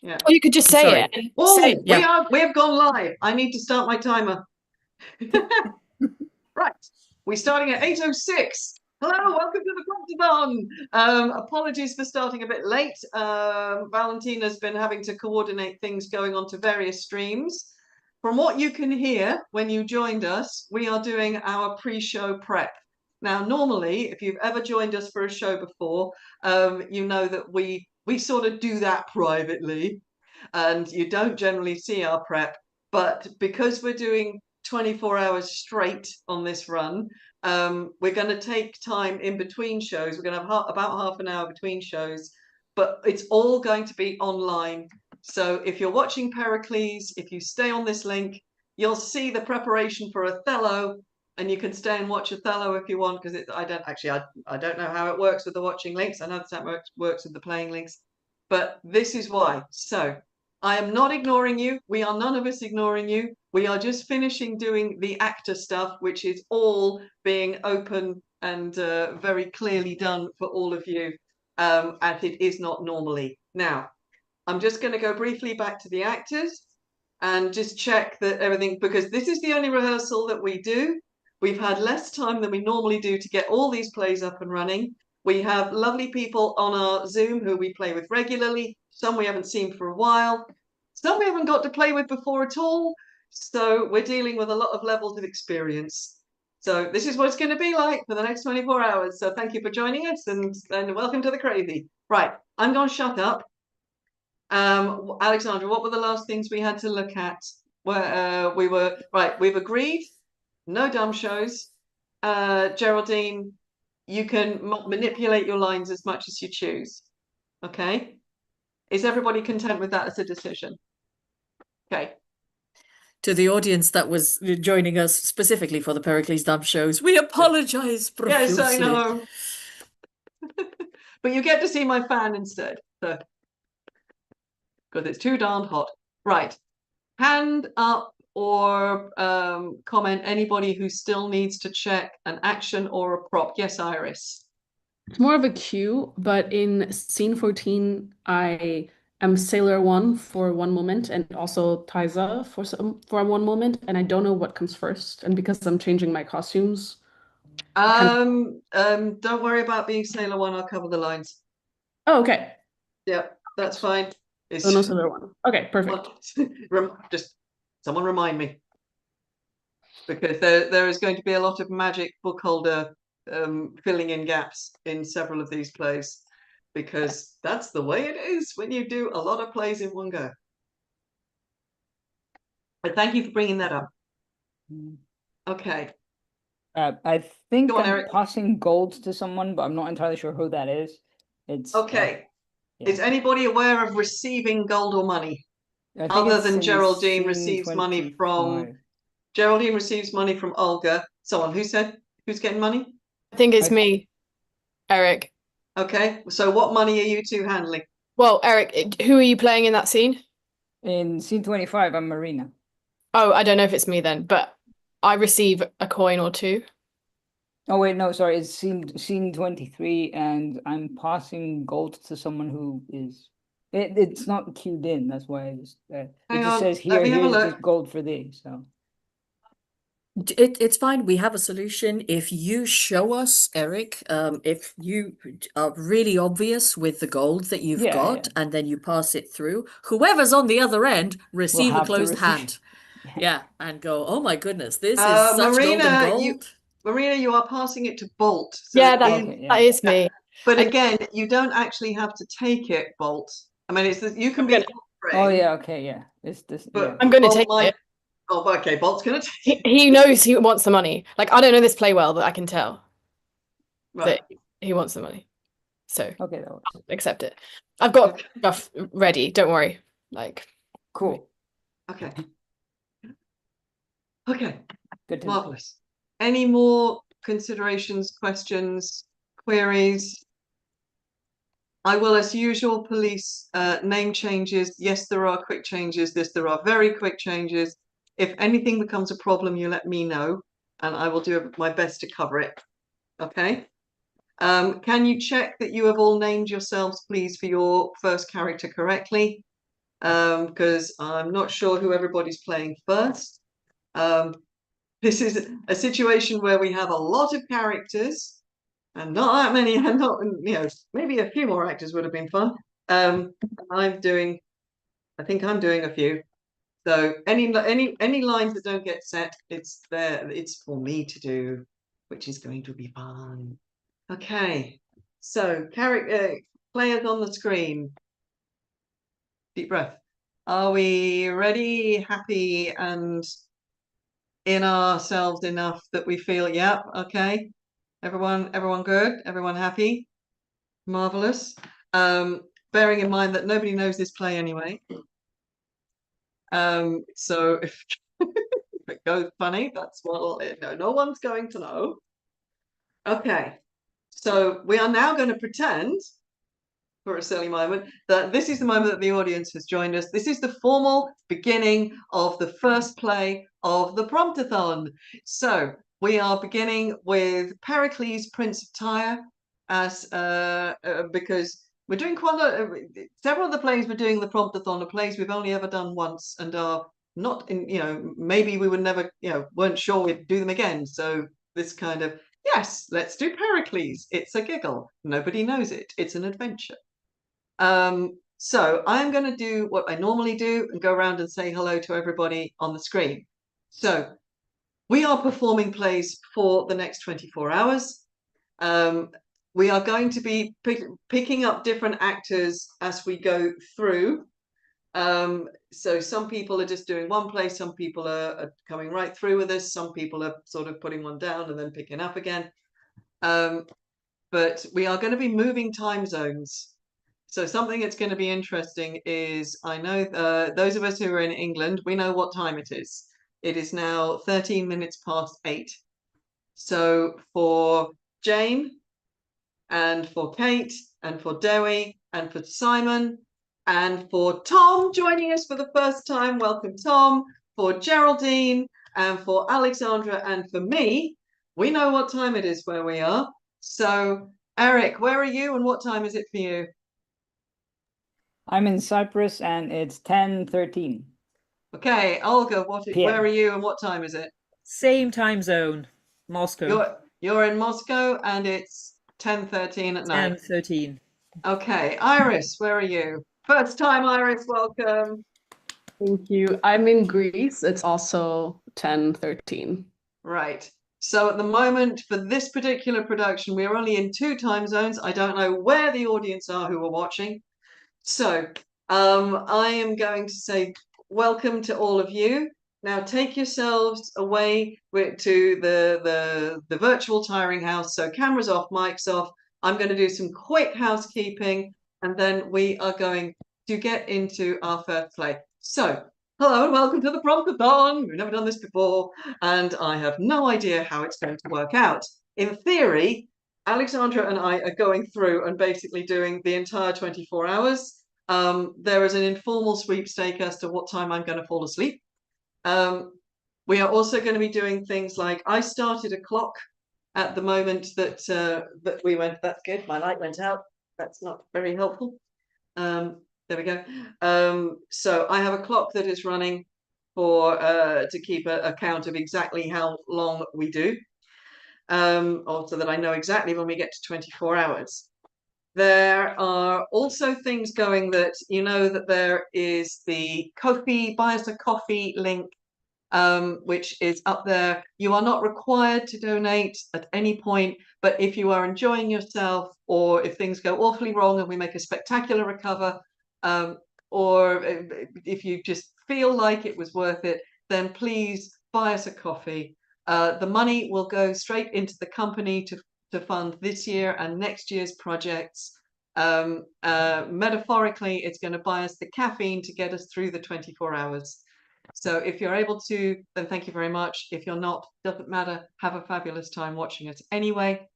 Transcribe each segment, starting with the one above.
Yeah. Or you could just say Sorry. it. And Oh, say, we have gone live. I need to start my timer. Right. We're starting at 8:06. Hello, welcome to the Promptathon. Apologies for starting a bit late. Valentina's been having to coordinate things going on to various streams. From what you can hear when you joined us, we are doing our pre-show prep. Now, normally, if you've ever joined us for a show before, you know that we sort of do that privately, and you don't generally see our prep. But because we're doing 24 hours straight on this run, we're going to take time in between shows. We're going to have about half an hour between shows, but it's all going to be online. So if you're watching Pericles, if you stay on this link, you'll see the preparation for Othello, and you can stay and watch Othello if you want, because I don't know how it works with the watching links. I know that works with the playing links, but this is why. So I am not ignoring you. We are none of us ignoring you. We are just finishing doing the actor stuff, which is all being open and very clearly done for all of you, as it is not normally. Now, I'm just going to go briefly back to the actors and just check that everything, because this is the only rehearsal that we do. We've had less time than we normally do to get all these plays up and running. We have lovely people on our Zoom who we play with regularly. Some we haven't seen for a while. Some we haven't got to play with before at all. So we're dealing with a lot of levels of experience. So this is what it's going to be like for the next 24 hours. So thank you for joining us, and welcome to the crazy. Right, I'm going to shut up. Alexandra, what were the last things we had to look at? Where we've agreed, no dumb shows. Geraldine, you can manipulate your lines as much as you choose. Okay. Is everybody content with that as a decision? Okay. To the audience that was joining us specifically for the Pericles dumb shows, we apologize profusely. Yes, I know. But you get to see my fan instead. So, because it's too darn hot. Right. Hand up or comment anybody who still needs to check an action or a prop. Yes, Iris. it's more of a cue, but in scene 14, I am Sailor 1 for one moment and also Tyza for one moment, and I don't know what comes first. And because I'm changing my costumes, don't worry about being Sailor 1. I'll cover the lines. oh, okay. Yeah, that's fine. It's So no Sailor 1. Okay, perfect. just someone remind me, because there is going to be a lot of magic book holder filling in gaps in several of these plays, because that's the way it is when you do a lot of plays in one go. But thank you for bringing that up. Okay. I think Go on, I'm Eric. passing gold to someone, but I'm not entirely sure who that is. It's Okay. yeah. Is anybody aware of receiving gold or money? I think Other it's than in Geraldine scene receives money from 25. Geraldine receives money from Olga. Someone who said who's getting money? I think it's me, Eric. Okay. So what money are you two handling? Well, Eric, who are you playing in that scene? In scene 25, I'm Marina. Oh, I don't know if it's me then, but I receive a coin or two. Oh wait, no, sorry, it's scene 23, and I'm passing gold to someone who is. It's not queued in. That's why it just says here. Here's just gold for thee. So it's fine. We have a solution. If you show us, Eric, if you are really obvious with the gold that you've got, and then you pass it through, whoever's on the other end receive a closed hand. Yeah, and go, oh my goodness, this is such Marina, golden gold. Marina, you are passing it to Bolt. So yeah, that is me. But again, you don't actually have to take it, Bolt. I mean, you can be. Oh yeah, okay, yeah. It's this. But I'm going to take it. Oh, okay. Bolt's going to take it. He knows he wants the money. Like, I don't know this play well, but I can tell that he wants the money. So okay, I'll accept it. I've got stuff ready. Don't worry. Like, cool. Okay. Okay. Good. Marvelous. Any more considerations, questions, queries? I will, as usual, police name changes. Yes, there are quick changes. There are very quick changes. If anything becomes a problem, you let me know, and I will do my best to cover it. Okay. Can you check that you have all named yourselves, please, for your first character correctly? because I'm not sure who everybody's playing first. This is a situation where we have a lot of characters and not that many, and not, you know, maybe a few more actors would have been fun. I think I'm doing a few. So any lines that don't get set, it's for me to do, which is going to be fun. Okay, so players on the screen. Deep breath. Are we ready, happy, and in ourselves enough that we feel, yep, okay, everyone good, everyone happy, marvelous. Bearing in mind that nobody knows this play anyway. So if it goes funny, that's what no one's going to know. Okay, so we are now going to pretend for a silly moment that this is the moment that the audience has joined us. This is the formal beginning of the first play of the Promptathon. So we are beginning with Pericles, Prince of Tyre, as because we're doing several of the plays we're doing the Promptathon are plays we've only ever done once and are not in, you know, maybe we would never, you know, weren't sure we'd do them again. So this kind of, yes, let's do Pericles. It's a giggle. Nobody knows it. It's an adventure. So I'm going to do what I normally do and go around and say hello to everybody on the screen. So we are performing plays for the next 24 hours. We are going to be picking up different actors as we go through. So some people are just doing one play, some people are coming right through with us, some people are sort of putting one down and then picking up again. But we are going to be moving time zones. So something that's going to be interesting is, I know those of us who are in England, we know what time it is. It is now 13 minutes past 8. So for Jane and for Kate and for Dewi and for Simon and for Tom joining us for the first time, welcome Tom, for Geraldine and for Alexandra and for me, we know what time it is where we are. So Eric, where are you and what time is it for you? I'm in Cyprus and it's 10:13. Okay, Olga, where are you and what time is it? Same time zone, Moscow. You're in Moscow and it's 10:13 at night. 10:13. Okay, Iris, where are you? First time, Iris, welcome. Thank you. I'm in Greece. It's also 10:13. Right. So at the moment for this particular production, we are only in 2 time zones. I don't know where the audience are who are watching. So I am going to say welcome to all of you. Now take yourselves away to the virtual tiring house. So cameras off, mics off. I'm going to do some quick housekeeping and then we are going to get into our first play. So hello and welcome to the Promptathon. We've never done this before and I have no idea how it's going to work out. In theory, Alexandra and I are going through and basically doing the entire 24 hours. There is an informal sweepstake as to what time I'm going to fall asleep. We are also going to be doing things like, I started a clock at the moment that we went, that's good, my light went out, that's not very helpful. There we go. So I have a clock that is running for to keep a count of exactly how long we do. Or so that I know exactly when we get to 24 hours. There are also things going that, you know, that there is the coffee, buy us a coffee link, which is up there. You are not required to donate at any point, but if you are enjoying yourself or if things go awfully wrong and we make a spectacular recover, or if you just feel like it was worth it, then please buy us a coffee. The money will go straight into the company to fund this year and next year's projects. Metaphorically, it's going to buy us the caffeine to get us through the 24 hours. So if you're able to, then thank you very much. If you're not, doesn't matter. Have a fabulous time watching it anyway.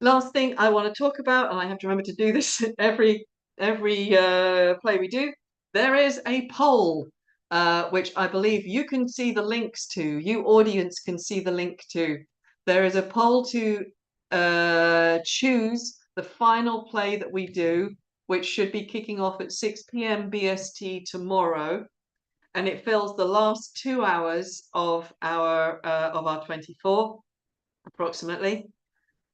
Last thing I want to talk about, and I have to remember to do this every play we do, there is a poll. Which I believe you can see the links to, you audience can see the link to. There is a poll to choose the final play that we do which should be kicking off at 6 p.m. BST tomorrow, and it fills the last 2 hours of our 24, approximately.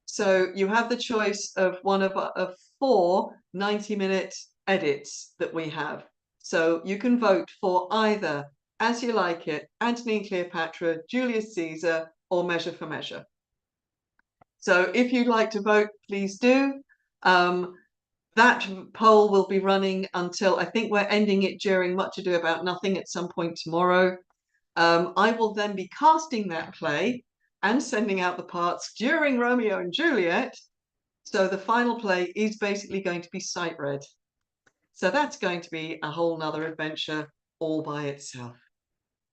So you have the choice of one of 4 90-minute edits that we have. So you can vote for either As You Like It, Antony and Cleopatra, Julius Caesar, or Measure for Measure. So if you'd like to vote, please do. That poll will be running until, I think we're ending it during Much Ado About Nothing at some point tomorrow. I will then be casting that play and sending out the parts during Romeo and Juliet. So the final play is basically going to be sight read. So that's going to be a whole nother adventure all by itself.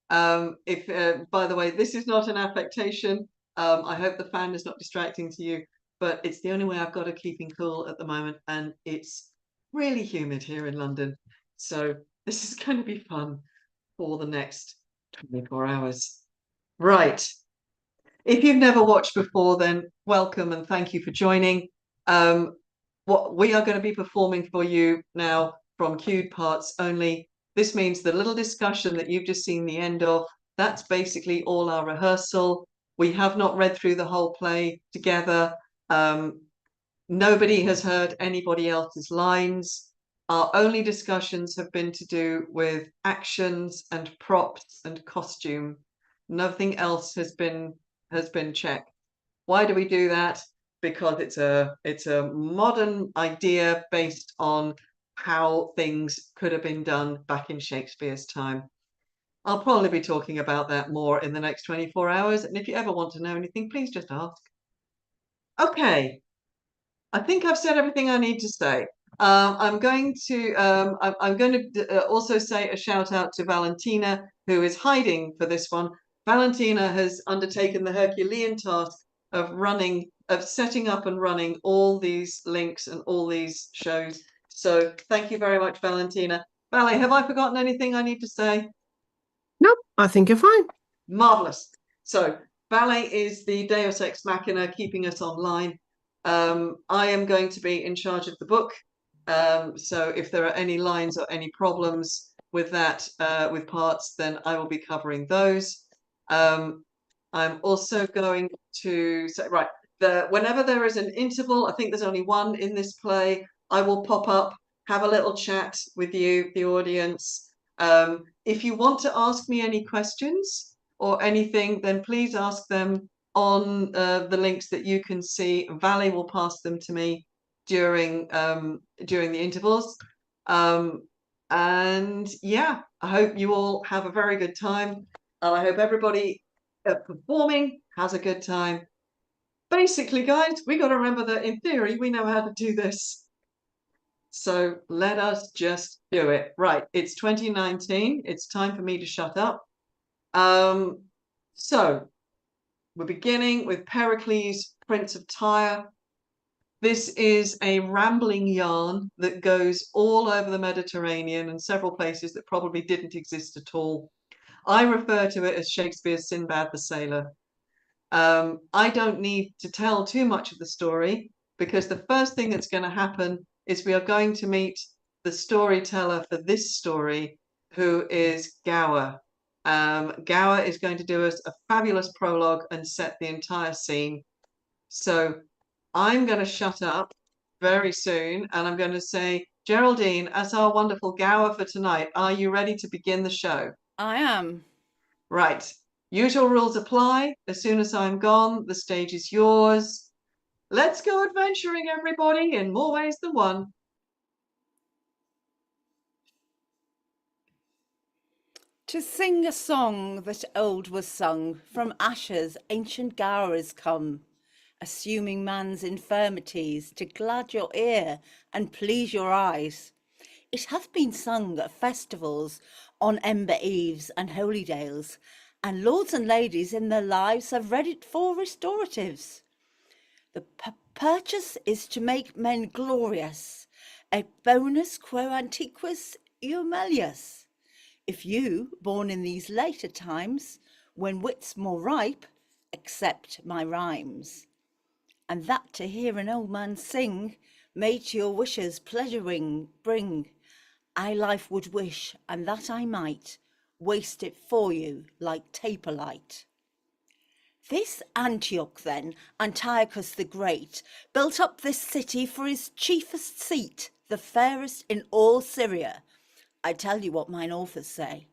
By the way, this is not an affectation. I hope the fan is not distracting to you, but it's the only way I've got of keeping cool at the moment, and it's really humid here in London. So this is going to be fun for the next 24 hours. Right. If you've never watched before, then welcome and thank you for joining. What we are going to be performing for you now from cued parts only. This means the little discussion that you've just seen the end of, that's basically all our rehearsal. We have not read through the whole play together. Nobody has heard anybody else's lines. Our only discussions have been to do with actions and props and costume. Nothing else has been checked. Why do we do that? Because it's a modern idea based on how things could have been done back in Shakespeare's time. I'll probably be talking about that more in the next 24 hours. And if you ever want to know anything, please just ask. Okay, I think I've said everything I need to say. I'm going to also say a shout out to Valentina, who is hiding for this one. Valentina has undertaken the Herculean task of setting up and running all these links and all these shows. So thank you very much, Valentina. Vale, have I forgotten anything I need to say? Nope, I think you're fine. Marvelous. So Vale is the Deus Ex Machina keeping us online. I am going to be in charge of the book. So if there are any lines or any problems with that, with parts, then I will be covering those. I'm also going to say, right, whenever there is an interval, I think there's only one in this play, I will pop up, have a little chat with you, the audience. If you want to ask me any questions or anything, then please ask them on the links that you can see. Vale will pass them to me during the intervals. And yeah, I hope you all have a very good time. And I hope everybody performing has a good time. Basically, guys, we got to remember that in theory, we know how to do this. So let us just do it. Right, it's 2019. It's time for me to shut up. So we're beginning with Pericles, Prince of Tyre. This is a rambling yarn that goes all over the Mediterranean and several places that probably didn't exist at all. I refer to it as Shakespeare's Sinbad the Sailor. I don't need to tell too much of the story because the first thing that's going to happen is we are going to meet the storyteller for this story, who is Gower. Gower is going to do us a fabulous prologue and set the entire scene. So I'm going to shut up very soon and I'm going to say, Geraldine, as our wonderful Gower for tonight, are you ready to begin the show? I am. Right. Usual rules apply. As soon as I'm gone, the stage is yours. Let's go adventuring, everybody, in more ways than one. To sing a song that old was sung, from ashes ancient Gower is come, assuming man's infirmities to glad your ear and please your eyes. It hath been sung at festivals, on ember eves and holy dales, and lords and ladies in their lives have read it for restoratives. The purchase is to make men glorious, et bonus quo antiquus eumelius. If you, born in these later times, when wit's more ripe, accept my rhymes. And that to hear an old man sing may to your wishes pleasuring bring. I life would wish, and that I might waste it for you like taper light. This Antioch then, Antiochus the Great, built up this city for his chiefest seat, the fairest in all Syria. I tell you what mine authors say.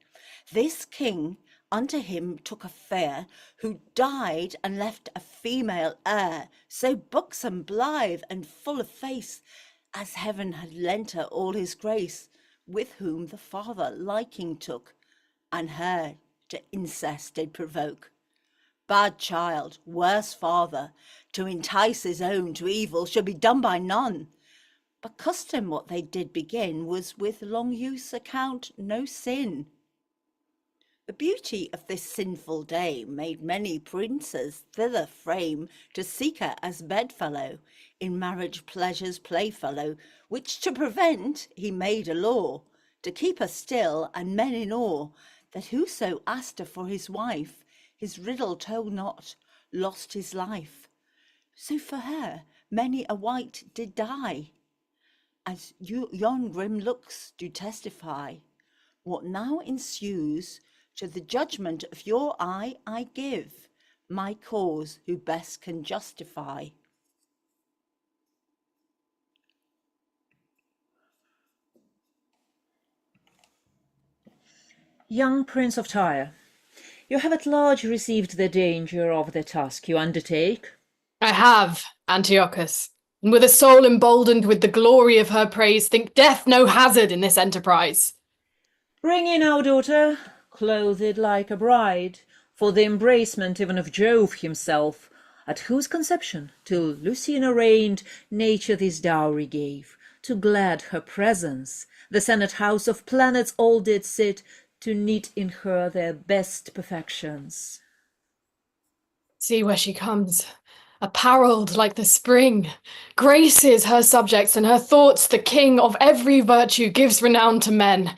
This king unto him took a fair, who died and left a female heir, so buxom, blithe, and full of face, as heaven had lent her all his grace, with whom the father liking took, and her to incest did provoke. Bad child, worse father, to entice his own to evil should be done by none. But custom what they did begin was with long use account no sin. The beauty of this sinful dame made many princes thither frame to seek her as bedfellow, in marriage pleasures playfellow, which to prevent he made a law, to keep her still and men in awe, that whoso asked her for his wife, his riddle told not, lost his life. So for her many a wight did die, as yon grim looks do testify. What now ensues, to the judgment of your eye I give, my cause who best can justify. Young Prince of Tyre, you have at large received the danger of the task you undertake. I have, Antiochus, and with a soul emboldened with the glory of her praise, think death no hazard in this enterprise. Bring in our daughter, clothed like a bride, for the embracement even of Jove himself, at whose conception, till Lucina reigned, nature this dowry gave. To glad her presence, the senate house of planets all did sit, to knit in her their best perfections. See where she comes, apparelled like the spring, graces her subjects, and her thoughts the king of every virtue gives renown to men.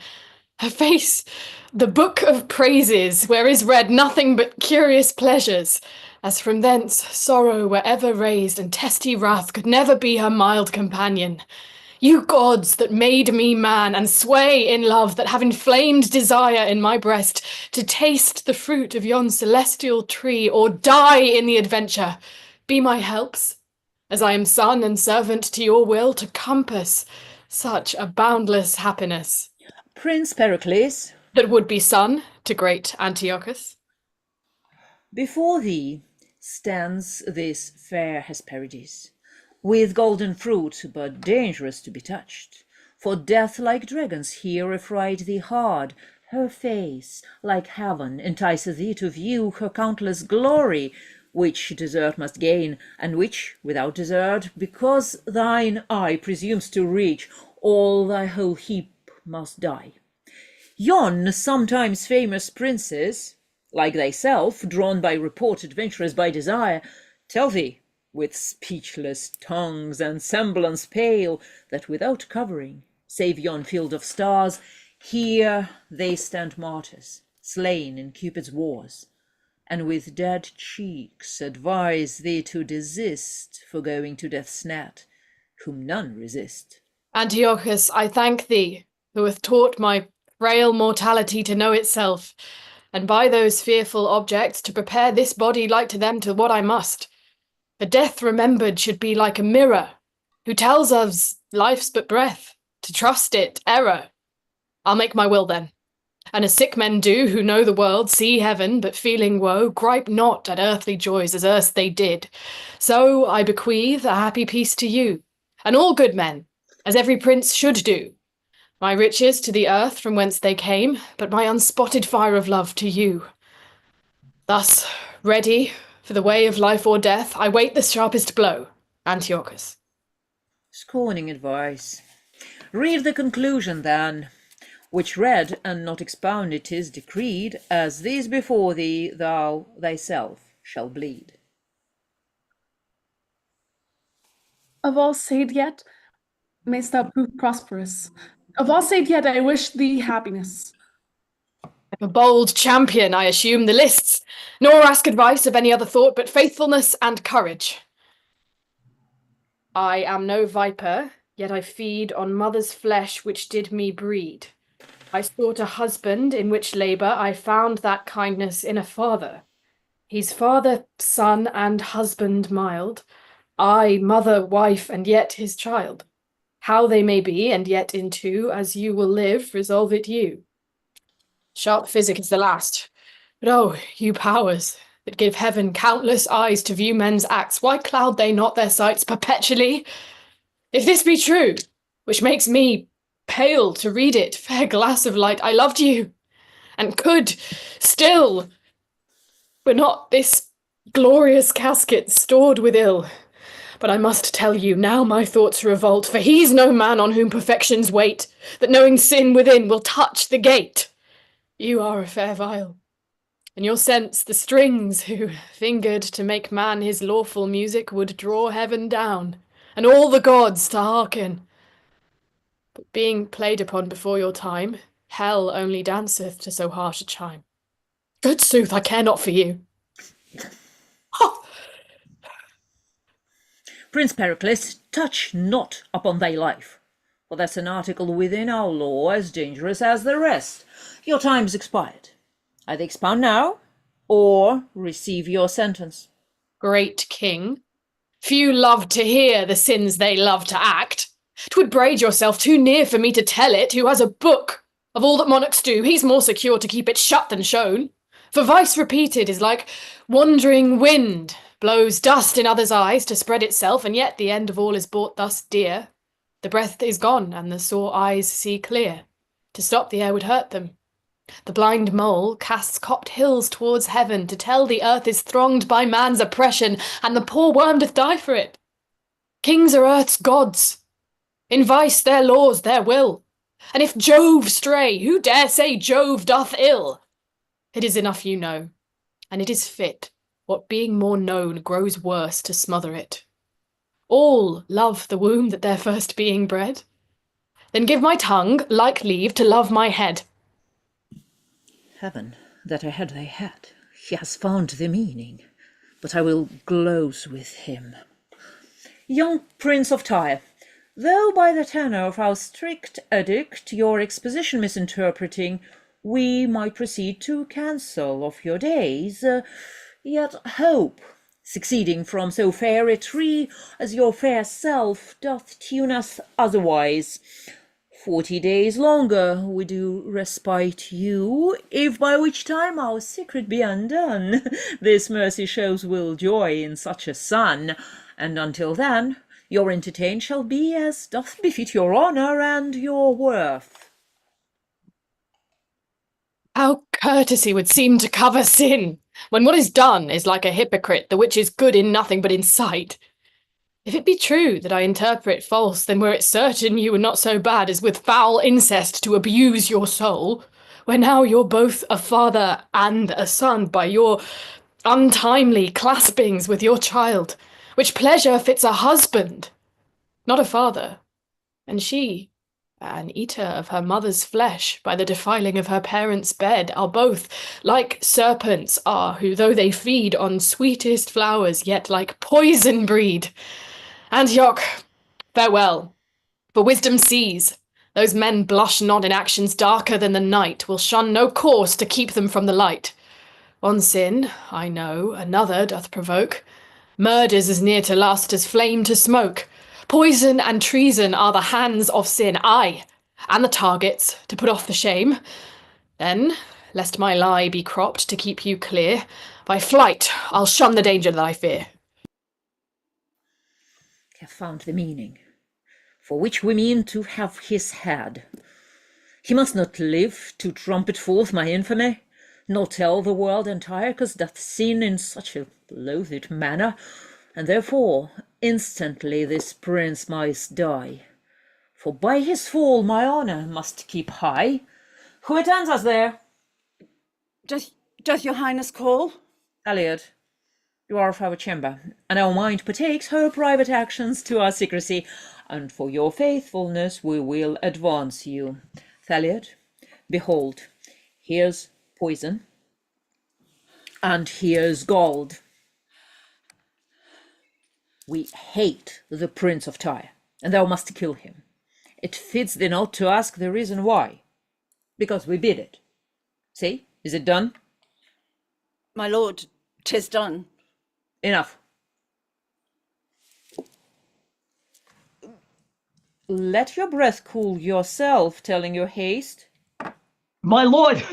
Her face, the book of praises, where is read nothing but curious pleasures, as from thence sorrow were ever raised, and testy wrath could never be her mild companion. You gods that made me man, and sway in love, that have inflamed desire in my breast, to taste the fruit of yon celestial tree, or die in the adventure, be my helps, as I am son and servant to your will, to compass such a boundless happiness. Prince Pericles, that would be son to great Antiochus. Before thee stands this fair Hesperides, with golden fruit, but dangerous to be touched. For death like dragons here affright thee hard. Her face, like heaven, enticeth thee to view her countless glory, which desert must gain, and which, without desert, because thine eye presumes to reach, all thy whole heap must die. Yon sometimes famous princes, like thyself, drawn by report, adventurous by desire, tell thee, with speechless tongues and semblance pale, that without covering, save yon field of stars, here they stand martyrs, slain in Cupid's wars, and with dead cheeks advise thee to desist, for going to death's net, whom none resist. Antiochus, I thank thee, who hath taught my frail mortality to know itself, and by those fearful objects to prepare this body like to them to what I must. For death remembered should be like a mirror, who tells us life's but breath, to trust it, error. I'll make my will then, and as sick men do, who know the world, see heaven, but feeling woe, gripe not at earthly joys as erst they did. So I bequeath a happy peace to you, and all good men, as every prince should do. My riches to the earth from whence they came, but my unspotted fire of love to you. Thus, ready for the way of life or death, I wait the sharpest blow, Antiochus. Scorning advice. Read the conclusion then, which read and not expounded 'tis decreed, as these before thee thou thyself shall bleed. Of all said yet, mayst thou prove prosperous. Of all said yet, I wish thee happiness. A bold champion, I assume the lists, nor ask advice of any other thought but faithfulness and courage. I am no viper, yet I feed on mother's flesh which did me breed. I sought a husband, in which labour I found that kindness in a father. He's father, son, and husband mild, I, mother, wife, and yet his child. How they may be, and yet in two, as you will live, resolve it you. Sharp physic is the last. But oh, you powers, that give heaven countless eyes to view men's acts, why cloud they not their sights perpetually? If this be true, which makes me pale to read it, fair glass of light, I loved you, and could still, were not this glorious casket stored with ill. But I must tell you, now my thoughts revolt, for he's no man on whom perfections wait, that knowing sin within will touch the gate. You are a fair viol, in your sense the strings who, fingered to make man his lawful music, would draw heaven down, and all the gods to hearken. But being played upon before your time, hell only danceth to so harsh a chime. Good sooth, I care not for you. Oh! Prince Pericles, touch not upon thy life, for that's an article within our law as dangerous as the rest. Your time's expired. Either expound now, or receive your sentence. Great king, few love to hear the sins they love to act. 'Twould braid yourself too near for me to tell it, who has a book of all that monarchs do. He's more secure to keep it shut than shown. For vice repeated is like wandering wind, blows dust in others' eyes to spread itself, and yet the end of all is bought thus dear. The breath is gone, and the sore eyes see clear. To stop the air would hurt them. The blind mole casts copped hills towards heaven to tell the earth is thronged by man's oppression, and the poor worm doth die for it. Kings are earth's gods. In vice their laws, their will. And if Jove stray, who dare say Jove doth ill? It is enough you know, and it is fit, what being more known grows worse to smother it. All love the womb that their first being bred. Then give my tongue like leave to love my head. Heaven, that I had thy head, he has found the meaning, but I will glose with him. Young Prince of Tyre, though by the tenor of our strict edict your exposition misinterpreting, we might proceed to cancel of your days, yet hope, succeeding from so fair a tree as your fair self, doth tune us otherwise. 40 days longer we do respite you, if by which time our secret be undone, this mercy shows will joy in such a son, and until then your entertain shall be as doth befit your honour and your worth. How courtesy would seem to cover sin, when what is done is like a hypocrite, the which is good in nothing but in sight. If it be true that I interpret false, then were it certain you were not so bad as with foul incest to abuse your soul, where now you're both a father and a son by your untimely claspings with your child, which pleasure fits a husband, not a father, and she, an eater of her mother's flesh by the defiling of her parents' bed, are both like serpents are, who though they feed on sweetest flowers, yet like poison breed. Antioch, farewell, for wisdom sees, those men blush not in actions darker than the night, will shun no course to keep them from the light. One sin, I know, another doth provoke, murder's as near to lust as flame to smoke. Poison and treason are the hands of sin, aye, and the targets to put off the shame. Then, lest my lie be cropped to keep you clear, by flight I'll shun the danger that I fear. Have found the meaning, for which we mean to have his head. He must not live to trumpet forth my infamy, nor tell the world entire, 'cause doth sin in such a loathed manner, and therefore instantly this prince must die. For by his fall my honour must keep high. Who attends us there? Doth your highness call? Elliot, you are of our chamber, and our mind partakes her private actions to our secrecy, and for your faithfulness we will advance you. Thaliot, behold, here's poison, and here's gold. We hate the Prince of Tyre. and thou must kill him. It fits thee not to ask the reason why, because we bid it. See, is it done? My lord, 'tis done. Enough. Let your breath cool yourself, telling your haste. My lord,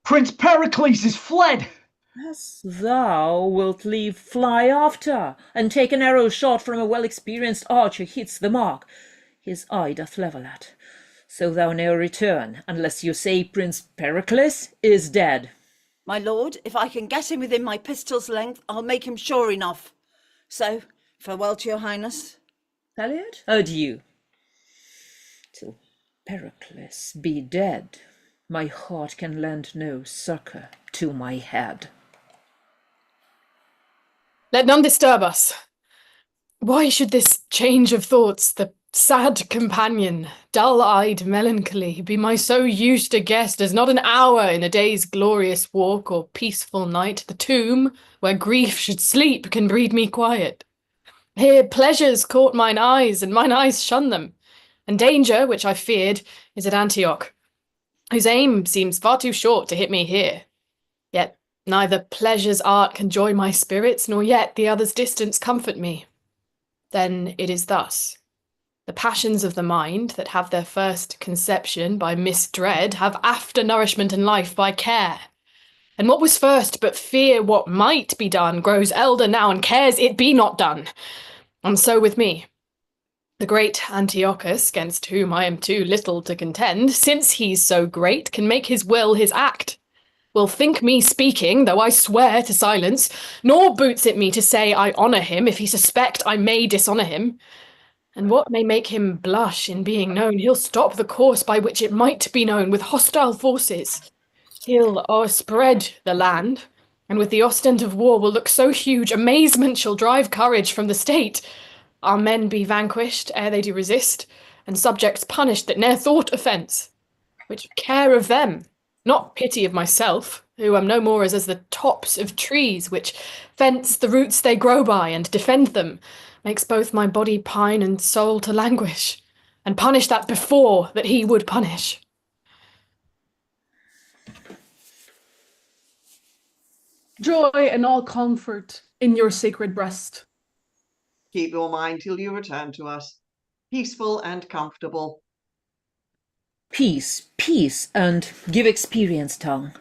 Prince Pericles is fled. As thou wilt leave fly after, and take an arrow shot from a well-experienced archer hits the mark, his eye doth level at. So thou ne'er return, unless you say Prince Pericles is dead. My lord, if I can get him within my pistol's length, I'll make him sure enough. So, farewell to your highness. Elliot, adieu. Till Pericles be dead, my heart can lend no succour to my head. Let none disturb us. Why should this change of thoughts, the sad companion, dull-eyed melancholy, be my so used a guest as not an hour in a day's glorious walk or peaceful night, the tomb, where grief should sleep, can breed me quiet? Here pleasures caught mine eyes, and mine eyes shun them, and danger, which I feared, is at Antioch, whose aim seems far too short to hit me here. Yet neither pleasure's art can joy my spirits, nor yet the other's distance comfort me. Then it is thus. The passions of the mind, that have their first conception by misdread, have after nourishment and life by care. And what was first but fear what might be done, grows elder now and cares it be not done. And so with me. The great Antiochus, against whom I am too little to contend, since he's so great, can make his will his act. Will think me speaking, though I swear to silence, nor boots it me to say I honour him, if he suspect I may dishonour him. And what may make him blush in being known, he'll stop the course by which it might be known with hostile forces. He'll o'erspread the land, and with the ostent of war will look so huge, amazement shall drive courage from the state. Our men be vanquished ere they do resist, and subjects punished that ne'er thought offence. Which care of them, not pity of myself, who am no more as the tops of trees, which fence the roots they grow by, and defend them, makes both my body pine and soul to languish, and punish that before that he would punish. Joy and all comfort in your sacred breast. Keep your mind till you return to us, peaceful and comfortable. Peace, peace, and give experience tongue.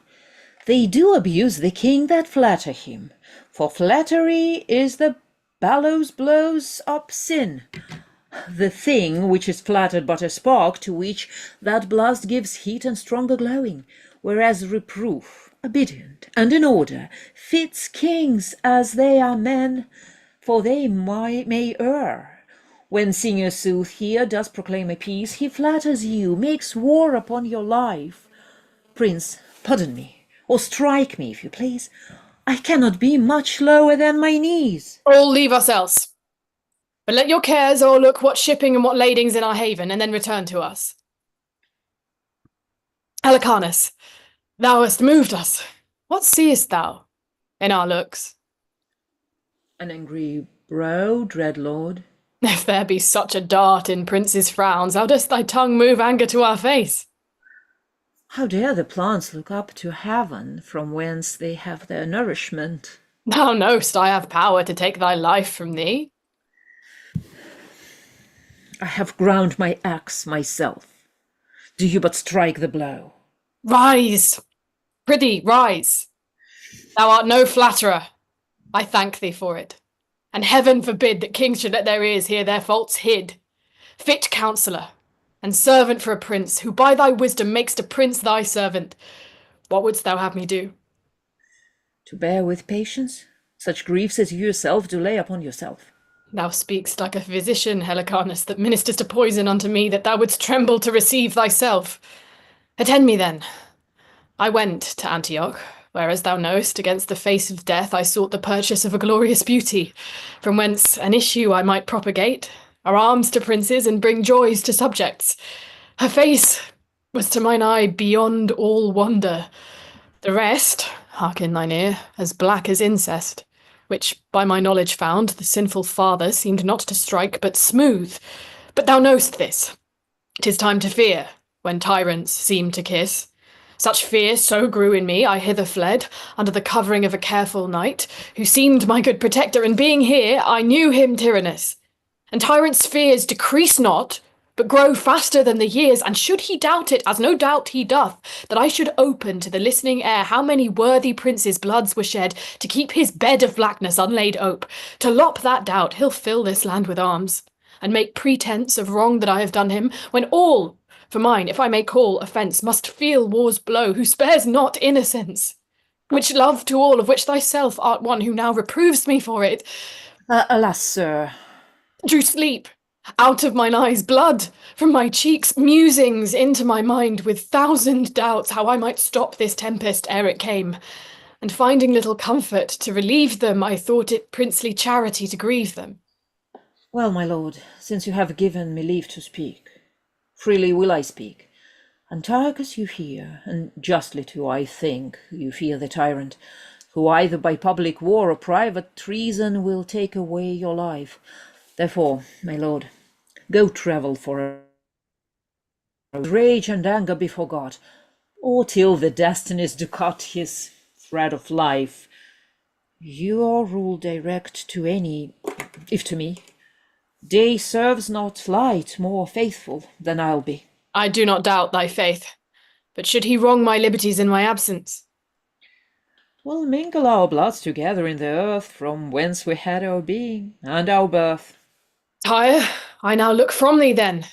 They do abuse the king that flatter him, for flattery is the bellows blows up sin. The thing which is flattered but a spark, to which that blast gives heat and stronger glowing, whereas reproof, obedient, and in order, fits kings as they are men, for they may err. When Singer Sooth here does proclaim a peace, he flatters you, makes war upon your life. Prince, pardon me, or strike me if you please. I cannot be much lower than my knees. All leave us else. But let your cares o'erlook what shipping and what lading's in our haven, and then return to us. Helicanus, thou hast moved us. What seest thou in our looks? An angry brow, dread lord. If there be such a dart in princes' frowns, how dost thy tongue move anger to our face? How dare the plants look up to heaven, from whence they have their nourishment? Thou know'st I have power to take thy life from thee. I have ground my axe myself. Do you but strike the blow? Rise! Prithee, rise! Thou art no flatterer. I thank thee for it. And heaven forbid that kings should let their ears hear their faults hid. Fit counsellor, and servant for a prince, who by thy wisdom makest a prince thy servant, what wouldst thou have me do? To bear with patience such griefs as you yourself do lay upon yourself. Thou speak'st like a physician, Helicanus, that ministerst a poison unto me, that thou wouldst tremble to receive thyself. Attend me then. I went to Antioch, where, as thou knowest, against the face of death I sought the purchase of a glorious beauty, from whence an issue I might propagate, our arms to princes, and bring joys to subjects. Her face was to mine eye beyond all wonder. The rest, hark in thine ear, as black as incest, which by my knowledge found the sinful father seemed not to strike but smooth, But thou know'st this. 'Tis time to fear, when tyrants seem to kiss. Such fear so grew in me, I hither fled, under the covering of a careful knight, who seemed my good protector, and being here, I knew him tyrannous. And tyrants' fears decrease not, but grow faster than the years, and should he doubt it, as no doubt he doth, that I should open to the listening air how many worthy princes' bloods were shed, to keep his bed of blackness unlaid ope, to lop that doubt, he'll fill this land with arms, and make pretence of wrong that I have done him, when all, for mine, if I may call offence, must feel war's blow, who spares not innocence. Which love to all, of which thyself art one, who now reproves me for it. Alas, sir. Drew sleep out of mine eyes, blood from my cheeks, musings into my mind with thousand doubts how I might stop this tempest ere it came. And finding little comfort to relieve them, I thought it princely charity to grieve them. Well, my lord, since you have given me leave to speak, freely will I speak. Antiochus you fear, and justly too, I think, you fear the tyrant, who either by public war or private treason will take away your life. Therefore, my lord, go travel for rage and anger before God, or till the destinies do cut his thread of life. Your rule direct to any, if to me, day serves not light more faithful than I'll be. I do not doubt thy faith, but should he wrong my liberties in my absence? We'll mingle our bloods together in the earth, from whence we had our being and our birth. Tyre, I now look from thee then,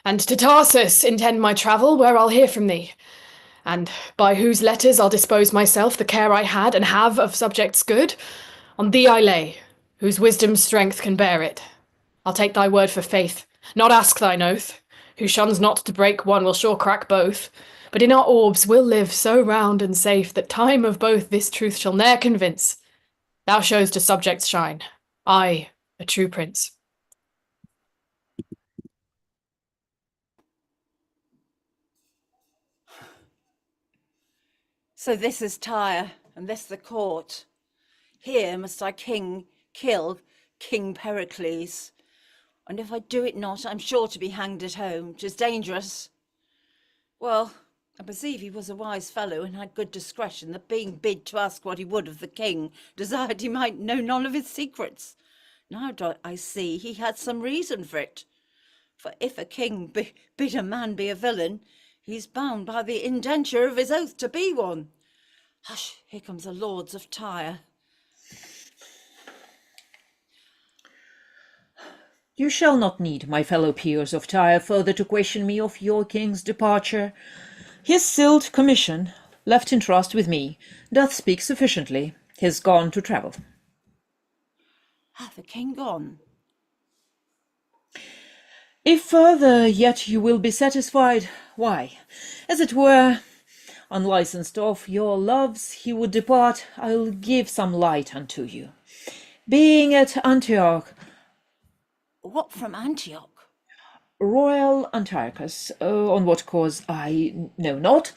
and to Tarsus intend my travel, where I'll hear from thee, and by whose letters I'll dispose myself the care I had and have of subjects good. On thee I lay, whose wisdom's strength can bear it. I'll take thy word for faith, not ask thine oath. Who shuns not to break one will sure crack both. But in our orbs we'll live so round and safe that time of both this truth shall ne'er convince. Thou shows to subjects shine, I a true prince. So this is Tyre, and this the court. Here must I kill King Pericles. And if I do it not, I'm sure to be hanged at home. 'Tis dangerous. Well, I perceive he was a wise fellow and had good discretion, that being bid to ask what he would of the king, desired he might know none of his secrets. Now do I see he had some reason for it. For if a king bid a man be a villain, he's bound by the indenture of his oath to be one. Hush, here comes the lords of Tyre. You shall not need, my fellow peers of Tyre, further to question me of your king's departure. His sealed commission, left in trust with me, doth speak sufficiently. He's gone to travel. Hath the king gone? If further yet you will be satisfied, why, as it were, unlicensed of your loves, he would depart, I'll give some light unto you. Being at Antioch, What from Antioch? royal Antiochus, on what cause I know not,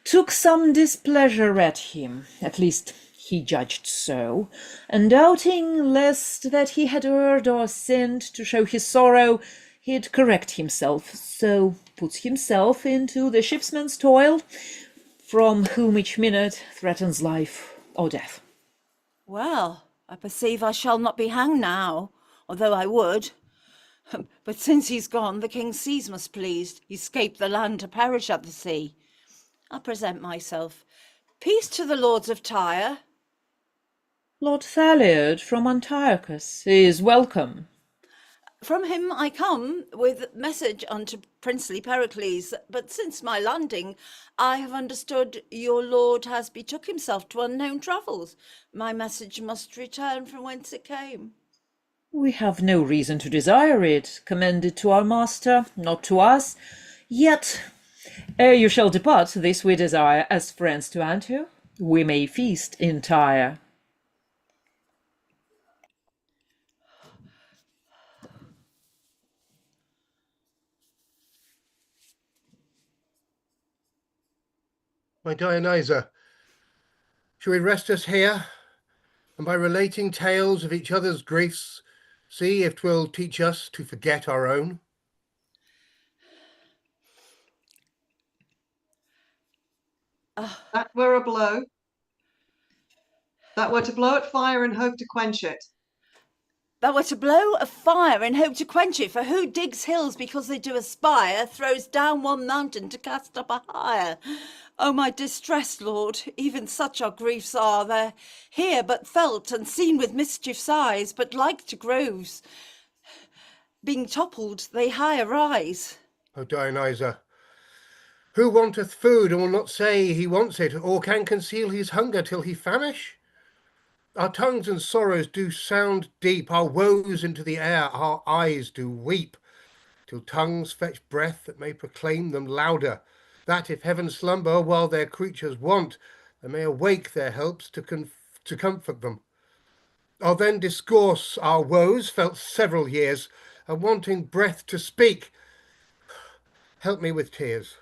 took some displeasure at him, at least he judged so, and doubting lest that he had erred or sinned, to show his sorrow, he'd correct himself, so puts himself into the shipsman's toil, from whom each minute threatens life or death. Well, I perceive I shall not be hanged now, although I would. But since he's gone, the king sees must pleased. He 'scaped the land to perish at the sea. I'll present myself. Peace to the lords of Tyre. Lord Thaliard from Antiochus is welcome. From him I come with message unto princely Pericles, but since my landing, I have understood your lord has betook himself to unknown travels. My message must return from whence it came. We have no reason to desire it, commended to our master, not to us. Yet, ere you shall depart, this we desire, as friends to Antioch, we may feast in Tyre. My Dionysa, shall we rest us here, and by relating tales of each other's griefs, see if 'twill teach us to forget our own? That were a blow. That were to blow at fire and hope to quench it. That were to blow a fire and hope to quench it. For who digs hills because they do aspire, throws down one mountain to cast up a higher. O my distressed lord, even such our griefs are. They're here but felt and seen with mischief's eyes, but like to groves, being toppled, they high arise. O Dionysa, who wanteth food and will not say he wants it, or can conceal his hunger till he famish? Our tongues and sorrows do sound deep, our woes into the air, our eyes do weep, till tongues fetch breath that may proclaim them louder, that if heaven slumber while their creatures want, they may awake their helps to comfort them. I'll then discourse our woes felt several years, and wanting breath to speak, help me with tears.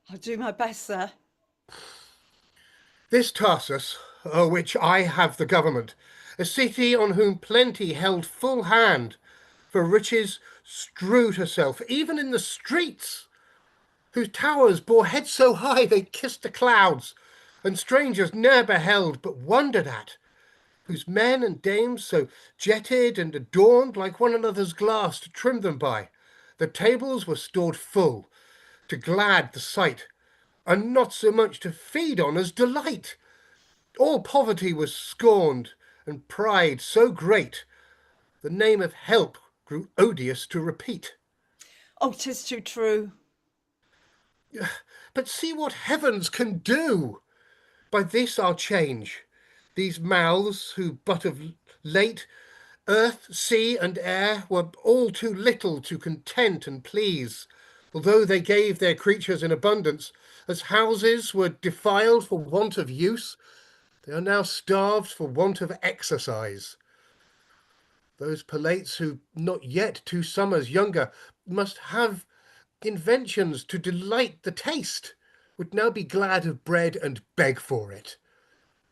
I'll do my best, sir. This Tarsus, o'er which I have the government, a city on whom plenty held full hand, for riches strewed herself, even in the streets, whose towers bore heads so high they kissed the clouds, and strangers ne'er beheld but wondered at, whose men and dames so jetted and adorned like one another's glass to trim them by, the tables were stored full, to glad the sight, and not so much to feed on as delight. All poverty was scorned, and pride so great, the name of help grew odious to repeat. Oh, 'tis too true. But see what heavens can do! By this our change, these mouths who but of late, earth, sea, and air, were all too little to content and please, although they gave their creatures in abundance, as houses were defiled for want of use, they are now starved for want of exercise. Those palates who, not yet 2 summers younger, must have inventions to delight the taste, would now be glad of bread and beg for it.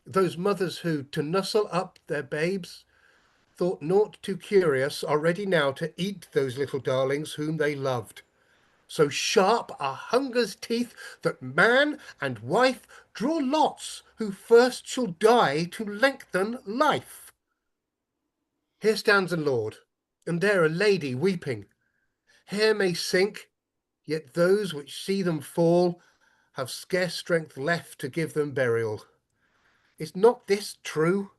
Those mothers who, to nuzzle up their babes, thought naught too curious, are ready now to eat those little darlings whom they loved. So sharp are hunger's teeth that man and wife draw lots who first shall die to lengthen life. Here stands a lord, and there a lady weeping. Here may sink, yet those which see them fall have scarce strength left to give them burial. Is not this true?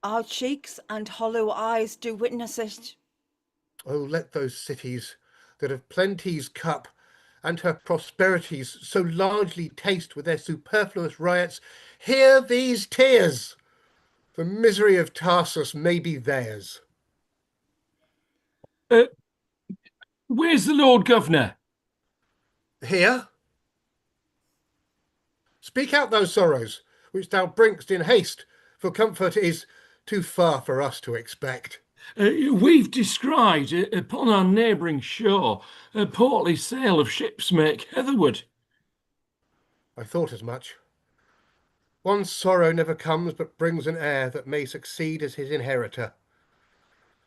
Our cheeks and hollow eyes do witness it. Oh, let those cities that have plenty's cup and her prosperities so largely taste with their superfluous riots, hear these tears. The misery of Tarsus may be theirs. Where's the Lord Governor? Here? Speak out those sorrows which thou bring'st in haste, for comfort is too far for us to expect. We've descried upon our neighbouring shore a portly sail of ships make hitherward. I thought as much. One sorrow never comes but brings an heir that may succeed as his inheritor.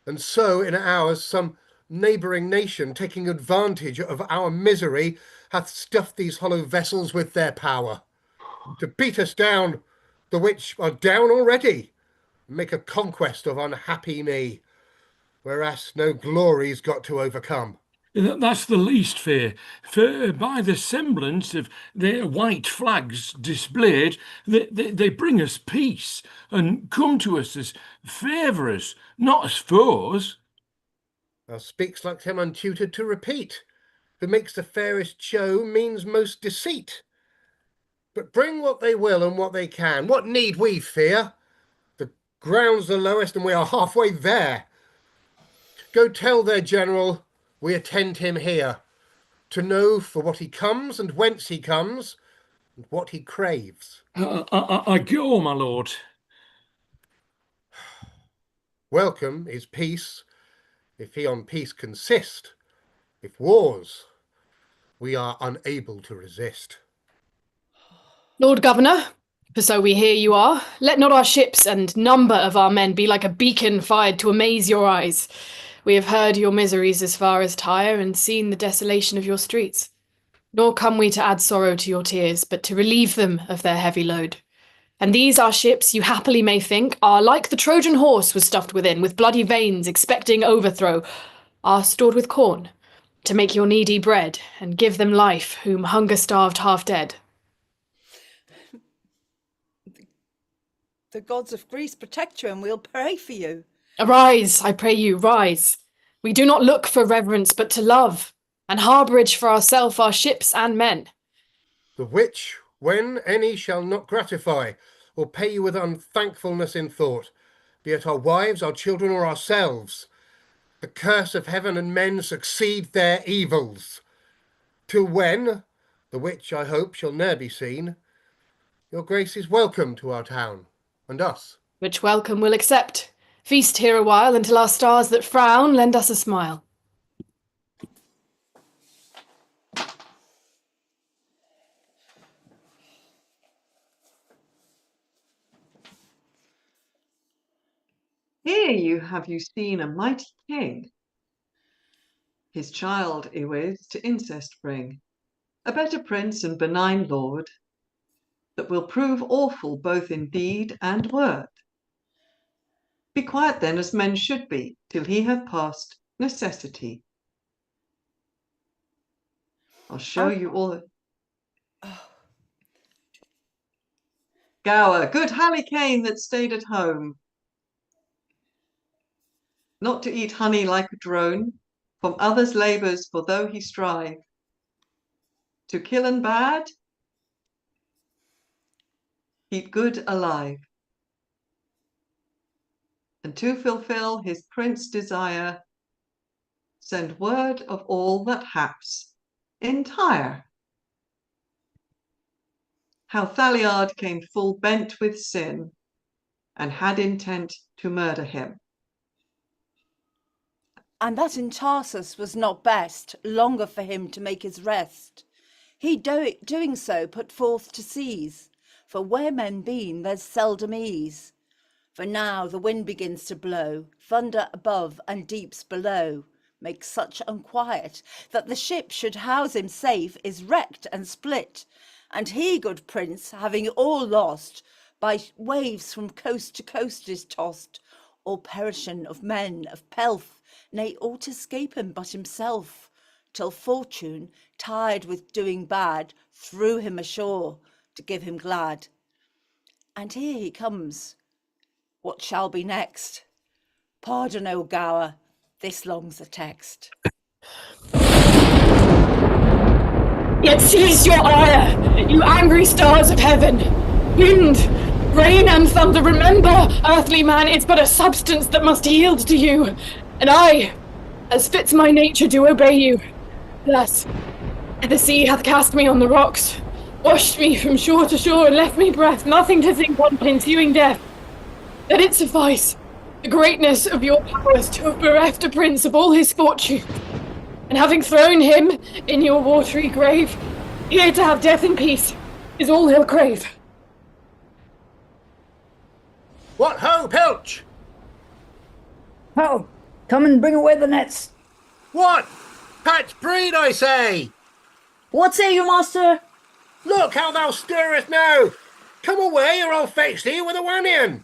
And so in ours some neighbouring nation, taking advantage of our misery, hath stuffed these hollow vessels with their power, to beat us down, the which are down already, and make a conquest of unhappy me, whereas no glory's got to overcome. That's the least fear, for by the semblance of their white flags displayed, they bring us peace, and come to us as favourers, not as foes. Thou speaks like him untutored to repeat, who makes the fairest show means most deceit. But bring what they will and what they can, what need we fear? The ground's the lowest and we are halfway there. Go tell their general we attend him here, to know for what he comes and whence he comes, and what he craves. I go, my lord. Welcome is peace, if he on peace consist. If wars, we are unable to resist. Lord Governor, for so we hear you are, let not our ships and number of our men be like a beacon fired to amaze your eyes. We have heard your miseries as far as Tyre and seen the desolation of your streets. Nor come we to add sorrow to your tears, but to relieve them of their heavy load. And these our ships, you happily may think, are like the Trojan horse was stuffed within, with bloody veins, expecting overthrow, are stored with corn, to make your needy bread, and give them life, whom hunger starved half dead. The gods of Greece protect you, and we'll pray for you. Arise, I pray you, rise. We do not look for reverence, but to love, and harbourage for ourself our ships and men. The which, when any shall not gratify, or pay you with unthankfulness in thought, be it our wives, our children, or ourselves, the curse of heaven and men succeed their evils. Till when, the which I hope shall ne'er be seen, your grace is welcome to our town, and us. Which welcome we'll accept. Feast here a while, until our stars that frown lend us a smile. Here you seen a mighty king, his child Iwis to incest bring, a better prince and benign lord, that will prove awful both in deed and word. Be quiet then, as men should be, till he hath passed necessity. I'll show you all. Gower, good Hallicane that stayed at home, not to eat honey like a drone, from others' labours, for though he strive to kill and bad, keep good alive, and to fulfil his prince desire, send word of all that haps entire. How Thaliard came full bent with sin, and had intent to murder him. And that in Tarsus was not best, longer for him to make his rest. He doing so put forth to seize, for where men been there's seldom ease. For now the wind begins to blow, thunder above and deeps below, makes such unquiet, that the ship should house him safe is wrecked and split, and he, good prince, having all lost, by waves from coast to coast is tossed, all perishing of men, of pelf, nay, aught escape him but himself, till fortune, tired with doing bad, threw him ashore to give him glad. And here he comes. What shall be next? Pardon, O Gower, this long's the text. Yet cease your ire, you angry stars of heaven. Wind, rain and thunder, remember, earthly man, it's but a substance that must yield to you. And I, as fits my nature, do obey you. Thus, the sea hath cast me on the rocks, washed me from shore to shore, and left me breath, nothing to think on ensuing death. Let it suffice, the greatness of your powers, to have bereft a prince of all his fortune, and having thrown him in your watery grave, here to have death in peace is all he'll crave. What ho, Pilch! Ho! Come and bring away the nets. What? Patch breed, I say! What say you, master? Look how thou stirrest now! Come away, or I'll fetch thee with a wannion!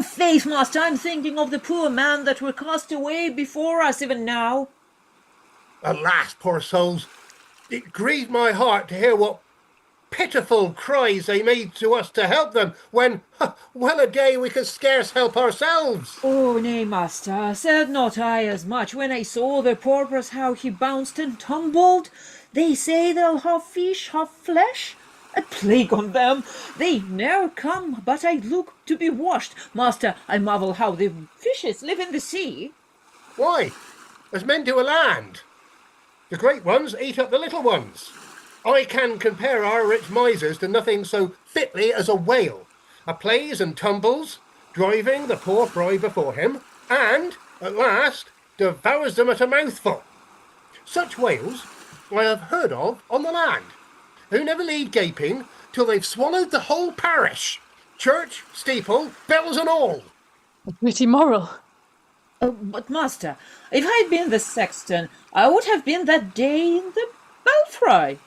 Faith, master, I'm thinking of the poor man that were cast away before us even now. Alas, poor souls, it grieved my heart to hear what pitiful cries they made to us to help them, when, well a day, we could scarce help ourselves. Oh, nay, master, said not I as much when I saw the porpoise how he bounced and tumbled? They say they'll have fish, have flesh. A plague on them! They ne'er come, but I look to be washed. Master, I marvel how the fishes live in the sea. Why, as men do a land. The great ones eat up the little ones. I can compare our rich misers to nothing so fitly as a whale, a plays and tumbles, driving the poor fry before him, and, at last, devours them at a mouthful. Such whales I have heard of on the land, who never leave gaping till they've swallowed the whole parish, church, steeple, bells and all. A pretty moral. But master, if I'd been the sexton, I would have been that day in the belfry.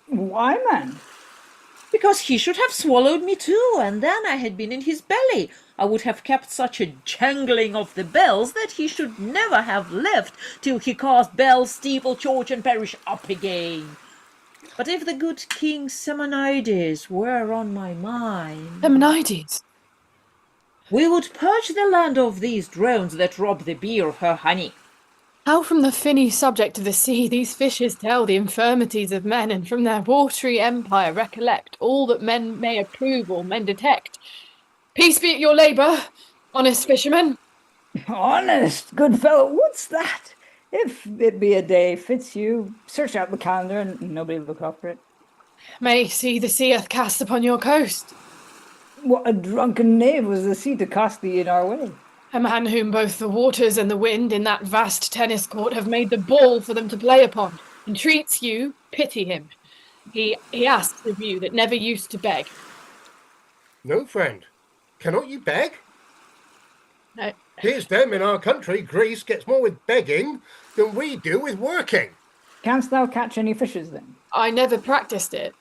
Why, man? Because he should have swallowed me too, and then I had been in his belly. I would have kept such a jangling of the bells that he should never have left till he cast bells, steeple, church, and parish up again. But if the good King Simonides were on my mind... Simonides? We would purge the land of these drones that rob the bee of her honey. How from the finny subject of the sea these fishes tell the infirmities of men, and from their watery empire recollect all that men may approve or men detect. Peace be at your labour, honest fisherman. Honest, good fellow, what's that? If it be a day fits you, search out the calendar and nobody look after it. May see the sea hath cast upon your coast. What a drunken knave was the sea to cast thee in our way. A man whom both the waters and the wind in that vast tennis court have made the ball for them to play upon. Entreats you, pity him. He asks of you that never used to beg. No, friend. Cannot you beg? No. Here's them in our country, Greece, gets more with begging than we do with working. Canst thou catch any fishes then? I never practised it.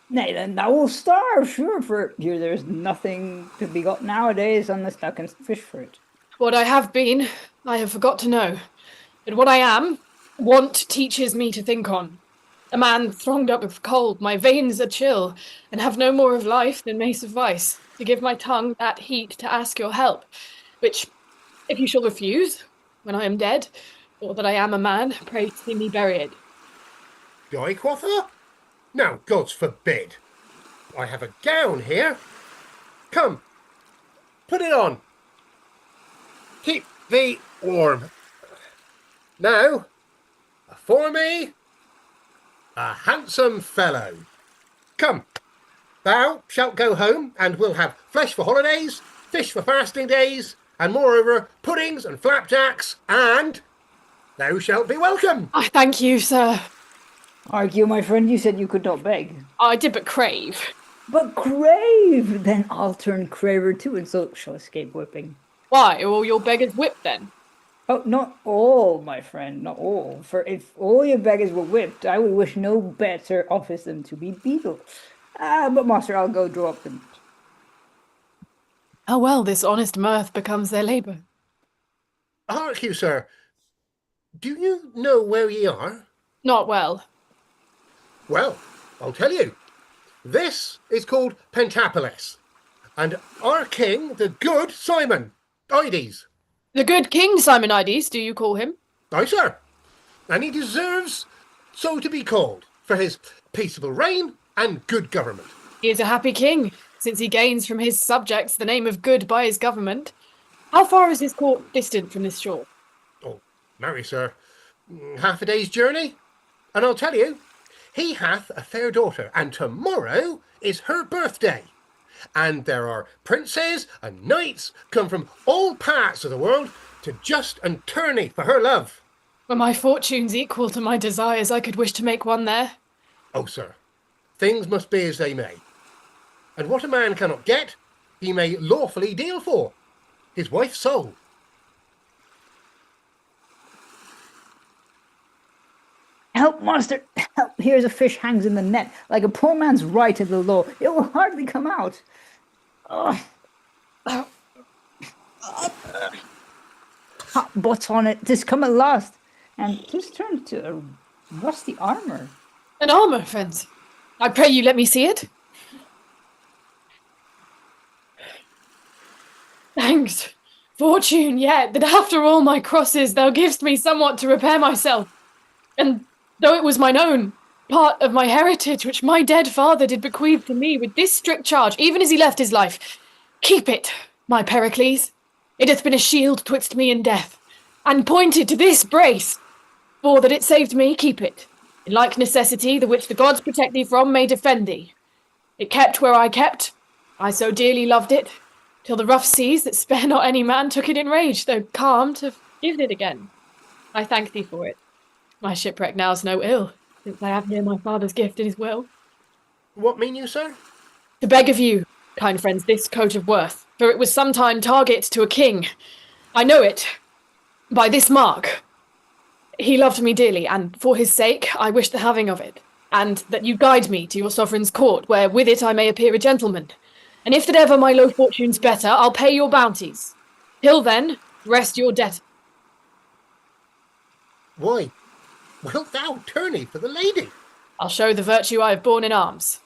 Nay, then thou wilt starve, sure, for here there's nothing to be got nowadays unless thou canst fish for it. What I have been, I have forgot to know. But what I am, want teaches me to think on. A man thronged up with cold, my veins are chill, and have no more of life than may suffice to give my tongue that heat to ask your help, which, if you shall refuse, when I am dead, or that I am a man, pray see me buried. Die, quotha? Now, God's forbid. I have a gown here. Come, put it on. Keep thee warm. Now, for me, a handsome fellow. Come, thou shalt go home, and we'll have flesh for holidays, fish for fasting days, and moreover, puddings and flapjacks, and thou shalt be welcome. I thank you, sir. Argue, my friend, you said you could not beg. I did but crave. But crave! Then I'll turn craver too, and so shall escape whipping. Why, are all your beggars whipped then? Oh, not all, my friend, not all. For if all your beggars were whipped, I would wish no better office than to be beadle. But master, I'll go draw up the meat. How well this honest mirth becomes their labour. Hark you, sir. Do you know where ye are? Not well. Well, I'll tell you. This is called Pentapolis, and our king, the good Simonides. The good King Simonides, do you call him? Aye, sir. And he deserves so to be called for his peaceable reign and good government. He is a happy king, since he gains from his subjects the name of good by his government. How far is his court distant from this shore? Oh, marry, sir, half a day's journey. And I'll tell you, he hath a fair daughter, and tomorrow is her birthday. And there are princes and knights come from all parts of the world to just and tourney for her love. Were my fortunes equal to my desires, I could wish to make one there. Oh, sir, things must be as they may. And what a man cannot get, he may lawfully deal for. His wife's soul. Help, master, help. Here's a fish hangs in the net, like a poor man's right of the law. It will hardly come out. Hot butts on it. 'Tis come at last. And 'tis turned to a rusty armour. An armour, friends. I pray you let me see it. Thanks, fortune, yet that after all my crosses thou givest me somewhat to repair myself. And though it was mine own, part of my heritage which my dead father did bequeath to me with this strict charge, even as he left his life, keep it, my Pericles. It hath been a shield twixt me and death, and pointed to this brace, for that it saved me, keep it. In like necessity, the which the gods protect thee from may defend thee. It kept where I kept, I so dearly loved it, till the rough seas that spare not any man took it in rage, though calm, to give it again. I thank thee for it. My shipwreck now's no ill, since I have here my father's gift in his will. What mean you, sir? To beg of you, kind friends, this coat of worth, for it was sometime target to a king. I know it by this mark. He loved me dearly, and for his sake I wish the having of it. and that you guide me to your sovereign's court, where with it I may appear a gentleman. And if that ever my low fortune's better, I'll pay your bounties. Till then, rest your debt. Why, wilt thou tourney for the lady? I'll show the virtue I have borne in arms.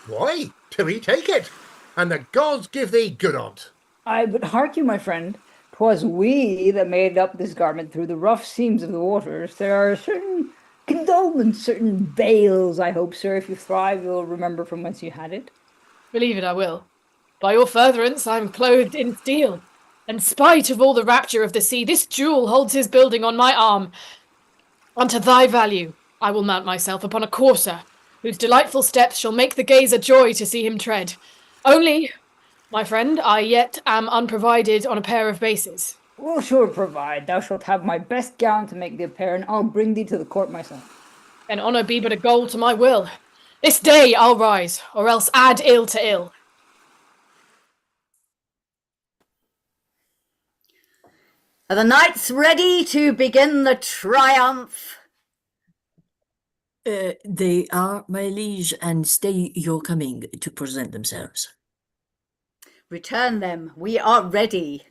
Why, do we take it, and the gods give thee good on't. I but hark you, my friend, 'twas we that made up this garment through the rough seams of the waters. There are certain condolments, certain bales, I hope, sir, if you thrive, you'll remember from whence you had it. Believe it, I will. By your furtherance, I am clothed in steel. And spite of all the rapture of the sea, this jewel holds his building on my arm. Unto thy value, I will mount myself upon a courser, whose delightful steps shall make the gaze a joy to see him tread. Only, my friend, I yet am unprovided on a pair of bases. We'll sure provide. Thou shalt have my best gown to make thee a pair, and I'll bring thee to the court myself. And honour be but a goal to my will. This day I'll rise, or else add ill to ill. Are the knights ready to begin the triumph? They are, my liege, and stay your coming to present themselves. Return them, we are ready.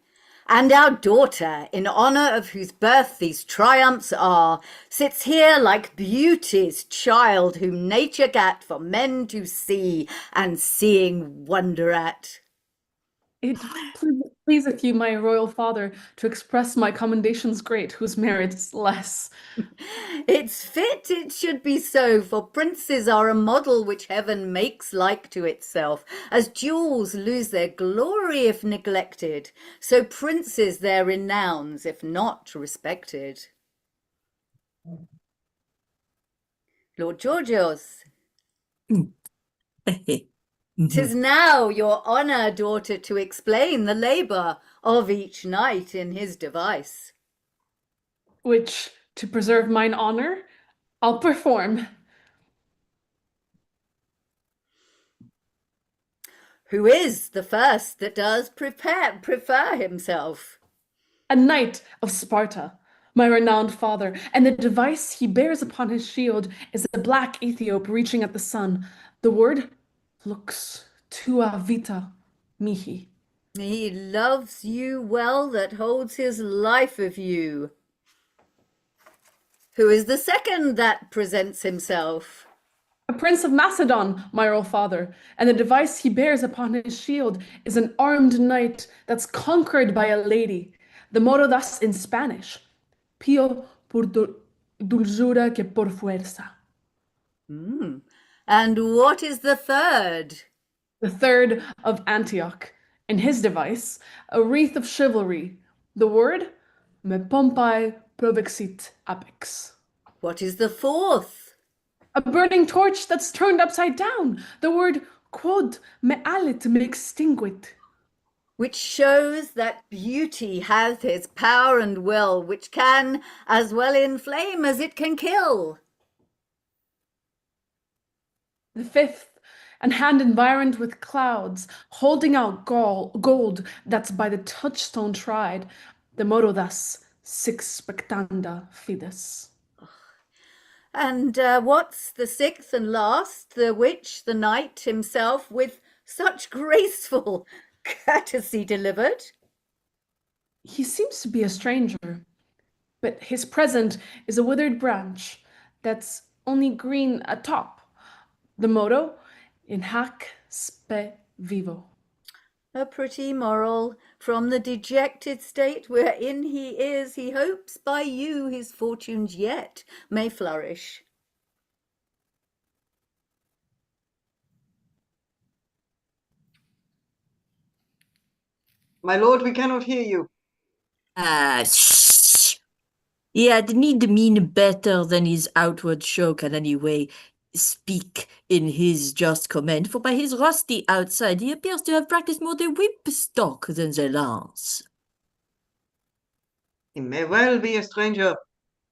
And our daughter, in honour of whose birth these triumphs are, sits here like beauty's child, whom nature gat for men to see, and seeing wonder at. It pleaseth you, my royal father, to express my commendations great, whose merits less. It's fit it should be so, for princes are a model which heaven makes like to itself. As jewels lose their glory if neglected, so princes their renowns if not respected. Lord Georgios. 'Tis now your honour, daughter, to explain the labour of each knight in his device. Which, to preserve mine honour, I'll perform. Who is the first that does prefer himself? A knight of Sparta, my renowned father, and the device he bears upon his shield is a black Ethiop reaching at the sun. The word lux tua vita mihi. He loves you well that holds his life of you. Who is the second that presents himself? A prince of Macedon, my royal father, and the device he bears upon his shield is an armed knight that's conquered by a lady. The motto thus in Spanish, pio por dulzura que por fuerza. And what is the third? The third of Antioch, in his device, a wreath of chivalry. The word, me pompai provexit apex. What is the fourth? A burning torch that's turned upside down. The word, quod me alit me extinguit. Which shows that beauty hath its power and will, which can as well inflame as it can kill. The fifth, and hand environed with clouds, holding out gold that's by the touchstone tried. The motto thus, sic spectanda fides. And what's the sixth and last, the which the knight himself with such graceful courtesy delivered? He seems to be a stranger, but his present is a withered branch that's only green atop. The motto, in hac spe vivo. A pretty moral. From the dejected state wherein he is, he hopes by you his fortunes yet may flourish. My lord, we cannot hear you. Shh. He had need mean better than his outward show can anyway speak in his just comment, for by his rusty outside he appears to have practiced more the whipstock than the lance. He may well be a stranger,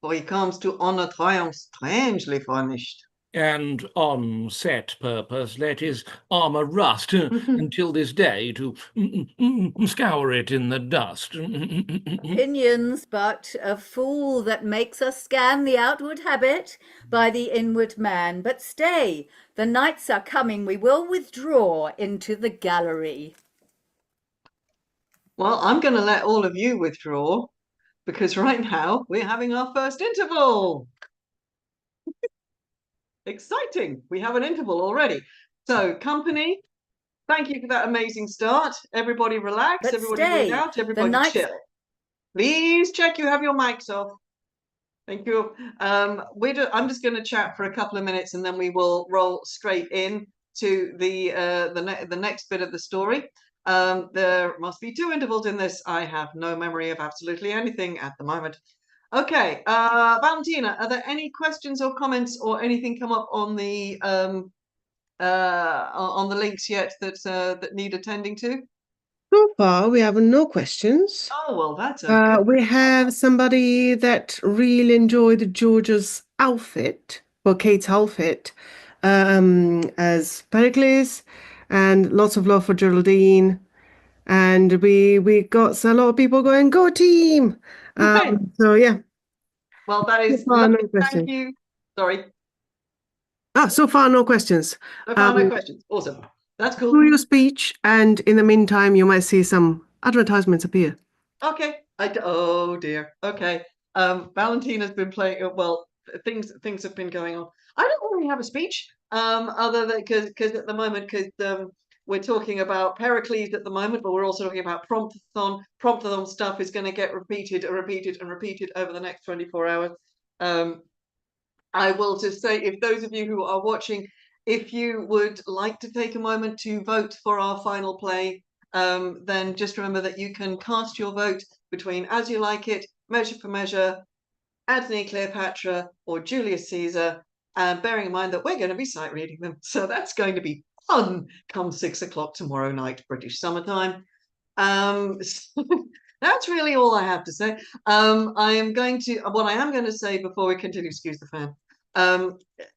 for he comes to honour triumph strangely furnished. And on set purpose let his armour rust until this day to scour it in the dust. Opinions, but a fool that makes us scan the outward habit by the inward man. But stay, the knights are coming, we will withdraw into the gallery. Well, I'm going to let all of you withdraw, because right now we're having our first interval. Exciting. We have an interval already. So, company, thank you for that amazing start. Everybody relax, But everybody stay, breathe out, everybody chill. Please check you have your mics off. Thank you. I'm just going to chat for a couple of minutes and then we will roll straight in to the next bit of the story. There must be 2 intervals in this. I have no memory of absolutely anything at the moment. Okay, Valentina, are there any questions or comments or anything come up on the links yet that need attending to? So far, we have no questions. Oh, well, that's okay. We have somebody that really enjoyed George's outfit, well, Kate's outfit, as Pericles, and lots of love for Geraldine. And we got a lot of people going, go team! So, yeah. Well, that is so far, no lovely. Thank you. Sorry. So far, no questions. So far, no questions. Awesome. That's cool. Do your speech, and in the meantime, you might see some advertisements appear. Okay. Oh dear. Okay. Valentina's been playing. Well, things have been going on. I don't really have a speech. Other than because at the moment we're talking about Pericles at the moment, but we're also talking about promptathon. Promptathon stuff is going to get repeated and repeated and repeated over the next 24 hours. I will just say, if those of you who are watching, if you would like to take a moment to vote for our final play, then just remember that you can cast your vote between As You Like It, Measure for Measure, Antony Cleopatra, or Julius Caesar, and bearing in mind that we're going to be sight reading them. So that's going to be fun come 6 o'clock tomorrow night, British summertime. That's really all I have to say. What I am going to say before we continue, excuse the fan,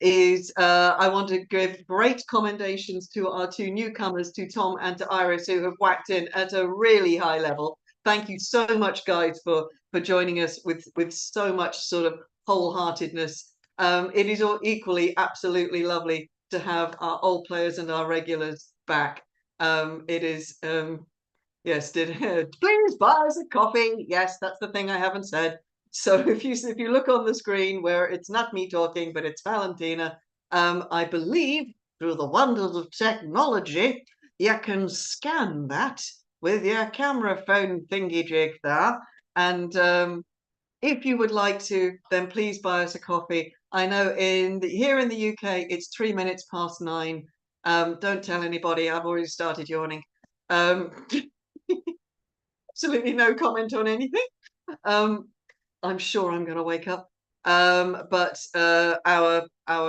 is I want to give great commendations to our 2 newcomers, to Tom and to Iris, who have whacked in at a really high level. Thank you so much, guys, for joining us with so much sort of wholeheartedness. It is all equally absolutely lovely to have our old players and our regulars back. It is yes, please buy us a coffee. Yes, that's the thing I haven't said. So if you look on the screen where it's not me talking, but it's Valentina, I believe through the wonders of technology, you can scan that with your camera phone thingy jig there. And if you would like to, then please buy us a coffee. I know here in the UK, it's 3 minutes past 9. Don't tell anybody, I've already started yawning. Absolutely no comment on anything. I'm sure I'm going to wake up. But our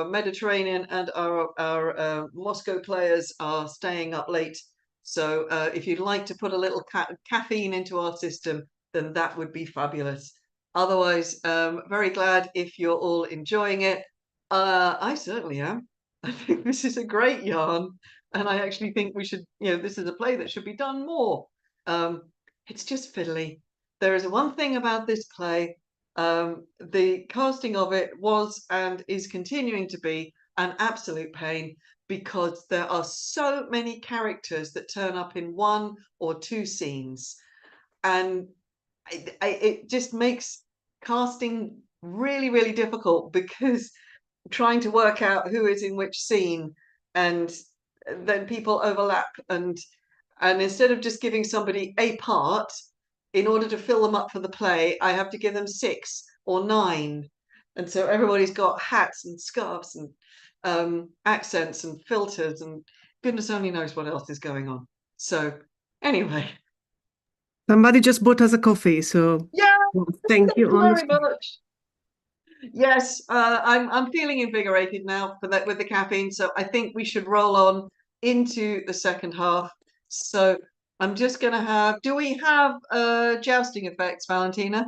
Mediterranean and our Moscow players are staying up late. So if you'd like to put a little caffeine into our system, then that would be fabulous. Otherwise, very glad if you're all enjoying it. I certainly am. I think this is a great yarn. And I actually think we should, this is a play that should be done more. It's just fiddly. There is one thing about this play. The casting of it was and is continuing to be an absolute pain, because there are so many characters that turn up in 1 or 2 scenes, and it just makes casting really, really difficult, because trying to work out who is in which scene, and then people overlap, and instead of just giving somebody a part, in order to fill them up for the play, I have to give them 6 or 9. And so everybody's got hats and scarves and accents and filters, and goodness only knows what else is going on. So anyway. Somebody just bought us a coffee, so yeah, thank you very much. Yes, I'm feeling invigorated now with the caffeine, so I think we should roll on into the second half. So I'm just going to have, do we have jousting effects, Valentina?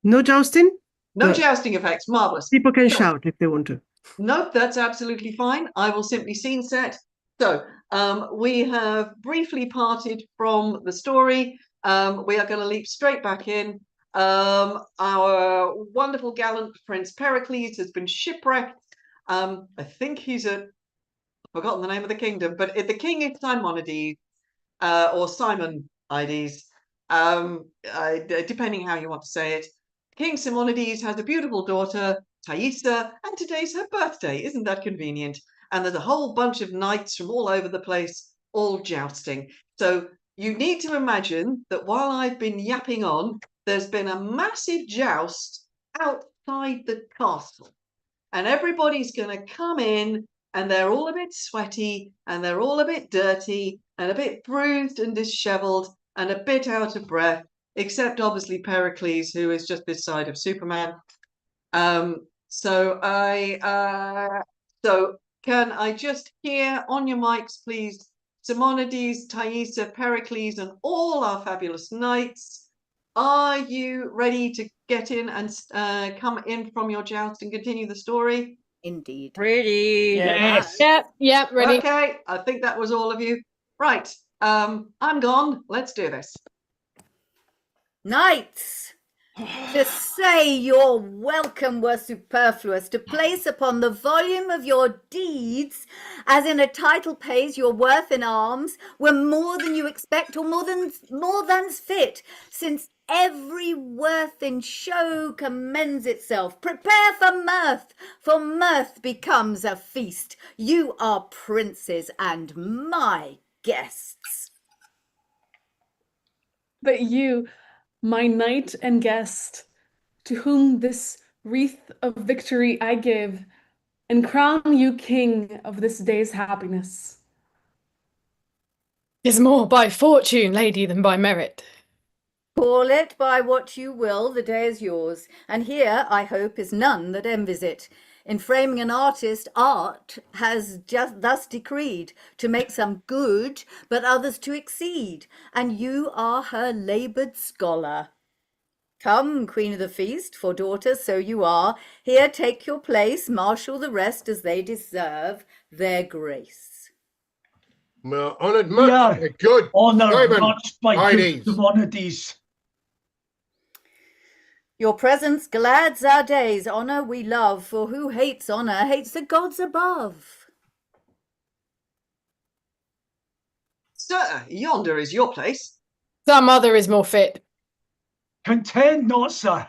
No jousting? No jousting effects, marvellous. People can shout if they want to. Nope, that's absolutely fine. I will simply scene set. So we have briefly parted from the story. We are going to leap straight back in. Our wonderful gallant Prince Pericles has been shipwrecked. I think he's I've forgotten the name of the kingdom, but the king is Simonides, or Simonides, depending how you want to say it. King Simonides has a beautiful daughter, Thaisa, and today's her birthday. Isn't that convenient? And there's a whole bunch of knights from all over the place, all jousting. So you need to imagine that while I've been yapping on, there's been a massive joust outside the castle. And everybody's going to come in, and they're all a bit sweaty, and they're all a bit dirty, and a bit bruised and disheveled, and a bit out of breath, except obviously Pericles, who is just this side of Superman. So can I just hear on your mics, please, Simonides, Thaisa, Pericles, and all our fabulous knights? Are you ready to get in and come in from your joust and continue the story? Indeed. Ready. Yes. Yep, ready. Okay, I think that was all of you. Right, I'm gone. Let's do this. Knights, to say your welcome were superfluous. To place upon the volume of your deeds, as in a title pays your worth in arms, were more than you expect, or more than's fit, since every worth in show commends itself. Prepare for mirth becomes a feast. You are princes and my guests. But you, my knight and guest, to whom this wreath of victory I give, and crown you king of this day's happiness. 'Tis more by fortune, lady, than by merit. Call it by what you will, the day is yours, and here, I hope, is none that envies it. In framing an artist, art has just thus decreed, to make some good, but others to exceed, and you are her laboured scholar. Come, queen of the feast, for daughter so you are, here take your place, marshal the rest as they deserve their grace. Well, honoured much, good. Honoured much by good Simonides. Your presence glads our days, honour we love, for who hates honour hates the gods above. Sir, yonder is your place. Some other is more fit. Contend not, sir,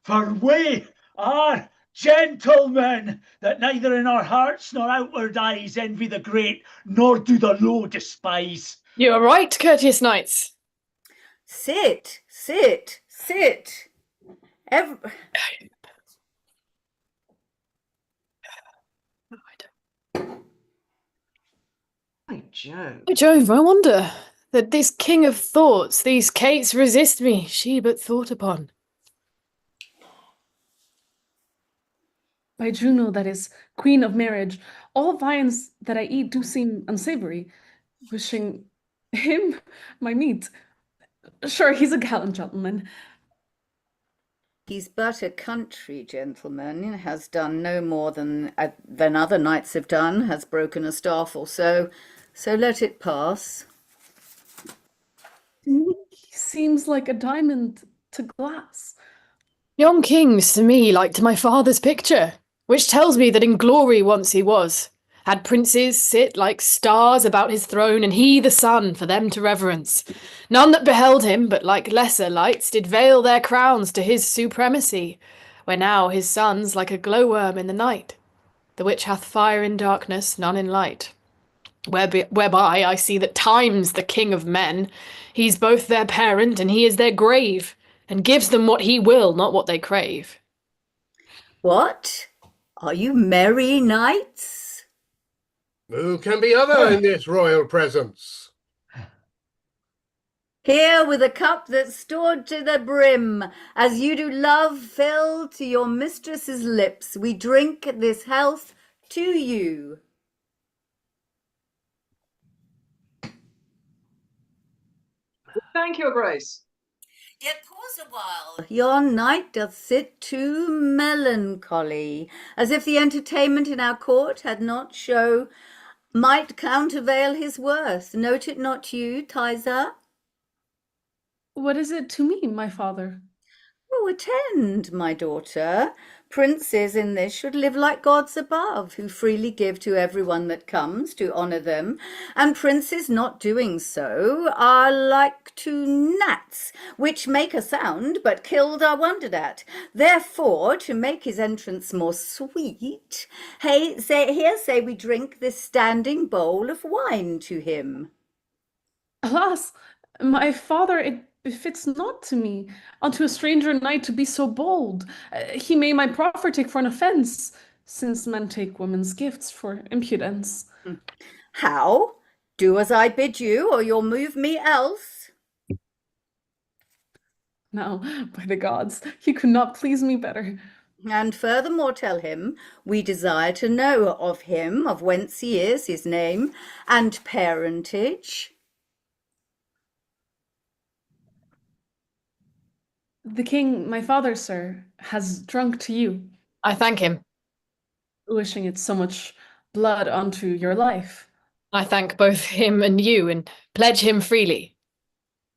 for we are gentlemen, that neither in our hearts nor outward eyes envy the great, nor do the low despise. You are right, courteous knights. Sit, sit, sit. By Jove. By Jove, I wonder that this king of thoughts, these cates resist me, she but thought upon. By Juno, that is queen of marriage, all viands that I eat do seem unsavory. Wishing him my meat. Sure, he's a gallant gentleman. He's but a country gentleman, has done no more than other knights have done, has broken a staff or so, so let it pass. He seems like a diamond to glass. Yon king's to me like to my father's picture, which tells me that in glory once he was, had princes sit like stars about his throne, and he the sun for them to reverence. None that beheld him, but like lesser lights, did veil their crowns to his supremacy, where now his sun's like a glowworm in the night, the which hath fire in darkness, none in light. Whereby I see that Time's the king of men, he's both their parent and he is their grave, and gives them what he will, not what they crave. What? Are you merry knights? Who can be other in this royal presence? Here with a cup that's stored to the brim, as you do love fill to your mistress's lips, we drink this health to you. Thank you, Grace. Yet pause a while, your knight doth sit too melancholy, as if the entertainment in our court had not show might countervail his worth. Note it not you, Thaisa? What is it to me, my father? Oh, attend, my daughter. Princes in this should live like gods above, who freely give to everyone that comes to honour them, and princes not doing so are like to gnats, which make a sound, but killed are wondered at. Therefore, to make his entrance more sweet, here say we drink this standing bowl of wine to him. Alas, my father, it befits not to me, unto a stranger knight to be so bold. He may my proffer take for an offence, since men take women's gifts for impudence. How? Do as I bid you, or you'll move me else. Now, by the gods, he could not please me better. And furthermore tell him, we desire to know of him, of whence he is, his name, and parentage. The king, my father, sir, has drunk to you. I thank him. Wishing it so much blood unto your life. I thank both him and you, and pledge him freely.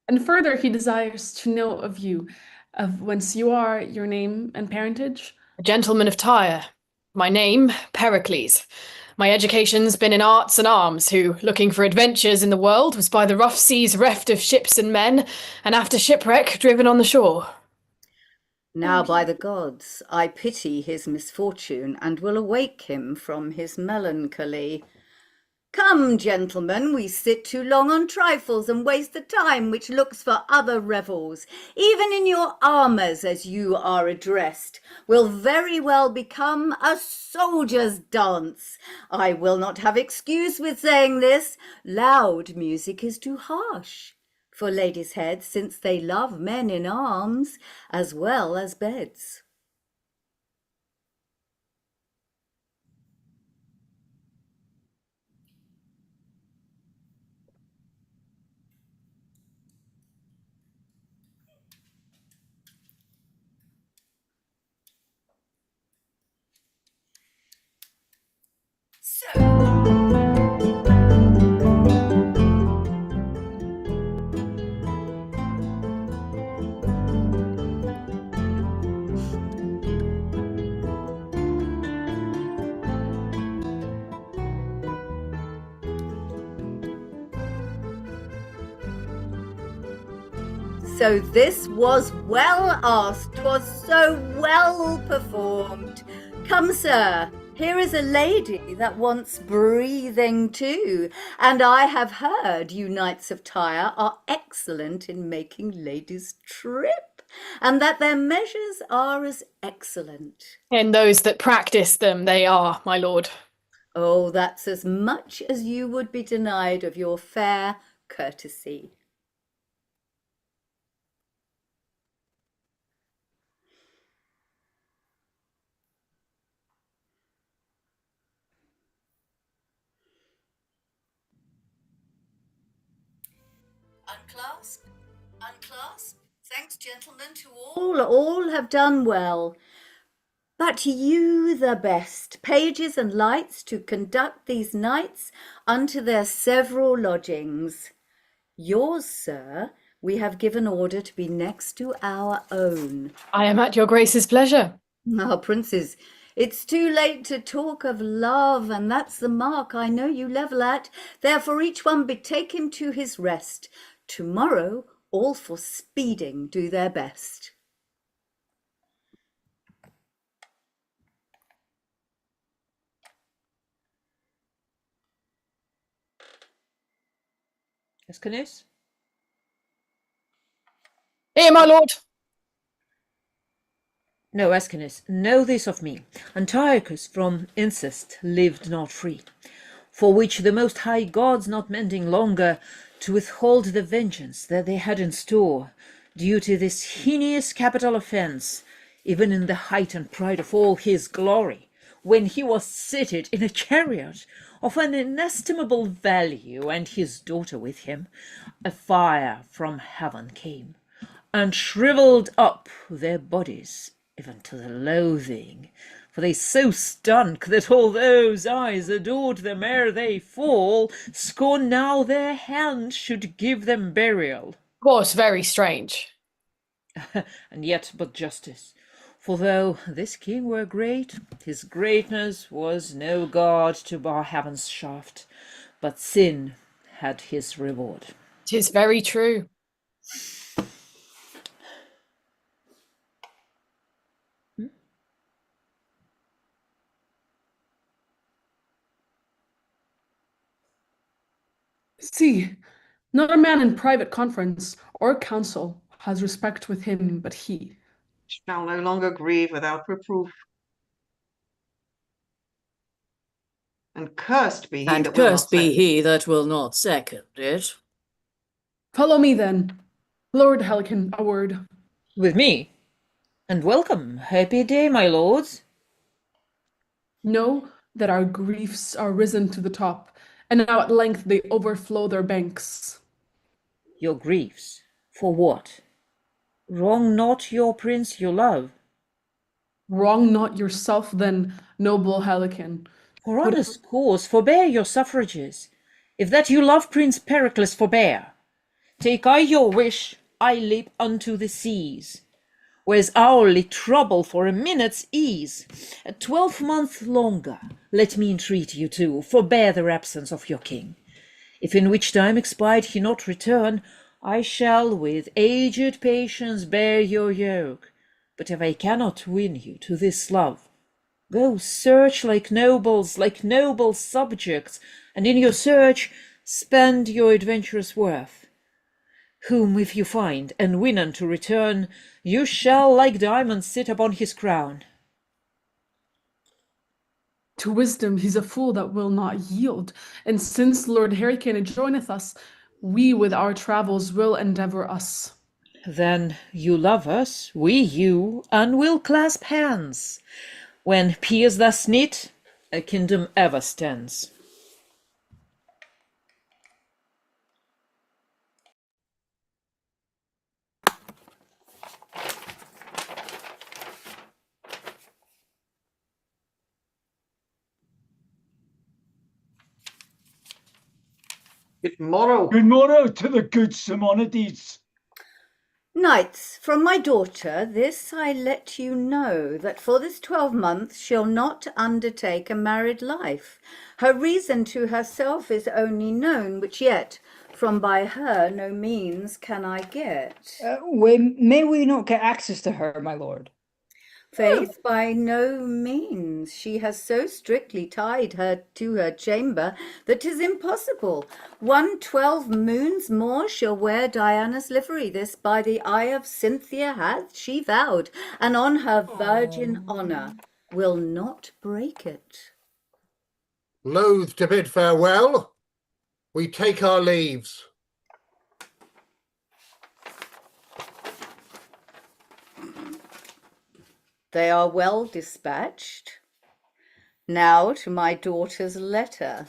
And further he desires to know of you, of whence you are, your name and parentage. A gentleman of Tyre. My name, Pericles. My education's been in arts and arms, who, looking for adventures in the world, was by the rough seas reft of ships and men, and after shipwreck driven on the shore. Now, by the gods, I pity his misfortune, and will awake him from his melancholy. Come, gentlemen, we sit too long on trifles, and waste the time which looks for other revels. Even in your armours, as you are addressed, will very well become a soldier's dance. I will not have excuse with saying this. Loud music is too harsh for ladies' heads, since they love men in arms as well as beds. So this was well asked, 'twas so well performed. Come, sir, here is a lady that wants breathing too, and I have heard you knights of Tyre are excellent in making ladies trip, and that their measures are as excellent. In those that practice them they are, my lord. Oh, that's as much as you would be denied of your fair courtesy. Unclasp, unclasp. Thanks, gentlemen, to all have done well. But you the best, pages and lights, to conduct these knights unto their several lodgings. Yours, sir, we have given order to be next to our own. I am at your grace's pleasure. Ah, princes, it's too late to talk of love, and that's the mark I know you level at. Therefore each one betake him to his rest. Tomorrow all for speeding do their best. Escanes? Here, my lord. No, Escanes, know this of me. Antiochus from incest lived not free, for which the most high gods not mending longer to withhold the vengeance that they had in store, due to this heinous capital offence, even in the height and pride of all his glory, when he was seated in a chariot of an inestimable value, and his daughter with him, a fire from heaven came, and shrivelled up their bodies, even to the loathing, for they so stunk that all those eyes adored them ere they fall, scorn now their hand should give them burial. Was very strange. And yet but justice. For though this king were great, his greatness was no guard to bar heaven's shaft, but sin had his reward. 'Tis very true. See, not a man in private conference or council has respect with him but he. Shall no longer grieve without reproof. And cursed be he And that will not cursed be second. he that will not second it. Follow me then. Lord Helican, a word. With me? And welcome. Happy day, my lords. Know that our griefs are risen to the top, and now at length they overflow their banks. Your griefs? For what? Wrong not your prince you love. Wrong not yourself then, noble Helican. For honest cause, forbear your suffrages. If that you love Prince Pericles, forbear. Take I your wish, I leap unto the seas. Where's hourly trouble for a minute's ease? A 12-month longer, let me entreat you to forbear the absence of your king. If in which time expired he not return, I shall with aged patience bear your yoke. But if I cannot win you to this love, go search like noble subjects, and in your search spend your adventurous worth. Whom if you find and win unto return, you shall like diamonds sit upon his crown. To wisdom he's a fool that will not yield, and since Lord Helican joineth us, we with our travels will endeavour us. Then you love us, we you, and will clasp hands. When peers thus knit, a kingdom ever stands. Good morrow. Good morrow to the good Simonides. Knights, from my daughter, this I let you know, that for this 12 months she'll not undertake a married life. Her reason to herself is only known, which yet from by her no means can I get. May we not get access to her, my lord? Faith, by no means. She has so strictly tied her to her chamber that 'tis impossible. 12 moons more she'll wear Diana's livery. This by the eye of Cynthia hath she vowed, and on her virgin honour will not break it. Loath to bid farewell, we take our leaves. They are well dispatched. Now to my daughter's letter.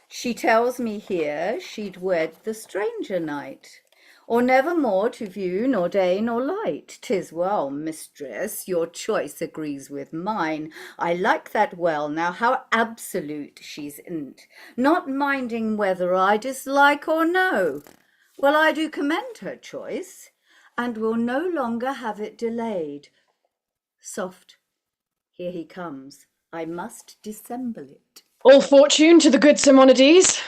She tells me here she'd wed the stranger knight, or never more to view nor day nor light. 'Tis well, mistress, your choice agrees with mine. I like that well. Now how absolute she's in't, not minding whether I dislike or no. Well, I do commend her choice, and will no longer have it delayed. Soft, here he comes. I must dissemble it. All fortune to the good Simonides.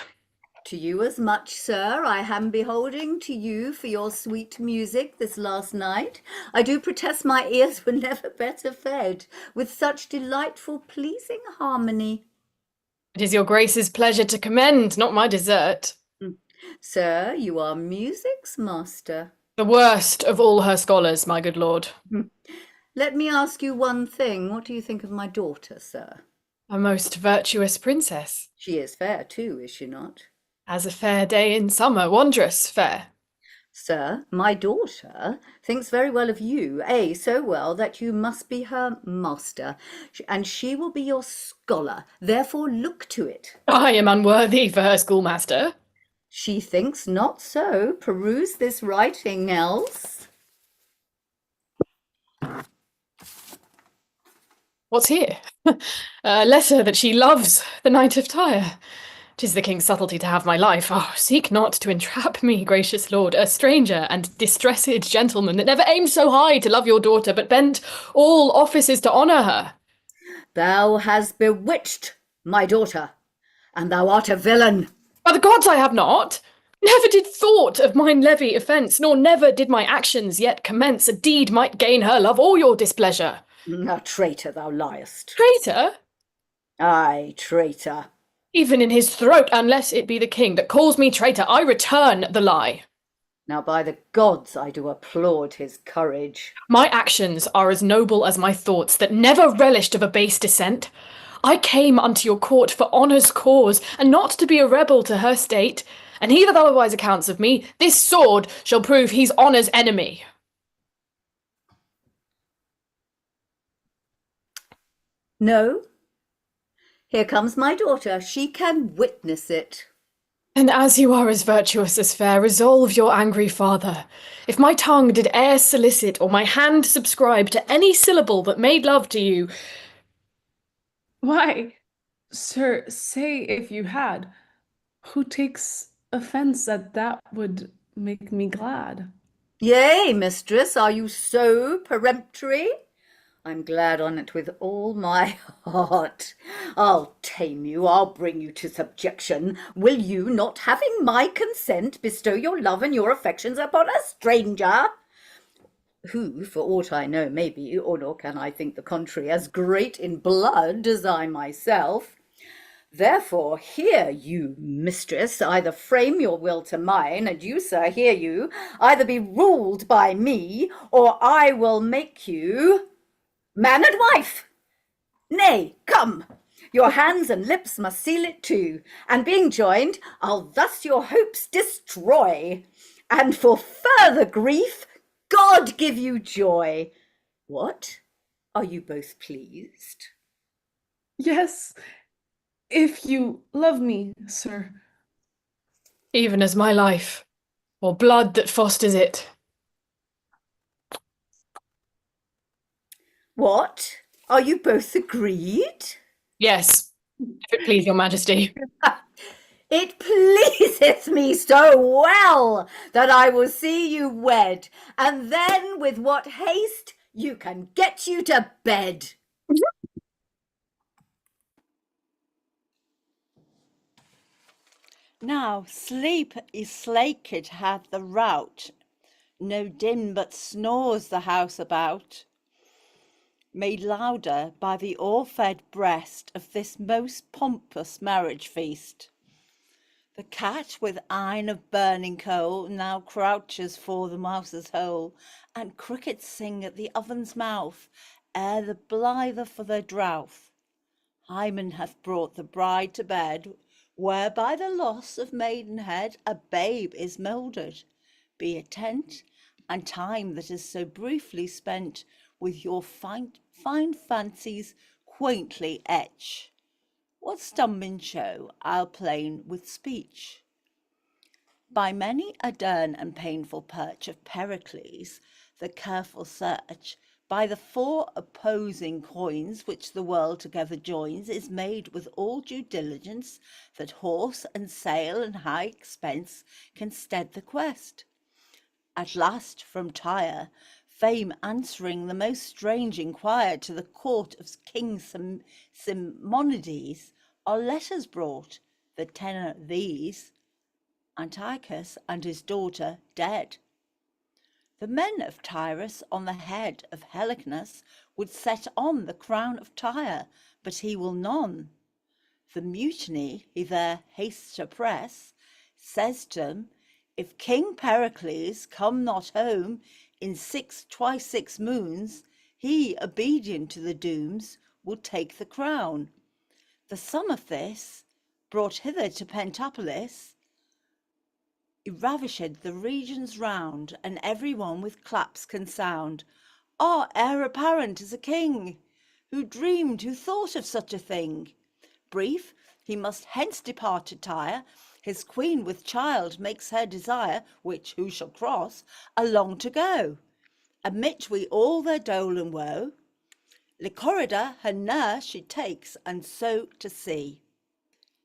To you as much, sir. I am beholding to you for your sweet music this last night. I do protest my ears were never better fed, with such delightful pleasing harmony. It is your grace's pleasure to commend, not my desert. Sir, you are music's master. The worst of all her scholars, my good lord. Let me ask you one thing. What do you think of my daughter, sir? A most virtuous princess. She is fair too, is she not? As a fair day in summer, wondrous fair. Sir, my daughter thinks very well of you, so well that you must be her master, and she will be your scholar. Therefore look to it. I am unworthy for her schoolmaster. She thinks not so. Peruse this writing else. What's here? A letter that she loves, the Knight of Tyre. 'Tis the king's subtlety to have my life. Oh, seek not to entrap me, gracious lord, a stranger and distressed gentleman that never aimed so high to love your daughter, but bent all offices to honour her. Thou hast bewitched my daughter, and thou art a villain. By the gods, I have not. Never did thought of mine levy offence, nor never did my actions yet commence a deed might gain her love or your displeasure. A traitor thou liest. Traitor? Aye, traitor. Even in his throat, unless it be the king that calls me traitor, I return the lie. Now by the gods I do applaud his courage. My actions are as noble as my thoughts, that never relished of a base descent. I came unto your court for honour's cause, and not to be a rebel to her state. And he that otherwise accounts of me, this sword shall prove he's honour's enemy. No. Here comes my daughter. She can witness it. And as you are as virtuous as fair, resolve your angry father. If my tongue did e'er solicit, or my hand subscribe to any syllable that made love to you... Why, sir, say if you had, who takes offence that that would make me glad? Yea, mistress, are you so peremptory? I'm glad on't with all my heart. I'll tame you, I'll bring you to subjection. Will you, not having my consent, bestow your love and your affections upon a stranger? Who, for aught I know, may be, or nor can I think the contrary, as great in blood as I myself. Therefore, hear you, mistress, either frame your will to mine, and you, sir, hear you, either be ruled by me, or I will make you man and wife. Nay, come, your hands and lips must seal it too, and being joined, I'll thus your hopes destroy, and for further grief, God give you joy. What? Are you both pleased? Yes, if you love me, sir. Even as my life, or blood that fosters it. What? Are you both agreed? Yes, if it please your majesty. It pleaseth me so well that I will see you wed, and then with what haste you can get you to bed. Now sleep is slaked hath the rout, no din but snores the house about, made louder by the o'erfed breast of this most pompous marriage feast. The cat with eyne of burning coal now crouches for the mouse's hole, and crickets sing at the oven's mouth, ere the blither for their drouth. Hymen hath brought the bride to bed, where by the loss of maidenhead a babe is mouldered. Be attent, and time that is so briefly spent with your fine fancies quaintly etch. What stumbling show I'll plain with speech. By many a dern and painful perch of Pericles, the careful search, by the four opposing coins which the world together joins, is made with all due diligence, that horse and sail and high expense can stead the quest. At last from Tyre, fame answering the most strange inquiry to the court of King Simonides, are letters brought, the tenor these: Antiochus and his daughter dead. The men of Tyrus on the head of Helicnus would set on the crown of Tyre, but he will none. The mutiny he there hastes to press, says to them, if King Pericles come not home in twice 6 moons, he, obedient to the dooms, will take the crown. The sum of this, brought hither to Pentapolis, ravished the regions round, and every one with claps can sound. Our heir apparent is a king, who dreamed, who thought of such a thing. Brief, he must hence depart to Tyre, His queen with child makes her desire, which who shall cross, along to go. Admit we all their dole and woe. Lycorida her nurse she takes, and so to sea.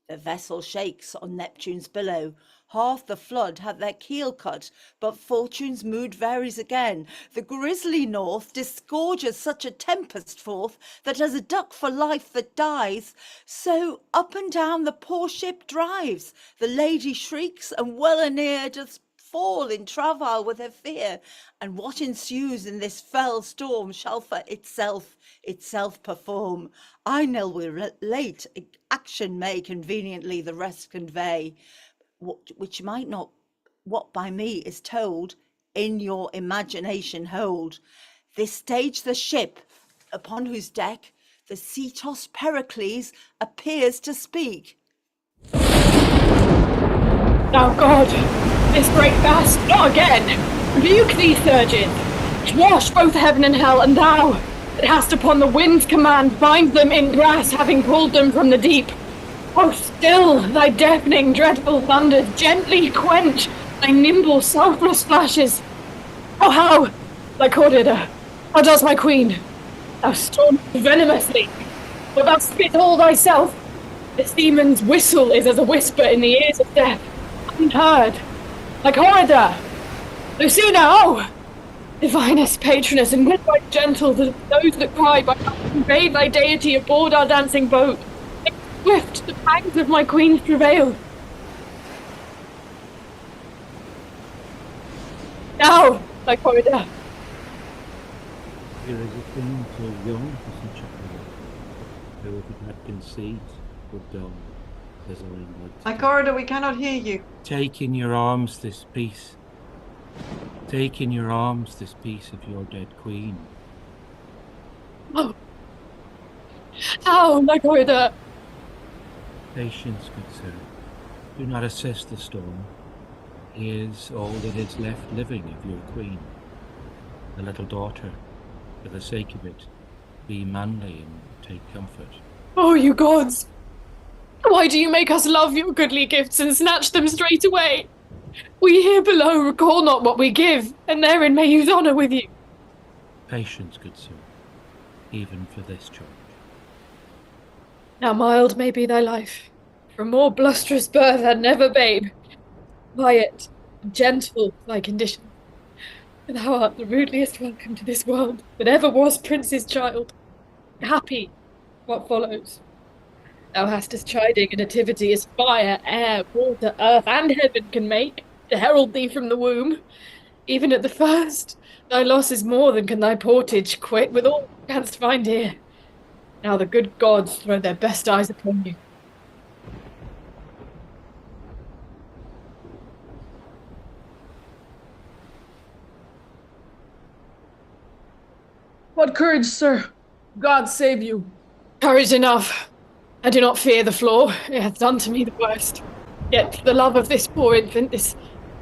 The vessel shakes on Neptune's billow. Half the flood had their keel cut, but fortune's mood varies again. The grisly north disgorges such a tempest forth, that as a duck for life that dies, so up and down the poor ship drives. The lady shrieks, and well anear does fall in travail with her fear. And what ensues in this fell storm shall for itself perform. I nil will relate, action may conveniently the rest convey, which might not, what by me is told, in your imagination hold. This stage the ship, upon whose deck the sea-tossed Pericles appears to speak. Now God, this great vast, not again, rebuke these surges, wash both heaven and hell, and thou, that hast upon the wind's command bind them in brass, having pulled them from the deep. Oh, still thy deafening, dreadful thunders gently quench thy nimble, selfless flashes. Oh, how, Lycorida, how does my queen? Thou storm venomously, wilt thou spit all thyself? This demon's whistle is as a whisper in the ears of death, unheard. Lycorida, Lucina, oh! Divinest patroness, and midwife gentle to those that cry, by convey thy deity aboard our dancing boat. Make swift the pangs of my queen's travail. Now, Lycorida. There is a thing so young for such a thing. Whoever had conceived would die, sizzling like. Lycorida, we cannot hear you. Take in your arms this piece. Take in your arms this piece of your dead queen. Oh. How, Lycorida? Patience, good sir. Do not assess the storm. Here's all that is left living of your queen. The little daughter. For the sake of it, be manly and take comfort. Oh, you gods! Why do you make us love your goodly gifts and snatch them straight away? We here below recall not what we give, and therein may use honour with you. Patience, good sir, even for this charge. Now mild may be thy life, from more blusterous birth had never babe. Quiet, and gentle thy condition. Thou art the rudeliest welcome to this world that ever was prince's child. Happy, what follows. Thou hast as chiding a nativity as fire, air, water, earth, and heaven can make, to herald thee from the womb. Even at the first, thy loss is more than can thy portage quit with all thou canst find here. Now the good gods throw their best eyes upon you. What courage, sir! God save you! Courage enough. I do not fear the flaw. It hath done to me the worst. Yet for the love of this poor infant, this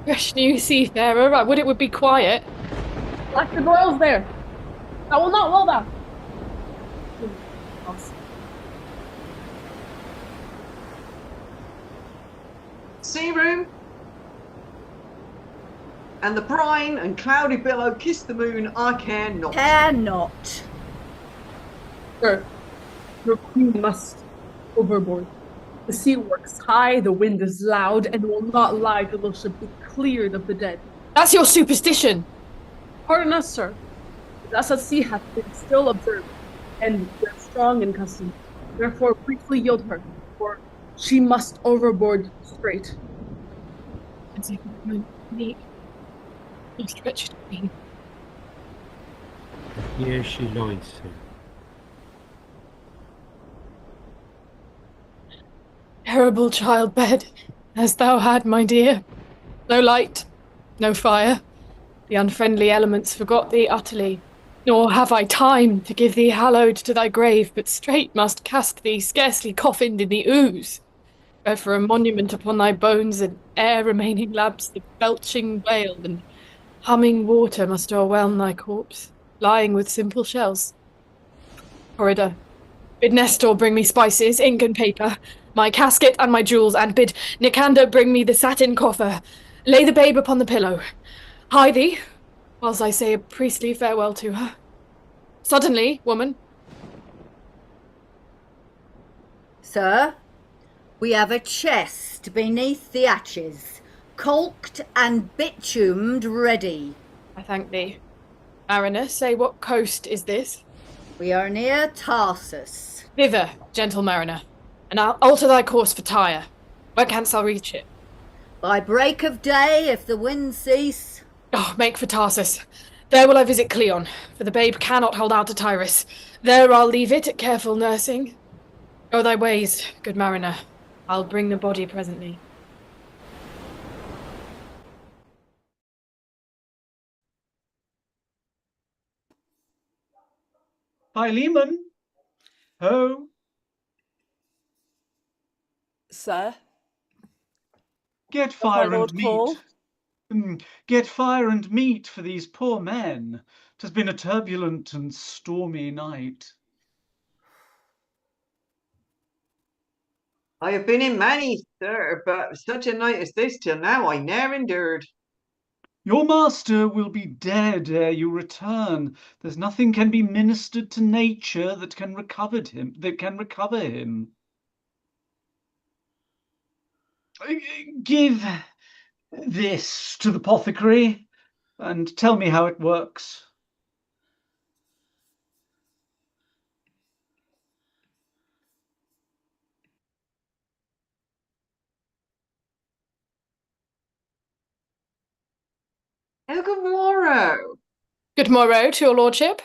fresh new seafarer, I would it would be quiet. Like the royals there! I will not will thou! Sea room. And the brine and cloudy billow kiss the moon, I care not. Care not. Sir, your queen must overboard. The sea works high, the wind is loud, and will not lie till the ship be cleared of the dead. That's your superstition. Pardon us, sir. Thus at sea hath been still observed, and we are strong in custom. Therefore briefly yield her, for she must overboard straight. As if me, most wretched queen. Here she lies, sir. Terrible childbed, as thou had, my dear. No light, no fire. The unfriendly elements forgot thee utterly. Nor have I time to give thee hallowed to thy grave, but straight must cast thee scarcely coffined in the ooze. Where for a monument upon thy bones and air remaining labs the belching whale and humming water must o'erwhelm thy corpse, lying with simple shells. Corridor, bid Nestor bring me spices, ink and paper. my casket and my jewels, and bid Nicander bring me the satin coffer. Lay the babe upon the pillow. Hie thee, whilst I say a priestly farewell to her. Suddenly, woman. Sir, we have a chest beneath the hatches, caulked and bitumed ready. I thank thee. Mariner, say what coast is this? We are near Tarsus. Thither, gentle mariner, and I'll alter thy course for Tyre. Where canst thou reach it? By break of day, if the wind cease. Oh, make for Tarsus. There will I visit Cleon, for the babe cannot hold out to Tyrus. There I'll leave it, careful nursing. Go thy ways, good mariner. I'll bring the body presently. Philemon. Ho. Sir? Get Does my fire and lord call? meat. Get fire and meat for these poor men. 'Tis been a turbulent and stormy night. I have been in many, sir, but such a night as this till now I ne'er endured. Your master will be dead ere you return. There's nothing can be ministered to nature that can recover him. Give this to the apothecary and tell me how it works. Oh, good morrow. Good morrow to your lordship.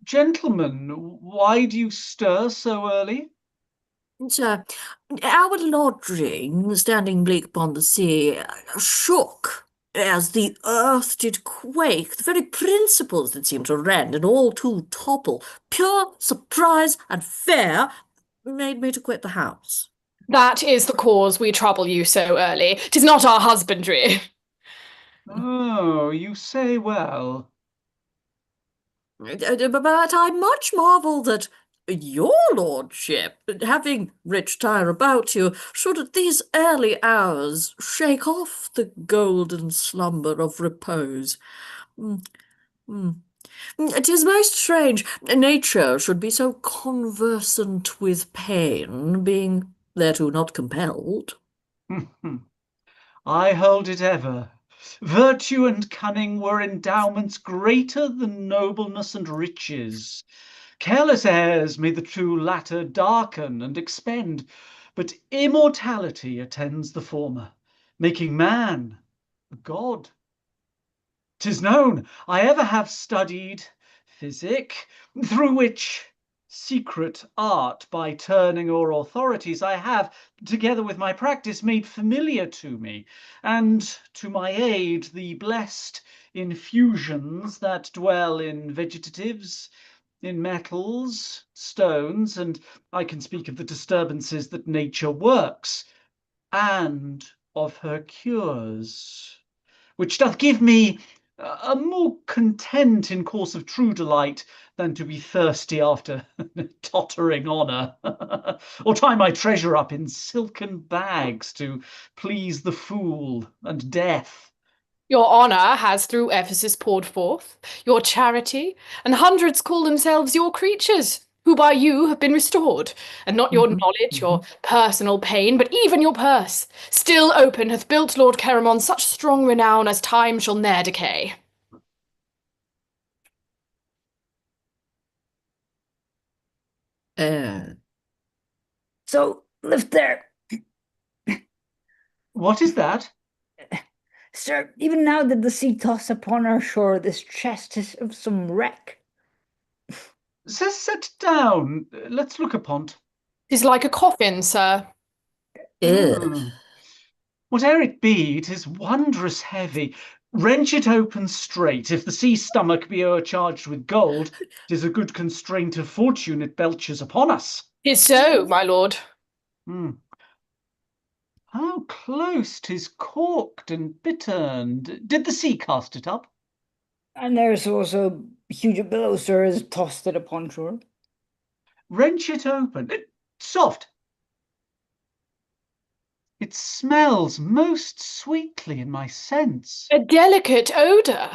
Gentlemen, why do you stir so early? Sir, our lodging, standing bleak upon the sea, shook as the earth did quake. The very principles that seemed to rend and all to topple, pure surprise and fear, made me to quit the house. That is the cause we trouble you so early. 'Tis not our husbandry. Oh, you say well. But I much marvel that your lordship, having rich Tyre about you, should at these early hours shake off the golden slumber of repose. 'Tis most strange. Nature should be so conversant with pain, being thereto not compelled. I hold it ever. Virtue and cunning were endowments greater than nobleness and riches. Careless heirs may the true latter darken and expend, but immortality attends the former, making man a god. 'Tis known I ever have studied physic, through which secret art by turning o'er authorities I have, together with my practice, made familiar to me, and to my aid the blessed infusions that dwell in vegetatives, in metals, stones, and I can speak of the disturbances that nature works, and of her cures, which doth give me a more content in course of true delight than to be thirsty after tottering honour, or tie my treasure up in silken bags to please the fool and death. Your honour has through Ephesus poured forth, your charity, and hundreds call themselves your creatures, who by you have been restored, and not your knowledge, your personal pain, but even your purse, still open, hath built Lord Caramon such strong renown as time shall ne'er decay. So, lift there. What is that? Sir, even now that the sea toss upon our shore, this chest is of some wreck. Set down. Let's look upon't. 'Tis like a coffin, sir. Whate'er it be, it is wondrous heavy. Wrench it open straight. If the sea's stomach be o'ercharged with gold, 'tis a good constraint of fortune it belches upon us. 'Tis so, my lord. How close 'tis corked and bitterned. Did the sea cast it up? And there's also huge billow, sir, has tossed it upon shore. Wrench it open. Soft. It smells most sweetly in my sense. A delicate odour.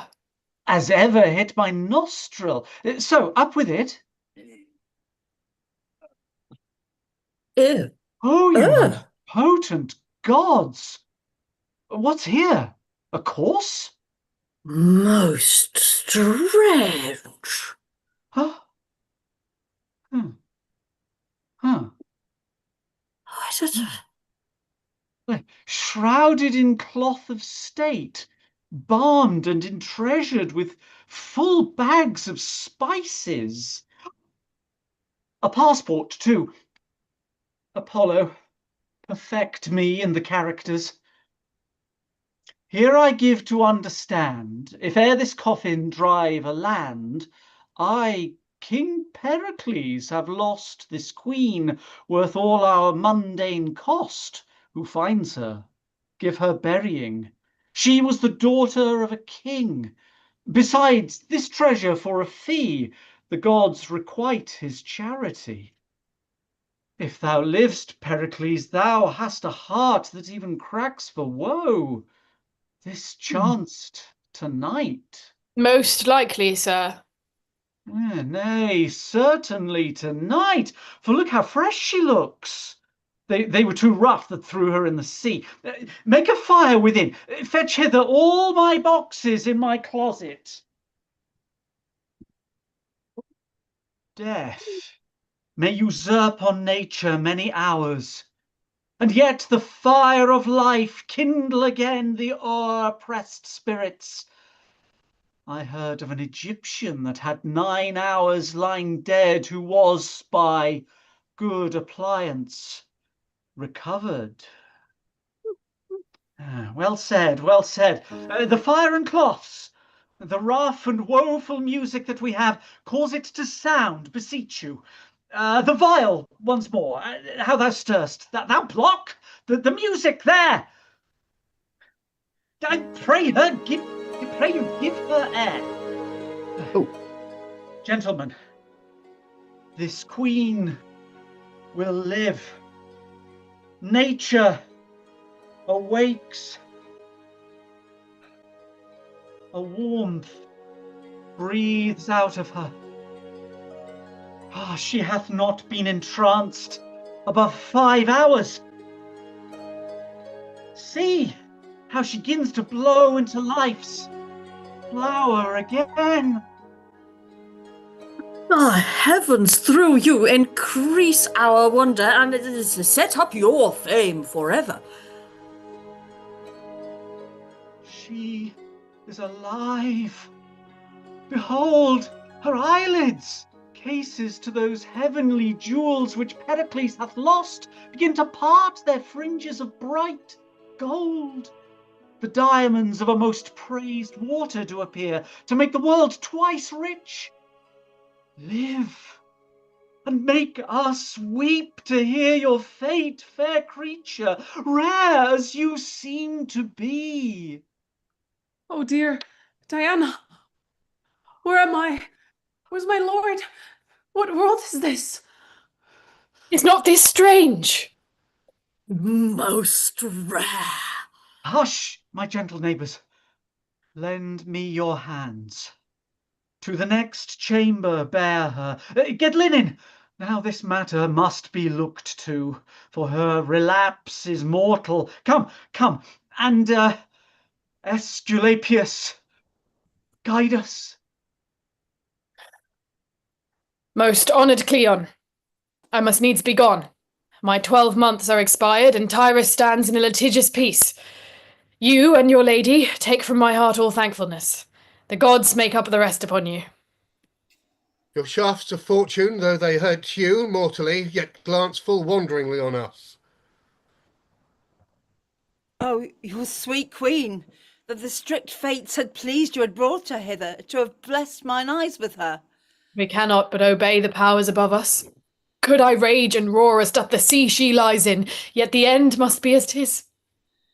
As ever hit my nostril. So, up with it. Ew. Oh, you most potent gods! What's here? A course? Most strange. Huh? Hmm. Huh. What is it? Shrouded in cloth of state, balmed and entreasured with full bags of spices. A passport, too. Apollo, perfect me in the characters. Here I give to understand, if ere this coffin drive a land, I, King Pericles, have lost this queen worth all our mundane cost. Who finds her? Give her burying. She was the daughter of a king. Besides, this treasure for a fee, the gods requite his charity. If thou liv'st, Pericles, thou hast a heart that even cracks for woe. This chanced tonight. Most likely, sir. Nay, certainly tonight, for look how fresh she looks. They were too rough that threw her in the sea. Make a fire within. Fetch hither all my boxes in my closet. Death may usurp on nature many hours, and yet the fire of life kindle again the o'er-oppressed spirits. I heard of an Egyptian that had 9 hours lying dead, who was, by good appliance, recovered. Well said, well said. The fire and cloths, the rough and woeful music that we have, cause it to sound, beseech you. The viol, once more, how thou stirrest, thou block, the music there. I pray her, pray you, give her air. Oh. Gentlemen, this queen will live. Nature awakes. A warmth breathes out of her. She hath not been entranced above 5 hours. See how she begins to blow into life's flower again. Oh, heavens, through you increase our wonder and set up your fame forever. She is alive. Behold her eyelids. Cases to those heavenly jewels which Pericles hath lost begin to part their fringes of bright gold. The diamonds of a most praised water do appear to make the world twice rich. Live, and make us weep to hear your fate, fair creature, rare as you seem to be. Oh dear, Diana, where am I? Where's my lord? What world is this? Is not this strange? Most rare. Hush, my gentle neighbours. Lend me your hands. To the next chamber bear her. Get linen. Now this matter must be looked to, for her relapse is mortal. Come, come, and Aesculapius, guide us. Most honoured Cleon, I must needs be gone. My 12 months are expired, and Tyrus stands in a litigious peace. You and your lady take from my heart all thankfulness. The gods make up the rest upon you. Your shafts of fortune, though they hurt you mortally, yet glance full wonderingly on us. Oh, your sweet queen, that the strict fates had pleased you had brought her hither, to have blessed mine eyes with her. We cannot but obey the powers above us. Could I rage and roar as doth the sea she lies in, yet the end must be as 'tis.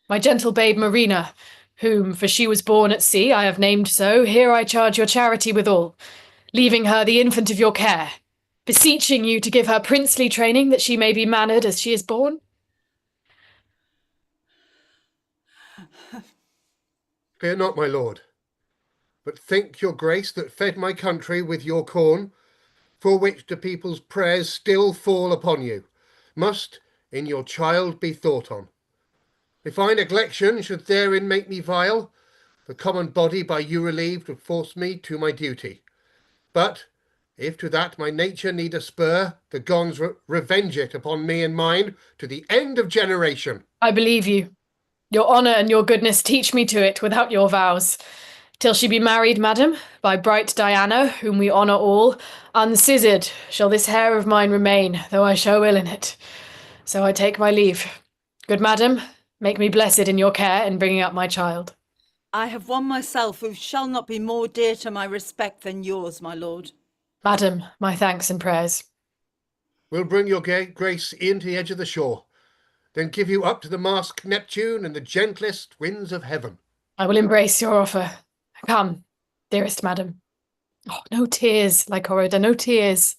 My gentle babe Marina, whom, for she was born at sea, I have named so, here I charge your charity withal, leaving her the infant of your care, beseeching you to give her princely training that she may be mannered as she is born. Fear not, my lord, but think your grace that fed my country with your corn, for which the people's prayers still fall upon you, must in your child be thought on. If I neglection should therein make me vile, the common body by you relieved would force me to my duty. But if to that my nature need a spur, the gods revenge it upon me and mine to the end of generation. I believe you. Your honour and your goodness teach me to it without your vows. Till she be married, madam, by bright Diana, whom we honour all, unscissored shall this hair of mine remain, though I show ill in it. So I take my leave. Good madam, make me blessed in your care in bringing up my child. I have one myself who shall not be more dear to my respect than yours, my lord. Madam, my thanks and prayers. We'll bring your grace in to the edge of the shore, then give you up to the masked Neptune and the gentlest winds of heaven. I will embrace your offer. Come, dearest madam. Oh, no tears, Lycorida, no tears.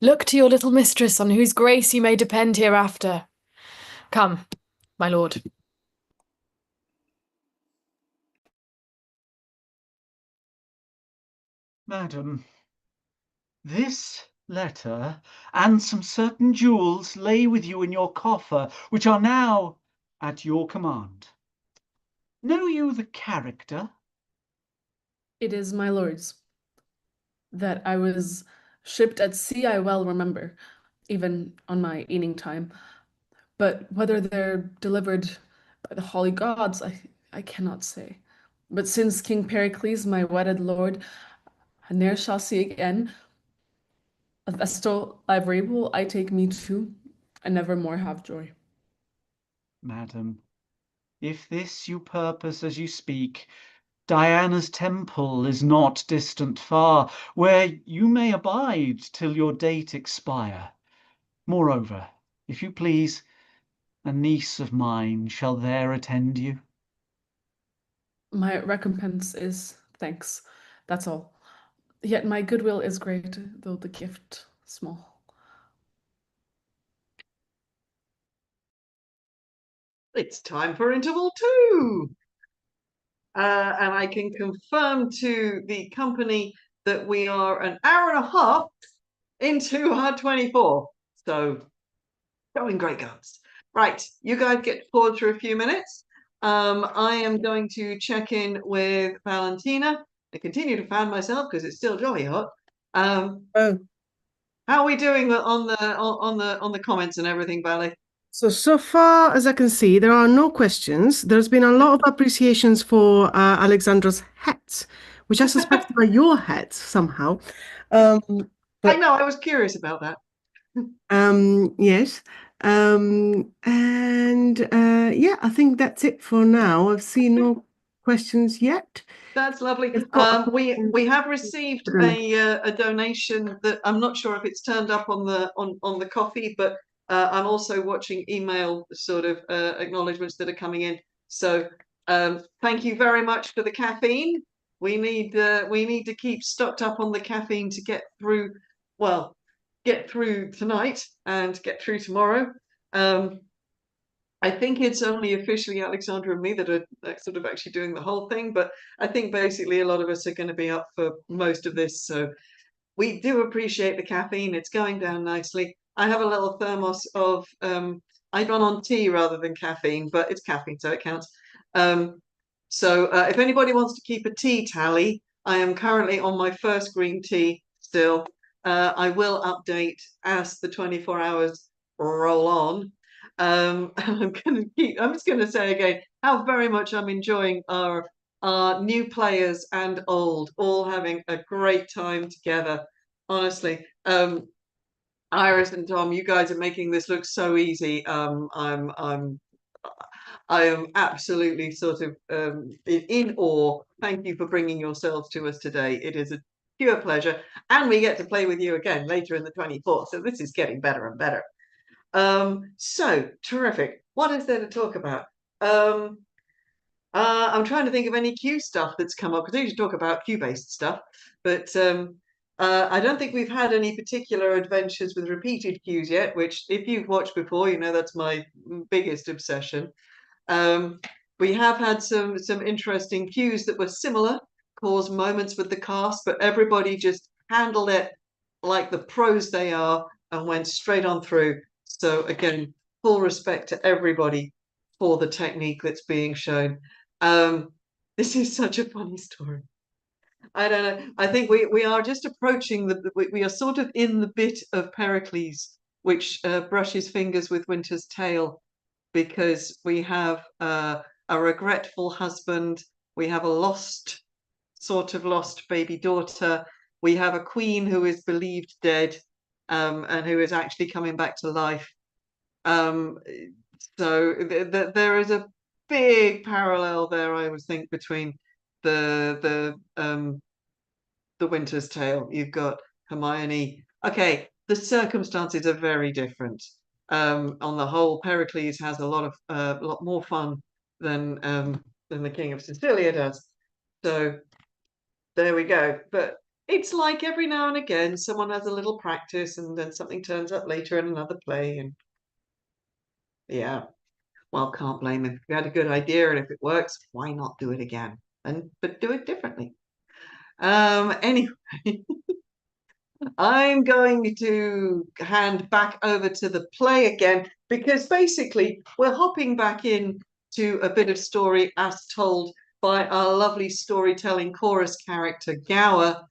Look to your little mistress, on whose grace you may depend hereafter. Come, my lord. Madam, this letter and some certain jewels lay with you in your coffer, which are now at your command. Know you the character? It is my lord's. That I was shipped at sea I well remember, even on my eating time. But whether they're delivered by the holy gods, I cannot say. But since King Pericles, my wedded lord, I ne'er shall see again, a vestal livery will I take me to, and never more have joy. Madam, if this you purpose as you speak, Diana's temple is not distant far, where you may abide till your date expire. Moreover, if you please, a niece of mine shall there attend you. My recompense is thanks, that's all. Yet my goodwill is great, though the gift small. It's time for interval 2. And I can confirm to the company that we are an hour and a half into our 24. So, going great guns. Right, you guys get to pause for a few minutes. I am going to check in with Valentina. I continue to fan myself because it's still jolly hot. How are we doing on the comments and everything, Valley? So far as I can see, there are no questions. There's been a lot of appreciations for Alexandra's hats, which I suspect are your hats somehow. I know, I was curious about that. Yes. Yeah, I think that's it for now. I've seen no questions yet. That's lovely. We have received a donation that I'm not sure if it's turned up on the coffee, but I'm also watching email sort of acknowledgements that are coming in. So thank you very much for the caffeine. We need to keep stocked up on the caffeine to get through tonight and get through tomorrow. I think it's only officially Alexandra and me that are sort of actually doing the whole thing, but I think basically a lot of us are going to be up for most of this. So we do appreciate the caffeine. It's going down nicely. I have a little thermos of, I run on tea rather than caffeine, but it's caffeine, so it counts. So if anybody wants to keep a tea tally, I am currently on my first green tea still. I will update as the 24 hours roll on. I'm just going to say again how very much I'm enjoying our new players and old all having a great time together. Honestly, Iris and Tom, you guys are making this look so easy. I am absolutely sort of in awe. Thank you for bringing yourselves to us today. It is a pure pleasure, and we get to play with you again later in the 24th. So this is getting better and better. So terrific. What is there to talk about? I'm trying to think of any Q stuff that's come up because I usually talk about Q-based stuff, but I don't think we've had any particular adventures with repeated Qs yet, which if you've watched before, you know that's my biggest obsession. We have had some interesting cues that were similar, caused moments with the cast, but everybody just handled it like the pros they are and went straight on through. So again, full respect to everybody for the technique that's being shown. This is such a funny story. I don't know. I think we are just approaching we are sort of in the bit of Pericles, which brushes fingers with Winter's tale, because we have a regretful husband, we have a lost baby daughter, we have a queen who is believed dead, and who is actually coming back to life. So there is a big parallel there, I would think, between the Winter's Tale. You've got Hermione. Okay, the circumstances are very different. On the whole, Pericles has a lot more fun than the King of Sicilia does. So there we go. But it's like every now and again, someone has a little practice, and then something turns up later in another play, and yeah. Well, can't blame him. If you had a good idea and if it works, why not do it again? But do it differently. Anyway, I'm going to hand back over to the play again, because basically we're hopping back in to a bit of story as told by our lovely storytelling chorus character Gower,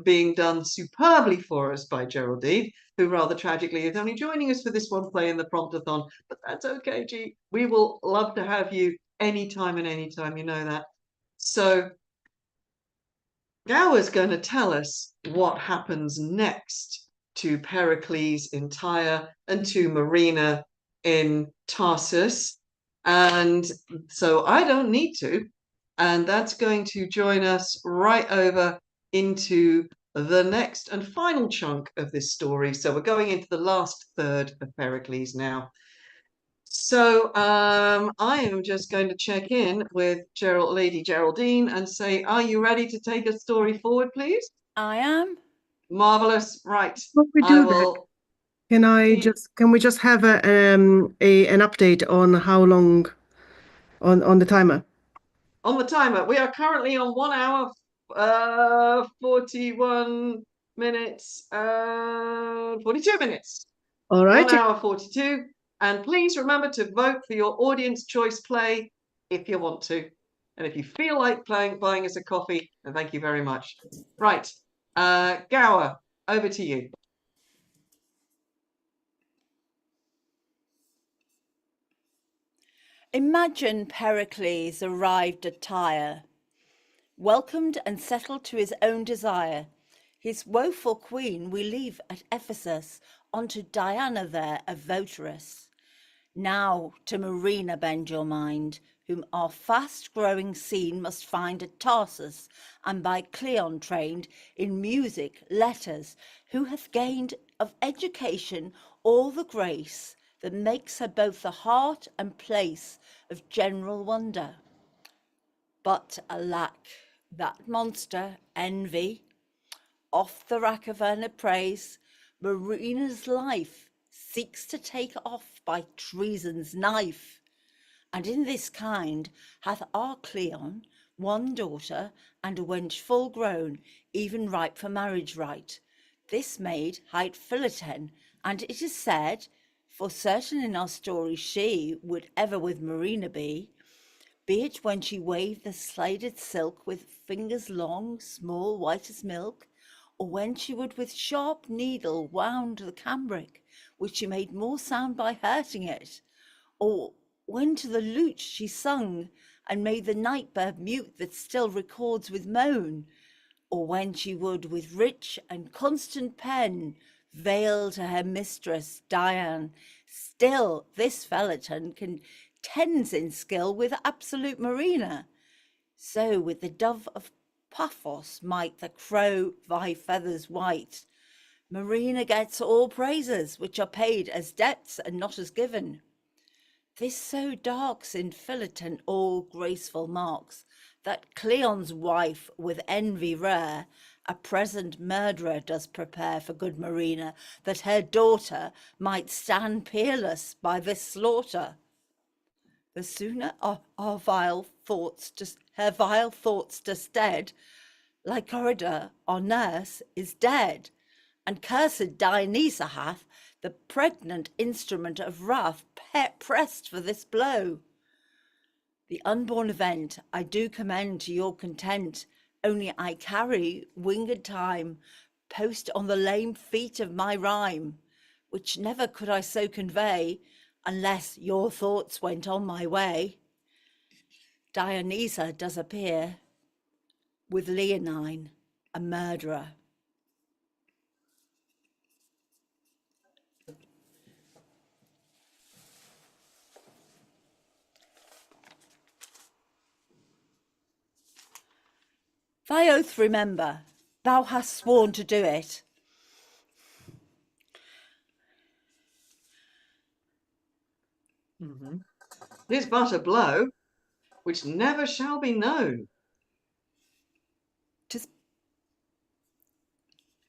being done superbly for us by Geraldine, who rather tragically is only joining us for this one play in the Promptathon, but that's okay, G. We will love to have you anytime and anytime, you know that. So Gower's going to tell us what happens next to Pericles in Tyre and to Marina in Tarsus. And so I don't need to. And that's going to join us right over into the next and final chunk of this story. So we're going into the last third of Pericles now. So I am just going to check in with Lady Geraldine and say, are you ready to take a story forward, please? I am. Marvelous. Right. Before we do that, can we just have an update on how long on the timer? On the timer, we are currently on 1 hour 41 minutes 42 minutes. All right. 1 hour 42. And please remember to vote for your audience choice play if you want to. And if you feel like buying us a coffee, then thank you very much. Right. Gower, over to you. Imagine Pericles arrived at Tyre, welcomed and settled to his own desire. His woeful queen we leave at Ephesus, unto Diana there a votaress. Now to Marina bend your mind, whom our fast-growing scene must find at Tarsus, and by Cleon trained in music, letters, who hath gained of education all the grace that makes her both the heart and place of general wonder. But alack, that monster, envy, off the rack of her praise, Marina's life seeks to take off by treason's knife. And in this kind hath our Cleon one daughter, and a wench full grown, even ripe for marriage right. This maid hight Philiten, and it is said, for certain in our story she would ever with Marina be it when she waved the sladed silk with fingers long, small, white as milk, or when she would with sharp needle wound the cambric, which she made more sound by hurting it, or when to the lute she sung, and made the night bird mute that still records with moan, or when she would with rich and constant pen veil to her mistress Diane, still this Philiten contends in skill with absolute Marina. So with the dove of Paphos might the crow vie feathers white. Marina gets all praises, which are paid as debts and not as given. This so darks in Philiten all graceful marks, that Cleon's wife with envy rare a present murderer does prepare for good Marina, that her daughter might stand peerless by this slaughter. the sooner our vile thoughts her vile thoughts just dead, Lycorida, our nurse, is dead, and cursed Dionysa hath the pregnant instrument of wrath pressed for this blow. The unborn event I do commend to your content, only I carry winged time, post on the lame feet of my rhyme, which never could I so convey, unless your thoughts went on my way. Dionysa does appear with Leonine, a murderer. Thy oath remember, thou hast sworn to do it. Tis but a blow which never shall be known.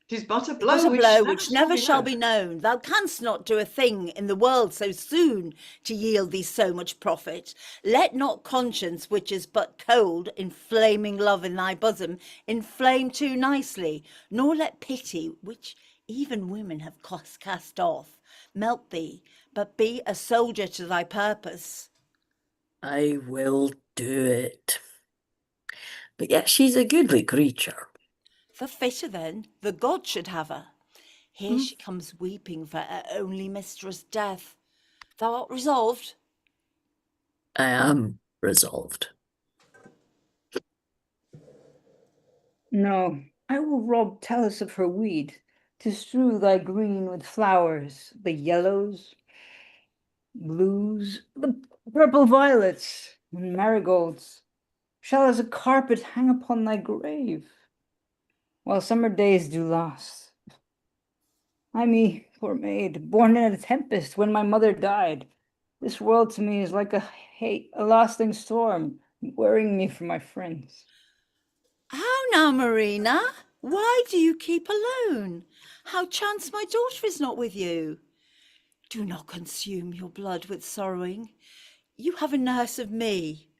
Tis but a blow which never shall be known. Thou canst not do a thing in the world so soon to yield thee so much profit. Let not conscience, which is but cold, inflaming love in thy bosom, inflame too nicely, nor let pity, which even women have cast off, melt thee, but be a soldier to thy purpose. I will do it. But yet she's a goodly creature. The fitter then, the god should have her. Here she comes weeping for her only mistress' death. Thou art resolved? I am resolved. No, I will rob Tellus of her weed, to strew thy green with flowers, the yellows, blues, the purple violets, and marigolds, shall as a carpet hang upon thy grave, while summer days do last. I me, poor maid, born in a tempest when my mother died. This world to me is like a lasting storm, worrying me for my friends. How now, Marina? Why do you keep alone? How chance my daughter is not with you? Do not consume your blood with sorrowing. You have a nurse of me.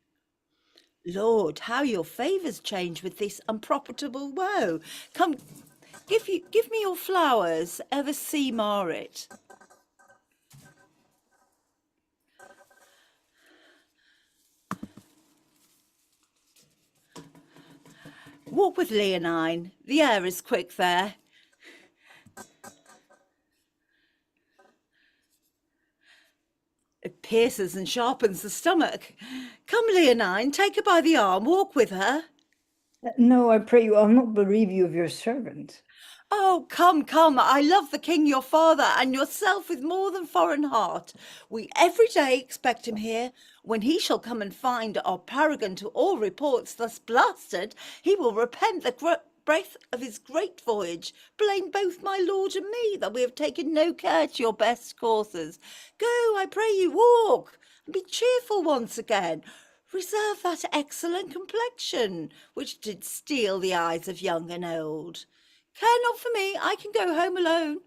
Lord, how your favours change with this unprofitable woe. Come, give me your flowers, ever see Marit. Walk with Leonine, the air is quick there. It pierces and sharpens the stomach. Come, Leonine, take her by the arm, walk with her. No, I pray you, I'll not bereave you of your servant. Oh, come, I love the king your father, and yourself with more than foreign heart. We every day expect him here. When he shall come and find our paragon to all reports thus blasted, he will repent the breath of his great voyage, blame both my lord and me that we have taken no care to your best courses. Go, I pray you, walk, and be cheerful once again. Reserve that excellent complexion, which did steal the eyes of young and old. Care not for me, I can go home alone.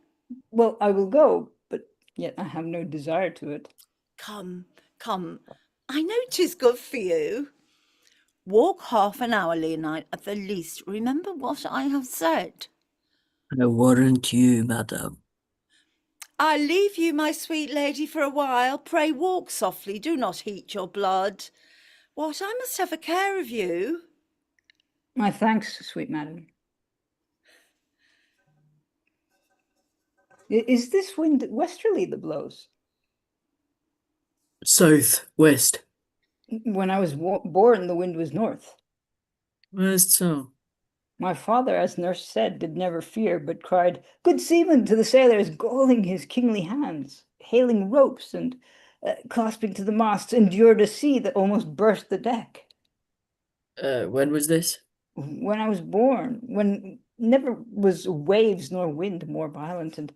Well, I will go, but yet I have no desire to it. Come, I know 'tis good for you. Walk half an hour, Leonine, at the least. Remember what I have said. I warrant you, madam. I leave you, my sweet lady, for a while. Pray walk softly, do not heat your blood. What, I must have a care of you. My thanks, sweet madam. Is this wind westerly that blows? South-west. When I was born, the wind was north. West so? My father, as nurse said, did never fear, but cried, "Good seaman!" to the sailors, galling his kingly hands, hailing ropes, and clasping to the masts, endured a sea that almost burst the deck. When was this? When I was born, when never was waves nor wind more violent, and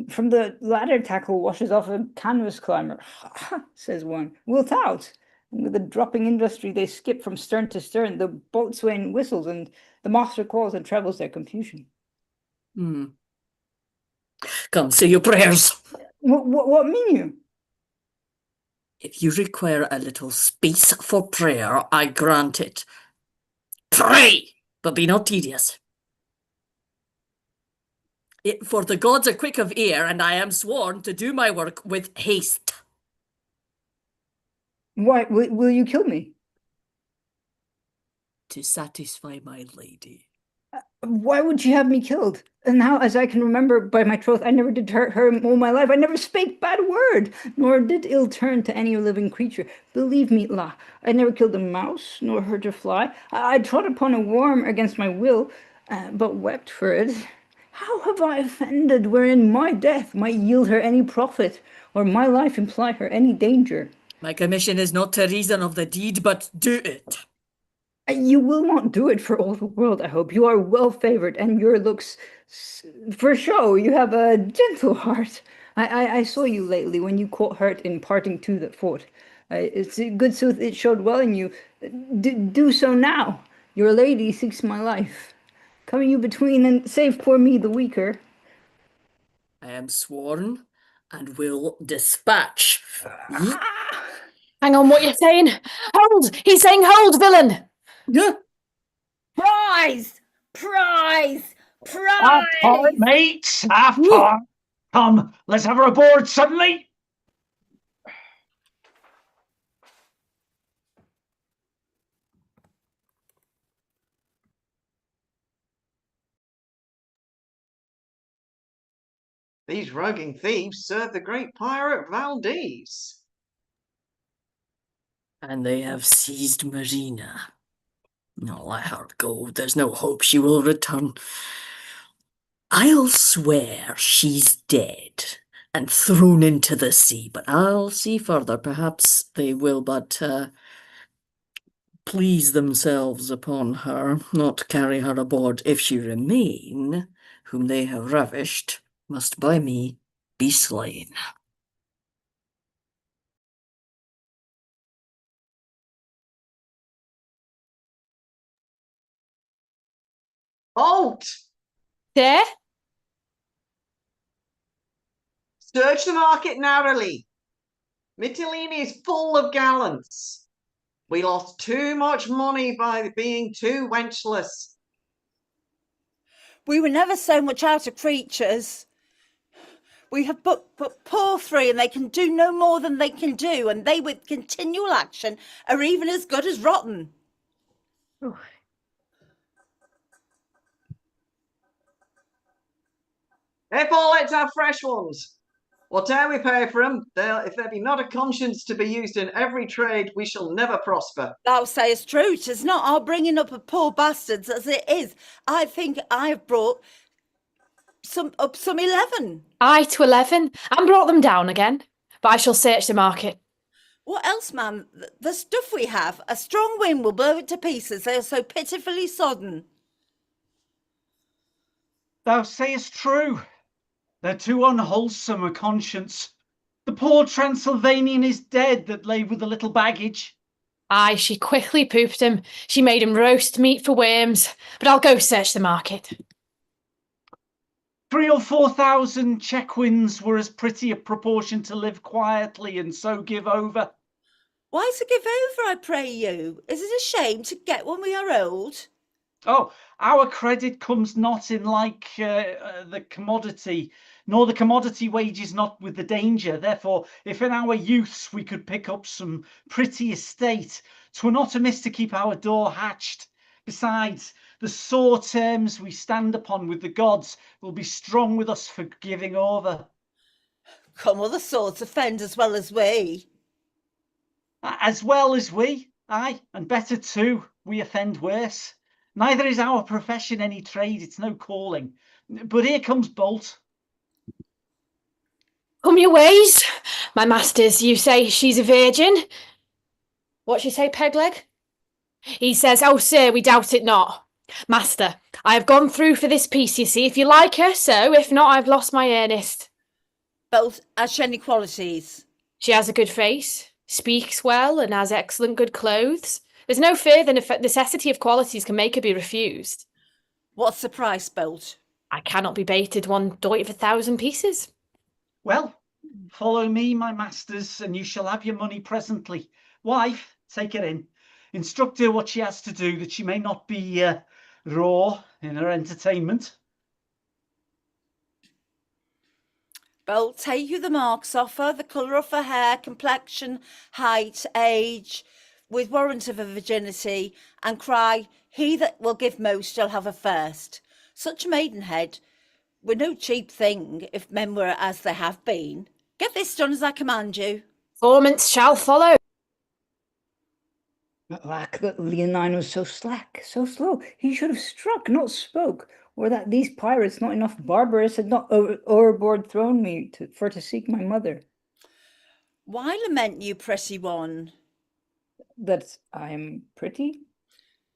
from the ladder tackle washes off a canvas climber. "Ha!" says one, "wilt out?" And with a dropping industry they skip from stern to stern. The boatswain whistles, and the master calls and trebles their confusion. Come, say your prayers. What mean you? If you require a little space for prayer, I grant it. Pray, but be not tedious. For the gods are quick of ear, and I am sworn to do my work with haste. Why, will you kill me? To satisfy my lady. Why would she have me killed? And now, as I can remember by my troth, I never did hurt her all my life. I never spake bad word, nor did ill turn to any living creature. Believe me, La, I never killed a mouse, nor hurt a fly. I trod upon a worm against my will, but wept for it. How have I offended, wherein my death might yield her any profit, or my life imply her any danger? My commission is not to reason of the deed, but do it. You will not do it for all the world, I hope. You are well favored, and your looks, for show, you have a gentle heart. I saw you lately when you caught hurt in parting to that fort. It's good sooth it showed well in you. Do so now. Your lady seeks my life. Come you between and save poor me the weaker. I am sworn and will dispatch. Hang on, what you're saying? Hold! He's saying hold, villain! Yeah. Prize! Prize! Half Prize! part, mates! Half part! Come, let's have her aboard suddenly! These roguing thieves serve the great pirate Valdez. And they have seized Marina. No, let her go. There's no hope she will return. I'll swear she's dead and thrown into the sea, but I'll see further. Perhaps they will but please themselves upon her, not carry her aboard. If she remain, whom they have ravished, must by me be slain. Halt! There? Search the market narrowly. Mytilene is full of gallants. We lost too much money by being too wenchless. We were never so much out of creatures. We have but poor three, and they can do no more than they can do, and they with continual action are even as good as rotten. Oh. Therefore, let's have fresh ones. Whate'er we pay for them, if there be not a conscience to be used in every trade, we shall never prosper. Thou sayest true. 'Tis not our bringing up of poor bastards as it is. I think I have brought some 11. Aye, to 11, and brought them down again. But I shall search the market. What else, man? The stuff we have, a strong wind will blow it to pieces. They are so pitifully sodden. Thou sayest true. They're too unwholesome a conscience. The poor Transylvanian is dead that lay with the little baggage. Aye, she quickly pooped him. She made him roast meat for worms. But I'll go search the market. 3,000 or 4,000 Chequins were as pretty a proportion to live quietly and so give over. Why to give over, I pray you? Is it a shame to get when we are old? Oh, our credit comes not in like the commodity, nor the commodity wages not with the danger. Therefore, if in our youths we could pick up some pretty estate, 'twere not amiss to keep our door hatched. Besides, the sore terms we stand upon with the gods will be strong with us for giving over. Come, other swords offend as well as we. As well as we, aye, and better too, we offend worse. Neither is our profession any trade, it's no calling. But here comes Bolt. Come your ways, my masters. You say she's a virgin? What you say, Pegleg? He says, oh, sir, we doubt it not. Master, I have gone through for this piece, you see. If you like her, so. If not, I've lost my earnest. Bolt, has she any qualities? She has a good face, speaks well, and has excellent good clothes. There's no fear that the necessity of qualities can make her be refused. What's the price, Bolt? I cannot be baited one doit of 1,000 pieces. Well, Follow me, my masters, and you shall have your money presently. Wife, take her in. Instruct her what she has to do, that she may not be raw in her entertainment. Well, take you the marks off her, the colour of her hair, complexion, height, age, with warrant of her virginity, and cry, he that will give most shall have a first. Such maidenhead were no cheap thing, if men were as they have been. Get this done as I command you. Performance shall follow. Alack, that Leonine was so slack, so slow. He should have struck, not spoke, or that these pirates, not enough barbarous, had not overboard thrown me for to seek my mother. Why lament you, pretty one? That I am pretty?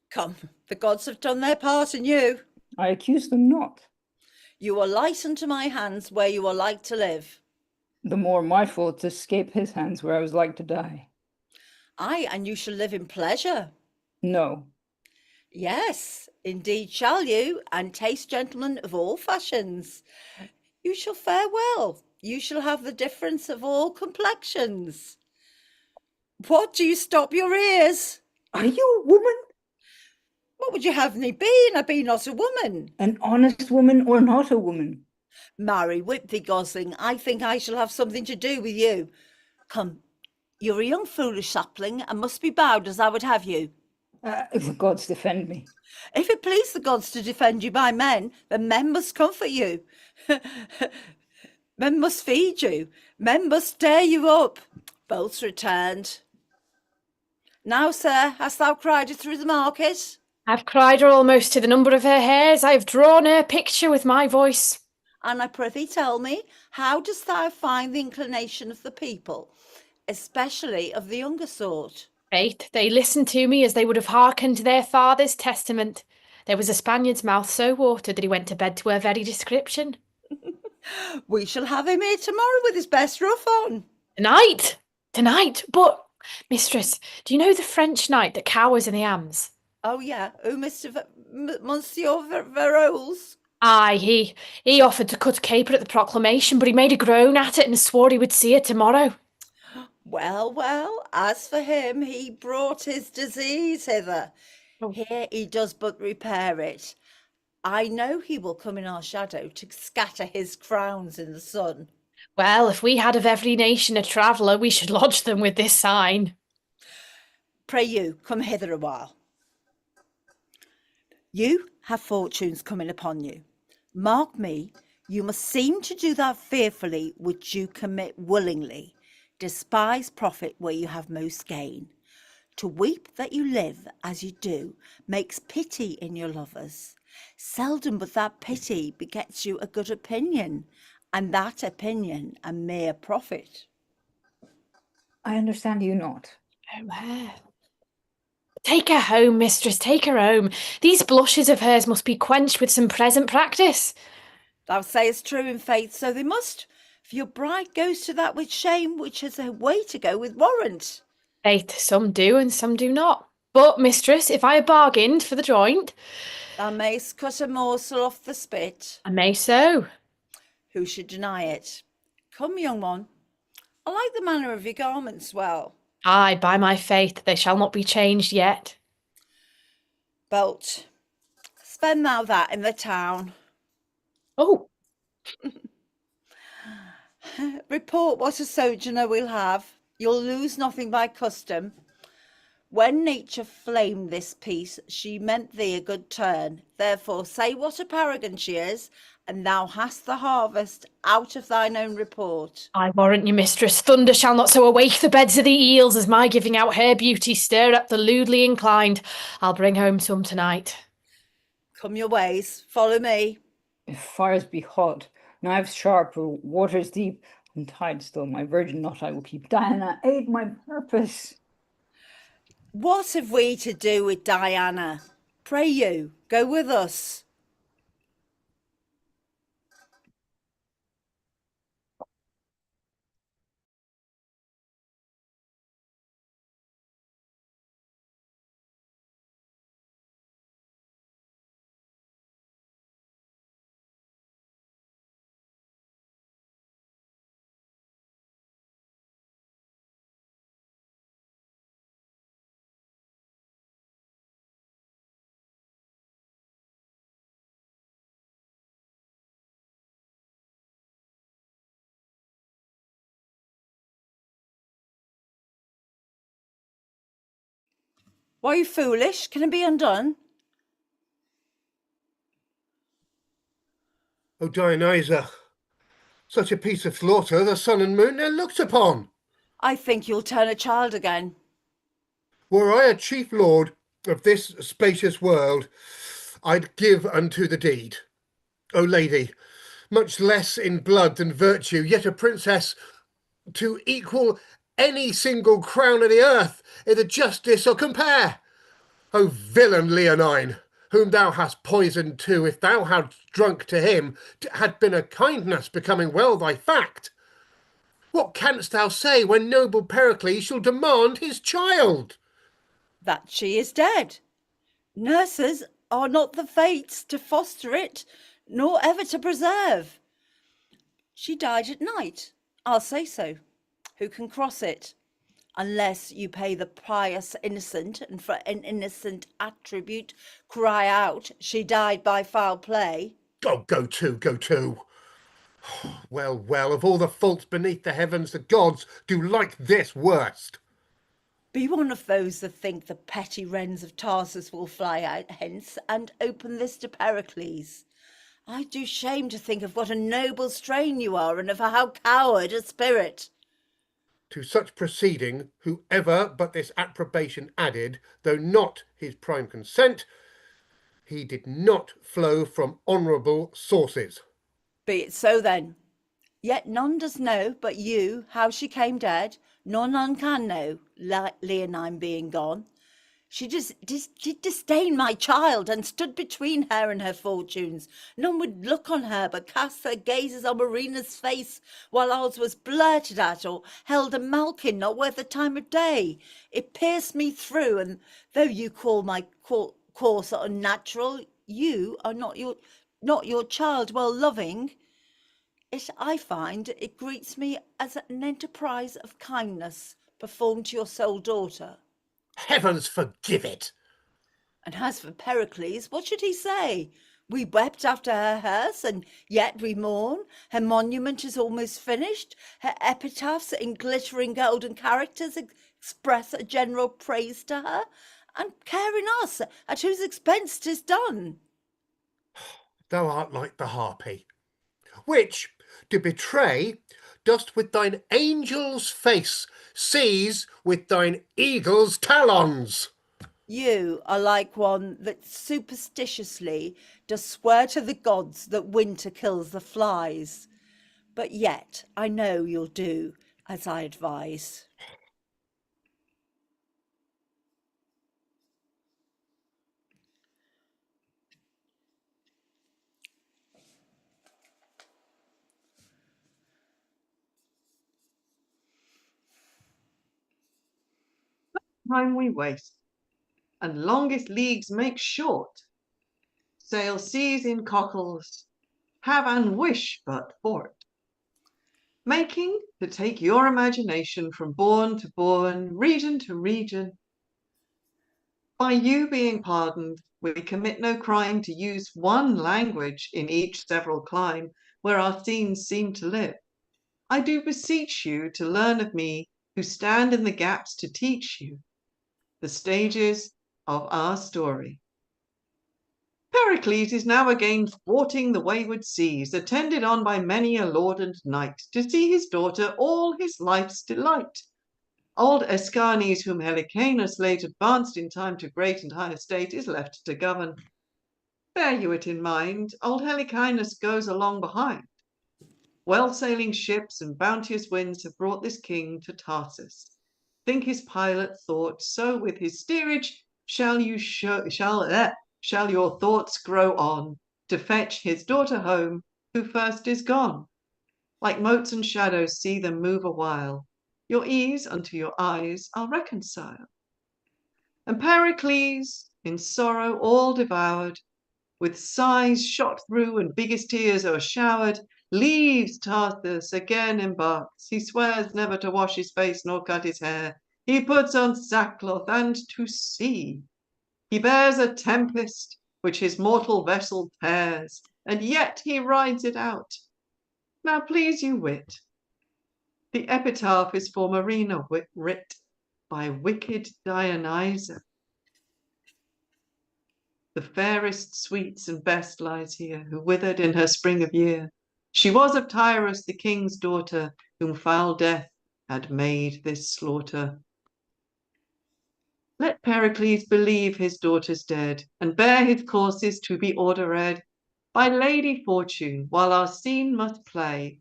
Come, the gods have done their part in you. I accuse them not. You are light unto my hands where you are like to live. The more my fault to escape his hands where I was like to die. Aye, and you shall live in pleasure. No. Yes, indeed shall you, and taste gentlemen of all fashions. You shall fare well. You shall have the difference of all complexions. What, do you stop your ears? Are you a woman? What would you have me been? I be not a woman. An honest woman or not a woman? Marry, whip thee, gosling. I think I shall have something to do with you. Come, you're a young foolish sapling, and must be bowed as I would have you. If the gods defend me. If it please the gods to defend you by men, then men must comfort you. Men must feed you. Men must stir you up. Bolts returned. Now, sir, hast thou cried her through the market? I've cried her almost to the number of her hairs. I have drawn her picture with my voice. And I prithee tell me, how dost thou find the inclination of the people, especially of the younger sort? Faith, they listened to me as they would have hearkened to their father's testament. There was a Spaniard's mouth so watered that he went to bed to her very description. We shall have him here tomorrow with his best ruff on. Tonight, but, mistress, do you know the French knight that cowers in the hams? Oh, yeah, Monsieur Verolles? Aye, he offered to cut a caper at the proclamation, but he made a groan at it and swore he would see her tomorrow. Well, as for him, he brought his disease hither. Oh. Here he does but repair it. I know he will come in our shadow to scatter his crowns in the sun. Well, if we had of every nation a traveller, we should lodge them with this sign. Pray you, come hither a while. You have fortunes coming upon you. Mark me, you must seem to do that fearfully which you commit willingly. Despise profit where you have most gain. To weep that you live as you do makes pity in your lovers. Seldom but that pity begets you a good opinion, and that opinion a mere profit. I understand you not. Oh, take her home, mistress, take her home. These blushes of hers must be quenched with some present practice. Thou sayest true in faith, so they must. For your bride goes to that with shame which has a way to go with warrant. Faith, some do and some do not. But, mistress, if I had bargained for the joint... Thou mayst cut a morsel off the spit. I may so. Who should deny it? Come, young one. I like the manner of your garments well. Aye, by my faith, they shall not be changed yet. Bolt, spend thou that in the town. Oh. Report what a sojourner we'll have. You'll lose nothing by custom. When nature flamed this piece, she meant thee a good turn. Therefore say what a paragon she is, and thou hast the harvest out of thine own report. I warrant you, mistress, thunder shall not so awake the beds of the eels as my giving out her beauty stir up the lewdly inclined. I'll bring home some tonight. Come your ways, follow me. If fires be hot, knives sharp, or waters deep, and tide still, my virgin knot I will keep. Diana, aid my purpose. What have we to do with Diana? Pray you, go with us. Why are you foolish? Can it be undone? O Dionysa, such a piece of slaughter the sun and moon ne'er looked upon. I think you'll turn a child again. Were I a chief lord of this spacious world, I'd give unto the deed. O lady, much less in blood than virtue, yet a princess to equal any single crown of the earth i' the justice or compare. O villain Leonine, whom thou hast poisoned too, if thou hadst drunk to him, had been a kindness becoming well thy fact. What canst thou say when noble Pericles shall demand his child? That she is dead. Nurses are not the fates to foster it, nor ever to preserve. She died at night. I'll say so. Who can cross it? Unless you pay the pious innocent, and for an innocent attribute cry out, she died by foul play. Oh, go to, go to. Well, well, of all the faults beneath the heavens, the gods do like this worst. Be one of those that think the petty wrens of Tarsus will fly out hence and open this to Pericles. I do shame to think of what a noble strain you are, and of how coward a spirit. To such proceeding, whoever but this approbation added, though not his prime consent, he did not flow from honourable sources. Be it so then. Yet none does know but you how she came dead, nor none can know, Leonine being gone. She disdained my child, and stood between her and her fortunes. None would look on her, but cast their gazes on Marina's face, while ours was blurted at, or held a malkin not worth the time of day. It pierced me through, and though you call my course unnatural, you are not your child well loving. I find it greets me as an enterprise of kindness performed to your sole daughter. Heavens forgive it! And as for Pericles, what should he say? We wept after her hearse, and yet we mourn. Her monument is almost finished. Her epitaphs in glittering golden characters express a general praise to her, and caring us at whose expense 'tis done. Thou art like the harpy, which, to betray, dost with thine angel's face seize with thine eagle's talons. You are like one that superstitiously does swear to the gods that winter kills the flies. But yet I know you'll do as I advise. Time we waste, and longest leagues make short. Sail seas in cockles, have and wish but for't. Making to take your imagination from bourne to bourne, region to region. By you being pardoned, we commit no crime to use one language in each several clime where our scenes seem to live. I do beseech you to learn of me, who stand in the gaps to teach you the stages of our story. Pericles is now again thwarting the wayward seas, attended on by many a lord and knight, to see his daughter all his life's delight. Old Escanes, whom Helicanus late advanced in time to great and high estate, is left to govern. Bear you it in mind, old Helicanus goes along behind. Well-sailing ships and bounteous winds have brought this king to Tarsus. Think his pilot thought, so with his steerage shall your thoughts grow on, to fetch his daughter home, who first is gone. Like motes and shadows, see them move a while. Your ease unto your eyes I'll reconcile. And Pericles, in sorrow all devoured, with sighs shot through and biggest tears o'ershowered, leaves Tarsus, again embarks. He swears never to wash his face nor cut his hair. He puts on sackcloth and to sea. He bears a tempest which his mortal vessel tears, and yet he rides it out. Now please you wit, the epitaph is for Marina writ by wicked Dionysa. The fairest, sweets, and best lies here, who withered in her spring of year. She was of Tyrus, the king's daughter, whom foul death had made this slaughter. Let Pericles believe his daughter's dead, and bear his courses to be ordered by Lady Fortune, while our scene must play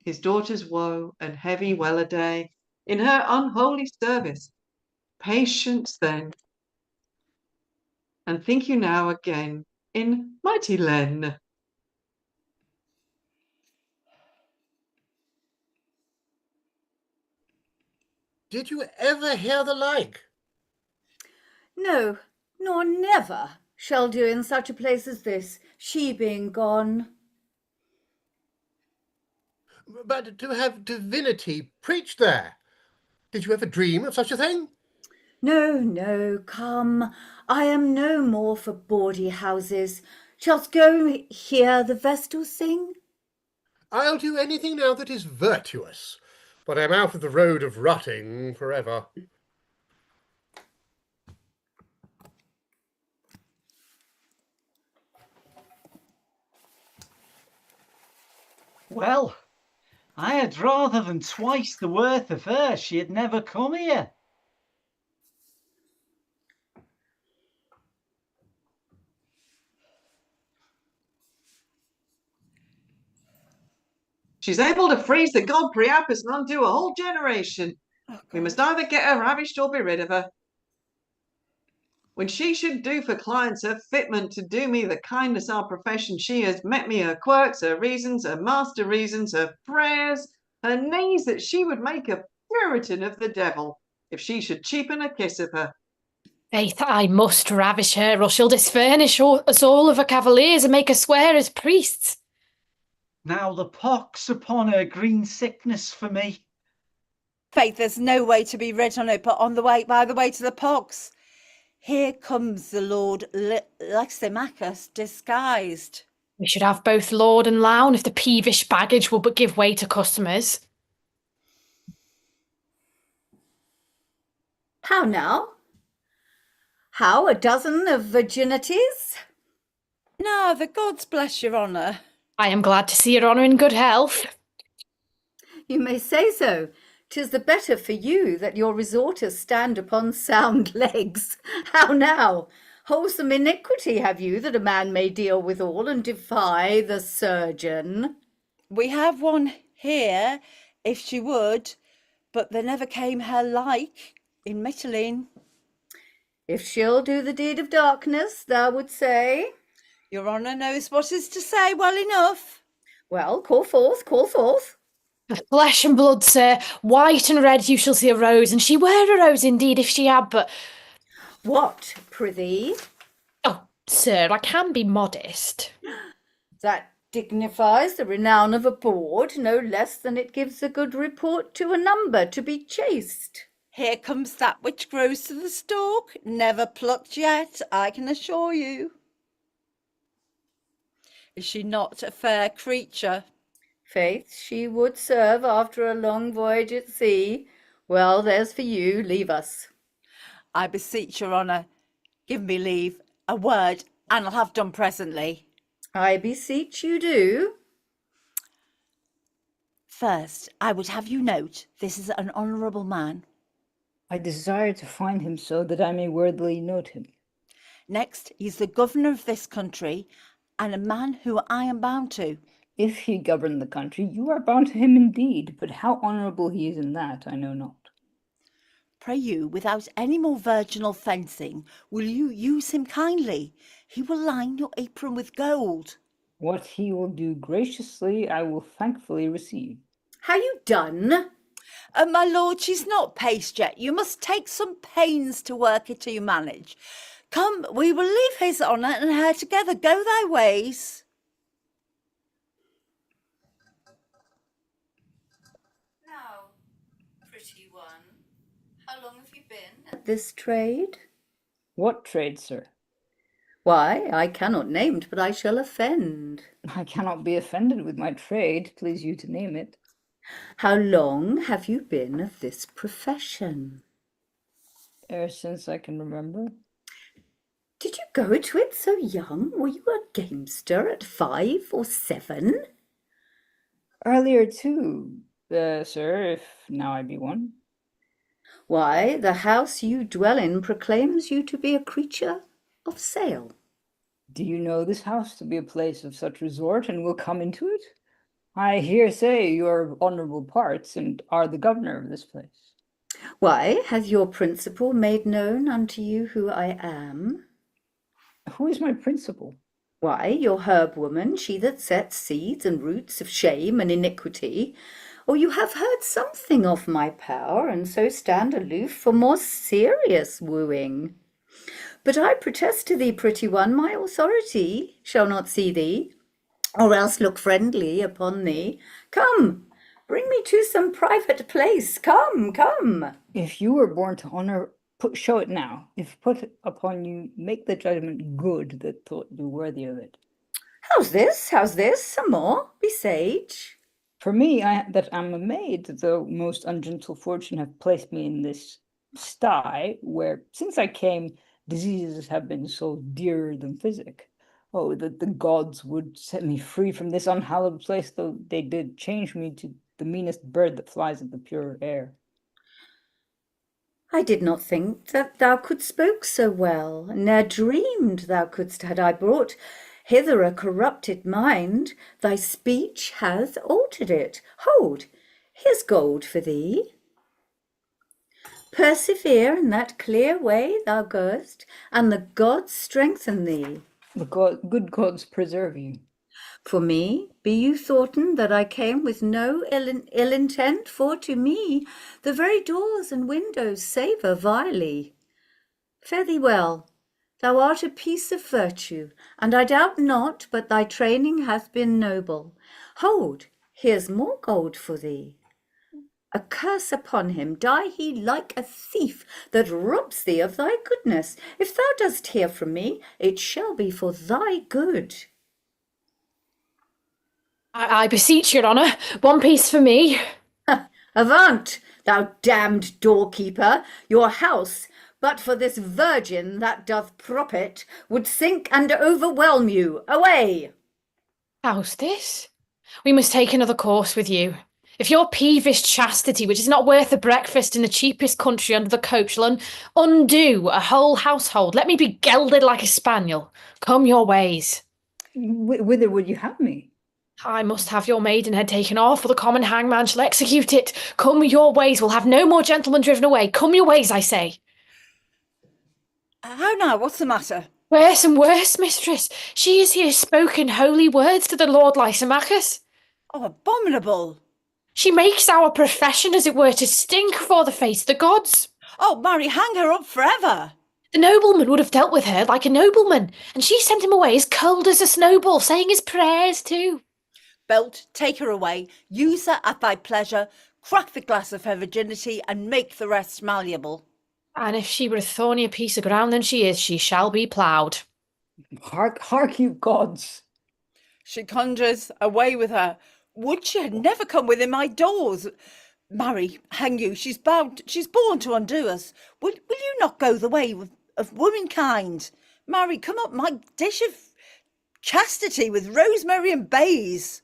his daughter's woe and heavy well-a-day in her unholy service. Patience then, and think you now again in mighty Len. Did you ever hear the like? No, nor never shall do in such a place as this, she being gone. But to have divinity preached there, did you ever dream of such a thing? No, no, come, I am no more for bawdy houses. Shalt go hear the Vestal sing? I'll do anything now that is virtuous, but I'm out of the road of rotting forever. Well, I had rather than twice the worth of her she had never come here. She's able to freeze the god Priapus and undo a whole generation. We must either get her ravished or be rid of her. When she should do for clients her fitment to do me the kindness our profession, she has met me her quirks, her reasons, her master reasons, her prayers, her knees, that she would make a Puritan of the devil, if she should cheapen a kiss of her. Faith, I must ravish her, or she'll disfurnish us all of her cavaliers and make us swear as priests. Now the pox upon her green sickness for me. Faith, there's no way to be rid on it but by the way to the pox. Here comes the Lord Lysimachus disguised. We should have both lord and loun if the peevish baggage will but give way to customers. How now? How, a dozen of virginities? No, the gods bless your honour. I am glad to see your honour in good health. You may say so. 'Tis the better for you that your resorters stand upon sound legs. How now? Wholesome iniquity have you that a man may deal with all and defy the surgeon? We have one here, if she would, but there never came her like in Mitylene. If she'll do the deed of darkness, thou would say? Your honour knows what is to say well enough. Well, call forth, call forth. Flesh and blood, sir, white and red you shall see a rose, and she were a rose indeed if she had but... What, prithee? Oh, sir, I can be modest. That dignifies the renown of a board, no less than it gives a good report to a number to be chaste. Here comes that which grows to the stalk, never plucked yet, I can assure you. Is she not a fair creature? Faith, she would serve after a long voyage at sea. Well, there's for you, leave us. I beseech your honour, give me leave, a word, and I'll have done presently. I beseech you do. First, I would have you note, this is an honourable man. I desire to find him so that I may worthily note him. Next, he's the governor of this country, and a man who I am bound to. If he govern the country, you are bound to him indeed, but how honourable he is in that, I know not. Pray you, without any more virginal fencing, will you use him kindly? He will line your apron with gold. What he will do graciously, I will thankfully receive. How you done? My lord, she's not paced yet. You must take some pains to work it till you manage. Come, we will leave his honour and her together. Go thy ways. Now, pretty one, how long have you been at this trade? What trade, sir? Why, I cannot name it, but I shall offend. I cannot be offended with my trade, please you to name it. How long have you been of this profession? Ever since I can remember. Did you go to it so young? Were you a gamester at 5 or 7? Earlier too, sir, if now I be one. Why, the house you dwell in proclaims you to be a creature of sale. Do you know this house to be a place of such resort, and will come into it? I hear say you are of honourable parts, and are the governor of this place. Why, hath your principal made known unto you who I am? Who is my principal? Why, your herb woman, she that sets seeds and roots of shame and iniquity. Or you have heard something of my power, and so stand aloof for more serious wooing. But I protest to thee, pretty one, my authority shall not see thee, or else look friendly upon thee. Come, bring me to some private place. Come, come. If you were born to honour, show it now. If put upon you, make the judgment good that thought you worthy of it. How's this? How's this? Some more? Be sage. For me, that am a maid, though most ungentle fortune have placed me in this sty, where, since I came, diseases have been so dearer than physic. Oh, that the gods would set me free from this unhallowed place, though they did change me to the meanest bird that flies in the pure air. I did not think that thou couldst spoke so well, ne'er dreamed thou couldst, had I brought hither a corrupted mind, thy speech hath altered it. Hold, here's gold for thee. Persevere in that clear way thou goest, and the gods strengthen thee. The good gods preserve you. For me, be you thoughten that I came with no ill intent, for to me the very doors and windows savour vilely. Fare thee well. Thou art a piece of virtue, and I doubt not but thy training hath been noble. Hold, here's more gold for thee. A curse upon him, die he like a thief that robs thee of thy goodness. If thou dost hear from me, it shall be for thy good. I beseech your honour, one piece for me. Avaunt, thou damned doorkeeper, your house, but for this virgin that doth prop it, would sink and overwhelm you. Away! How's this? We must take another course with you. If your peevish chastity, which is not worth a breakfast in the cheapest country under the cope, shall undo a whole household, let me be gelded like a spaniel. Come your ways. Whither would you have me? I must have your maidenhead taken off, or the common hangman shall execute it. Come your ways, we'll have no more gentlemen driven away. Come your ways, I say. How now, what's the matter? Worse and worse, mistress. She is here spoken holy words to the Lord Lysimachus. Oh, abominable. She makes our profession, as it were, to stink before the face of the gods. Oh, marry, hang her up forever. The nobleman would have dealt with her like a nobleman, and she sent him away as cold as a snowball, saying his prayers too. Belt, take her away, use her at thy pleasure, crack the glass of her virginity, and make the rest malleable. And if she were a thornier piece of ground than she is, she shall be ploughed. Hark you, gods. She conjures, away with her. Would she had never come within my doors. Marry, hang you, she's born to undo us. Will you not go the way of womankind? Marry, come up my dish of chastity with rosemary and bays.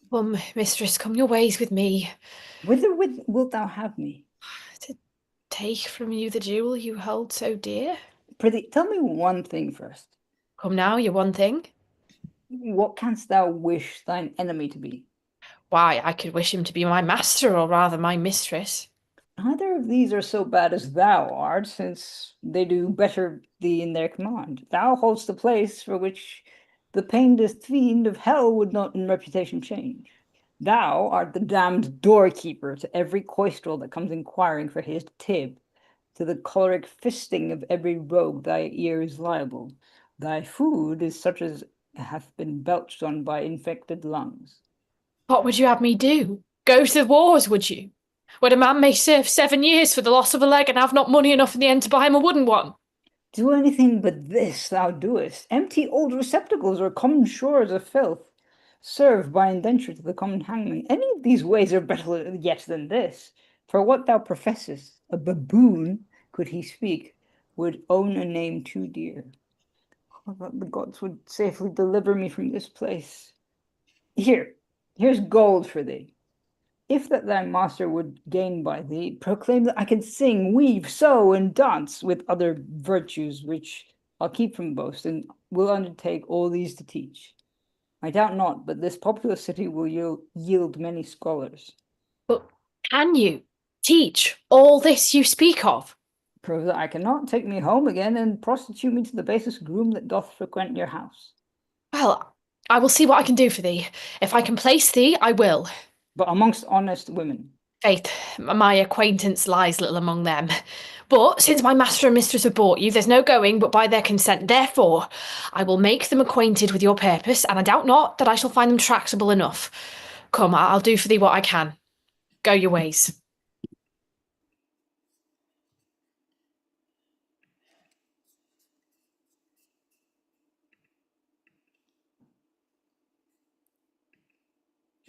Come, mistress, come your ways with me. Whither wilt thou have me? To take from you the jewel you hold so dear. Prithee, tell me one thing first. Come now, your one thing. What canst thou wish thine enemy to be? Why, I could wish him to be my master, or rather my mistress. Neither of these are so bad as thou art, since they do better thee in their command. Thou holdst the place for which the painedest fiend of hell would not in reputation change. Thou art the damned doorkeeper to every coistrel that comes inquiring for his tib, to the choleric fisting of every rogue thy ear is liable. Thy food is such as hath been belched on by infected lungs. What would you have me do? Go to the wars, would you? Where a man may serve 7 years for the loss of a leg and have not money enough in the end to buy him a wooden one? Do anything but this thou doest. Empty old receptacles or common shores of filth. Serve by indenture to the common hangman. Any of these ways are better yet than this. For what thou professest, a baboon, could he speak, would own a name too dear. I thought the gods would safely deliver me from this place. Here's gold for thee. If that thy master would gain by thee, proclaim that I can sing, weave, sew, and dance, with other virtues which I'll keep from boast, and will undertake all these to teach. I doubt not, but this populous city will yield many scholars. But can you teach all this you speak of? Prove that I cannot, take me home again, and prostitute me to the basest groom that doth frequent your house. Well, I will see what I can do for thee. If I can place thee, I will. But amongst honest women. Faith, my acquaintance lies little among them. But since my master and mistress have bought you, there's no going but by their consent. Therefore, I will make them acquainted with your purpose, and I doubt not that I shall find them tractable enough. Come, I'll do for thee what I can. Go your ways.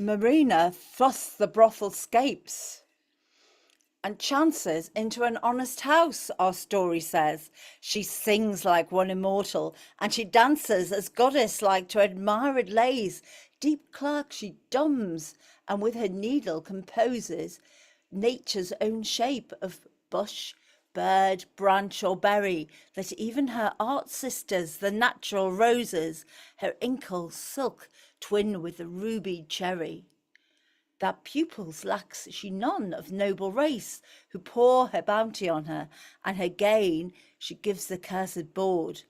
Marina thus the brothel scapes and chances into an honest house, our story says. She sings like one immortal, and she dances as goddess-like to admired lays. Deep clerk she dumbs, and with her needle composes nature's own shape of bush, bird, branch, or berry, that even her art sisters, the natural roses, her inkle silk, twin with the ruby cherry. That pupils lacks she none of noble race, who pour her bounty on her, and her gain she gives the cursed board.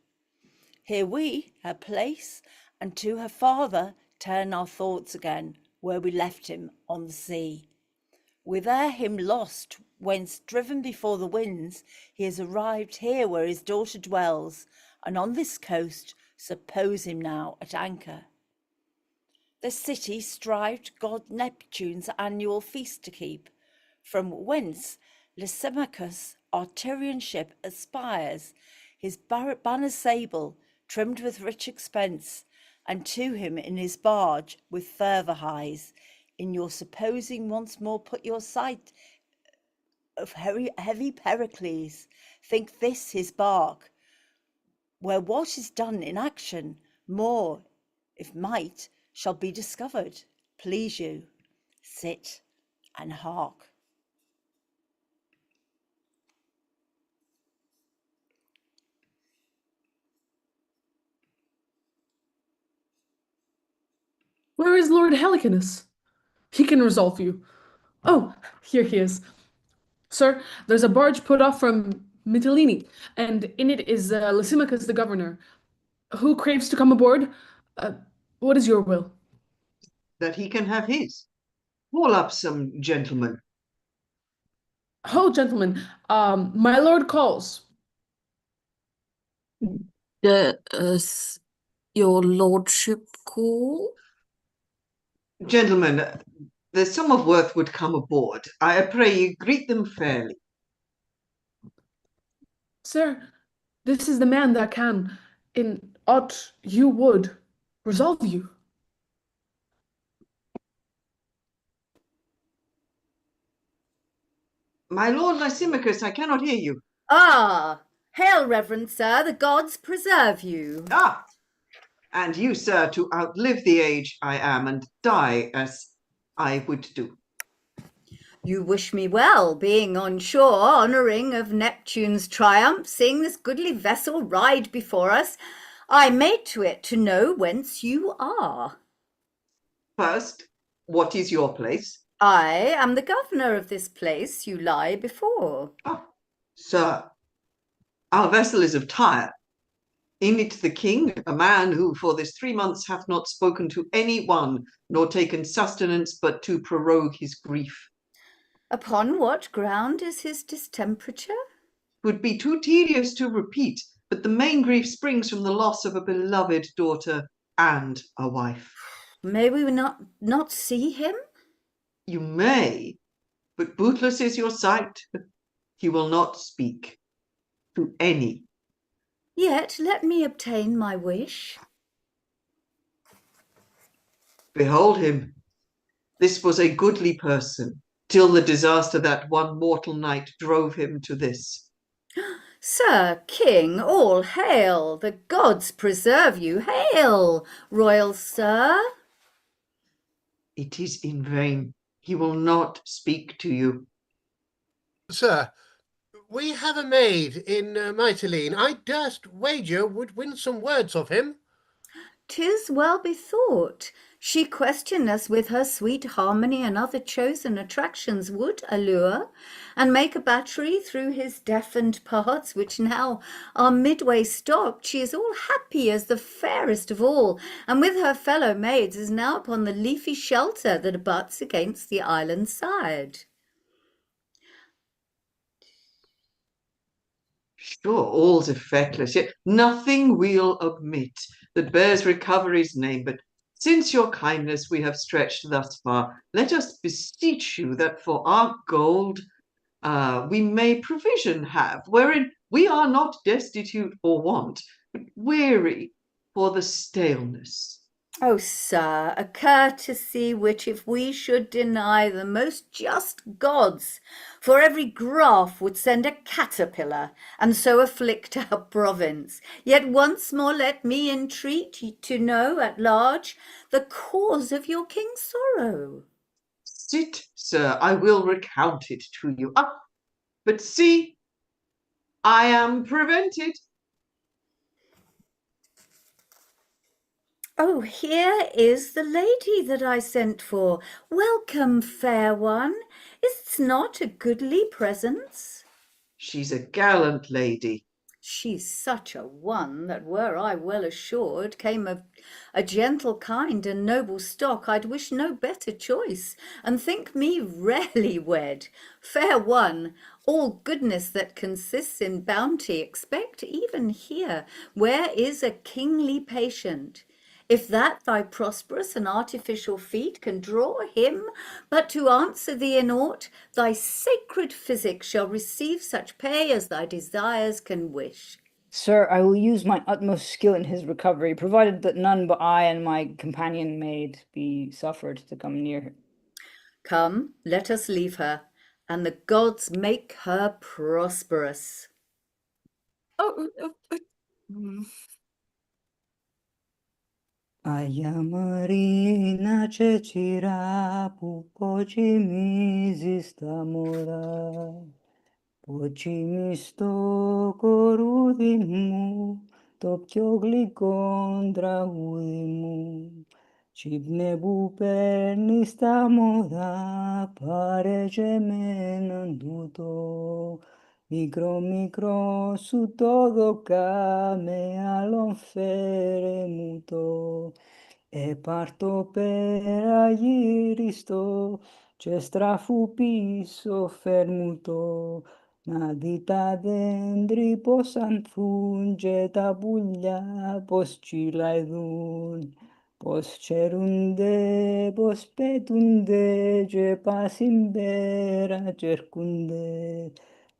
Here we, her place, and to her father turn our thoughts again, where we left him on the sea. We there him lost, whence driven before the winds, he has arrived here where his daughter dwells, and on this coast suppose him now at anchor. The city strived god Neptune's annual feast to keep, from whence Lysimachus our Tyrian ship aspires, his banner sable, trimmed with rich expense, and to him in his barge with fervour hies. In your supposing once more put your sight of heavy Pericles, think this his bark, where what is done in action, more, if might, shall be discovered. Please you, sit and hark. Where is Lord Helicanus? He can resolve you. Oh, here he is. Sir, there's a barge put off from Mytilene, and in it is Lysimachus the governor. Who craves to come aboard? What is your will? That he can have his. Call up some gentlemen. Oh, gentlemen, my lord calls. Does your lordship call? Gentlemen, there's some of worth would come aboard. I pray you greet them fairly. Sir, this is the man that can, in aught you would, resolve you. My lord Lysimachus, I cannot hear you. Ah, hail, reverend sir, the gods preserve you. Ah, and you, sir, to outlive the age I am and die as I would do. You wish me well, being on shore, honouring of Neptune's triumph, seeing this goodly vessel ride before us. I made to it to know whence you are. First, what is your place? I am the governor of this place you lie before. Ah, sir, our vessel is of Tyre. In it the king, a man who for this 3 months hath not spoken to any one, nor taken sustenance but to prorogue his grief. Upon what ground is his distemperature? Would be too tedious to repeat, but the main grief springs from the loss of a beloved daughter and a wife. May we not see him? You may, but bootless is your sight. He will not speak to any. Yet let me obtain my wish. Behold him. This was a goodly person, till the disaster that one mortal night drove him to this. Sir King, all hail! The gods preserve you! Hail, royal sir! It is in vain. He will not speak to you. Sir, we have a maid in Mytilene. I durst wager would win some words of him. 'Tis well bethought. She question us with her sweet harmony and other chosen attractions would allure, and make a battery through his deafened parts, which now are midway stopped. She is all happy as the fairest of all, and with her fellow maids is now upon the leafy shelter that abuts against the island side. Sure, all's effectless, yet nothing we'll omit that bears recovery's name. But since your kindness we have stretched thus far, let us beseech you that for our gold we may provision have, wherein we are not destitute for want, but weary for the staleness. Oh, sir, a courtesy which if we should deny the most just gods, for every graph would send a caterpillar, and so afflict our province. Yet once more let me entreat to know at large the cause of your king's sorrow. Sit, sir, I will recount it to you. But see, I am prevented. Oh, here is the lady that I sent for. Welcome, fair one. Is't not a goodly presence? She's a gallant lady. She's such a one that were I well assured came of a gentle kind and noble stock, I'd wish no better choice, and think me rarely wed. Fair one, all goodness that consists in bounty expect even here, where is a kingly patient. If that thy prosperous and artificial feet can draw him but to answer thee in aught, thy sacred physic shall receive such pay as thy desires can wish. Sir, I will use my utmost skill in his recovery, provided that none but I and my companion maid be suffered to come near her. Come, let us leave her, and the gods make her prosperous. Ayamarina cecira pupochimisis tamora, pochimisto κορούδι το πιο γλυκόν τραγούδι μου. Τσίπνε που παίρνεις τα μωρά, πάρε και εμέναν τούτο. Μικρό μικρό σου το δωκά, με άλλον φέρε μου το. Πάρ' το πέρα γύριστο, και στράφου πίσω φέρ μου το. Να δει τα δέντροι πως ανθούν και τα πουλιά πως τσιλαϊδούν. Πως τσερούνται, πως πετούνται και πάσιν πέρα και έρχονται.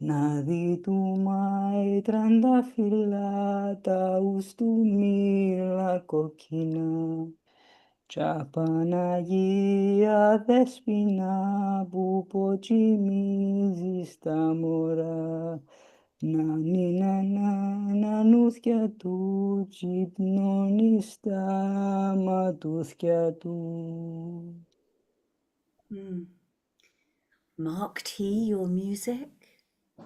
Να δει του Μάη τρανταφυλλά τα ους του μήλα κόκκινα. Τσα Παναγία Δεσποινα που ποτσιμίζεις τα μωρά. Να να νούθια του τσιπνώνει στα ματούθια του. Marked he your music?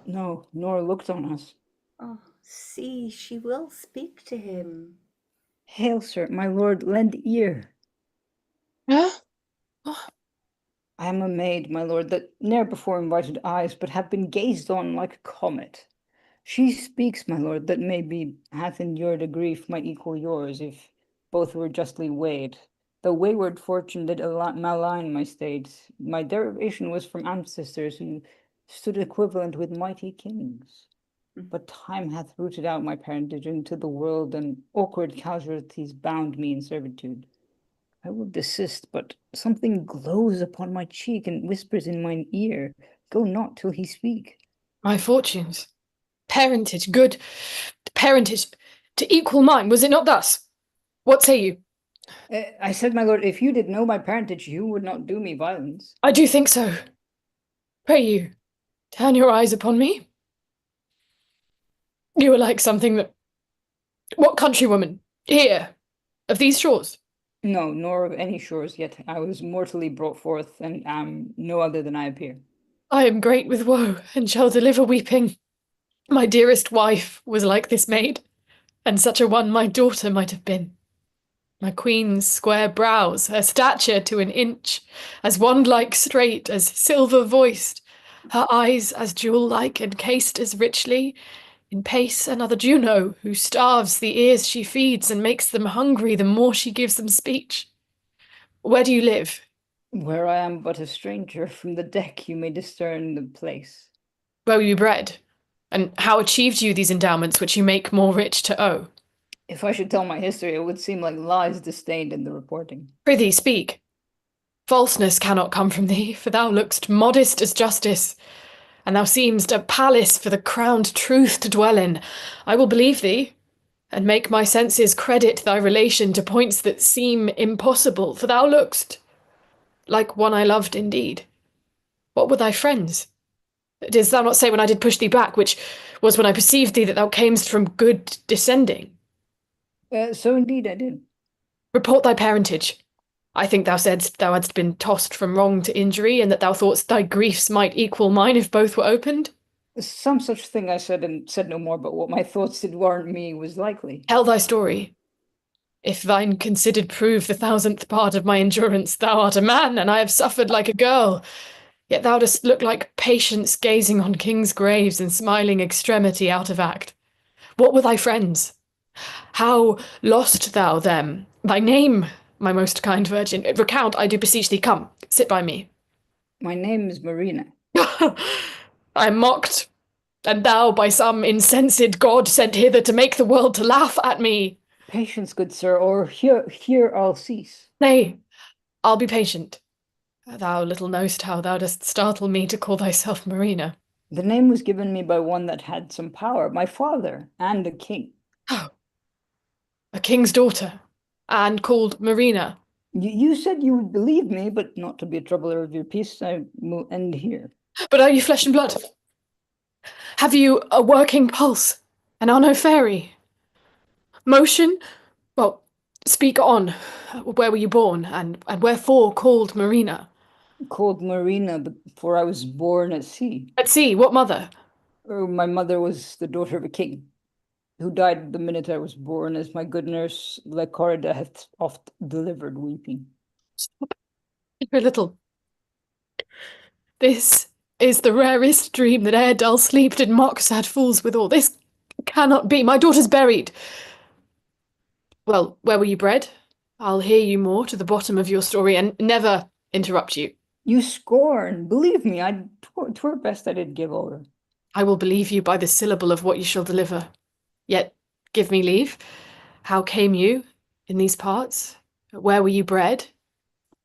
No, nor looked on us. Oh, see, she will speak to him. Hail, sir, my lord, lend ear. Huh? I am a maid, my lord, that ne'er before invited eyes, but have been gazed on like a comet. She speaks, my lord, that maybe hath endured a grief might equal yours, if both were justly weighed. The wayward fortune did malign my state. My derivation was from ancestors who stood equivalent with mighty kings. But time hath rooted out my parentage into the world, and awkward casualties bound me in servitude. I will desist, but something glows upon my cheek and whispers in mine ear, go not till he speak. My fortunes, parentage, good parentage, to equal mine, was it not thus? What say you? I said, my lord, if you did know my parentage, you would not do me violence. I do think so. Pray you, turn your eyes upon me. You are like something that... What countrywoman? Here, of these shores? No, nor of any shores yet. I was mortally brought forth, and am no other than I appear. I am great with woe, and shall deliver weeping. My dearest wife was like this maid, and such a one my daughter might have been. My queen's square brows, her stature to an inch, as wand-like straight, as silver-voiced, her eyes as jewel-like, encased as richly, in pace another Juno, who starves the ears she feeds, and makes them hungry the more she gives them speech. Where do you live? Where I am but a stranger, from the deck you may discern the place. Where were you bred? And how achieved you these endowments which you make more rich to owe? If I should tell my history, it would seem like lies disdained in the reporting. Prithee, speak. Falseness cannot come from thee, for thou look'st modest as justice, and thou seem'st a palace for the crowned truth to dwell in. I will believe thee, and make my senses credit thy relation to points that seem impossible, for thou look'st like one I loved indeed. What were thy friends? Didst thou not say when I did push thee back, which was when I perceived thee, that thou camest from good descending? So indeed I did. Report thy parentage. I think thou saidst thou hadst been tossed from wrong to injury, and that thou thoughtst thy griefs might equal mine if both were opened? Some such thing I said, and said no more, but what my thoughts did warrant me was likely. Tell thy story. If thine considered prove the 1,000th part of my endurance, thou art a man, and I have suffered like a girl. Yet thou dost look like patience gazing on kings' graves and smiling extremity out of act. What were thy friends? How lost thou them? Thy name, my most kind virgin, recount, I do beseech thee. Come, sit by me. My name is Marina. I am mocked, and thou by some insensate god sent hither to make the world to laugh at me. Patience, good sir, or here I'll cease. Nay, I'll be patient. Thou little know'st how thou dost startle me to call thyself Marina. The name was given me by one that had some power, my father, and a king. Oh, a king's daughter, and called Marina. You said you would believe me, but not to be a troubler of your peace, I will end here. But are you flesh and blood? Have you a working pulse, and are no fairy? Motion? Well, speak on. Where were you born, and wherefore called Marina? Called Marina, for I was born at sea. At sea? What mother? My mother was the daughter of a king, who died the minute I was born, as my good nurse Lecorida hath oft delivered weeping. Stop. A little. This is the rarest dream that e'er dull sleep did mock sad fools withal. This cannot be. My daughter's buried. Well, where were you bred? I'll hear you more to the bottom of your story, and never interrupt you. You scorn. Believe me, 'twere best I did give over. I will believe you by the syllable of what you shall deliver. Yet give me leave. How came you in these parts? Where were you bred?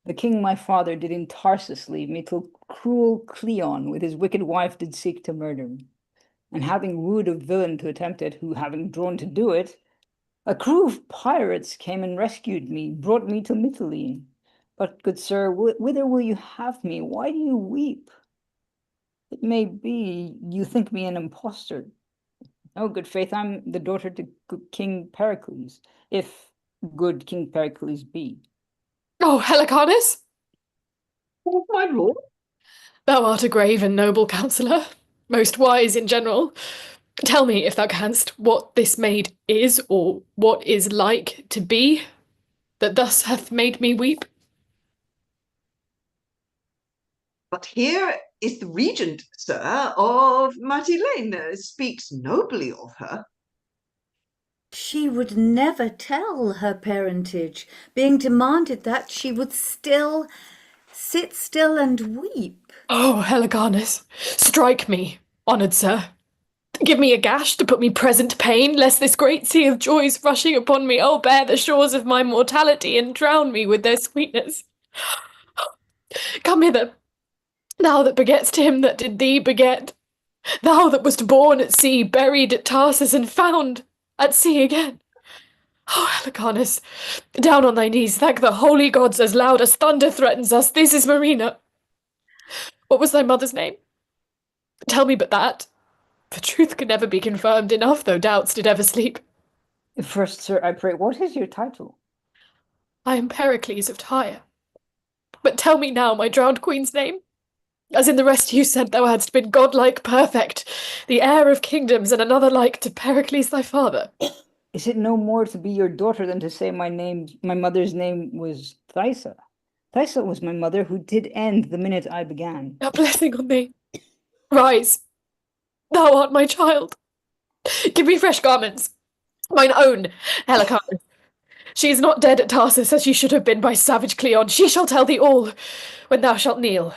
The king my father did in Tarsus leave me, till cruel Cleon with his wicked wife did seek to murder me. And having wooed a villain to attempt it, who having drawn to do it, a crew of pirates came and rescued me, brought me to Mytilene. But, good sir, whither will you have me? Why do you weep? It may be you think me an impostor. Oh, good faith, I'm the daughter to King Pericles, if good King Pericles be. Oh, Helicanus! Oh, my lord. Thou art a grave and noble counsellor, most wise in general. Tell me, if thou canst, what this maid is, or what is like to be, that thus hath made me weep. But here is the regent, sir, of Mytilene, speaks nobly of her. She would never tell her parentage, being demanded that she would still sit still and weep. Oh, Helicanus, strike me, honoured sir. Give me a gash to put me present pain, lest this great sea of joys rushing upon me, oh, bear the shores of my mortality and drown me with their sweetness. Come hither, thou that begetst him that did thee beget, thou that wast born at sea, buried at Tarsus, and found at sea again. Oh, Helicanus, down on thy knees, thank the holy gods as loud as thunder threatens us. This is Marina. What was thy mother's name? Tell me but that. The truth can never be confirmed enough, though doubts did ever sleep. First, sir, I pray, what is your title? I am Pericles of Tyre. But tell me now my drowned queen's name. As in the rest you sent, thou hadst been godlike perfect, the heir of kingdoms, and another like to Pericles thy father. Is it no more to be your daughter than to say my mother's name was Thaisa? Thaisa was my mother, who did end the minute I began. A blessing on thee. Rise. Thou art my child. Give me fresh garments. Mine own, Helicanus. She is not dead at Tarsus, as she should have been by savage Cleon. She shall tell thee all, when thou shalt kneel,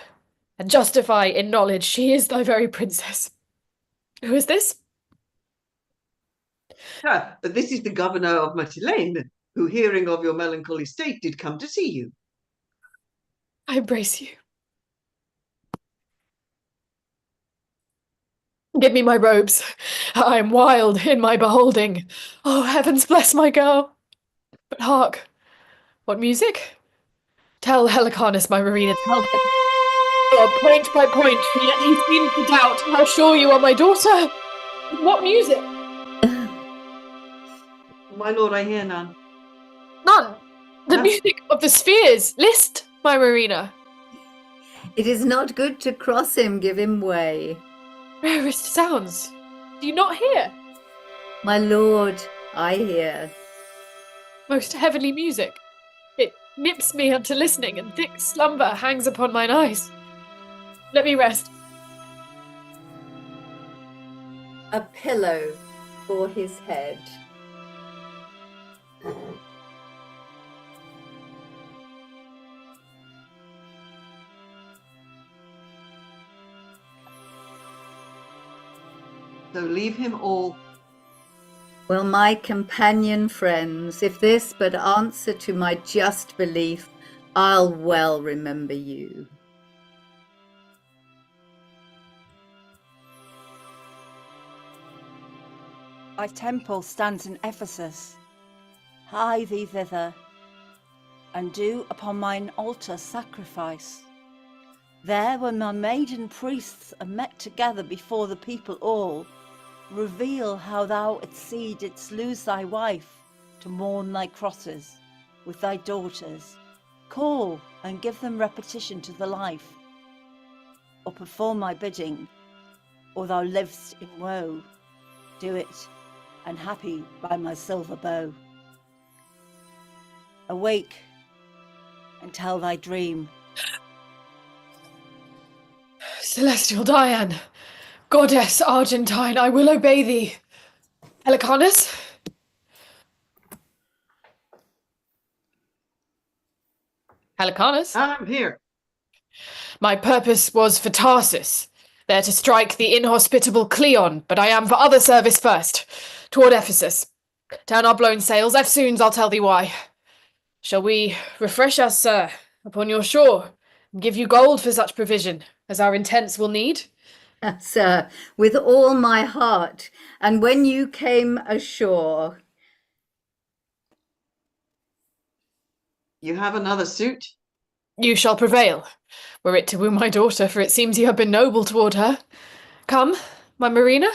and justify in knowledge she is thy very princess. Who is this? This is the governor of Mytilene, who, hearing of your melancholy state, did come to see you. I embrace you. Give me my robes. I am wild in my beholding. Oh, heavens bless my girl. But hark, what music? Tell Helicanus, my Marina, tell him. Oh, point by point, yet he seems to doubt how sure you are my daughter. What music? My lord, I hear none. None. The music of the spheres. List, my Marina. It is not good to cross him, give him way. Rarest sounds. Do you not hear? My lord, I hear. Most heavenly music. It nips me unto listening, and thick slumber hangs upon mine eyes. Let me rest. A pillow for his head. So leave him all. Well, my companion friends, if this but answer to my just belief, I'll well remember you. Thy temple stands in Ephesus. Hie thee thither, and do upon mine altar sacrifice. There, when my maiden priests are met together before the people all, reveal how thou at sea didst lose thy wife to mourn thy crosses with thy daughters. Call and give them repetition to the life, or perform my bidding, or thou livest in woe. Do it, and happy by my silver bow. Awake and tell thy dream. Celestial Diane, goddess Argentine, I will obey thee. Helicanus? Helicanus? I'm here. My purpose was for Tarsus, there to strike the inhospitable Cleon, but I am for other service first, toward Ephesus. Down our blown sails, eftsoons I'll tell thee why. Shall we refresh us, sir, upon your shore, and give you gold for such provision as our intents will need? Sir, with all my heart, and when you came ashore. You have another suit? You shall prevail, were it to woo my daughter, for it seems you have been noble toward her. Come, my Marina.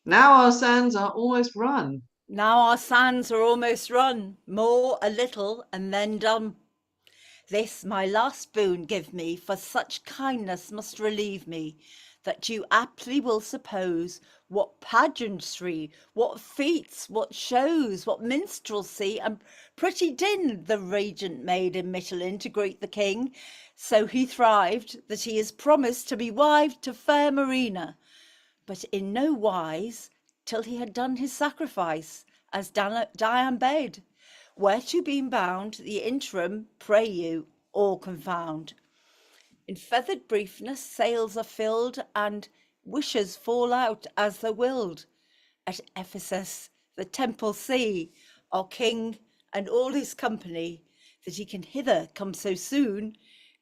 Now our sands are almost run. Now our sands are almost run, more a little and then done. This my last boon give me, for such kindness must relieve me, that you aptly will suppose what pageantry, what feats, what shows, what minstrelsy and pretty din the regent made in Mytilene to greet the king. So he thrived that he is promised to be wife to fair Marina, but in no wise till he had done his sacrifice, as Diane bade. Whereto being bound, the interim, pray you, all confound. In feathered briefness sails are filled, and wishes fall out as they're willed. At Ephesus, the temple see, our king and all his company, that he can hither come so soon,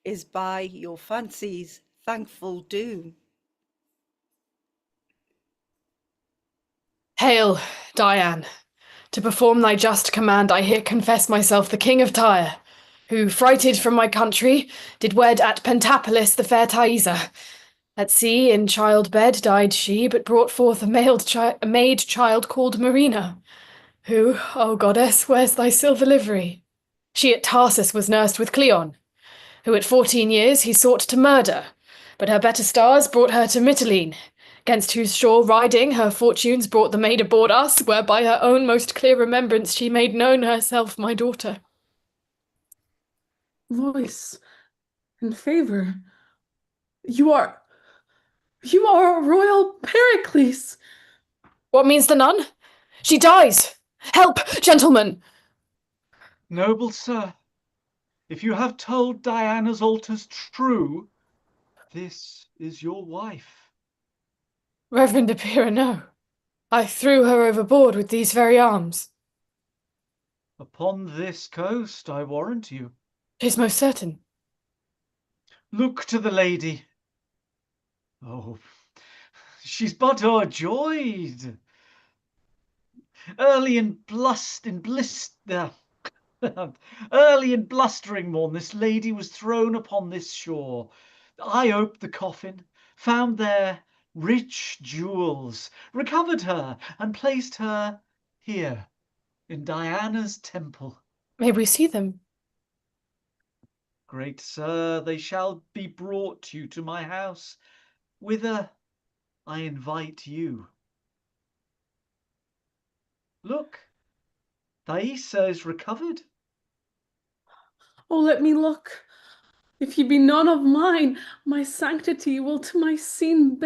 is by your fancy's thankful doom. Hail, Diane. To perform thy just command, I here confess myself the king of Tyre, who, frighted from my country, did wed at Pentapolis the fair Thaisa. At sea in childbed died she, but brought forth a maid child called Marina, who, O goddess, wears thy silver livery. She at Tarsus was nursed with Cleon, who at 14 years he sought to murder, but her better stars brought her to Mytilene, against whose shore riding her fortunes brought the maid aboard us, where by her own most clear remembrance she made known herself my daughter. Voice and favor. You are a royal Pericles. What means the nun? She dies. Help, gentlemen. Noble sir, if you have told Diana's altars true, this is your wife. Reverend Apira, no. I threw her overboard with these very arms. Upon this coast, I warrant you. 'Tis most certain. Look to the lady. Oh, she's but o'erjoyed. Early in blustering morn, this lady was thrown upon this shore. I oped the coffin, found there rich jewels, recovered her, and placed her here in Diana's temple. May we see them? Great sir, they shall be brought you to my house, whither I invite you. Look, Thaisa is recovered. Oh, let me look. If ye be none of mine, my sanctity will to my scene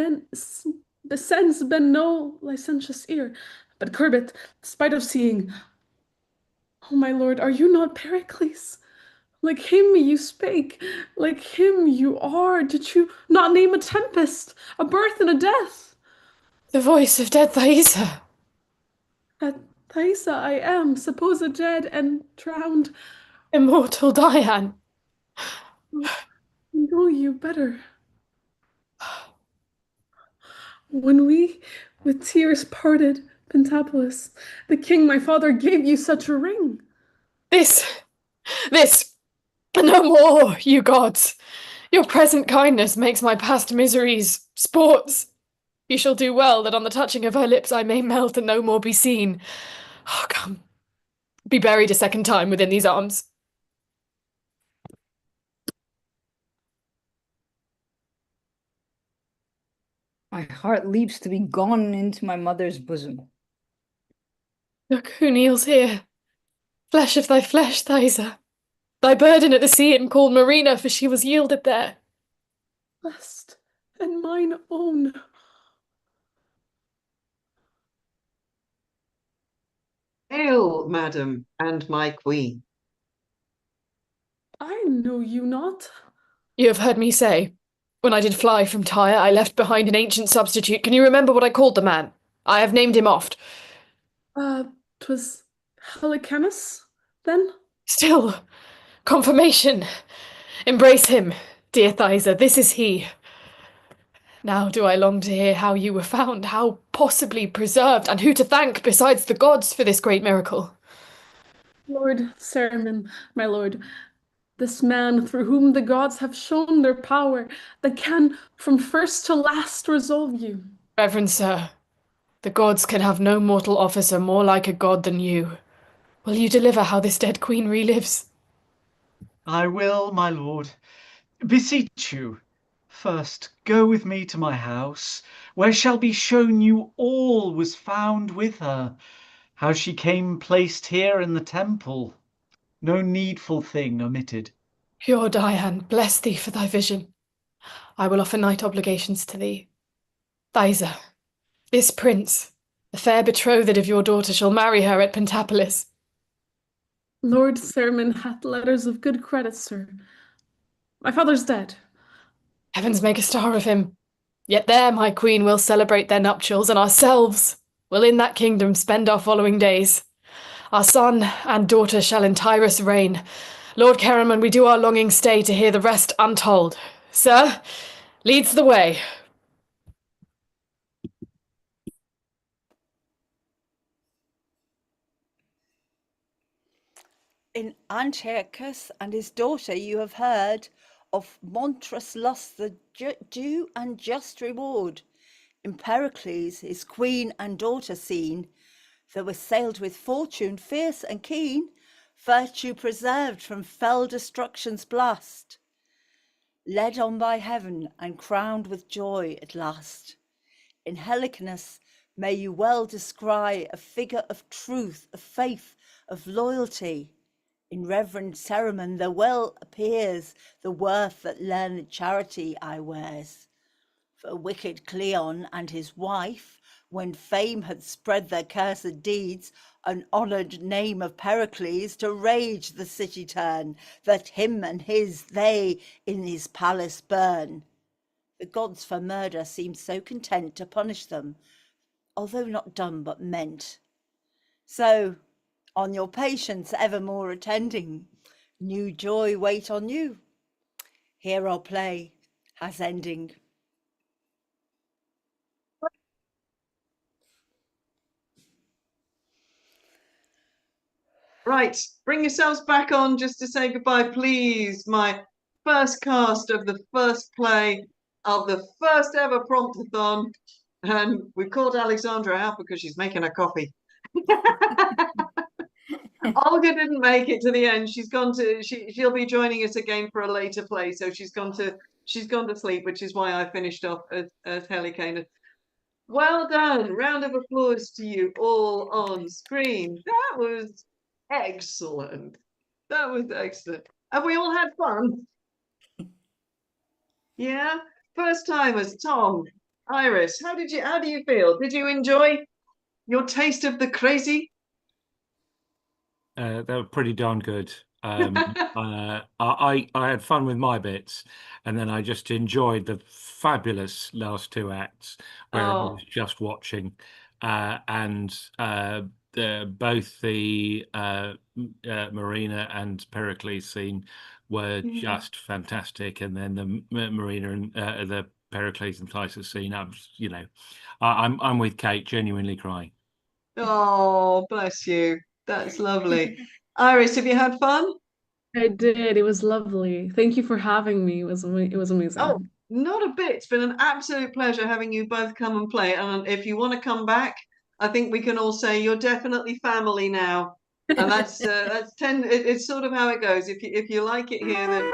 descends bend no licentious ear, but curb it, spite of seeing. Oh, my lord, are you not Pericles? Like him you spake, like him you are. Did you not name a tempest, a birth and a death? The voice of dead Thaisa. At Thaisa I am, supposed dead and drowned. Immortal Diane. I know you better. When we with tears parted, Pentapolis, the king my father gave you such a ring. This, no more, you gods. Your present kindness makes my past miseries sports. You shall do well that on the touching of her lips I may melt and no more be seen. Oh, come, be buried a second time within these arms. My heart leaps to be gone into my mother's bosom. Look who kneels here. Flesh of thy flesh, Thaisa. Thy burden at the sea and called Marina, for she was yielded there. Blessed and mine own. Hail, madam, and my queen. I know you not. You have heard me say, when I did fly from Tyre, I left behind an ancient substitute. Can you remember what I called the man? I have named him oft. 'Twas Helicanus, then? Still, confirmation. Embrace him, dear Thaisa, this is he. Now do I long to hear how you were found, how possibly preserved, and who to thank besides the gods for this great miracle. Lord Cerimon, my lord, this man through whom the gods have shown their power, that can from first to last resolve you. Reverend sir, the gods can have no mortal officer more like a god than you. Will you deliver how this dead queen relives? I will, my lord. Beseech you, first go with me to my house, where shall be shown you all was found with her, how she came placed here in the temple, no needful thing omitted. Pure Diane, bless thee for thy vision. I will offer night obligations to thee. Thaisa, this prince, the fair betrothed of your daughter, shall marry her at Pentapolis. Lord Cerimon hath letters of good credit, sir. My father's dead. Heavens make a star of him. Yet there my queen will celebrate their nuptials, and ourselves will in that kingdom spend our following days. Our son and daughter shall in Tyrus reign. Lord Caramon, we do our longing stay to hear the rest untold. Sir, leads the way. In Antiochus and his daughter you have heard of monstrous lust, the due and just reward. In Pericles his queen and daughter seen, that were sailed with fortune fierce and keen, virtue preserved from fell destruction's blast, led on by heaven and crowned with joy at last. In Helicanus may you well descry a figure of truth, of faith, of loyalty. In reverend ceremony there well appears the worth that learned charity I wears. For wicked Cleon and his wife, when fame had spread their cursed deeds, an honoured name of Pericles to rage the city turn, that him and his they in his palace burn. The gods for murder seem so content to punish them, although not done but meant. So, on your patience evermore attending, new joy wait on you. Here our play has ending. Right, bring yourselves back on just to say goodbye, please. My first cast of the first play of the first ever Promptathon. And we called Alexandra out because she's making her coffee. Olga didn't make it to the end. She's gone to she'll be joining us again for a later play. So she's gone to sleep, which is why I finished off as Helicane. Well done. Round of applause to you all on screen. That was excellent. That was excellent. Have we all had fun? Yeah. First timers, Tom, Iris, how do you feel? Did you enjoy your taste of the crazy? They were pretty darn good. I had fun with my bits, and then I just enjoyed the fabulous last two acts where I was just watching, and both the Marina and Pericles scene were just fantastic, and then the Marina and the Pericles and Thysus scene. I'm with Kate, genuinely crying. Oh, bless you. That's lovely. Iris, have you had fun? I did. It was lovely. Thank you for having me. It was amazing. Oh, not a bit. It's been an absolute pleasure having you both come and play. And if you want to come back, I think we can all say you're definitely family now. And that's it's sort of how it goes. If you like it here, then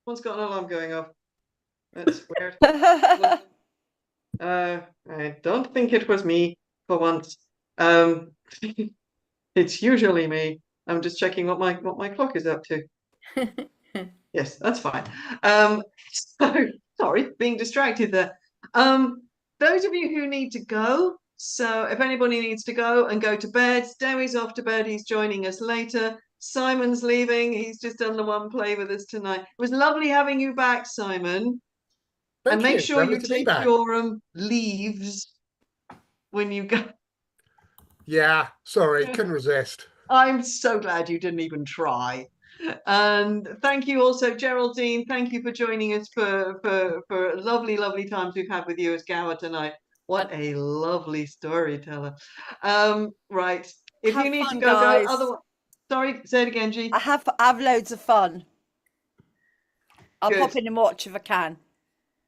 one's got an alarm going off. That's weird. I don't think it was me for once. It's usually me. I'm just checking what my clock is up to. Yes, that's fine. So sorry, being distracted there. Those of you who need to go, so if anybody needs to go and go to bed, Dewey's off to bed, he's joining us later. Simon's leaving, he's just done the one play with us tonight. It was lovely having you back, Simon. And make sure you take your leaves when you go. Yeah, sorry, couldn't resist. I'm so glad you didn't even try. And thank you also, Geraldine. Thank you for joining us for lovely, lovely times we've had with you as Gower tonight. What a lovely storyteller. Right. If you need to go, guys. go. Otherwise, sorry, say it again, G. I have loads of fun. I'll pop in and watch if I can.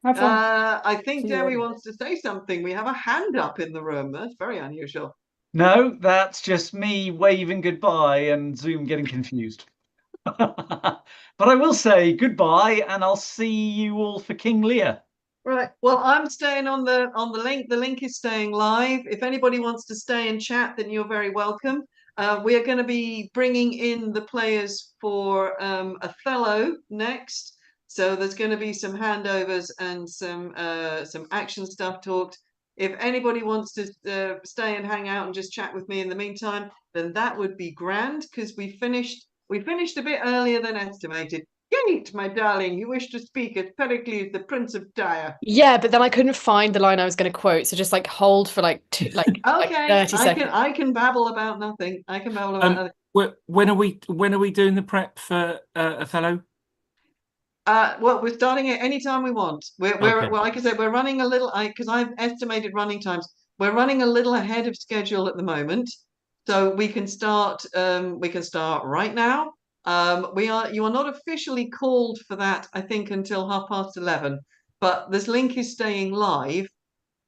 I think Dewey wants to say something. We have a hand up in the room. That's very unusual. No, that's just me waving goodbye and Zoom getting confused. But I will say goodbye, and I'll see you all for King Lear. Right. Well, I'm staying on the link. The link is staying live. If anybody wants to stay and chat, then you're very welcome. We are going to be bringing in the players for Othello next. So there's going to be some handovers and some action stuff talked. If anybody wants to stay and hang out and just chat with me in the meantime, then that would be grand, because we finished a bit earlier than estimated. Kate, my darling, you wish to speak as Pericles, the Prince of Tyre. Yeah, but then I couldn't find the line I was going to quote, so just like hold for like Okay, 30 seconds. I can babble about nothing. I can babble about nothing. When are we doing the prep for Othello? Well, we're starting it anytime we want. We're Okay. well, like I said, we're running a little. Because I've estimated running times. We're running a little ahead of schedule at the moment, so we can start. We can start right now. You are not officially called for that, I think, until 11:30. But this link is staying live,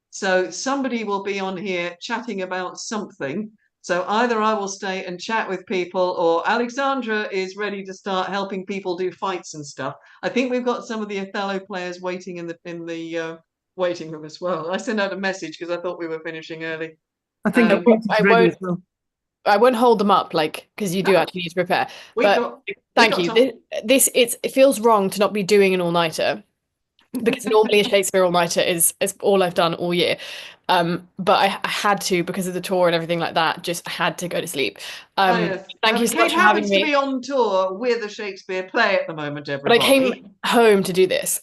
so somebody will be on here chatting about something. So either I will stay and chat with people, or Alexandra is ready to start helping people do fights and stuff. I think we've got some of the Othello players waiting in the waiting room as well. I sent out a message because I thought we were finishing early. I think I won't hold them up, like, because you do actually need to prepare. But thank you. It feels wrong to not be doing an all-nighter, because normally a Shakespeare all-nighter is all I've done all year. But I had to, because of the tour and everything like that, just had to go to sleep. Yes. Thank you so much Kate for having happens me. to be on tour with a Shakespeare play at the moment, everybody. But I came home to do this.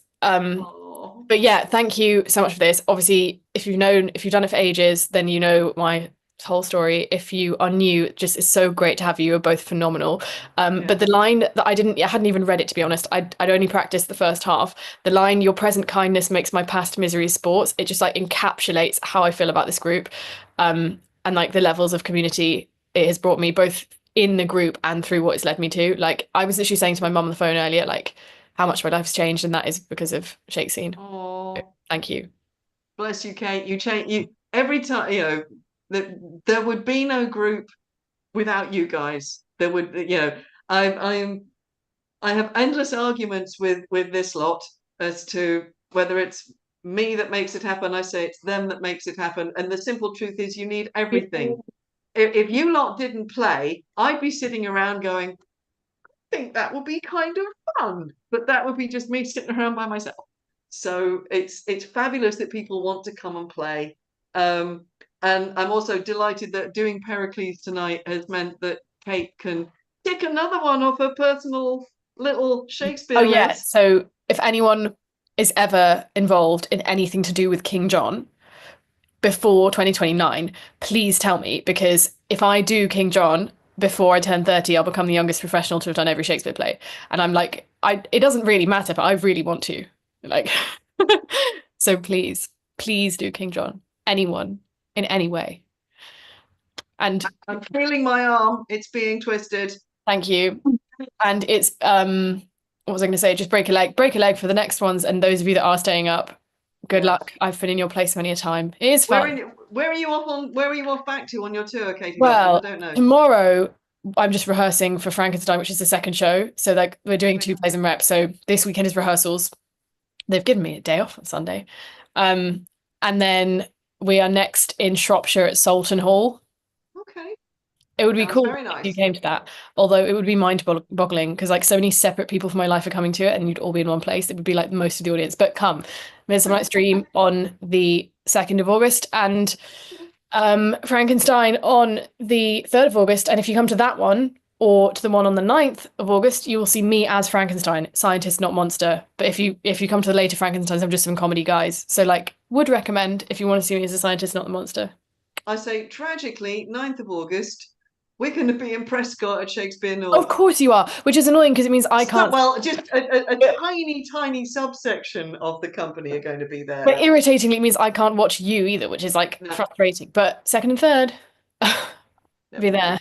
But yeah, thank you so much for this. Obviously, if you've done it for ages, then you know my whole story. If you are new, just it's so great to have you. You're both phenomenal. But the line that I hadn't even read it, to be honest. I'd only practiced the first half. The line, "Your present kindness makes my past misery sports," it just like encapsulates how I feel about this group, and like the levels of community it has brought me, both in the group and through what it's led me to. Like, I was literally saying to my mum on the phone earlier, like, how much my life's changed, and that is because of Shakespeare. Oh, thank you. Bless you, Kate. You change. You every time. You know that there would be no group without you guys. There would. You know, I have endless arguments with this lot as to whether it's me that makes it happen. I say it's them that makes it happen. And the simple truth is, you need everything. If you lot didn't play, I'd be sitting around going, I think that would be kind of fun, but that would be just me sitting around by myself. So it's fabulous that people want to come and play. And I'm also delighted that doing Pericles tonight has meant that Kate can tick another one off her personal little Shakespeare list. Yeah, so if anyone is ever involved in anything to do with King John before 2029, please tell me, because if I do King John before I turn 30, I'll become the youngest professional to have done every Shakespeare play. And I'm like, it doesn't really matter, but I really want to. Like, so please do King John. Anyone, in any way. And I'm feeling my arm, it's being twisted. Thank you. And it's what was I going to say? Just break a leg for the next ones. And those of you that are staying up, good luck. I've been in your place many a time. It is fun. Where are you off back to on your tour, Katie? Well, I don't know. Tomorrow I'm just rehearsing for Frankenstein, which is the second show. So like we're doing 2 plays in rep. So this weekend is rehearsals. They've given me a day off on Sunday. And then we are next in Shropshire at Salton Hall. Okay. It would be cool if you came to that, although it would be mind-boggling because like so many separate people from my life are coming to it and you'd all be in one place. It would be like most of the audience, but come. Midsummer Night's Dream on the 2nd of August and Frankenstein on the 3rd of August. And if you come to that one or to the one on the 9th of August, you will see me as Frankenstein, scientist, not monster. But if you come to the later Frankensteins, I'm just some comedy guys. So like would recommend if you want to see me as a scientist, not the monster. I say tragically, 9th of August. We're going to be in Prescott at Shakespeare North. Of course you are, which is annoying because it means I can't. Well, just a tiny subsection of the company are going to be there. But irritatingly, it means I can't watch you either, which is like frustrating. But 2nd and 3rd, be there.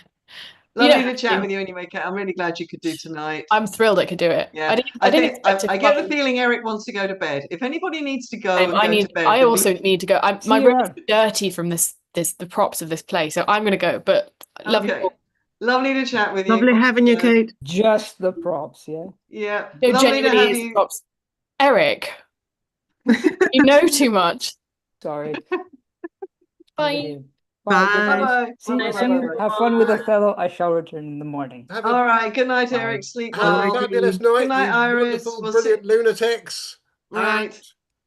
Lovely to chat with you anyway, Kat. I'm really glad you could do tonight. I'm thrilled I could do it. Yeah, I get the feeling Eric wants to go to bed. If anybody needs to go, to bed. I also need to go. My room is dirty from the props of this play, so I'm going to go. But lovely to chat with you. Lovely having you, Kate. Just the props, yeah. Yeah, no, genuinely is props. Eric, you know too much. Sorry. Bye. Bye. See you soon. Have fun with Othello. I shall return in the morning. All right. Good night, Eric. Sleep well. Fabulous night. Good night, Iris. Brilliant lunatics. Right.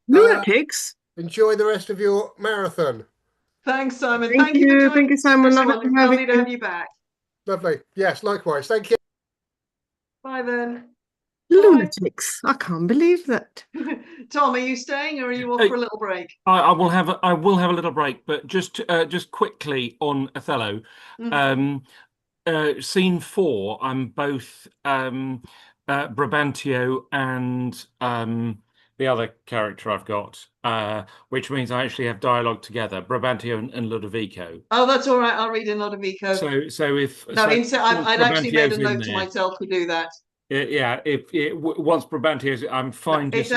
Lunatics. Enjoy the rest of your marathon. Thanks, Simon. Thank you. Thank you, Simon. Lovely to have you back. Lovely. Yes, likewise. Thank you. Bye then. Lunatics. I can't believe that. Tom, are you staying or are you off for a little break? I will have a little break, but just quickly on Othello. Scene 4, I'm both Brabantio and the other character I've got, which means I actually have dialogue together, Brabantio and Ludovico. Oh, that's all right. I'll read in Ludovico. So if I'd actually made a note to myself to do that. Yeah, once Brabantio's, I'm fine. It's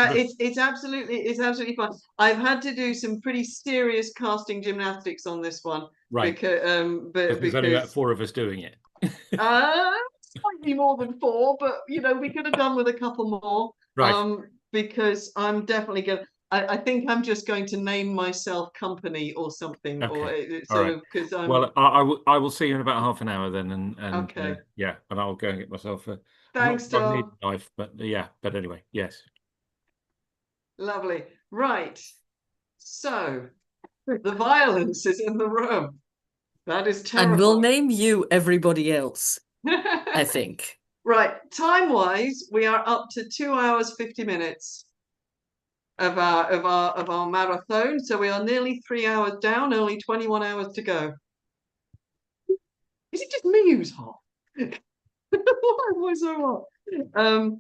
absolutely fine. I've had to do some pretty serious casting gymnastics on this one, right? Because there's only about 4 of us doing it. Slightly more than 4, but you know, we could have done with a couple more. Right. Because I'm definitely going. I think I'm just going to name myself company or something, Okay. because well, I will see you in about half an hour then, and okay. Yeah, and I'll go and get myself a. Thanks, Tom. Knife, but yeah, but anyway, yes. Lovely. Right. So the violence is in the room. That is terrible. And we'll name you everybody else, I think. Right. Time-wise, we are up to 2 hours 50 minutes of our marathon. So we are nearly 3 hours down, only 21 hours to go. Is it just me who's hot? Why am I so hot?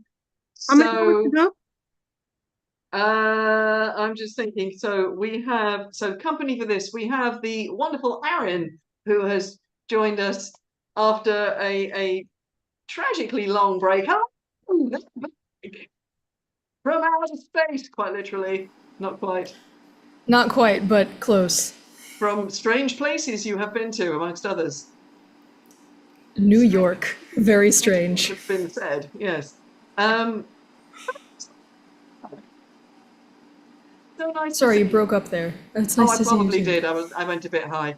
I'm just thinking. So we have company for this. We have the wonderful Aaron, who has joined us after a tragically long break. From outer space, quite literally. Not quite. Not quite, but close. From strange places you have been to, amongst others. New York. Very strange. It's been said, yes. So nice. Sorry, you broke up there. That's nice to see you. I probably did. I went a bit high.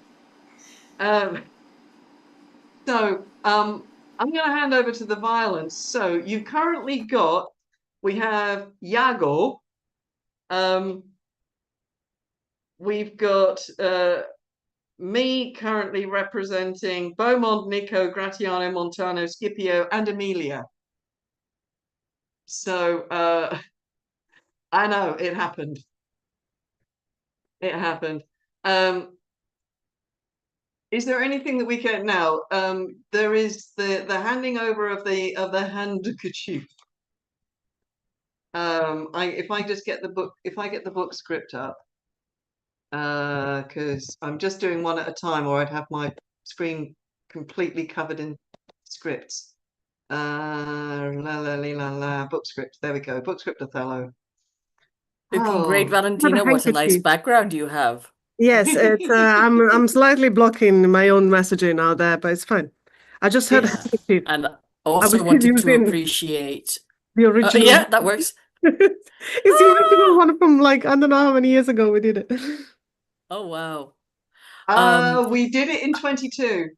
I'm going to hand over to the violence. So you've currently got. We have Iago. We've got me currently representing Beaumont, Nico, Gratiano, Montano, Scipio, and Emilia. So I know it happened. It happened. Is there anything that we can now? There is the handing over of the handkerchief. If I just get the book, if I get the book script up, because I'm just doing one at a time, or I'd have my screen completely covered in scripts. Book script. There we go. Book script Othello. Looking great, Valentina. What a nice background you have. Yes, it's I'm slightly blocking my own messaging out there, but it's fine. I just heard handkerchief. And also wanted to appreciate the original. Yeah, that works. It's the original one from like I don't know how many years ago we did it. Oh wow. We did it in 22.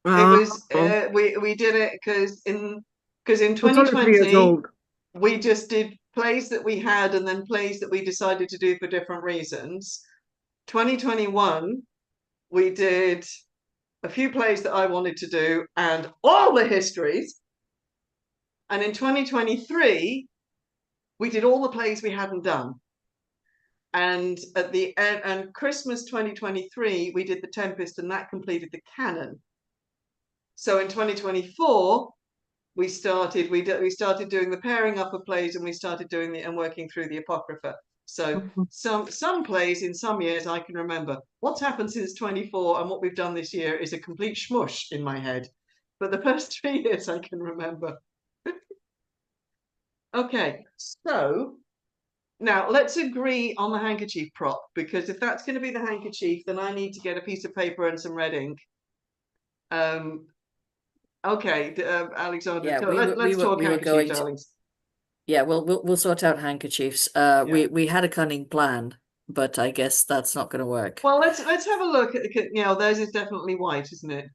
It was we did it because in 2020 we just did plays that we had and then plays that we decided to do for different reasons. 2021 we did a few plays that I wanted to do and all the histories. And in 2023 we did all the plays we hadn't done. And at the end, and Christmas 2023, we did The Tempest, and that completed the canon. So in 2024, we started doing the pairing up of plays, and we started doing and working through the Apocrypha. So some plays in some years I can remember. What's happened since 24 and what we've done this year is a complete shmush in my head. But the first 3 years I can remember. Okay, so now let's agree on the handkerchief prop, because if that's going to be the handkerchief, then I need to get a piece of paper and some red ink. Okay, Alexander, yeah, let's talk handkerchief, darlings. Yeah, we'll sort out handkerchiefs. We had a cunning plan, but I guess that's not going to work. Well, let's have a look at theirs is definitely white, isn't it?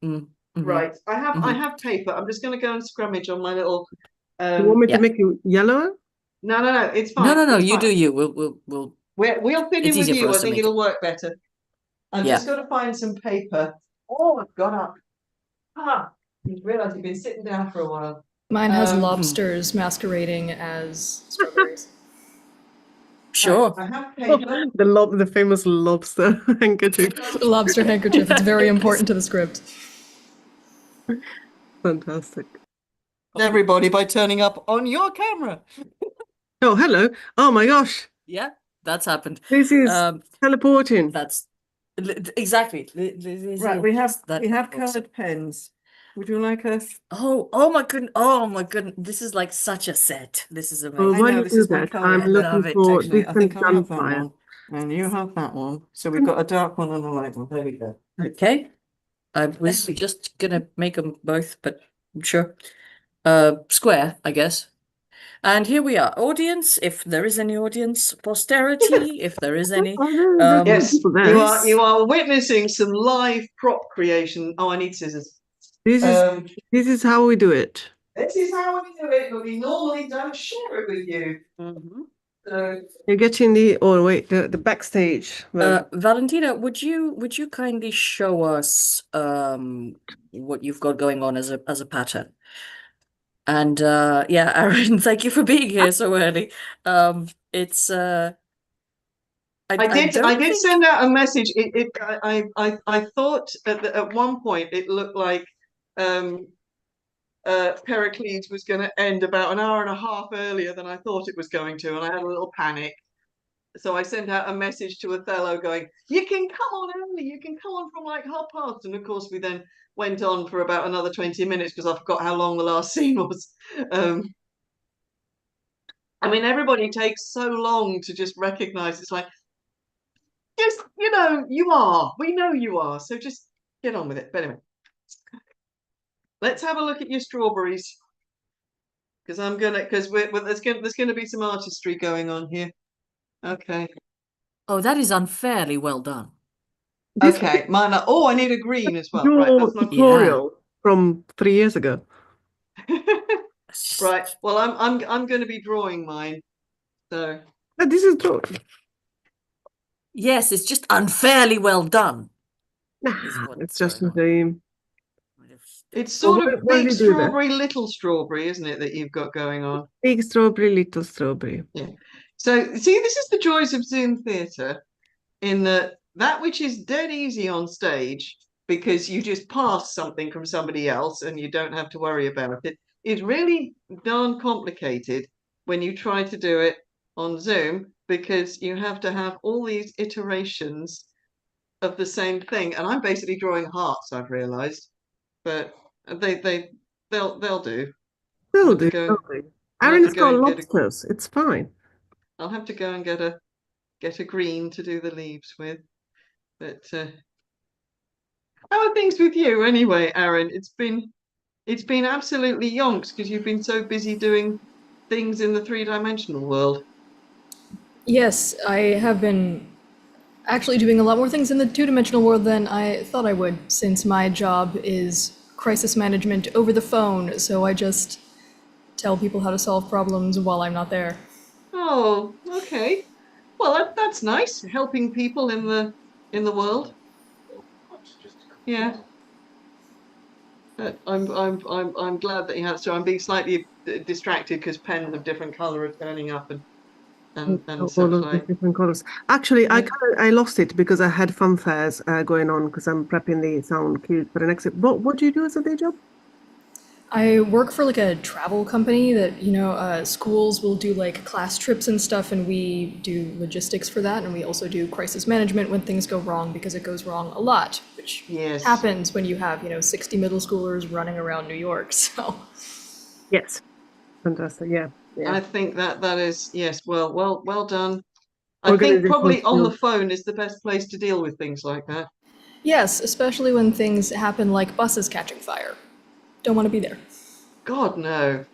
Mm-hmm. Right. I have paper. I'm just going to go and scrummage on my little. You want me to make you yellow? No, it's fine. No, it's you fine. do you. We'll fit in with you. I think it'll work better. I've just got to find some paper. Oh, I've got up. I didn't realise you've been sitting down for a while. Mine has lobsters masquerading as strawberries. Sure. The famous lobster handkerchief. The lobster handkerchief. It's very important to the script. Fantastic. Everybody by turning up on your camera. Oh, hello. Oh my gosh. Yeah, that's happened. This is teleporting. That's exactly. Right, we have coloured pens. Would you like us? Oh my goodness. Oh my goodness. This is like such a set. This is amazing. Well, while you do that, I'm looking for different gunfire. And you have that one. So we've got a dark one and a light one. There we go. Okay. I was just gonna make them both, but sure. Square, I guess. And here we are, audience, if there is any audience, posterity, if there is any. Yes, you are witnessing some live prop creation. Oh, I need scissors. This is how we do it. This is how we do it, but we normally don't share it with you. So you're getting the backstage. Valentina, would you kindly show us what you've got going on as a pattern? And yeah, Aaron, thank you for being here so early. It's I did send out a message. I thought at one point it looked like Pericles was going to end about an hour and a half earlier than I thought it was going to, and I had a little panic. So I sent out a message to Othello going, you can come on early, you can come on from like past. And of course we then went on for about another 20 minutes because I forgot how long the last scene was. I mean, everybody takes so long to just recognize. It's like, just, you know we know you are, so just get on with it. But anyway, let's have a look at your strawberries, because there's gonna be some artistry going on here. Okay. Oh, that is unfairly well done. Okay, mine are, I need a green as well. Your right, tutorial from 3 years ago. Right. Well, I'm going to be drawing mine. So. But this is drawing. Yes, it's just unfairly well done. It's just the same. It's sort of big strawberry, little strawberry, isn't it, that you've got going on? Big strawberry, little strawberry. Yeah. So, see, this is the joys of Zoom theatre, in that which is dead easy on stage, because you just pass something from somebody else and you don't have to worry about it, is really darn complicated when you try to do it on Zoom, because you have to have all these iterations of the same thing. And I'm basically drawing hearts, I've realized, but they'll do. They'll do. Aaron's got lobsters. It's fine. I'll have to go and get a green to do the leaves with. But how are things with you anyway, Aaron? It's been absolutely yonks because you've been so busy doing things in the three-dimensional world. Yes, I have been actually doing a lot more things in the two-dimensional world than I thought I would, since my job is crisis management over the phone, so I just tell people how to solve problems while I'm not there. Oh, okay. Well, that's nice, helping people in the world. Yeah. I'm glad that you had. So I'm being slightly distracted because pens of different colour are turning up and such like. Different colours. Actually, yeah. I lost it because I had fanfares going on because I'm prepping the sound cues for the next. What do you do as a day job? I work for like a travel company that, schools will do like class trips and stuff, and we do logistics for that. And we also do crisis management when things go wrong, because it goes wrong a lot, which happens when you have, 60 middle schoolers running around New York. So. Yes. Fantastic. Yeah. I think that is, yes. Well done. I think probably on the phone is the best place to deal with things like that. Yes, especially when things happen like buses catching fire. Don't want to be there. God, no.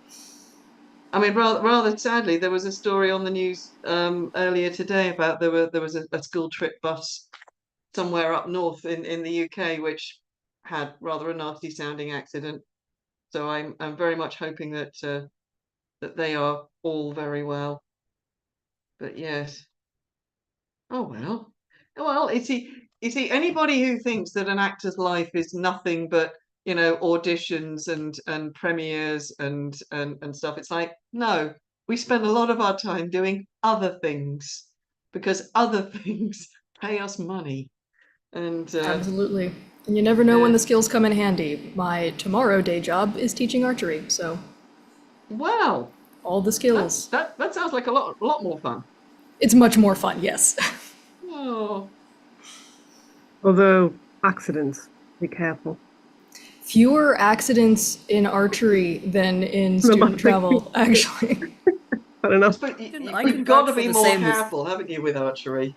I mean, rather sadly, there was a story on the news earlier today about there was a school trip bus somewhere up north in the UK which had rather a nasty sounding accident. So I'm very much hoping that that they are all very well. But yes. Oh well. You see, anybody who thinks that an actor's life is nothing but you know, auditions and premieres and stuff. It's like, no, we spend a lot of our time doing other things because other things pay us money. And absolutely. And you never know when the skills come in handy. My tomorrow day job is teaching archery, so wow, all the skills. That sounds like a lot more fun. It's much more fun, yes. Oh. Although accidents, be careful. Fewer accidents in archery than in student travel, actually. Fair enough. But you've got to be more careful, haven't you, with archery?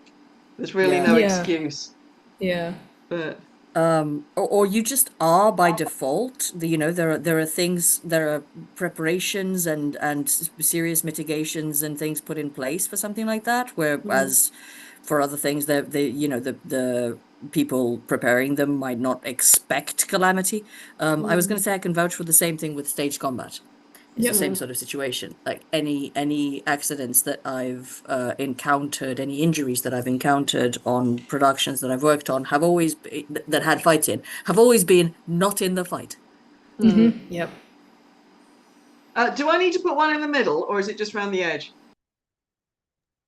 There's really no excuse. Yeah. But or you just are by default. There are things, there are preparations and serious mitigations and things put in place for something like that. Whereas for other things, the people preparing them might not expect calamity. I was going to say I can vouch for the same thing with stage combat. It's the same sort of situation. Like any accidents that I've encountered, any injuries that I've encountered on productions that I've worked on have always that had fights in, have always been not in the fight. Yep. Do I need to put one in the middle, or is it just around the edge?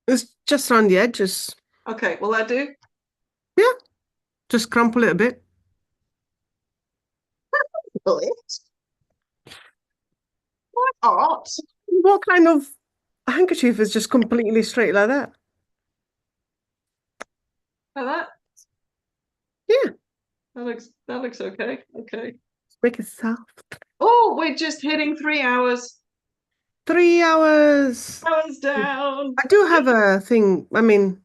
It's just around the edges. Okay, will that do? Yeah. Just crumple it a bit. What art? What kind of handkerchief is just completely straight like that? Like that? Yeah. That looks okay. Okay. Make it soft. Oh, we're just hitting 3 hours. 3 hours. Hours down. I do have a thing. I mean,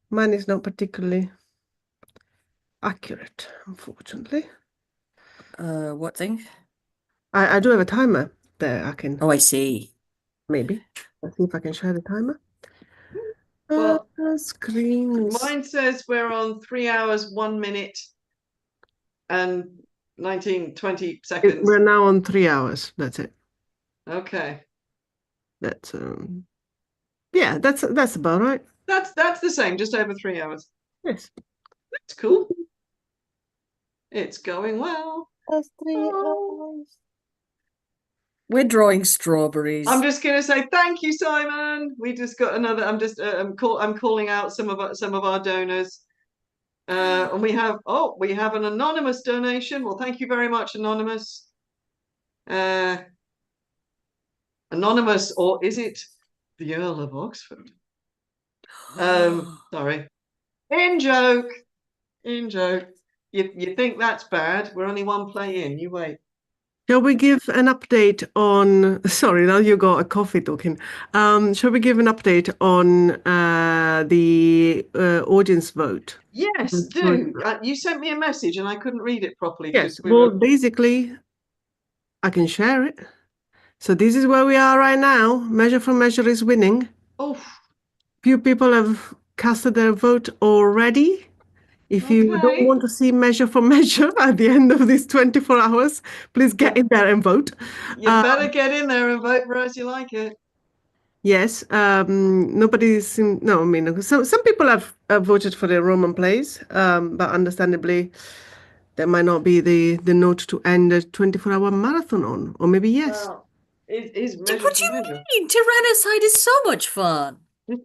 mine is not particularly accurate, unfortunately. What thing? I do have a timer there. I can. Oh, I see. Maybe. Let's see if I can share the timer. Well, screens. Mine says we're on 3 hours, 1 minute, and 19-20 seconds. We're now on 3 hours. That's it. Okay. That's yeah, that's about right. That's the same, just over 3 hours. Yes. That's cool. It's going well. That's 3 hours. We're drawing strawberries. I'm just going to say thank you, Simon. We just got another. I'm calling out some of our donors, and we have an anonymous donation. Well, thank you very much, anonymous. Anonymous, or is it the Earl of Oxford? Sorry. In joke. You think that's bad? We're only one play in. You wait. Shall we give an update on, sorry, now you got a coffee talking. Shall we give an update on the audience vote? Yes, do. You sent me a message and I couldn't read it properly. Yes, well, basically, I can share it. So this is where we are right now. Measure for Measure is winning. Oh. Few people have casted their vote already. If you don't want to see Measure for Measure at the end of these 24 hours, please get in there and vote. You better get in there and vote for us. You like it. Yes. Nobody's... No, I mean, some people have voted for the Roman plays, but understandably, that might not be the note to end a 24-hour marathon on. Or maybe yes. Well, it is Measure What do you mean? Tyrannicide is so much fun. I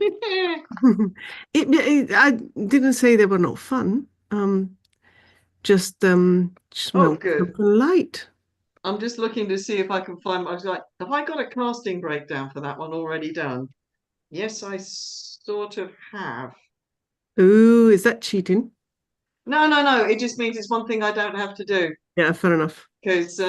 didn't say they were not fun. Just good. Light. I'm just looking to see if I can find. I was like, have I got a casting breakdown for that one already done? Yes, I sort of have. Ooh, is that cheating? No. It just means it's one thing I don't have to do. Yeah, fair enough. Because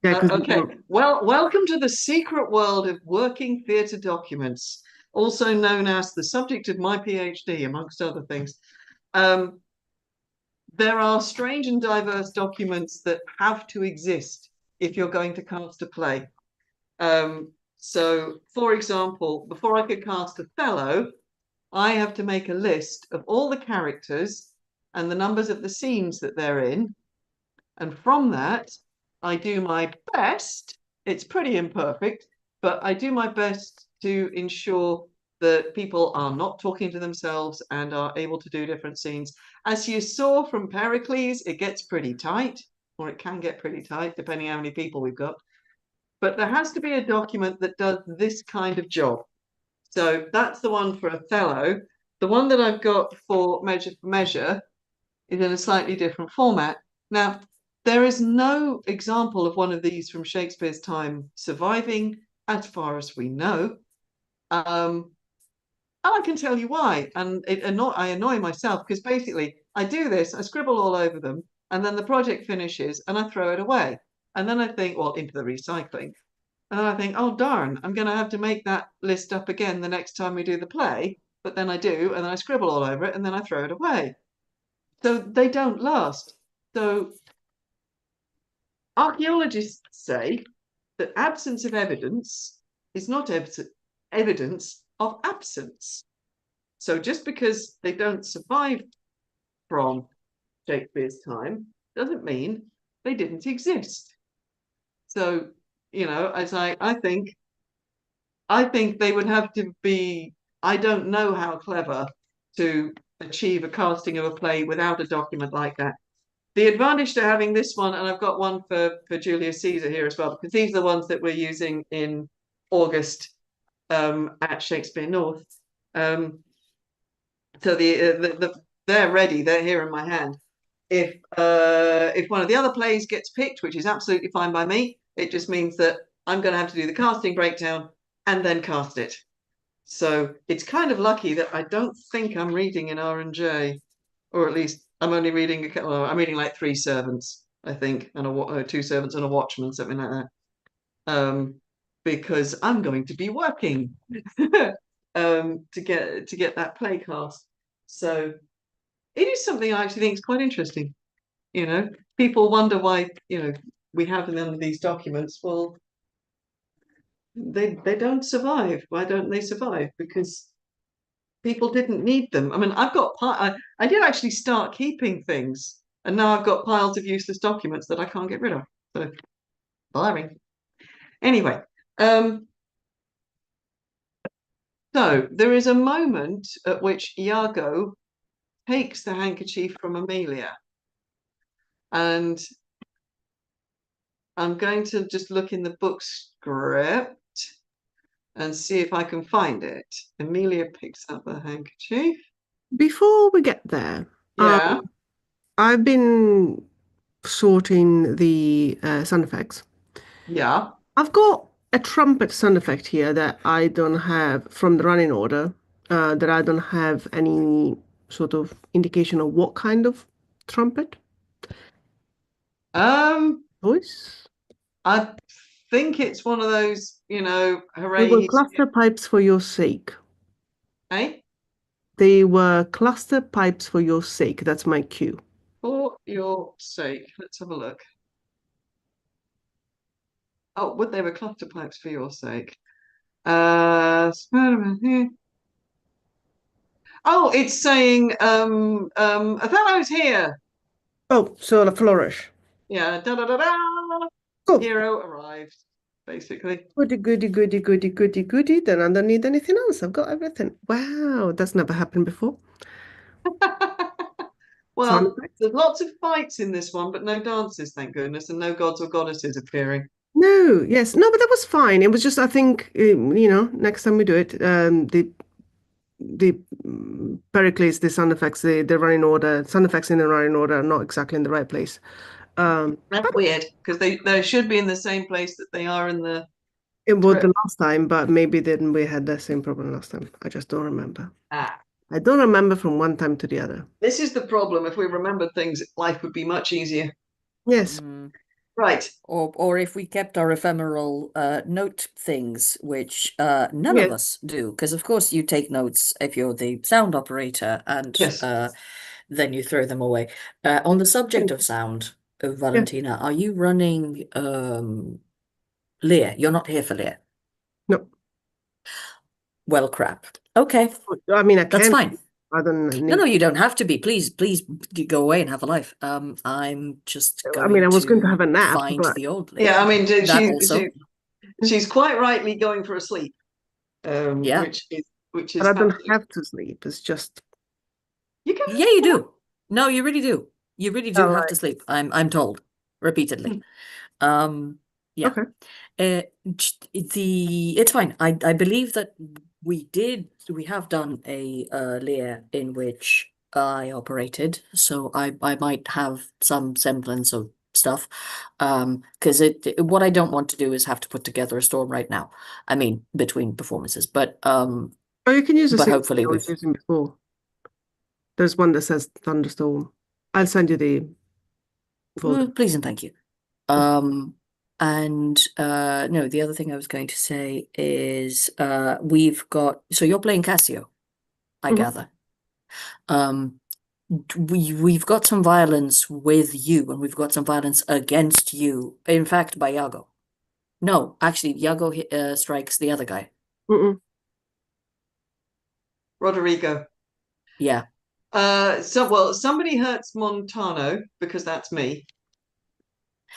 okay. Well, welcome to the secret world of working theatre documents, also known as the subject of my PhD, amongst other things. There are strange and diverse documents that have to exist if you're going to cast a play. So, for example, before I could cast Othello, I have to make a list of all the characters and the numbers of the scenes that they're in. And from that, I do my best. It's pretty imperfect, but I do my best to ensure that people are not talking to themselves and are able to do different scenes. As you saw from Pericles, it gets pretty tight. or it can get pretty tight, depending how many people we've got. But there has to be a document that does this kind of job. So that's the one for Othello. The one that I've got for Measure is in a slightly different format. Now, there is no example of one of these from Shakespeare's time surviving, as far as we know. And I can tell you why. And I annoy myself because basically I do this, I scribble all over them, and then the project finishes and I throw it away. And then I think, well, into the recycling. And then I think, oh, darn, I'm going to have to make that list up again the next time we do the play. But then I do, and then I scribble all over it, and then I throw it away. So they don't last. So archaeologists say that absence of evidence is not evidence of absence. So just because they don't survive from Shakespeare's time doesn't mean they didn't exist. So, you know, as I think they would have to be, I don't know how clever to achieve a casting of a play without a document like that. The advantage to having this one, and I've got one for Julius Caesar here as well, because these are the ones that we're using in August at Shakespeare North. So they're ready, they're here in my hand. If one of the other plays gets picked, which is absolutely fine by me, it just means that I'm going to have to do the casting breakdown and then cast it. So it's kind of lucky that I don't think I'm reading in R&J, or at least I'm only reading, I'm reading like 3 servants, I think, and 2 servants and a watchman, something like that. Because I'm going to be working to get that play cast. So it is something I actually think is quite interesting. You know, people wonder why, you know, we have none of these documents. Well, they don't survive. Why don't they survive? Because people didn't need them. I mean, I've got I did actually start keeping things, and now I've got piles of useless documents that I can't get rid of. So boring. Anyway, so there is a moment at which Iago takes the handkerchief from Amelia, and I'm going to just look in the book script and see if I can find it. Amelia picks up the handkerchief. Before we get there, yeah, I've been sorting the sound effects. Yeah. I've got a trumpet sound effect here that I don't have from the running order, that I don't have any sort of indication of what kind of trumpet. Voice? I think it's one of those, you know, hooray. They were cluster pipes for your sake. Eh? They were cluster pipes for your sake. That's my cue. For your sake. Let's have a look. Oh, would they were cluster pipes for your sake? Oh, it's saying Othello's here. Oh, so the flourish. Yeah, da da da da. Cool. Hero arrived, basically. Goody, goody, goody, goody, goody, goody. Then I don't need anything else. I've got everything. Wow, that's never happened before. Well, there's lots of fights in this one, but no dances, thank goodness, and no gods or goddesses appearing. No, yes, no, but that was fine. It was just, I think, you know, next time we do it, the Pericles, the sound effects, the running order, sound effects in the running order are not exactly in the right place. That's weird, because they should be in the same place that they are in the. It was the last time, but maybe then we had the same problem last time. I just don't remember. I don't remember from one time to the other. This is the problem. If we remembered things, life would be much easier. Yes. Right. Or if we kept our ephemeral note things, which none of us do, because of course you take notes if you're the sound operator, and then you throw them away. On the subject of sound, Valentina, are you running Lear? You're not here for Lear? No. Well, crap. Okay. I mean, I That's can. fine. I don't need. No, you don't have to be. Please go away and have a life. I'm just going. I mean, I was going to have a nap. Find the old lady. Yeah, I mean, she's quite rightly going for a sleep. Which is. But I don't have to sleep. It's just. You can. Yeah, you do. No, you really do. You really do have to sleep. I'm told. repeatedly. Yeah. Okay. It's fine. I believe that we have done a lair in which I operated, so I might have some semblance of stuff. Because what I don't want to do is have to put together a storm right now. I mean, between performances, but Oh, you can use the but same hopefully I was with using before. There's one that says thunderstorm. I'll send you the folder. please and thank you. And no, the other thing I was going to say is we've got, so you're playing Cassio, I gather. We've got some violence with you, and we've got some violence against you. In fact, by Iago. No, actually, Iago strikes the other guy. Rodrigo. Yeah. Somebody hurts Montano, because that's me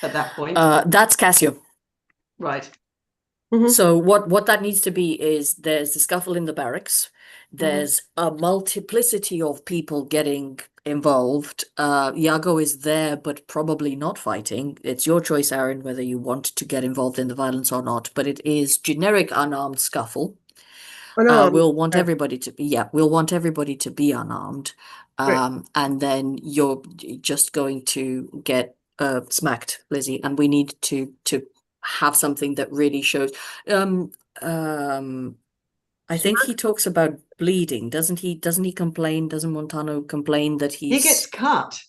at that point. That's Cassio. Right. So what that needs to be is there's a scuffle in the barracks. There's a multiplicity of people getting involved. Iago is there, but probably not fighting. It's your choice, Aaron, whether you want to get involved in the violence or not. But it is generic unarmed scuffle. We'll want everybody to be unarmed. And then you're just going to get smacked, Lizzie, and we need to have something that really shows. I think he talks about bleeding, doesn't he? Doesn't Montano complain that he gets cut?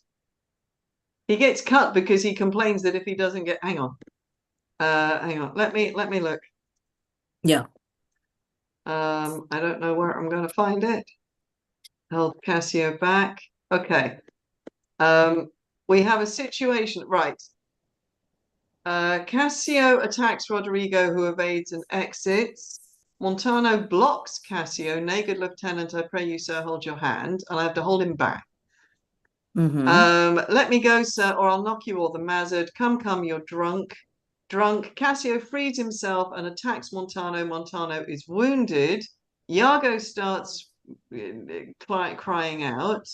He gets cut because he complains that if he doesn't get, hang on, let me look. Yeah. I don't know where I'm going to find it. Held Cassio back. Okay. We have a situation, right? Cassio attacks Rodrigo, who evades and exits. Montano blocks Cassio. Naked lieutenant, I pray you, sir, hold your hand. And I have to hold him back. Let me go, sir, or I'll knock you all the mazard. Come, you're drunk. Cassio frees himself and attacks Montano. Montano is wounded. Iago starts crying out.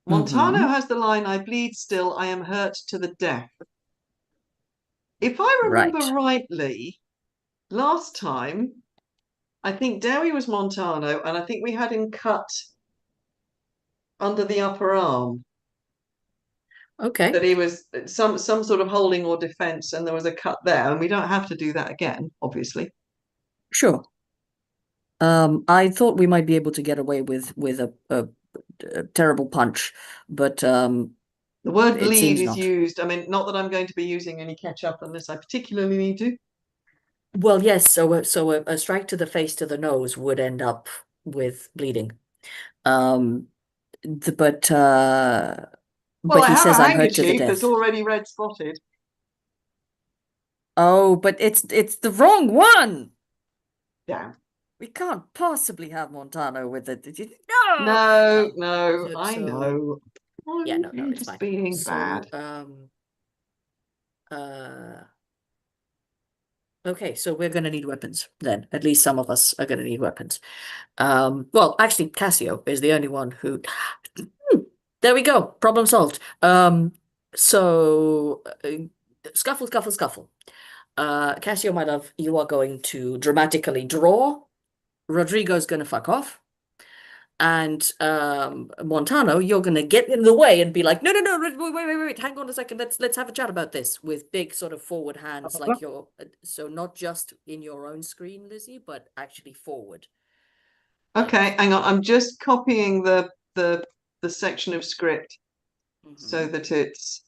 Montano has the line, I bleed still, I am hurt to the death. If I remember rightly, last time, I think Dowie was Montano, and I think we had him cut under the upper arm. Okay. That he was some sort of holding or defense, and there was a cut there, and we don't have to do that again, obviously. Sure. I thought we might be able to get away with a terrible punch, but the word bleed is used. I mean, not that I'm going to be using any ketchup unless I particularly need to. Well, yes. So a strike to the face, to the nose would end up with bleeding. But he says I'm hurt to the death. That's already red spotted. Oh, but it's the wrong one. Yeah. We can't possibly have Montano with it. No, I know. Yeah, no, it's just fine. Being bad. Okay, so we're going to need weapons then. At least some of us are going to need weapons. Well, actually, Cassio is the only one who... There we go. Problem solved. So, scuffle. Cassio, my love, you are going to dramatically draw. Rodrigo's going to fuck off. And Montano, you're going to get in the way and be like, no, wait, hang on a second. Let's have a chat about this with big sort of forward hands, like you're, so not just in your own screen, Lizzie, but actually forward. Okay, hang on. I'm just copying the section of script so that it's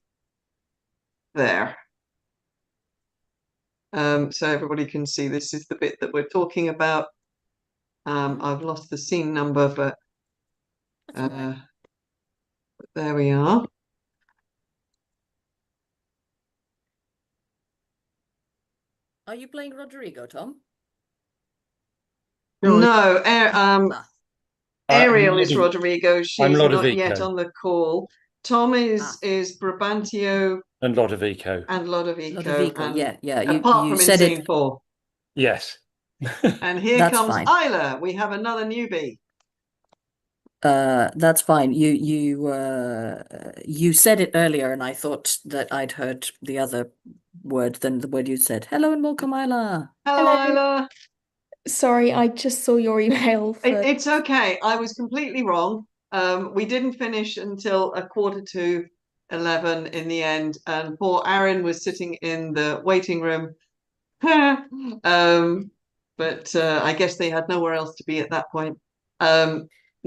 there. So everybody can see this is the bit that we're talking about. I've lost the scene number, but there we are. Are you playing Rodrigo, Tom? No, Ariel is Rodrigo. She's not yet on the call. Tom is Brabantio and Lodovico. Yeah. Apart from in scene 4. Yes. And here comes Isla. We have another newbie. That's fine. You said it earlier, and I thought that I'd heard the other word than the word you said. Hello and welcome, Isla. Hello, Isla. Sorry, I just saw your email. It's okay. I was completely wrong. We didn't finish until 11:45 in the end, and poor Aaron was sitting in the waiting room. But I guess they had nowhere else to be at that point.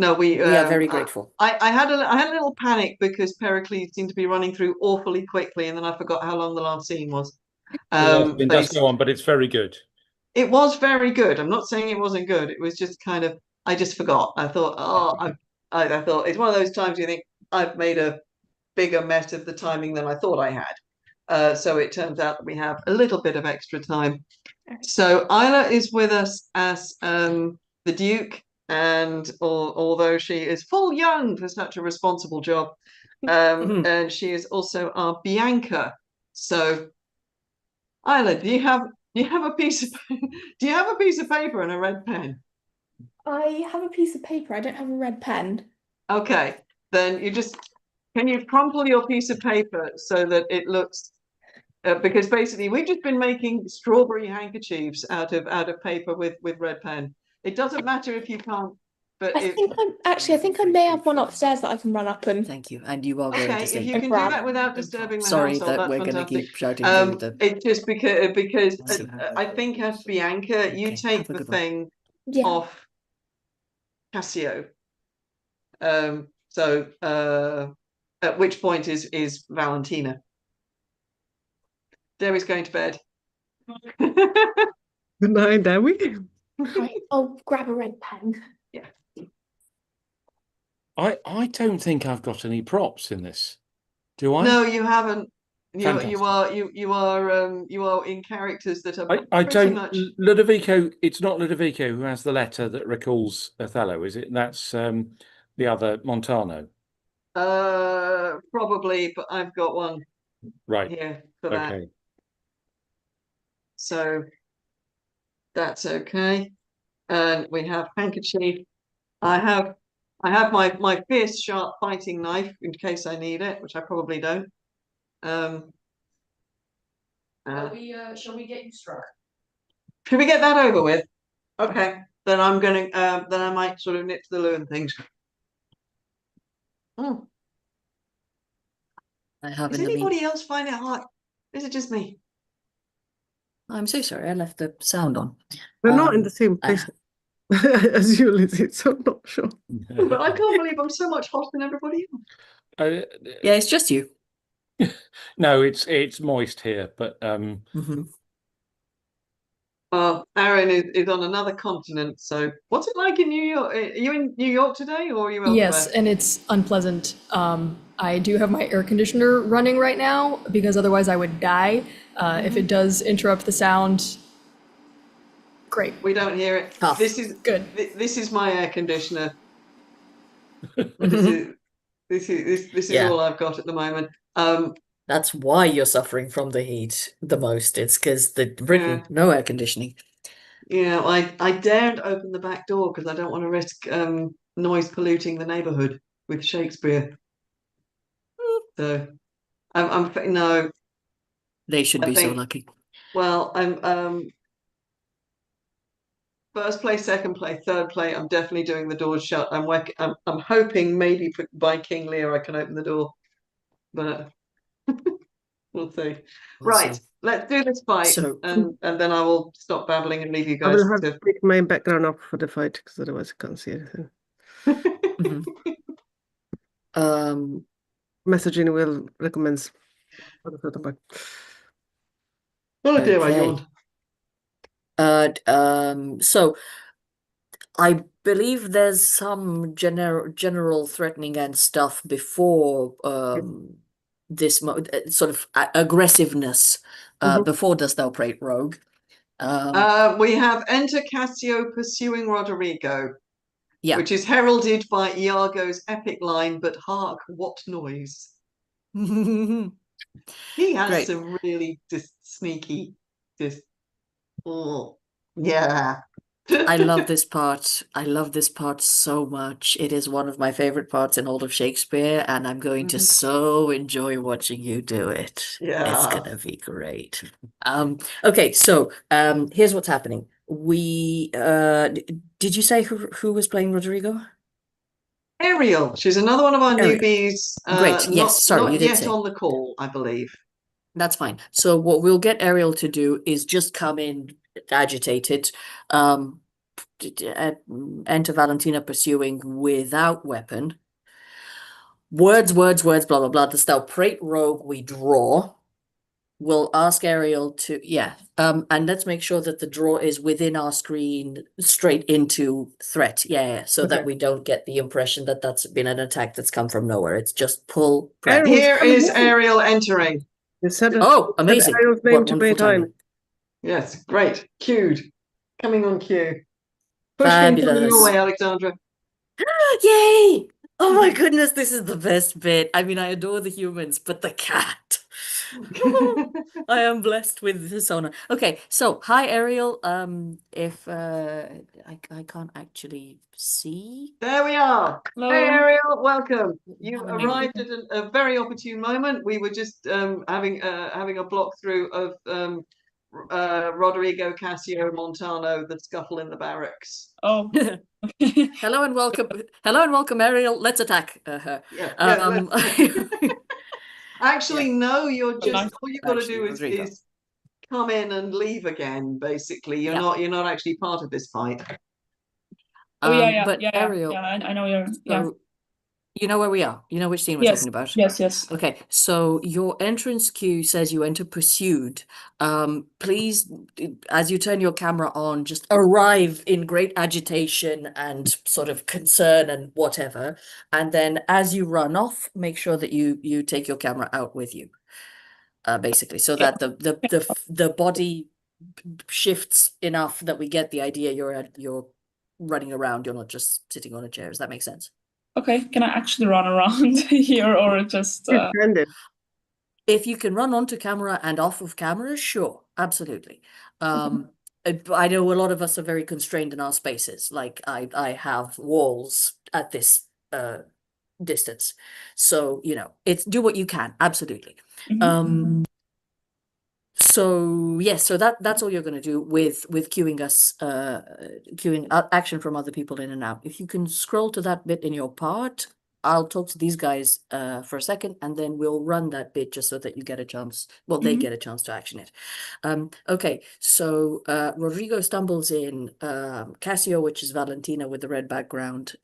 No, we are very grateful. I had a little panic because Pericles seemed to be running through awfully quickly, and then I forgot how long the last scene was. It does go on, but it's very good. It was very good. I'm not saying it wasn't good. It was just kind of, I just forgot. I thought, I thought it's one of those times you think I've made a bigger mess of the timing than I thought I had. So it turns out that we have a little bit of extra time. So Isla is with us as the Duke, and although she is full young for such a responsible job, and she is also our Bianca. So Isla, do you have a piece of paper and a red pen? I have a piece of paper. I don't have a red pen. Okay, then can you crumple your piece of paper so that it looks because basically we've just been making strawberry handkerchiefs out of paper with red pen. It doesn't matter if you can't, but I think I may have one upstairs that I can run up and. Thank you, and you are going to say. If you can do that without disturbing the Sorry household, that that's we're going to fantastic. keep shouting through the. It's just because I think as Bianca, you take the thing off Cassio. So at which point is Valentina. Debbie's going to bed. Good night, Debbie. Right, I'll grab a red pen. Yeah. I don't think I've got any props in this. Do I? No, you haven't. You Fantastic. are in characters that are I pretty don't. much. Ludovico. It's not Ludovico who has the letter that recalls Othello, is it? That's the other Montano. Probably, but I've got one right here for that. So that's okay. And we have handkerchief. I have my fierce sharp fighting knife in case I need it, which I probably don't. Shall we get you struck? Should we get that over with? Okay. Then I'm gonna then I might sort of nip to the loo and things. Oh. I have. Does anybody else find it hard? Is it just me? I'm so sorry, I left the sound on. We're not in the same place as you, Lizzie, so I'm not sure. But I can't believe I'm so much hotter than everybody else. Yeah, it's just you. No, it's moist here, but Well, Aaron is on another continent, so what's it like in New York? Are you in New York today, or are you elsewhere? Yes, and it's unpleasant. I do have my air conditioner running right now because otherwise I would die. If it does interrupt the sound, great. We don't hear it. Tough. This is good. This is my air conditioner. This is all I've got at the moment. That's why you're suffering from the heat the most. It's because the Britain no air conditioning. Yeah, I daren't open the back door because I don't want to risk noise polluting the neighborhood with Shakespeare. So I'm no. They should be so lucky. Well, I'm first play, second play, third play. I'm definitely doing the doors shut. I'm hoping maybe by King Lear I can open the door, but we'll see. Right, let's do this fight, and then I will stop babbling and leave you guys. I will have to take my background off for the fight because otherwise I can't see anything. Messaging will recommends. Oh dear, I yawned. So I believe there's some general threatening and stuff before this sort of aggressiveness before Dost Thou Prate Rogue. We have Enter Cassio pursuing Roderigo, which is heralded by Iago's epic line, but hark, what noise. He has some really just sneaky, yeah. I love this part. I love this part so much. It is one of my favorite parts in all of Shakespeare, and I'm going to so enjoy watching you do it. Yeah. It's gonna be great. Okay, so here's what's happening. We did you say who was playing Rodrigo? Ariel. She's another one of our Ariel. newbies. Great. Yes, sorry, you not did yet say. on the call, I believe. That's fine. So what we'll get Ariel to do is just come in agitated, enter Valentina pursuing without weapon. Words, blah, blah, blah. The stalwart rogue we draw. We'll ask Ariel to, and let's make sure that the draw is within our screen, straight into threat. So that we don't get the impression that that's been an attack that's come from nowhere. It's just pull. Prep. Here is Ariel entering. Oh, amazing. Ariel's name too many times. Yes, great. Cued. Coming on cue. Push him your way, Alexandra. Yay! Oh my goodness, this is the best bit. I mean, I adore the humans, but the cat. I am blessed with this honor. Okay, so hi Ariel. If I can't actually see. There we are. Hello. Hey Ariel, welcome. You arrived at a very opportune moment. We were just having a block through of Rodrigo, Cassio, Montano, the scuffle in the barracks. Oh. Hello and welcome, Ariel. Let's attack her. Actually, no, you're just nice. all you've got to do Rodrigo. is come in and leave again. Basically, you're not actually part of this fight. But Ariel, I know you're. So you know where we are. You know which scene we're talking about. Yes. Okay, so your entrance cue says you enter pursued. Please, as you turn your camera on, just arrive in great agitation and sort of concern and whatever. And then as you run off, make sure that you take your camera out with you. Basically, so that the body shifts enough that we get the idea you're running around. You're not just sitting on a chair. Does that make sense? Okay, can I actually run around here or just If you can run onto camera and off of camera, sure, absolutely. I know a lot of us are very constrained in our spaces. Like I have walls at this distance. So, it's do what you can, absolutely. So yes, so that's all you're going to do with queuing action from other people in and out. If you can scroll to that bit in your part, I'll talk to these guys for a second, and then we'll run that bit just so that you get a chance. Well, they get a chance to action it. Okay, so Rodrigo stumbles in. Cassio, which is Valentina with the red background,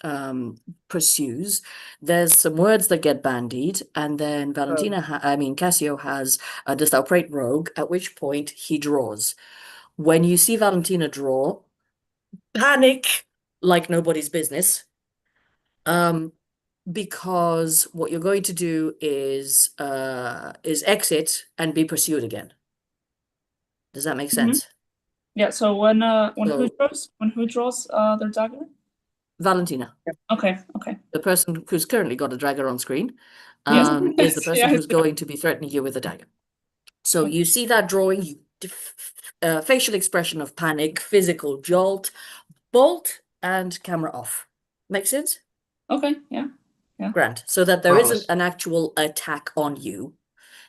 pursues. There's some words that get bandied, and then Cassio has the stalwart rogue. At which point he draws. When you see Valentina draw, panic like nobody's business. Because what you're going to do is exit and be pursued again. Does that make sense? Yeah. So who draws their dagger? Valentina. Okay. The person who's currently got a dagger on screen Yes. is the person who's going to be threatening you with a dagger. So you see that drawing, facial expression of panic, physical jolt, bolt, and camera off. Make sense? Okay. Yeah. Grand. So that there isn't an actual attack on you.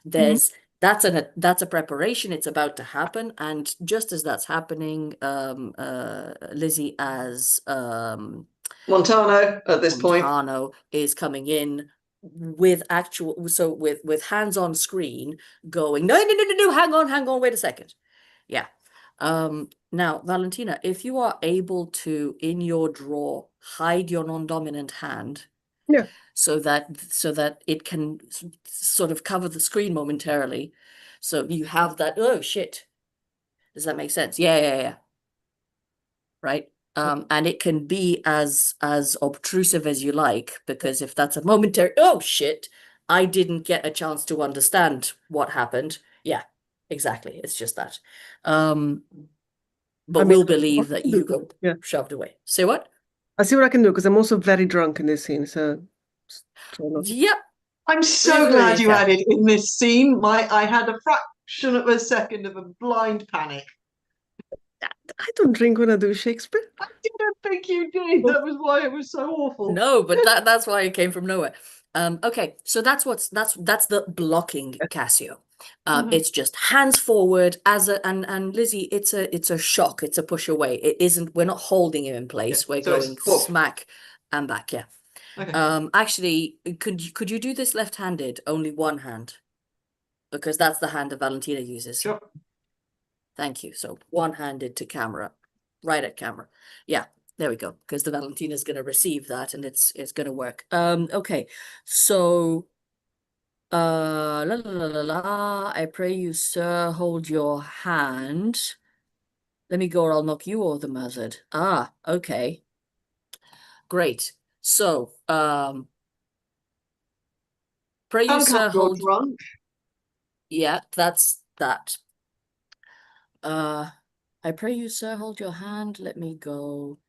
That's a preparation. It's about to happen, and just as that's happening, Lizzie as Montano at this point. Montano is coming in with with hands on screen going no, hang on, wait a second. Yeah. Now Valentina, if you are able to in your draw hide your non-dominant hand. Yeah. So that it can sort of cover the screen momentarily. So you have that, oh shit. Does that make sense? Yeah. Right? And it can be as obtrusive as you like, because if that's a momentary, oh shit, I didn't get a chance to understand what happened. Yeah, exactly. It's just that. But we'll believe that you got shoved away. Say what? I see what I can do, because I'm also very drunk in this scene, so... Yep. I'm so glad you had it in this scene. I had a fraction of a second of a blind panic. I don't drink when I do Shakespeare. I didn't think you did. That was why it was so awful. No, but that's why it came from nowhere. Okay, so that's the blocking Cassio. It's just hands forward and Lizzie, it's a shock, it's a push away. It isn't, we're not holding him in place. We're going smack and back, yeah. Okay. Actually, could you do this left-handed, only one hand? Because that's the hand that Valentina uses. Sure. Thank you. So one-handed to camera, right at camera. Yeah. There we go, because the Valentina is going to receive that, and it's going to work. Okay, so, la la la la la. I pray you, sir, hold your hand. Let me go, or I'll knock you over the mustard. Ah, okay, great. So, pray you, sir, hold. Drunk. Yeah, that's that. I pray you, sir, hold your hand. Let me go.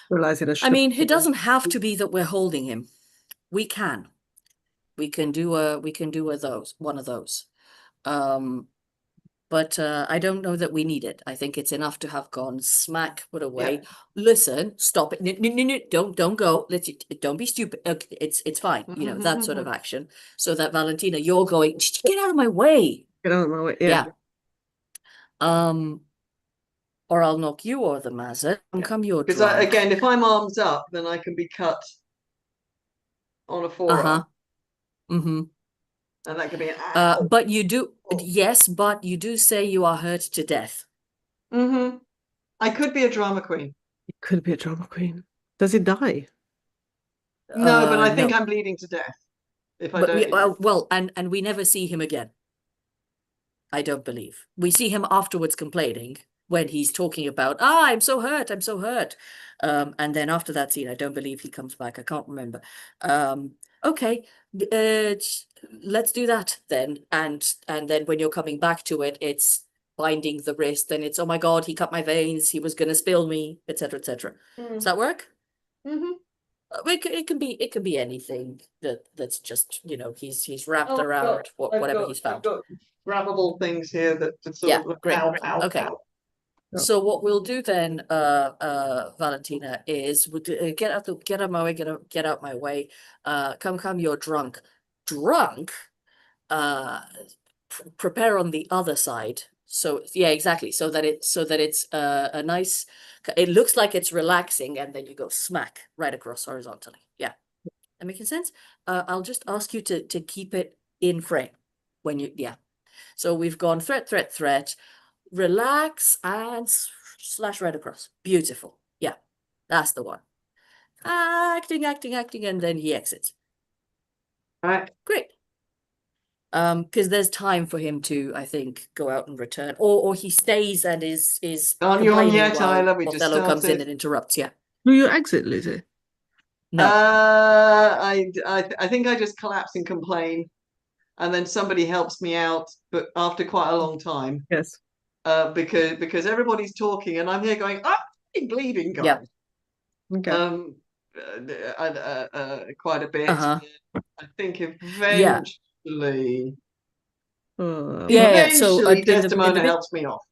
I mean, it doesn't have to be that we're holding him. We can do one of those. But I don't know that we need it. I think it's enough to have gone smack, put away. Yeah. Listen, stop it. No, don't go. Don't be stupid. Okay, it's fine. You know, that sort of action. So that Valentina, you're going, get out of my way. Get out of my way. Yeah. Or I'll knock you over the mazza. Come your drunk. Because again, if I'm arms up, then I can be cut on a forearm. And that could be an but you do, yes, but you do say you are hurt to death. I could be a drama queen. You could be a drama queen. Does it die? No, but I think I'm bleeding to death if I don't. Well, and we never see him again. I don't believe. We see him afterwards complaining when he's talking about, I'm so hurt, I'm so hurt. And then after that scene, I don't believe he comes back. I can't remember. Okay, let's do that then. And then when you're coming back to it, it's binding the wrist, and it's, oh my God, he cut my veins, he was going to spill me, etc., etc. Does that work? It can be anything that's just, you know, he's wrapped around whatever he's found. I've got grabbable things here that sort of great. Ow, okay. Ow. So what we'll do then, Valentina, is we'll get out my way, get out my way. Come, you're drunk. Drunk? Prepare on the other side. So yeah, exactly. So that it's a nice. It looks like it's relaxing, and then you go smack right across horizontally. Yeah, that making sense. I'll just ask you to keep it in frame when you So we've gone threat. Relax and slash right across. Beautiful. Yeah, that's the one. Acting, and then he exits. All right. Great. Because there's time for him to, I think, go out and return, or he stays and is on yet, Tyler. We just Othello comes in and interrupts. Yeah. Will you exit, Lizzie? No. I think I just collapse and complain, and then somebody helps me out, but after quite a long time. Yes. Because everybody's talking, and I'm here going, I'm bleeding, guys. Yeah. Okay. Quite a bit. I think eventually. Eventually, Desdemona helps me off.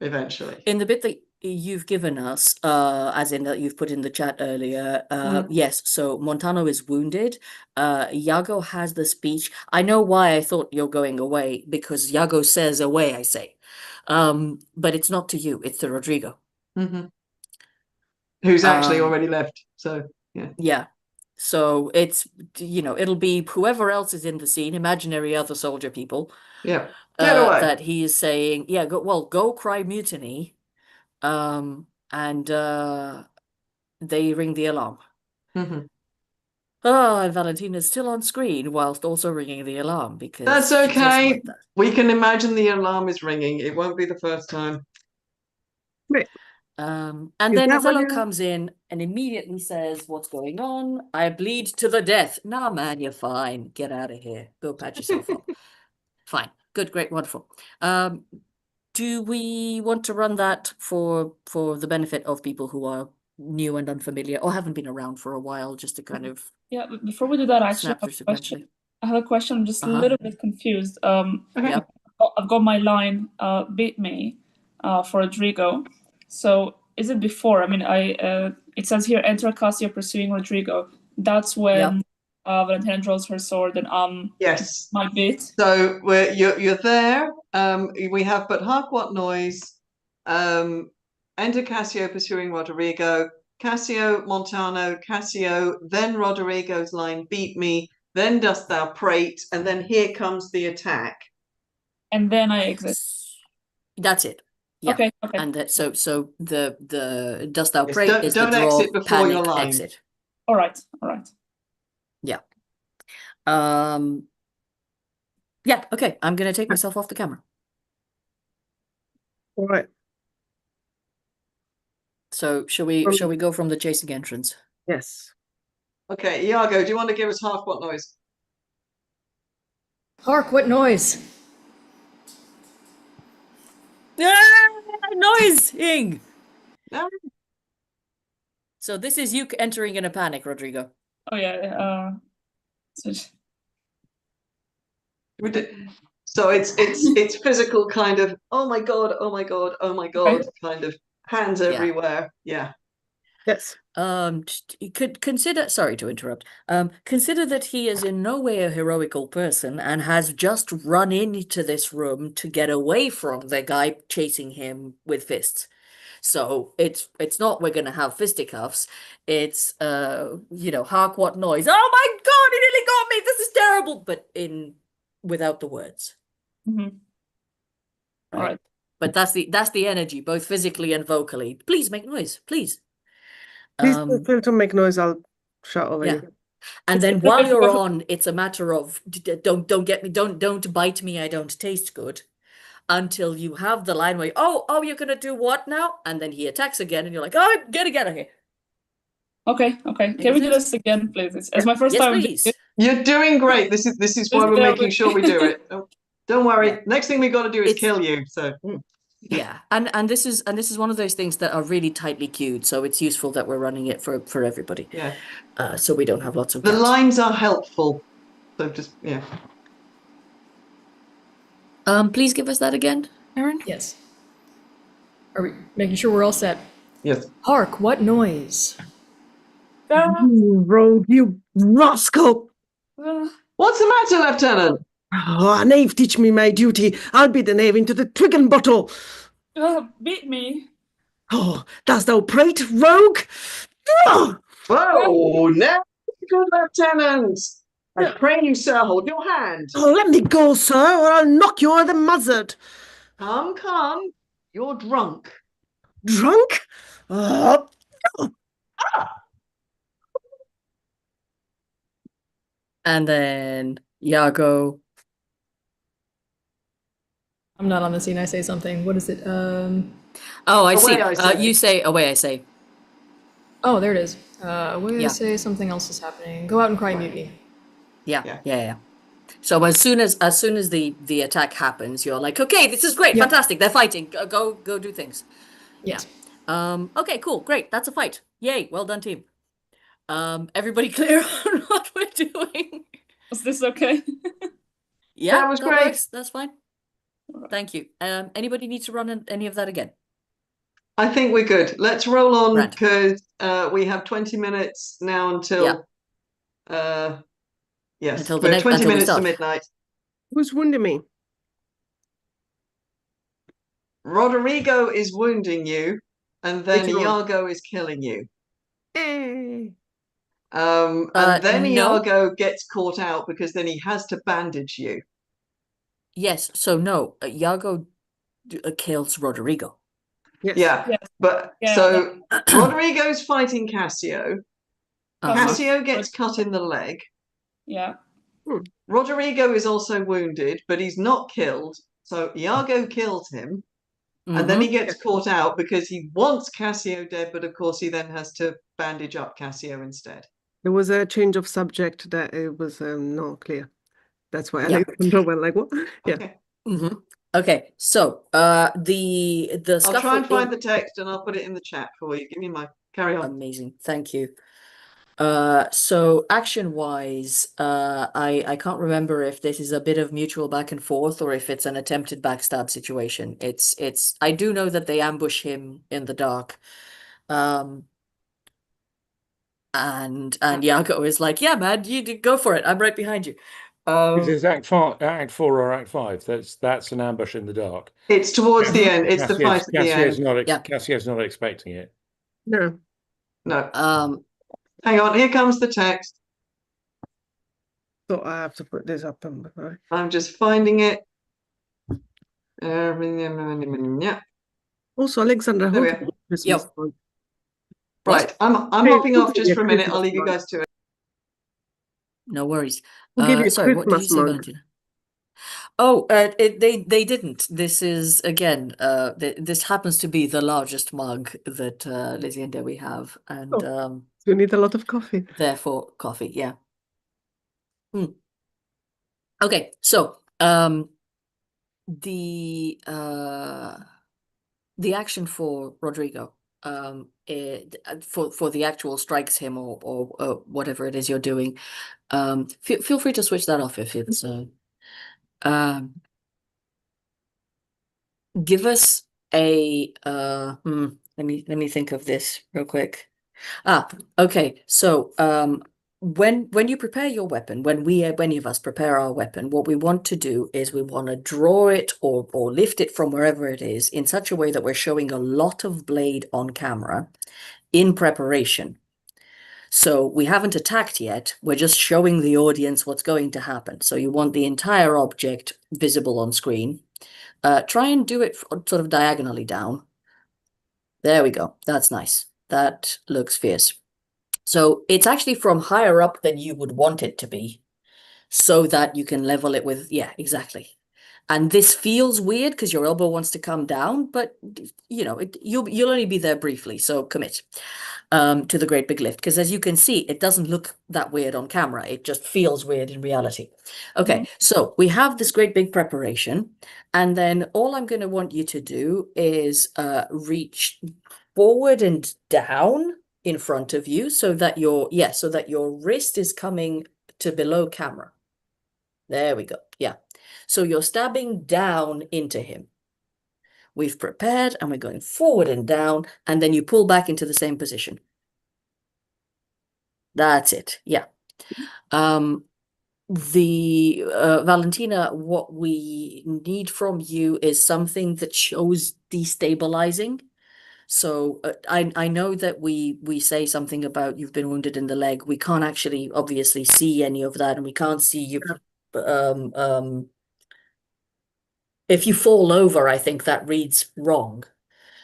Eventually. In the bit that you've given us, as in that you've put in the chat earlier, yes. So Montano is wounded. Iago has the speech. I know why I thought you're going away, because Iago says away. I say. But it's not to you, it's to Rodrigo. Who's actually already left. So yeah. So it's, you know, it'll be whoever else is in the scene, imaginary other soldier people. Yeah. Get away. That he is saying, yeah, go cry mutiny. And they ring the alarm. And Valentina's still on screen whilst also ringing the alarm, because that's okay. Like that. We can imagine the alarm is ringing. It won't be the first time. Right. And then Othello comes in and immediately says, what's going on? I bleed to the death. Nah, man, you're fine. Get out of here. Go patch yourself up. Fine. Good, great, wonderful. Do we want to run that for the benefit of people who are new and unfamiliar or haven't been around for a while, just to kind of... Yeah, before we do that, actually, I have a question. I'm just a little bit confused. I've got my line, beat me, for Rodrigo. So is it before? I mean, it says here, enter Cassio pursuing Rodrigo. That's when Valentina draws her sword and yes, my bit. So you're there. We have but hark what noise. Enter Cassio pursuing Rodrigo. Cassio, Montano, Cassio, then Rodrigo's line, beat me, then dost thou prate, and then here comes the attack. And then I exit. That's it. Yeah. Okay. And so the dost thou prate is the don't draw, exit before panic, your line. exit. All right. Yeah. Yeah, okay. I'm gonna take myself off the camera. All right. So shall we go from the chasing entrance? Yes. Okay, Iago, do you want to give us hark what noise? Hark, what noise? Noising! No. So this is you entering in a panic, Rodrigo. Oh yeah. So it's physical kind of oh my god kind of hands everywhere. Yeah. Yes. Could consider, sorry to interrupt, consider that he is in no way a heroical person and has just run into this room to get away from the guy chasing him with fists. So it's not we're gonna have fisticuffs. It's hark what noise. Oh my god, he nearly got me. This is terrible. But without the words. Mm-hmm. All right. But that's the energy, both physically and vocally. Please make noise, please. Please feel free to make noise. I'll shout over you. And then while you're on, it's a matter of don't bite me. I don't taste good. Until you have the line where you're gonna do what now? And then he attacks again, and you're like, oh, get out of here. Okay. Can we do this again, please? It's my first time. Please. You're doing great. This is why we're making sure we do it. Don't worry. Next thing we got to do is kill you. So. Yeah, and this is one of those things that are really tightly queued, so it's useful that we're running it for everybody. Yeah. So we don't have lots of the gaps. lines are helpful. So just Please give us that again, Aaron. Yes. Are we making sure we're all set? Yes. Hark, what noise? You rogue, you rascal! What's the matter, Lieutenant? Oh, a knave teach me my duty. I'll be the knave into the twig and bottle. Beat me. Oh, dost thou prate, rogue? Whoa, now, good Lieutenant. I pray you, sir, hold your hand. Oh, let me go, sir, or I'll knock you over the muzzard. Come. You're drunk. Drunk? And then Iago. I'm not on the scene. I say something. What is it? Oh, I see. You say away. I say. Oh, there it is. Away. I say something else is happening. Go out and cry mutiny. Yeah. So as soon as the attack happens, you're like, okay, this is great, fantastic. They're fighting. Go do things. Yeah. Okay, cool, great. That's a fight. Yay, well done, team. Everybody clear on what we're doing? Was this okay? Yeah, that was great. Works. That's fine. Thank you. Anybody need to run any of that again? I think we're good. Let's roll on because we have 20 minutes now until until we're 20 minutes to midnight. Who's wounding me? Rodrigo is wounding you, and then Iago is killing you. And then Iago gets caught out because then he has to bandage you. Yes, so no, Iago kills Rodrigo. Yes. Yeah. But so Rodrigo's fighting Cassio. Cassio gets cut in the leg. Yeah. Rodrigo is also wounded, but he's not killed. So Iago kills him. And then he gets caught out because he wants Cassio dead, but of course he then has to bandage up Cassio instead. There was a change of subject that it was not clear. That's why Alexandra went like, what? Yeah. Okay. Okay, so the I'll scuffle. try and find the text and I'll put it in the chat for you. Give me carry on. Amazing, thank you. So action-wise, I can't remember if this is a bit of mutual back and forth or if it's an attempted backstab situation. I do know that they ambush him in the dark. And Yago is like, yeah, man, you go for it. I'm right behind you. Is this Act 4 or Act 5? That's an ambush in the dark. It's towards the end. It's the fight at the end. Cassier's not expecting it. No. Hang on, here comes the text. So I have to put this up. I'm just finding it. Yeah. Also, Alexandra, there we hope are. Christmas. Right, I'm hopping off just for a minute. I'll leave you guys to it. No worries. We'll give you sorry, what did you say, mug. Valentina? Oh, they didn't. This is again. This happens to be the largest mug that Lizzie and Debbie have, and you need a lot of coffee. Therefore, coffee. Yeah. Okay, so the action for Rodrigo, for the actual strikes him or whatever it is you're doing, feel free to switch that off if it's give us a let me think of this real quick. Okay, so when you prepare your weapon, when any of us prepare our weapon, what we want to do is we want to draw it or lift it from wherever it is in such a way that we're showing a lot of blade on camera in preparation. So we haven't attacked yet, we're just showing the audience what's going to happen. So you want the entire object visible on screen. Try and do it sort of diagonally down. There we go, that's nice. That looks fierce. So it's actually from higher up than you would want it to be, so that you can level it with, yeah, exactly. And this feels weird because your elbow wants to come down, but you know, you'll only be there briefly, so commit to the great big lift. Because as you can see, it doesn't look that weird on camera. It just feels weird in reality. Okay, so we have this great big preparation, and then all I'm going to want you to do is reach forward and down in front of you so that your wrist is coming to below camera. There we go. Yeah. So you're stabbing down into him. We've prepared and we're going forward and down, and then you pull back into the same position. That's it. Yeah. Valentina, what we need from you is something that shows destabilizing. So I know that we say something about you've been wounded in the leg. We can't actually obviously see any of that, and we can't see you. If you fall over, I think that reads wrong.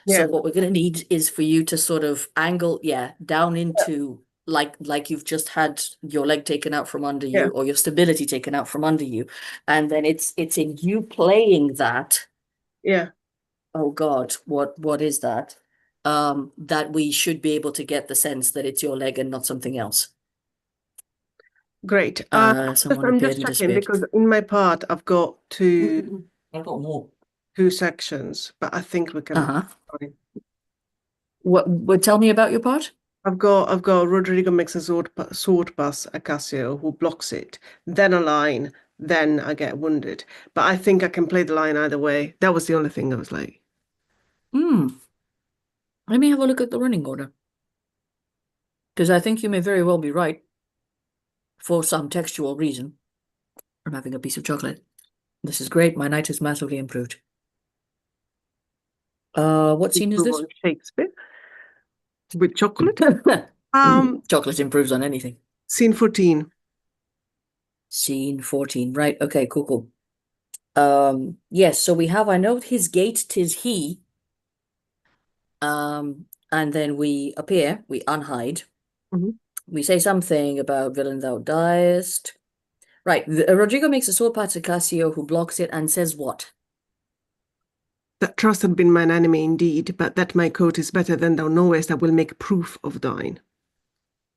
So what we're going to need is for you to sort of angle, down into like you've just had your leg taken out from under you, or your stability taken out from under you, and then it's in you playing that. Yeah. Oh God, what is that? That we should be able to get the sense that it's your leg and not something else. Great. Someone I'm just checking because in my part I've got I've got more. 2 sections, but I think we can. What? Tell me about your part. I've got Rodrigo makes a sword pass at Cassio, who blocks it, then a line, then I get wounded. But I think I can play the line either way. That was the only thing I was like. Let me have a look at the running order, because I think you may very well be right. For some textual reason. I'm having a piece of chocolate. This is great. My night is massively improved. What scene is this? Shakespeare. With chocolate? Chocolate improves on anything. Scene 14. Scene 14. Right. Okay, cool. Yes, so we have, I know his gate, 'tis he. And then we appear, we unhide. We say something about villain thou diest. Right. Rodrigo makes a sword pass to Cassio, who blocks it and says what? That trust had been mine enemy indeed, but that my coat is better than thou knowest, I will make proof of thine.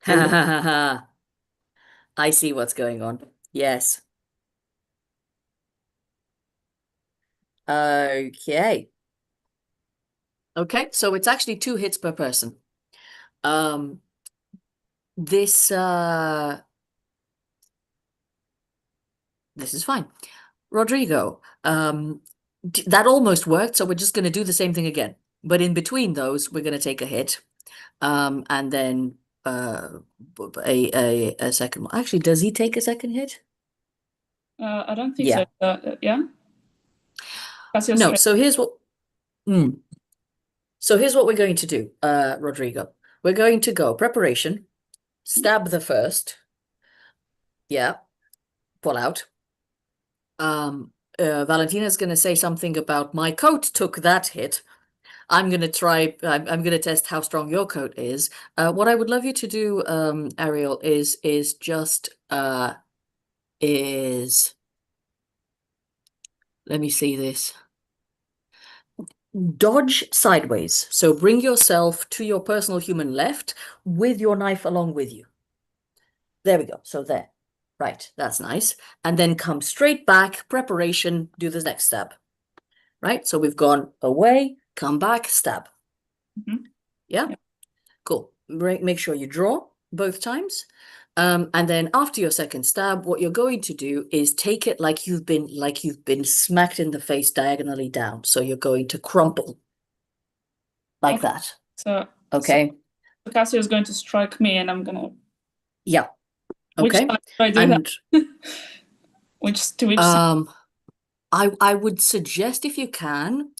I see what's going on. Yes. Okay. Okay, so it's actually 2 hits per person. this is fine. Rodrigo, that almost worked, so we're just going to do the same thing again. But in between those, we're going to take a hit, and then a second one. Actually, does he take a second hit? I don't think so. Yeah. No. So here's what. So here's what we're going to do, Rodrigo. We're going to go preparation, stab the first. Yeah. Pull out. Valentina's going to say something about my coat took that hit. I'm going to try, I'm going to test how strong your coat is. What I would love you to do, Ariel, is just, let me see this. Dodge sideways. So bring yourself to your personal human left with your knife along with you. There we go. So there. Right. That's nice. And then come straight back, preparation, do the next stab. Right? So we've gone away, come back, stab. Yeah? Cool. Make sure you draw both times. And then after your second stab, what you're going to do is take it like you've been smacked in the face diagonally down. So you're going to crumple like that. So okay. So Cassio is going to strike me, and I'm gonna. Yeah. Okay. Which side do I do that? To which side? I would suggest, if you can,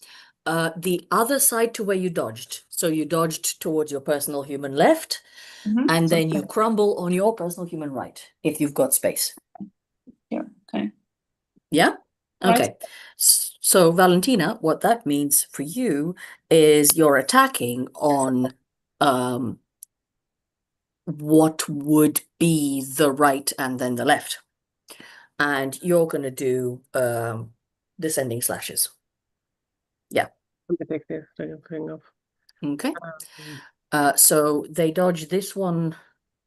the other side to where you dodged. So you dodged towards your personal human left, and then you crumble on your personal human right, if you've got space. Yeah, okay. Yeah? Okay. Right. So, Valentina, what that means for you is you're attacking on what would be the right and then the left. And you're going to do descending slashes. Yeah. I'm gonna take this thing off. Okay. So they dodge this one,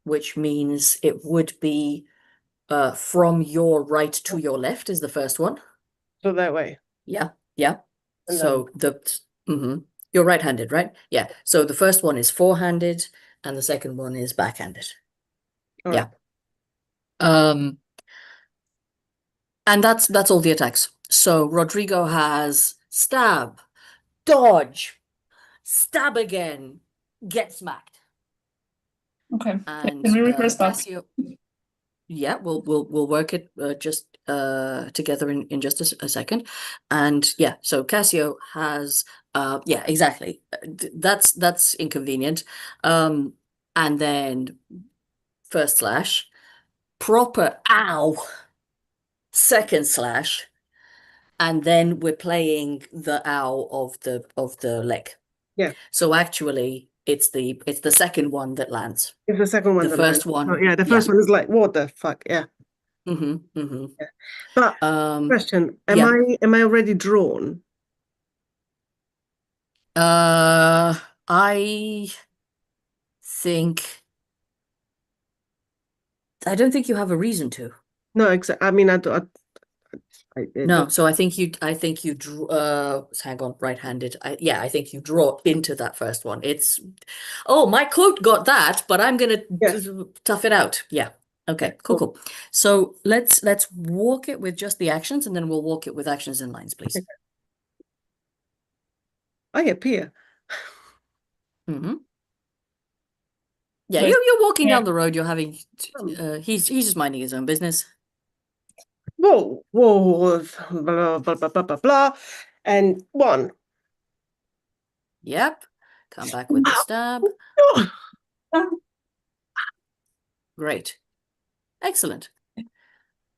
which means it would be from your right to your left is the first one. So that way. Yeah. Yeah. And So you're right-handed, right? Yeah. So the first one is four-handed and the second one is backhanded. Yeah. And that's all the attacks. So Rodrigo has stab, dodge, stab again, get smacked. Okay. And Can we reverse that? Cassio, yeah, we'll work it just together in just a second. And yeah, so Cassio has yeah, exactly. That's inconvenient. And then first slash, proper ow, second slash, and then we're playing the ow of the leg. Yeah. So actually it's the second one that lands. It's the second one. The first one. Oh, yeah, the first one is like, what the fuck? Yeah. Yeah. But question, am I already drawn? I don't think you have a reason to. No, exactly. I mean, no, so I think you drew hang on, right-handed. I think you draw into that first one. It's my coat got that, but I'm gonna tough it out. Yeah. Okay, cool. So let's walk it with just the actions, and then we'll walk it with actions and lines, please. I appear. Yeah, you're walking down the road, you're having he's just minding his own business. Whoa, blah, blah, blah, blah, blah, blah, and one. Yep. Come back with the stab. Great. Excellent.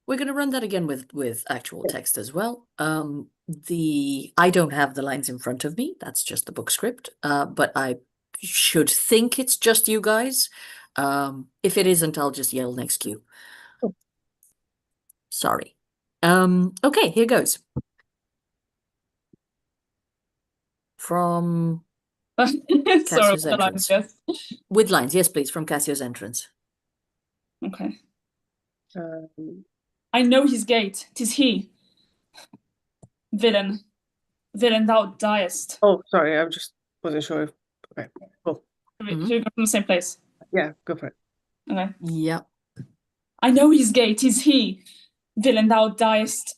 We're going to run that again with actual text as well. I don't have the lines in front of me. That's just the book script. But I should think it's just you guys. If it isn't, I'll just yell next cue. Sorry. Okay, here goes. From Cassio's entrance. Lines, yes. With lines, yes, please, from Cassio's entrance. Okay. I know his gait. 'Tis he. Villain, thou diest. Oh, sorry, I just wasn't sure. Okay, cool. Should we go from the same place? Yeah, go for it. Okay. Yeah. I know his gait. 'Tis he. Villain, thou diest.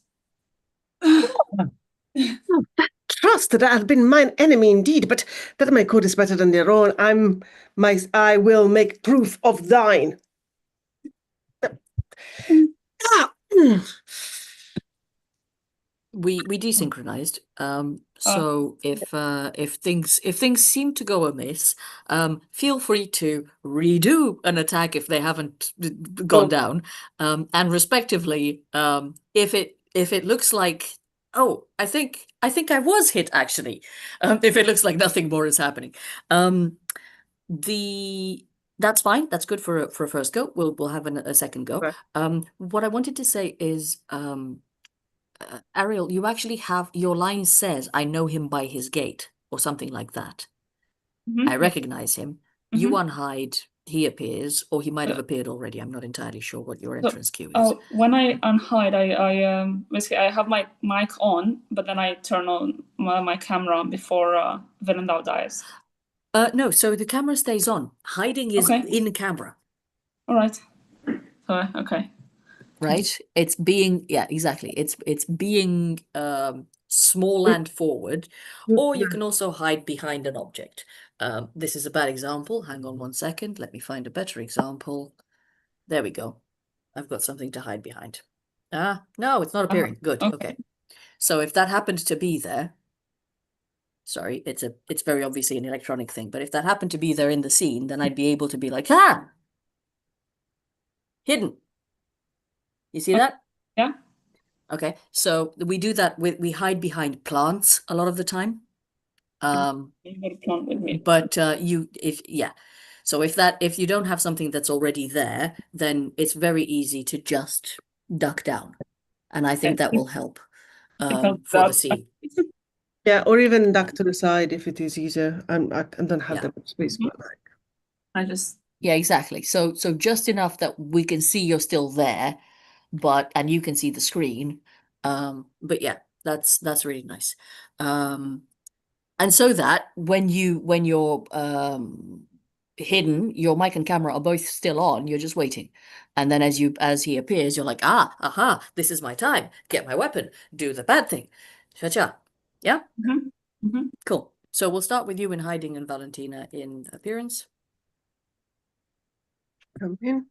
Trust that I have been mine enemy indeed, but that my code is better than their own. I will make proof of thine. We desynchronized. So if things seem to go amiss, feel free to redo an attack if they haven't gone down. And respectively, if it looks like, oh, I think I was hit actually. If it looks like nothing more is happening. That's fine. That's good for a first go. We'll have a second go. Okay. What I wanted to say is Ariel, you actually have, your line says, I know him by his gait, or something like that. I recognize him. You unhide, he appears, or he might have appeared already. I'm not entirely sure what your entrance cue is. When I unhide, I basically I have my mic on, but then I turn on my camera before Villain Thou dies. No, so the camera stays on. Hiding is in camera. All right. Okay. Right? It's being, yeah, exactly. It's being small and forward, or you can also hide behind an object. This is a bad example. Hang on 1 second. Let me find a better example. There we go. I've got something to hide behind. No, it's not appearing. Good. Okay. So if that happened to be there, sorry, it's very obviously an electronic thing, but if that happened to be there in the scene, then I'd be able to be like, hidden. You see that? Yeah. Okay, so we do that we hide behind plants a lot of the time. But so if you don't have something that's already there, then it's very easy to just duck down, and I think that will help for the scene. Yeah, or even duck to the side if it is easier. I don't have that much space, but yeah, exactly. So just enough that we can see you're still there, and you can see the screen. But yeah, that's really nice. And so that when you're hidden, your mic and camera are both still on, you're just waiting. And then as he appears, you're like, aha, this is my time. Get my weapon, do the bad thing. Cha-cha. Yeah? Cool. So we'll start with you in hiding and Valentina in appearance. Come in.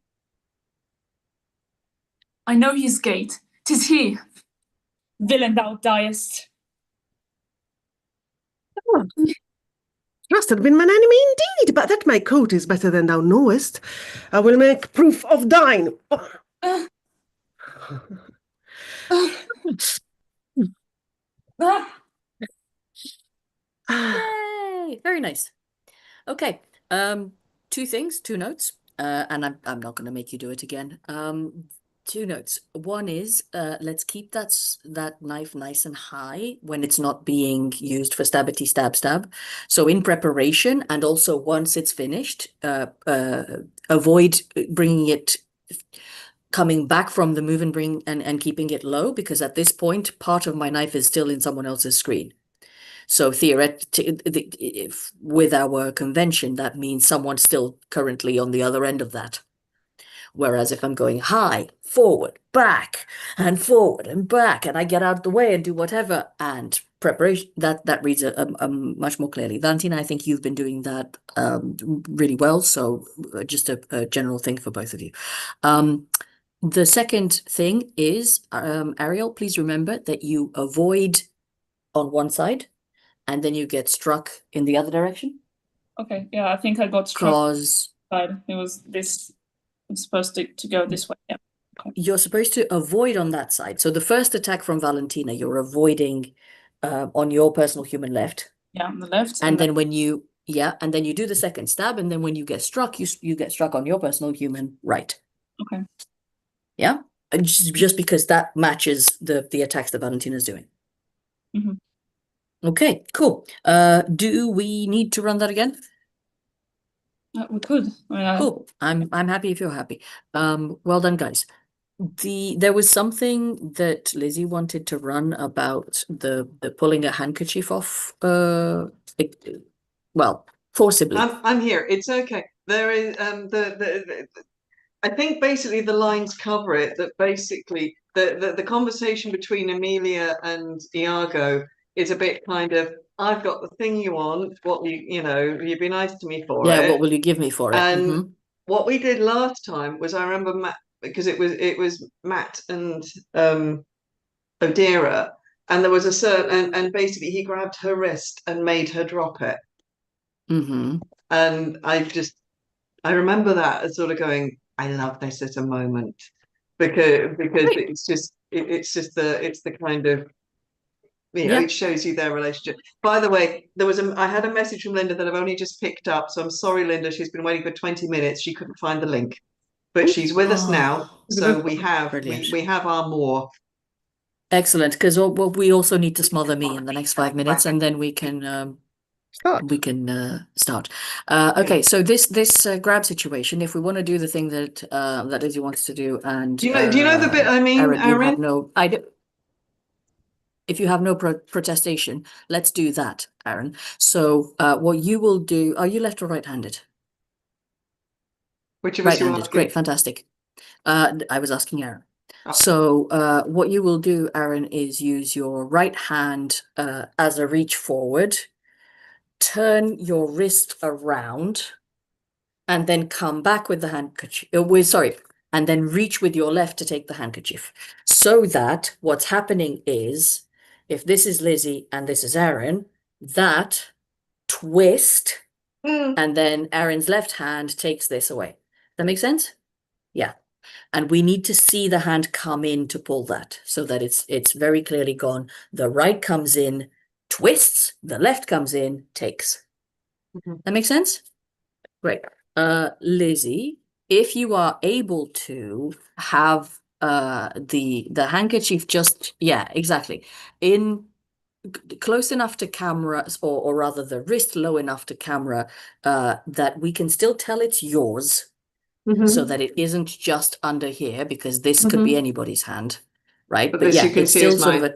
I know his gait. 'Tis he. Villain, thou diest. Trust had been mine enemy indeed, but that my coat is better than thou knowest. I will make proof of thine. Yay! Very nice. Okay. Two notes. And I'm not going to make you do it again. 2 notes. One is let's keep that knife nice and high when it's not being used for stabby stab. So in preparation and also once it's finished, avoid bringing it, coming back from the move and bring and keeping it low, because at this point part of my knife is still in someone else's screen. So theoretically, with our convention, that means someone's still currently on the other end of that. Whereas if I'm going high, forward, back, and forward and back, and I get out of the way and do whatever, and preparation, that reads much more clearly. Valentina, I think you've been doing that really well. So just a general thing for both of you. The second thing is, Ariel, please remember that you avoid on one side, and then you get struck in the other direction. Okay, yeah, I think I got struck. Because it was this. I'm supposed to go this way. Yeah. Okay. You're supposed to avoid on that side. So the first attack from Valentina, you're avoiding on your personal human left. Yeah, on the left. And then when you and then you do the second stab, and then when you get struck, you get struck on your personal human right. Okay. Yeah, just because that matches the attacks that Valentina's doing. Okay, cool. Do we need to run that again? We could. Cool. I'm happy if you're happy. Well done, guys. There was something that Lizzie wanted to run about the pulling a handkerchief off. Well, forcibly. I'm here. It's okay. There is I think basically the lines cover it, that basically the conversation between Amelia and Iago is a bit kind of, I've got the thing you want, what you'd be nice to me for Yeah, it. what will you give me for it? And what we did last time was, I remember Matt, because it was Matt and Odira, and there was a certain, and basically he grabbed her wrist and made her drop it. And I remember that as sort of going, I love this as a moment, because it's the kind of, it shows you their relationship. By the way, I had a message from Linda that I've only just picked up, so I'm sorry, Linda. She's been waiting for 20 minutes. She couldn't find the link, but she's with us now. So we have our more. Excellent, because we also need to smother me in the next 5 minutes, and then we can start. Okay, so this grab situation, if we want to do the thing that Izzy wants to do, and do you know the bit I mean, Aaron? If you have no protestation, let's do that, Aaron. So what you will do, are you left or right-handed? Which of us right-handed? Great, fantastic. I was asking Aaron. Oh. So what you will do, Aaron, is use your right hand as a reach forward, turn your wrist around, and then come back with the handkerchief. And then reach with your left to take the handkerchief. So that what's happening is, if this is Lizzie and this is Aaron, that twist, and then Aaron's left hand takes this away. That make sense? Yeah. And we need to see the hand come in to pull that, so that it's very clearly gone. The right comes in, twists, the left comes in, takes. That makes sense? Great. Lizzie, if you are able to have the handkerchief just, exactly, in close enough to camera, or rather the wrist low enough to camera, that we can still tell it's yours, so that it isn't just under here, because this could be anybody's hand, right? But yeah, it's still sort of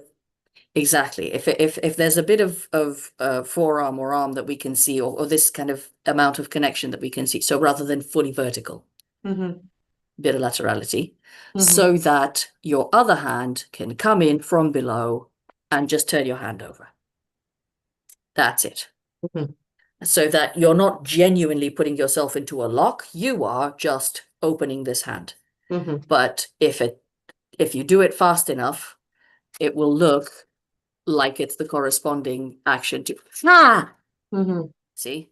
exactly. If there's a bit of forearm or arm that we can see, or this kind of amount of connection that we can see, so rather than fully vertical, bit of laterality, so that your other hand can come in from below and just turn your hand over. That's it. So that you're not genuinely putting yourself into a lock, you are just opening this hand. But if you do it fast enough, it will look like it's the corresponding action to see,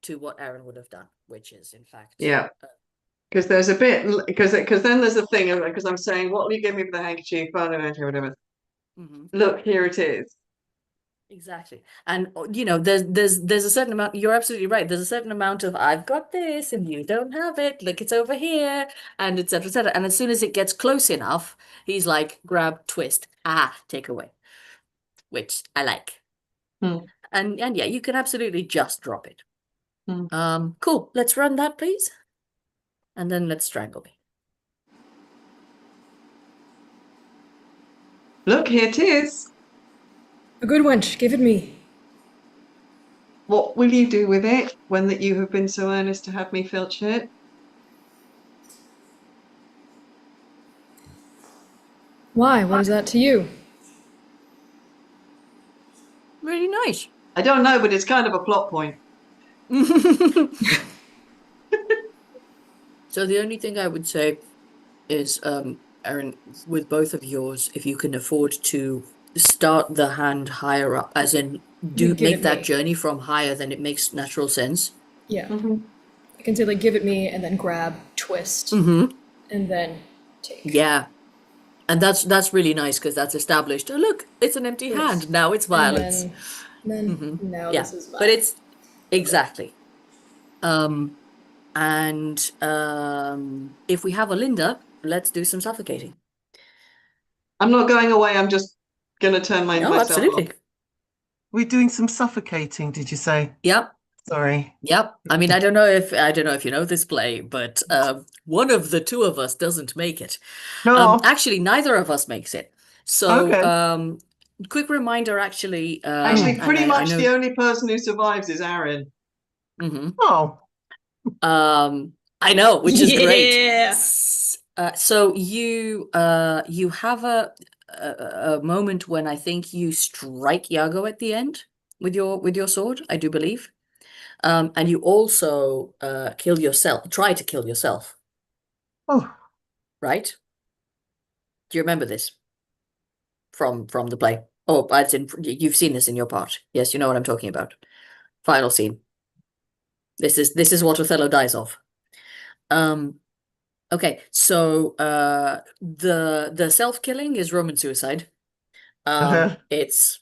to what Aaron would have done, which is in fact because there's a bit, because then there's a thing, because I'm saying, what will you give me for the handkerchief? Whatever. Look, here it is. Exactly. And there's a certain amount, you're absolutely right, there's a certain amount of, I've got this and you don't have it, look, it's over here, and etc, etc. And as soon as it gets close enough, he's like, grab, twist, take away, which I like. And yeah, you can absolutely just drop it. Cool, let's run that, please, and then let's strangle me. Look, here it is. A good wench, give it me. What will you do with it, when that you have been so earnest to have me filch it? Why? What is that to you? Really nice. I don't know, but it's kind of a plot point. So the only thing I would say is, Aaron, with both of yours, if you can afford to start the hand higher up, as in make that journey from higher than it makes natural sense. Yeah. I can say, like, give it me, and then grab, twist, and then take. Yeah. And that's really nice, because that's established. Oh, look, it's an empty hand. Now it's violence. And then now this is violence. But it's exactly. If we have a Linda, let's do some suffocating. I'm not going away. I'm just going to turn myself absolutely off. We're doing some suffocating, did you say? Yep. Sorry. Yep. I mean, I don't know if you know this play, but one of the two of us doesn't make it. No. Actually, neither of us makes it. So, quick reminder, actually. Pretty much the only person who survives is Aaron. Oh. I know, which is great. Yeah. So you have a moment when I think you strike Iago at the end with your sword, I do believe. And you also kill yourself, try to kill yourself. Oh. Right? Do you remember this from the play? Oh, you've seen this in your part. Yes, you know what I'm talking about. Final scene. This is what Othello dies of. Okay, so the self-killing is Roman suicide. It's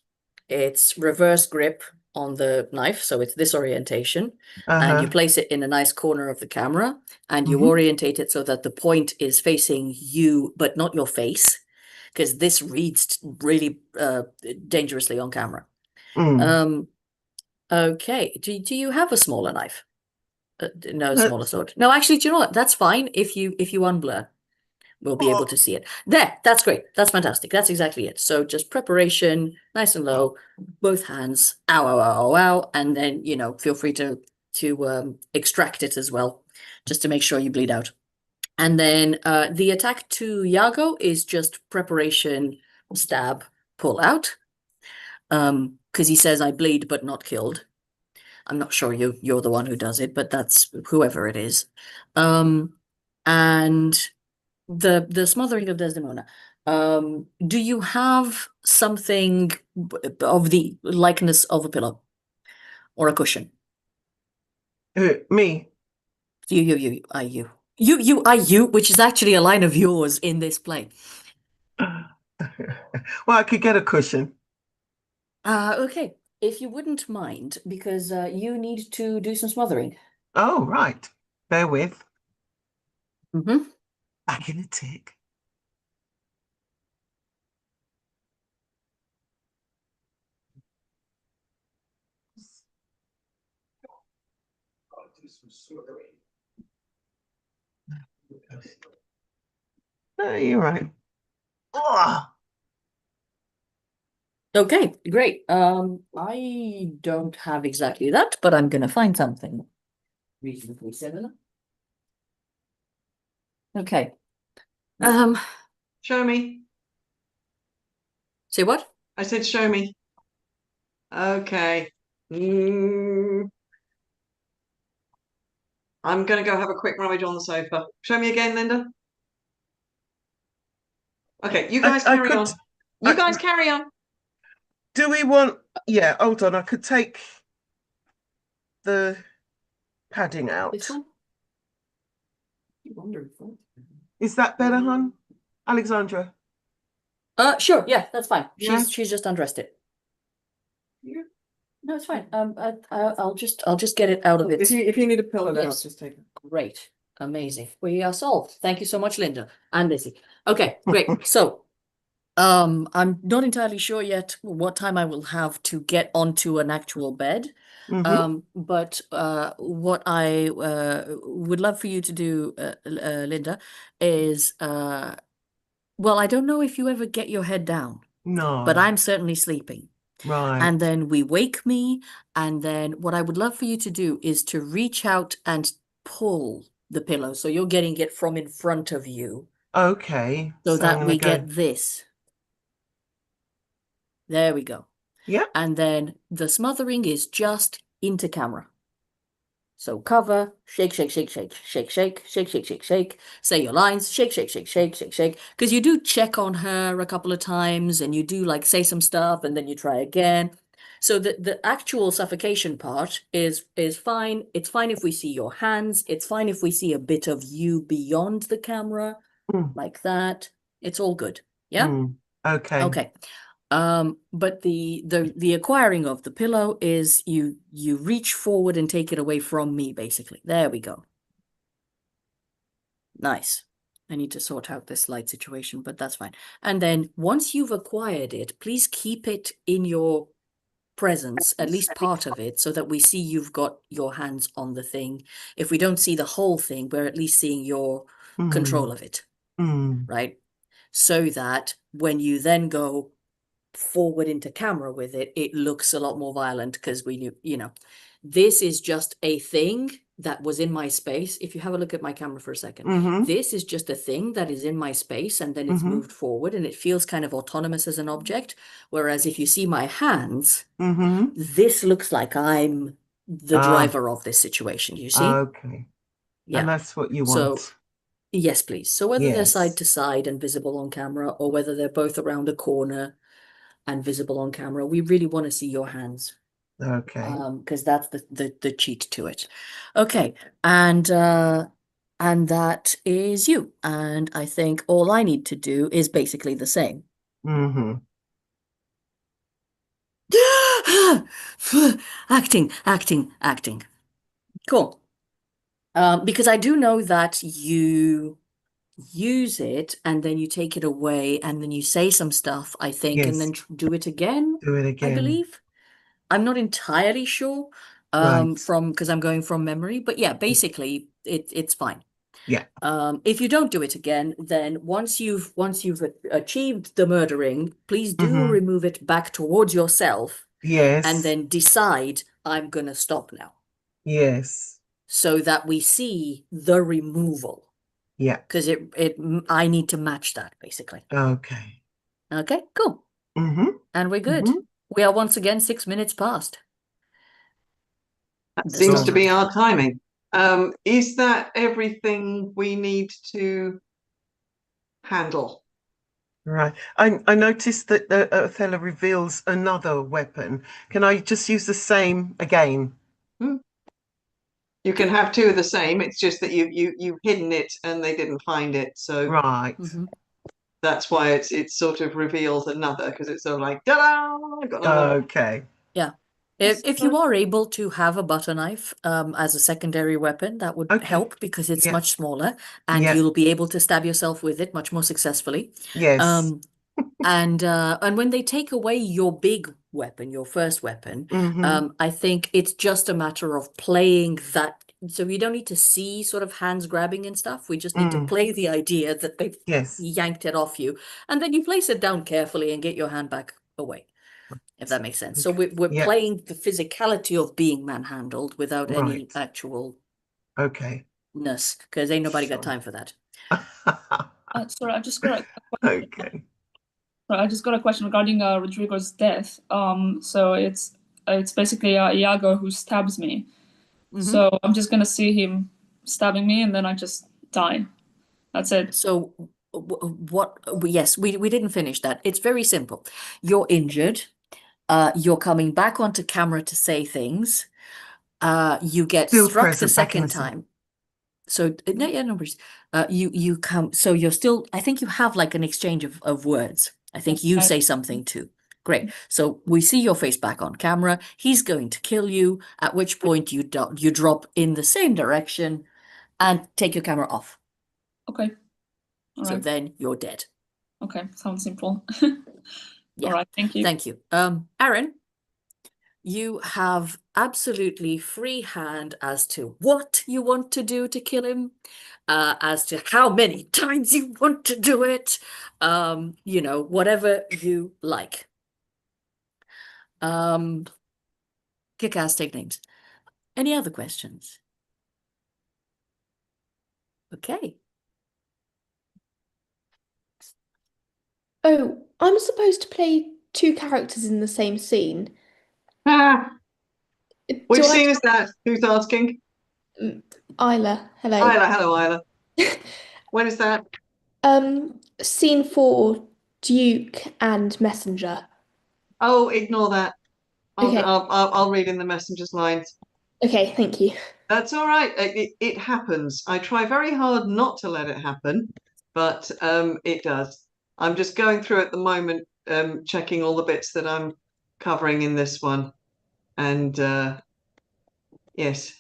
reverse grip on the knife, so it's this orientation, and you place it in a nice corner of the camera, and you orientate it so that the point is facing you, but not your face, because this reads really dangerously on camera. Okay, do you have a smaller knife? No, smaller sword. No, actually, do you know what? That's fine if you unblur. We'll be able to see it. There, that's great. That's fantastic. That's exactly it. So just preparation, nice and low, both hands, ow, ow, ow, ow, ow, and then, feel free to extract it as well, just to make sure you bleed out. And then the attack to Iago is just preparation, stab, pull out. Because he says, I bleed but not killed. I'm not sure you're the one who does it, but that's whoever it is. And the smothering of Desdemona. Do you have something of the likeness of a pillow or a cushion? Me. You are you. You are you, which is actually a line of yours in this play. Well, I could get a cushion. Okay. If you wouldn't mind, because you need to do some smothering. Oh, right. Bear with. Mm-hmm. Back in a tick. No, you're right. Oh. Okay, great. I don't have exactly that, but I'm gonna find something reasonably similar. Okay. Show me. Say what? I said show me. Okay. I'm going to go have a quick rummage on the sofa. Show me again, Linda. Okay, you guys carry on. You guys carry on. Do we want... Yeah, hold on. I could take the padding out. This one? Is that better, hon? Alexandra? Sure. Yeah, that's fine. Yeah? She's just undressed it. Yeah. No, it's fine. I'll just get it out of it. If you need a pillow, then Yes. I'll just take it. Great. Amazing. We are solved. Thank you so much, Linda and Lizzie. Okay, great. So, I'm not entirely sure yet what time I will have to get onto an actual bed. But what I would love for you to do, Linda, is well, I don't know if you ever get your head down. No. But I'm certainly sleeping. Right. And then we wake me, and then what I would love for you to do is to reach out and pull the pillow, so you're getting it from in front of you. Okay. So I'm that gonna we go- get this. There we go. Yeah. And then the smothering is just into camera. So cover, shake, shake, shake, shake, shake, shake, shake, shake, shake, shake. Say your lines, shake, shake, shake, shake, shake, shake. Because you do check on her a couple of times, and you do like say some stuff, and then you try again. So the actual suffocation part is fine. It's fine if we see your hands. It's fine if we see a bit of you beyond the camera, like that. It's all good. Yeah. Okay. Okay. But the acquiring of the pillow is you reach forward and take it away from me, basically. There we go. Nice. I need to sort out this light situation, but that's fine. And then once you've acquired it, please keep it in your presence, at least part of it, so that we see you've got your hands on the thing. If we don't see the whole thing, we're at least seeing your control of it, right? So that when you then go forward into camera with it, it looks a lot more violent because this is just a thing that was in my space. If you have a look at my camera for a second, this is just a thing that is in my space, and then it's moved forward, and it feels kind of autonomous as an object. Whereas if you see my hands, this looks like I'm the driver of this situation, you see? Okay. Yeah. And that's what you So, want. yes, please. So whether they're Yes. side to side and visible on camera, or whether they're both around a corner and visible on camera, we really want to see your hands. Okay. Because that's the cheat to it. Okay, and that is you. And I think all I need to do is basically the same. Acting. Cool. Because I do know that you use it and then you take it away and then you say some stuff, I think, and then do it again. Do it again. I believe. I'm not entirely sure because I'm going from memory, but yeah, basically it's fine. Yeah. If you don't do it again, then once you've achieved the murdering, please do remove it back towards yourself. Yes. And then decide, I'm gonna stop now. Yes. So that we see the removal. Yeah. Because I need to match that, basically. Okay. Okay, cool. And we're good. We are once again 6 minutes past. That seems to be our timing. Is that everything we need to handle? Right. I noticed that Othello reveals another weapon. Can I just use the same again? You can have two of the same. It's just that you've hidden it and they didn't find it. So right. That's why it's sort of reveals another, because it's sort of like, ta-da! I've got another. Okay. Yeah. If you are able to have a butter knife as a secondary weapon, that would help, because it's much smaller and you'll be able to stab yourself with it much more successfully. Yes. And when they take away your big weapon, your first weapon, I think it's just a matter of playing that. So you don't need to see sort of hands grabbing and stuff. We just need to play the idea that they've yanked it off you, and then you place it down carefully and get your hand back away, if that makes sense. So we're playing the physicality of being manhandled without any actual ness, because ain't nobody got time for that. Sorry, I just got I just got a question regarding Rodrigo's death. So it's basically Iago who stabs me. So I'm just gonna see him stabbing me, and then I just die. That's it. So yes, we didn't finish that. It's very simple. You're injured. You're coming back onto camera to say things. You get struck the second time. So no worries. You come. So you're still. I think you have like an exchange of words. I think you say something too. Great. So we see your face back on camera. He's going to kill you, at which point you drop in the same direction and take your camera off. Okay. All right. So then you're dead. Okay. Sounds simple. Yeah. All right. Thank you. Thank you. Aaron, you have absolutely free hand as to what you want to do to kill him, as to how many times you want to do it, whatever you like. Kick-ass, take names. Any other questions? Okay. Oh, I'm supposed to play two characters in the same scene. Which scene is that? Who's asking? Isla. Hello. Isla. Hello, Isla. When is that? Scene 4, Duke and Messenger. Oh, ignore that. Okay. I'll read in the messenger's lines. Okay, thank you. That's all right. It happens. I try very hard not to let it happen, but it does. I'm just going through at the moment, checking all the bits that I'm covering in this one. And yes,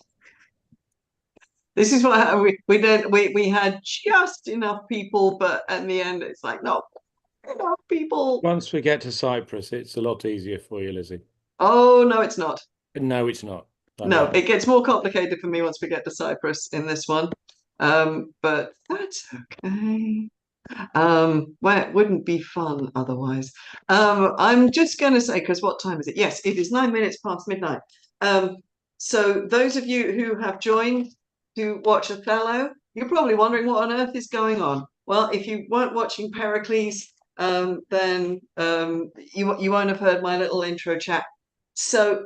this is what we did. We had just enough people, but in the end, it's like not enough people. Once we get to Cyprus, it's a lot easier for you, Lizzie. Oh no, it's not. No, it's not. No, it gets more complicated for me once we get to Cyprus in this one. But that's okay. Well, it wouldn't be fun otherwise. I'm just going to say, because what time is it? Yes, it is 9 minutes past midnight. So those of you who have joined to watch Othello, you're probably wondering what on earth is going on. Well, if you weren't watching Pericles, then you won't have heard my little intro chat. So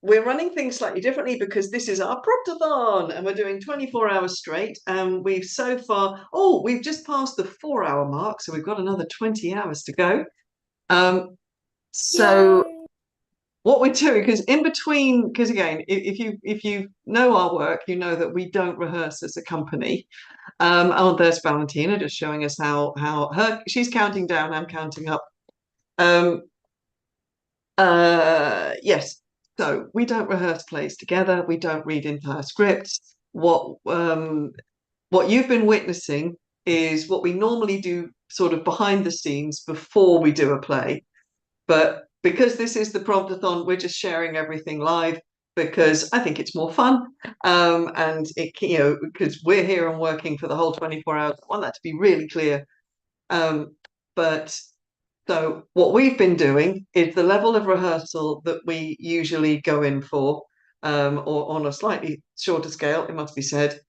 we're running things slightly differently because this is our promptathon and we're doing 24 hours straight. And we've so far, we've just passed the 4-hour mark. So we've got another 20 hours to go. So Yay! What we're doing, because in between, because again, if you know our work, you know that we don't rehearse as a company. Oh, there's Valentina just showing us how she's counting down, I'm counting up. Yes. So we don't rehearse plays together. We don't read entire scripts. What you've been witnessing is what we normally do sort of behind the scenes before we do a play. But because this is the promptathon, we're just sharing everything live because I think it's more fun. And it, because we're here and working for the whole 24 hours. I want that to be really clear. So what we've been doing is the level of rehearsal that we usually go in for, or on a slightly shorter scale, it must be said.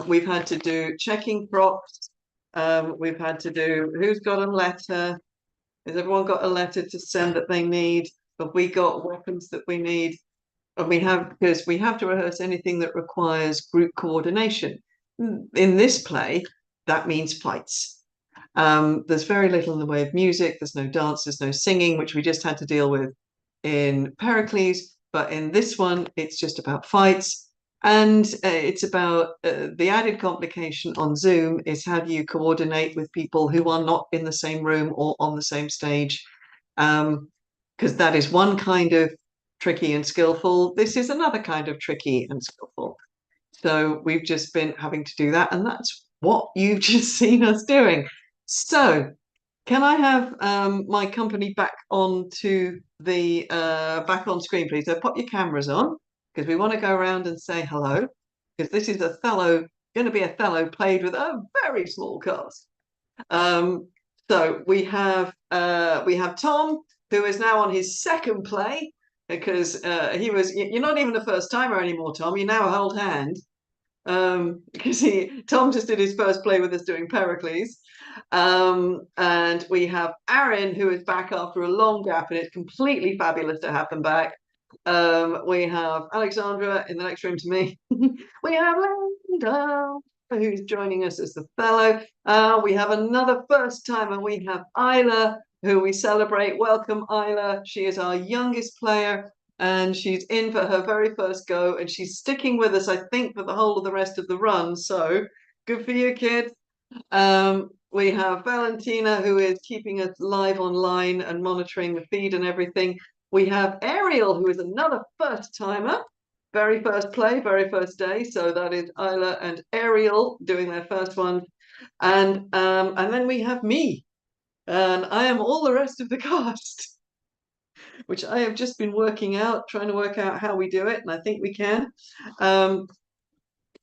We've had to do checking props. We've had to do who's got a letter. Has everyone got a letter to send that they need? Have we got weapons that we need? And because we have to rehearse anything that requires group coordination. In this play, that means fights. There's very little in the way of music. There's no dance, there's no singing, which we just had to deal with in Pericles. But in this one, it's just about fights. And it's about the added complication on Zoom is how do you coordinate with people who are not in the same room or on the same stage? Because that is one kind of tricky and skillful. This is another kind of tricky and skillful. So we've just been having to do that. And that's what you've just seen us doing. So can I have my company back on screen, please? So pop your cameras on because we want to go around and say hello because this is Othello, going to be Othello played with a very small cast. So we have Tom, who is now on his second play because you're not even a first timer anymore, Tom. You're now a old hand. Because Tom just did his first play with us doing Pericles. And we have Aaron, who is back after a long gap, and it's completely fabulous to have them back. We have Alexandra in the next room to me. We have Linda, who's joining us as the fellow. We have another first timer. We have Isla, who we celebrate. Welcome, Isla. She is our youngest player. And she's in for her very first go, and she's sticking with us, I think, for the whole of the rest of the run. So good for you, kid. We have Valentina, who is keeping us live online and monitoring the feed and everything. We have Ariel, who is another first timer, very first play, very first day. So that is Isla and Ariel doing their first one. And then we have me, and I am all the rest of the cast, which I have just been trying to work out how we do it, and I think we can.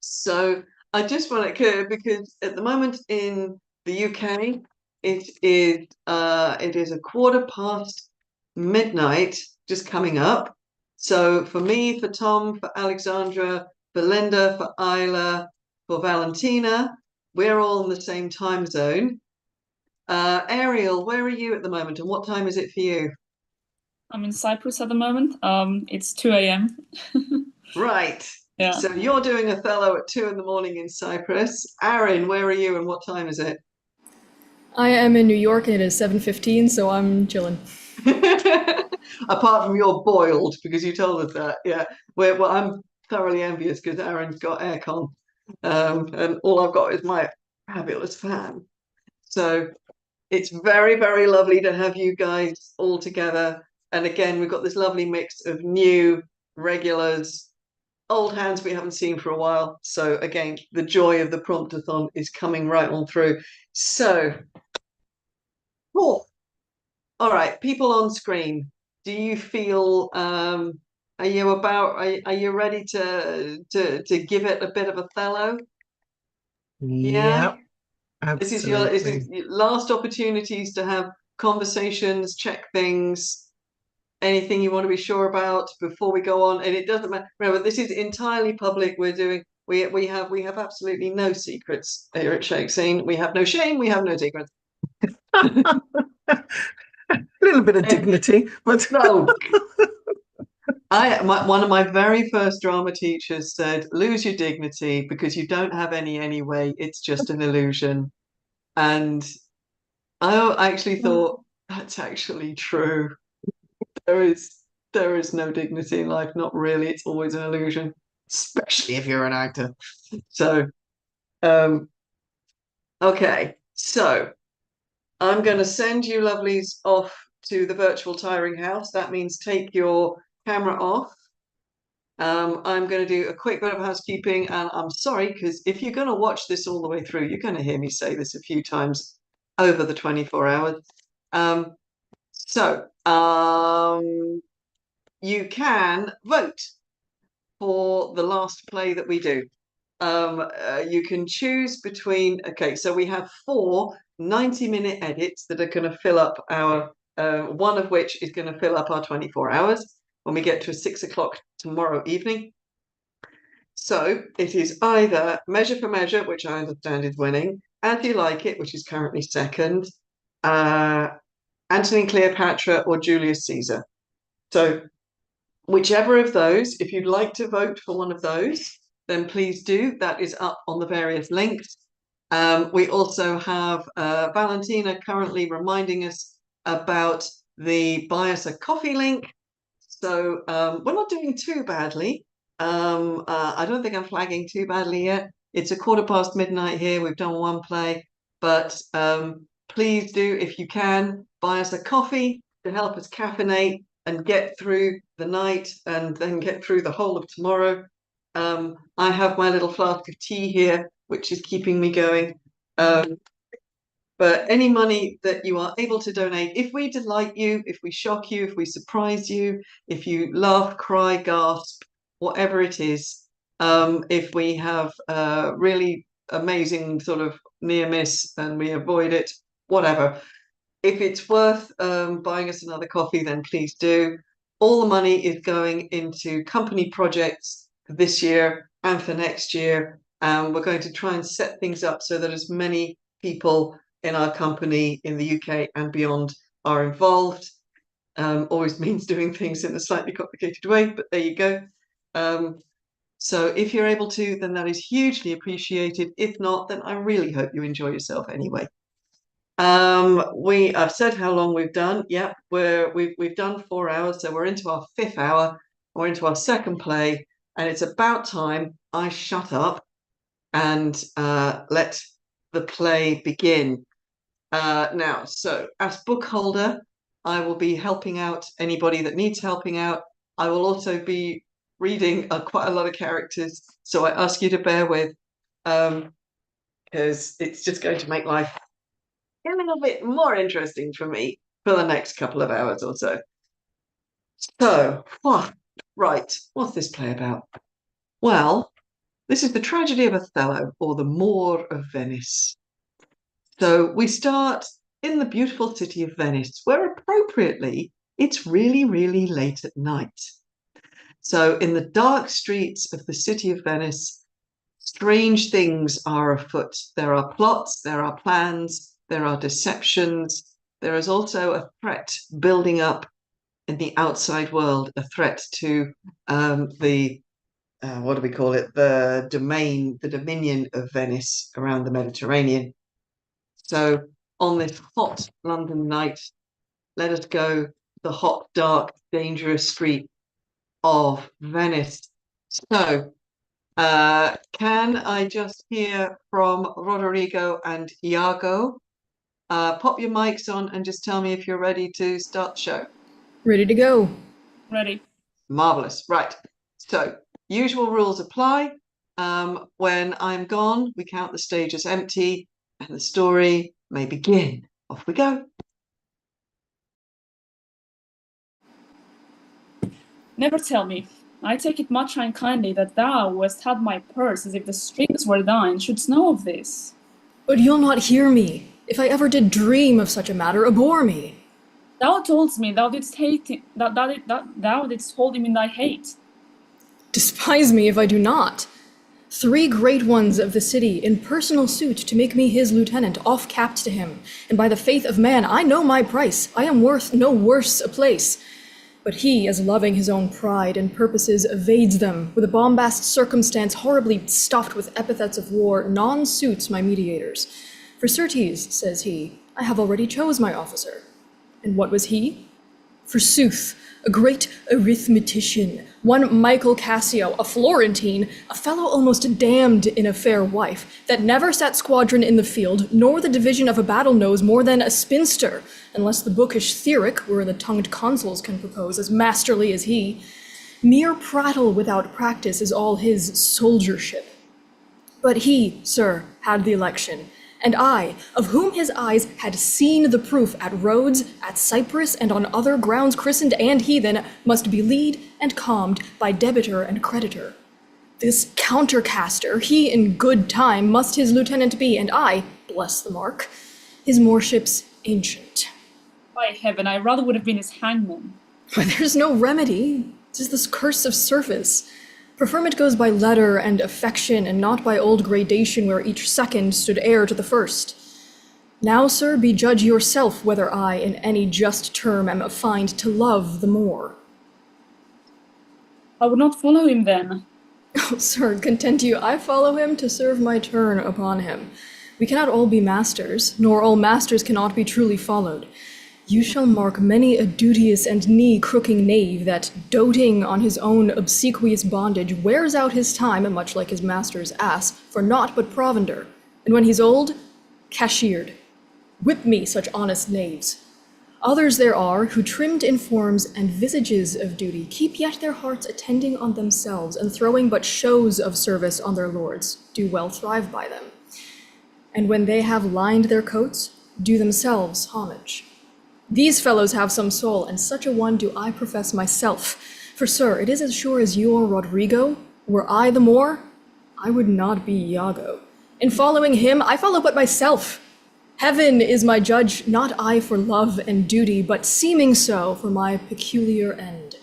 So I just want to, because at the moment in the UK, it is a midnight, just coming up. So for me, for Tom, for Alexandra, for Linda, for Isla, for Valentina, we're all in the same time zone. Ariel, where are you at the moment, and what time is it for you? I'm in Cyprus at the moment. It's 2 a.m. Right. Yeah. So you're doing Othello at 2 in the morning in Cyprus. Aaron, where are you and what time is it? I am in New York and it is 7:15, so I'm chilling. Apart from you're boiled because you told us that. Yeah. Well, I'm thoroughly envious because Aaron's got aircon. And all I've got is my fabulous fan. So it's very, very lovely to have you guys all together. And again, we've got this lovely mix of new regulars, old hands we haven't seen for a while. So again, the joy of the promptathon is coming right on through. So, cool. All right, people on screen, do you feel, are you ready to give it a bit of Othello? Yeah. This is your last opportunities to have conversations, check things, anything you want to be sure about before we go on. And it doesn't matter. Remember, this is entirely public. We have absolutely no secrets here at Shakespeare. We have no shame. We have no secrets. A little bit of dignity, but no. One of my very first drama teachers said, "Lose your dignity because you don't have any anyway. It's just an illusion." And I actually thought that's actually true. There is no dignity in life. Not really. It's always an illusion, especially if you're an actor. So, okay. So I'm going to send you lovelies off to the virtual tiring house. That means take your camera off. I'm going to do a quick bit of housekeeping, and I'm sorry, because if you're going to watch this all the way through, you're going to hear me say this a few times over the 24 hours. You can vote for the last play that we do. You can choose between, okay, so we have 4 90-minute edits that are going to fill up our, one of which is going to fill up our 24 hours when we get to 6 o'clock tomorrow evening. So it is either Measure for Measure, which I understand is winning, As You Like It, which is currently second, Antony and Cleopatra, or Julius Caesar. So whichever of those, if you'd like to vote for one of those, then please do. That is up on the various links. We also have Valentina currently reminding us about the Buy Us a Coffee link. So we're not doing too badly. I don't think I'm flagging too badly yet. It's midnight here. We've done 1 play, but please do, if you can, buy us a coffee to help us caffeinate and get through the night and then get through the whole of tomorrow. I have my little flask of tea here, which is keeping me going. But any money that you are able to donate, if we delight you, if we shock you, if we surprise you, if you laugh, cry, gasp, whatever it is, if we have really amazing sort of near miss and we avoid it, whatever. If it's worth buying us another coffee, then please do. All the money is going into company projects for this year and for next year. We're going to try and set things up so that as many people in our company in the UK and beyond are involved. Always means doing things in a slightly complicated way, but there you go. So if you're able to, then that is hugely appreciated. If not, then I really hope you enjoy yourself anyway. I've said how long we've done. Yep, we've done 4 hours, so we're into our 5th hour. We're into our 2nd play, and it's about time I shut up and let the play begin. Now, so as book holder, I will be helping out anybody that needs helping out. I will also be reading quite a lot of characters, so I ask you to bear with, because it's just going to make life a little bit more interesting for me for the next couple of hours or so. So, right, what's this play about? Well, this is the tragedy of Othello, or the Moor of Venice. So we start in the beautiful city of Venice, where appropriately, it's really, really late at night. So in the dark streets of the city of Venice, strange things are afoot. There are plots, there are plans, there are deceptions. There is also a threat building up in the outside world, a threat to what do we call it? The dominion of Venice around the Mediterranean. So on this hot London night, let us go the hot, dark, dangerous street of Venice. So can I just hear from Rodrigo and Iago? Pop your mics on and just tell me if you're ready to start the show. Ready to go. Ready. Marvelous. Right. So usual rules apply. When I'm gone, we count the stage as empty and the story may begin. Off we go. Never tell me. I take it much unkindly that thou, who hast had my purse as if the strings were thine, shouldst know of this. But you'll not hear me. If I ever did dream of such a matter, abhor me. Thou toldst me thou didst hate him, thou didst hold him in thy hate. Despise me if I do not. 3 great ones of the city in personal suit to make me his lieutenant, off-capped to him, and by the faith of man I know my price, I am worth no worse a place. But he, as loving his own pride and purposes, evades them, with a bombast circumstance horribly stuffed with epithets of war, non-suits my mediators. For certes, says he, I have already chose my officer. And what was he? Forsooth, a great arithmetician, one Michael Cassio, a Florentine, a fellow almost damned in a fair wife, that never sat squadron in the field, nor the division of a battle knows more than a spinster, unless the bookish Theoric, where the tongued consuls can propose as masterly as he. Mere prattle without practice is all his soldiership. But he, sir, had the election, and I, of whom his eyes had seen the proof at Rhodes, at Cyprus, and on other grounds christened and heathen, must be lead and calmed by debitor and creditor. This countercaster, he in good time must his lieutenant be, and I, bless the mark, his moreship's ancient. By heaven, I rather would have been his hangman. Why, there's no remedy. 'Tis this curse of service. Preferment goes by letter and affection, and not by old gradation where each second stood heir to the first. Now, sir, be judge yourself whether I, in any just term, am affined to love the more. I would not follow him then. Oh, sir, content you, I follow him to serve my turn upon him. We cannot all be masters, nor all masters cannot be truly followed. You shall mark many a duteous and knee-crooking knave that, doting on his own obsequious bondage, wears out his time, much like his master's ass, for naught but provender, and when he's old, cashiered. Whip me such honest knaves. Others there are, who trimmed in forms and visages of duty, keep yet their hearts attending on themselves, and throwing but shows of service on their lords, do well thrive by them. And when they have lined their coats, do themselves homage. These fellows have some soul, and such a one do I profess myself. For, sir, it is as sure as you are Rodrigo. Were I the Moor, I would not be Iago. In following him, I follow but myself. Heaven is my judge, not I for love and duty, but seeming so for my peculiar end.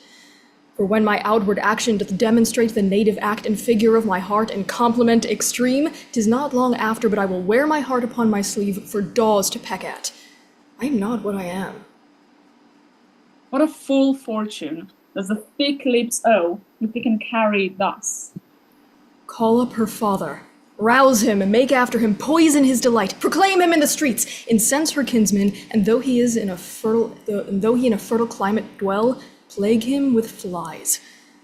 For when my outward action doth demonstrate the native act and figure of my heart and compliment extreme, 'tis not long after but I will wear my heart upon my sleeve for daws to peck at. I am not what I am. What a full fortune does the thick-lipped owe if he can carry thus. Call up her father. Rouse him and make after him, poison his delight, proclaim him in the streets, incense her kinsmen, and though he in a fertile climate dwell, plague him with flies.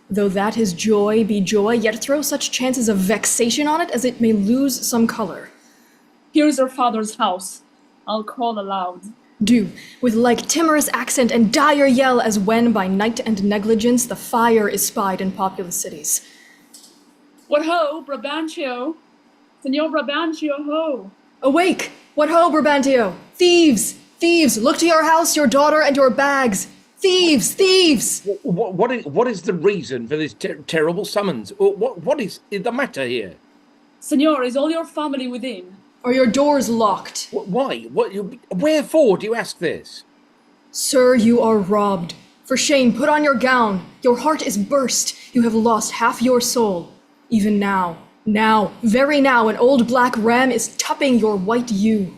Though that his joy be joy, yet throw such chances of vexation on it as it may lose some color. Here is her father's house. I'll call aloud. Do, with like timorous accent and dire yell as when by night and negligence the fire is spied in populous cities. What ho, Brabantio! Signor Brabantio, ho! Awake! What ho, Brabantio! Thieves! Thieves! Look to your house, your daughter, and your bags! Thieves! Thieves! What is the reason for this terrible summons? What is the matter here? Signor, is all your family within? Are your doors locked? Why? Wherefore do you ask this? Sir, you are robbed. For shame, put on your gown. Your heart is burst. You have lost half your soul. Even now, very now, an old black ram is tupping your white ewe.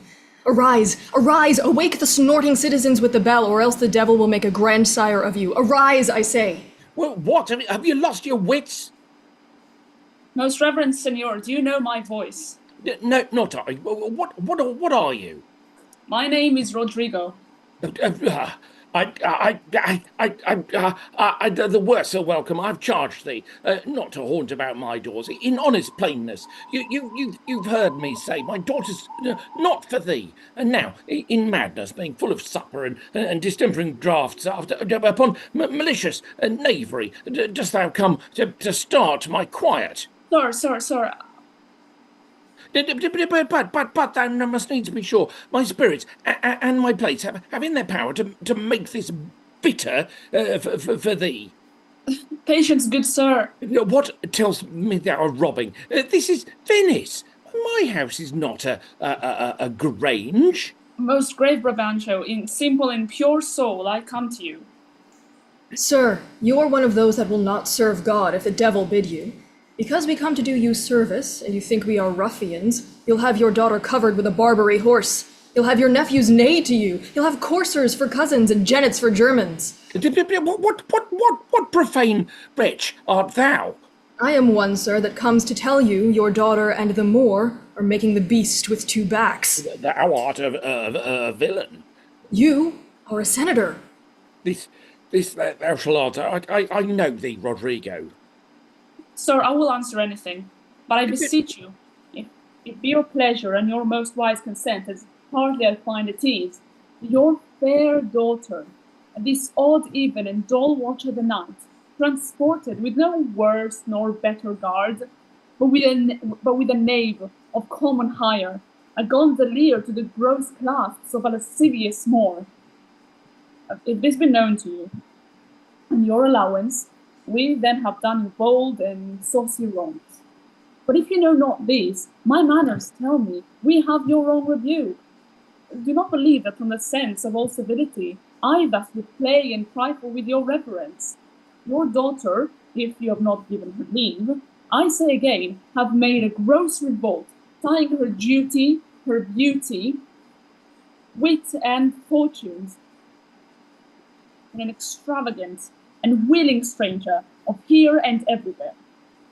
Arise, arise, awake the snorting citizens with the bell, or else the devil will make a grandsire of you. Arise, I say. Well, what? Have you lost your wits? Most reverend Signor, do you know my voice? No, not I. What are you? My name is Rodrigo. The worse are welcome. I've charged thee not to haunt about my doors. In honest plainness, you've heard me say my daughter's not for thee. And now, in madness, being full of supper and distempering draughts upon malicious knavery, dost thou come to start my quiet? Sir. But thou must needs be sure my spirits and my plates have in their power to make this bitter for thee. Patience, good sir. What tells me thou art robbing? This is Venice. My house is not a grange. Most grave Brabancho, in simple and pure soul, I come to you. Sir, you are one of those that will not serve God if the devil bid you. Because we come to do you service, and you think we are ruffians, you'll have your daughter covered with a Barbary horse. You'll have your nephews neigh to you. You'll have coursers for cousins and jennets for Germans. What profane wretch art thou? I am one, sir, that comes to tell you your daughter and the Moor are making the beast with two backs. Thou art a villain. You are a senator. This thou shalt answer. I know thee, Rodrigo. Sir, I will answer anything, but I beseech you, if it be your pleasure and your most wise consent, as hardly I find it is, your fair daughter, this odd even and dull watch of the night, transported with no worse nor better guard, but with a knave of common hire, a gondolier to the gross clasps of a lascivious Moor. If this be known to you, and your allowance, we then have done you bold and saucy wrongs. But if you know not this, my manners tell me we have your own rebuke. Do not believe that from the sense of all civility, I thus would play and trifle with your reverence. Your daughter, if you have not given her leave, I say again, have made a gross revolt, tying her duty, her beauty, wit and fortunes in an extravagant and willing stranger of here and everywhere.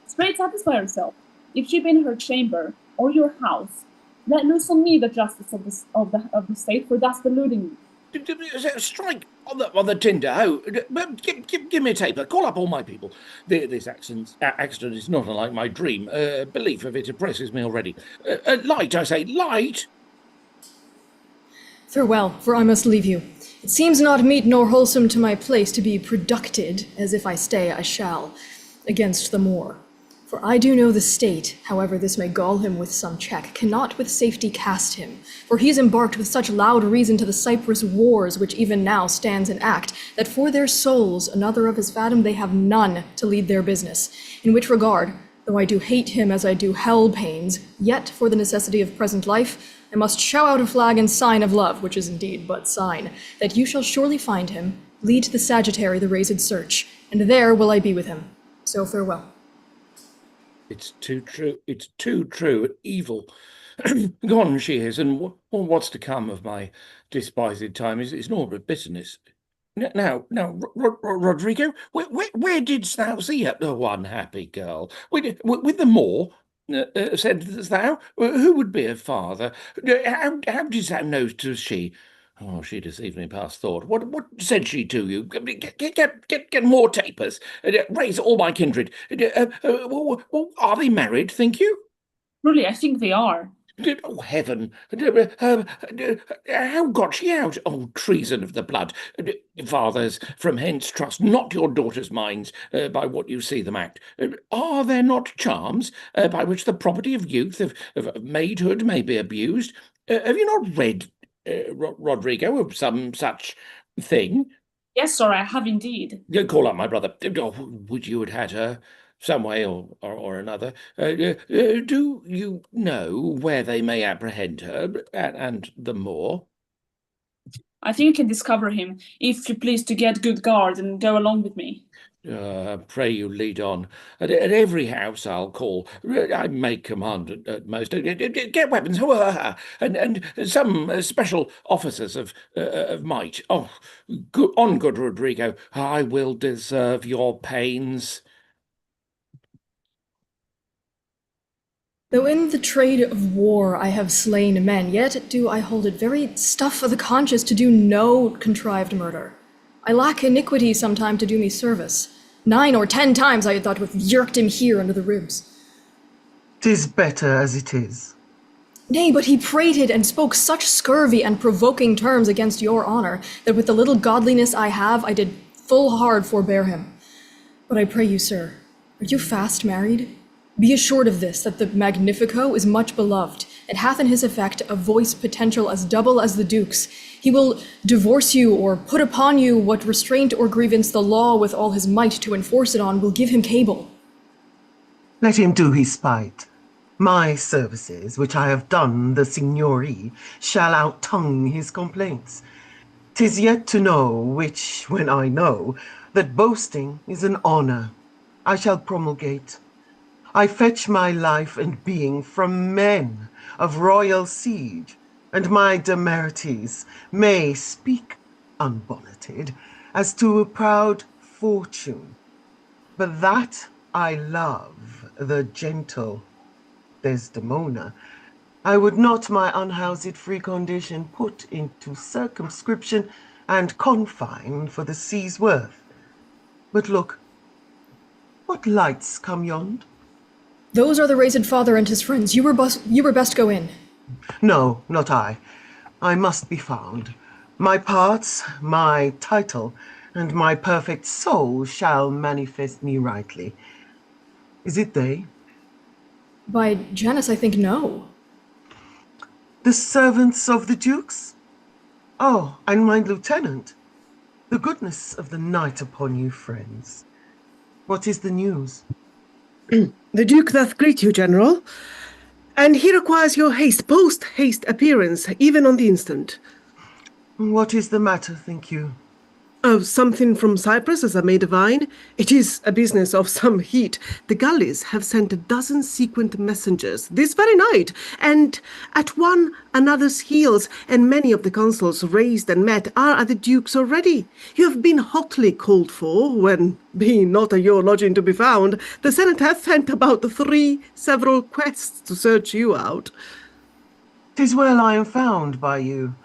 Straight satisfy herself, if she be in her chamber or your house, let loose on me the justice of the state for thus deluding me. Strike on the tinder. Oh, give me a taper. Call up all my people. This accident is not unlike my dream. Belief of it oppresses me already. Light, I say, light. Farewell, for I must leave you. It seems not meet nor wholesome to my place to be producted, as if I stay I shall, against the Moor. For I do know the state, however this may gall him with some check, cannot with safety cast him, for he is embarked with such loud reason to the Cyprus wars, which even now stands in act, that for their souls another of his fathom they have none to lead their business, in which regard, though I do hate him as I do hell pains, yet for the necessity of present life, I must show out a flag and sign of love, which is indeed but sign, that you shall surely find him, lead to the Sagittary the raised search, and there will I be with him. So farewell. It's too true. Evil. Gone she is, and what's to come of my despised time is naught but bitterness. Now, Rodrigo, where didst thou see the one happy girl? With the Moor? Saidst thou? Who would be a father? How didst thou know 'twas she? Oh, she deceived me past thought. What said she to you? Get more tapers. Raise all my kindred. Are they married, think you? Truly, I think they are. Oh, heaven! How got she out? Oh, treason of the blood! Fathers, from hence trust not your daughters' minds by what you see them act. Are there not charms by which the property of youth, of maidhood, may be abused? Have you not read, Rodrigo, of some such thing? Yes, sir, I have indeed. Call up my brother. Oh, would you had had her? Some way or another. Do you know where they may apprehend her and the Moor? I think you can discover him, if you please to get good guard and go along with me. Pray you lead on. At every house I'll call. I may command at most. Get weapons, and some special officers of might. Oh, good Rodrigo. I will deserve your pains. Though in the trade of war I have slain men, yet do I hold it very stuff of the conscience to do no contrived murder. I lack iniquity sometime to do me service. 9 or 10 times I had thought to have yerked him here under the ribs. 'Tis better as it is. Nay, but he prated and spoke such scurvy and provoking terms against your honor, that with the little godliness I have, I did full hard forbear him. But I pray you, sir, are you fast married? Be assured of this, that the Magnifico is much beloved, and hath in his effect a voice potential as double as the Duke's. He will divorce you, or put upon you what restraint or grievance the law with all his might to enforce it on will give him cable. Let him do his spite. My services, which I have done the signori, shall out-tongue his complaints. 'Tis yet to know, which, when I know, that boasting is an honour, I shall promulgate. I fetch my life and being from men of royal siege, and my demerities may speak unbonneted as to a proud fortune. But that I love the gentle Desdemona, I would not my unhoused free condition put into circumscription and confine for the sea's worth. But look, what lights come yond? Those are the Raised Father and his friends. You were best go in. No, not I. I must be found. My parts, my title, and my perfect soul shall manifest me rightly. Is it they? By Janus, I think no. The servants of the dukes? Oh, and my lieutenant. The goodness of the night upon you, friends. What is the news? The Duke doth greet you, General, and he requires your post-haste appearance, even on the instant. What is the matter, think you? Oh, something from Cyprus, as I may divine. It is a business of some heat. The galleys have sent 12 sequent messengers this very night, and at one another's heels, and many of the consuls raised and met are at the Duke's already. You have been hotly called for, when, being not at your lodging to be found, the Senate hath sent about 3 several quests to search you out. 'Tis well I am found by you.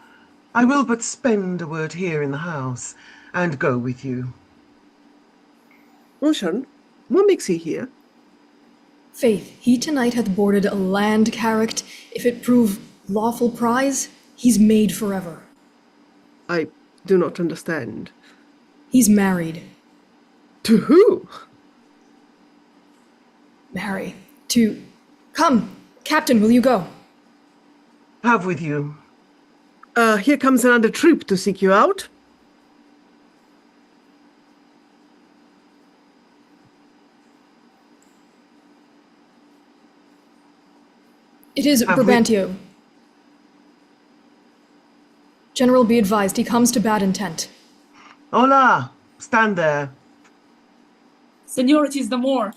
I will but spend a word here in the house, and go with you. Ocean, what makes he here? Faith, he tonight hath boarded a land carrack. If it prove lawful prize, he's made forever. I do not understand. He's married. To who? Marry. To... Come, Captain, will you go? Have with you. Here comes another troop to seek you out. It is Brabantio. General, be advised, he comes to bad intent. Hola! Stand there. Seniority's the more.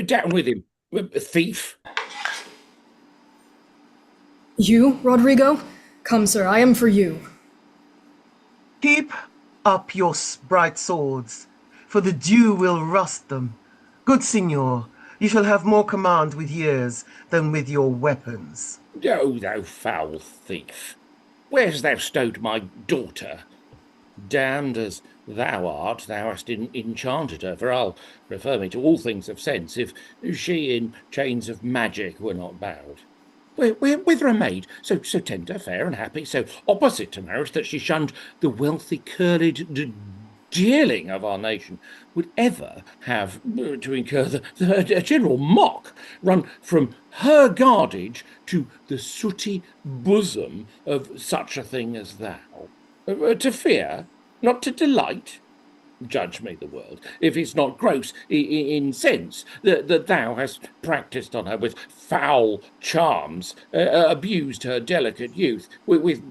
Down with him, thief. You, Rodrigo? Come, sir, I am for you. Keep up your bright swords, for the dew will rust them. Good signor, you shall have more command with years than with your weapons. Oh, thou foul thief! Where's thou stowed my daughter? Damned as thou art, thou hast enchanted her, for I'll refer me to all things of sense, if she in chains of magic were not bound. Whither a maid, so tender, fair, and happy, so opposite to marriage that she shunned the wealthy curled dearling of our nation, would ever have to incur the general mock, run from her guardage to the sooty bosom of such a thing as thou? To fear, not to delight? Judge me the world, if it's not gross in sense that thou hast practised on her with foul charms, abused her delicate youth with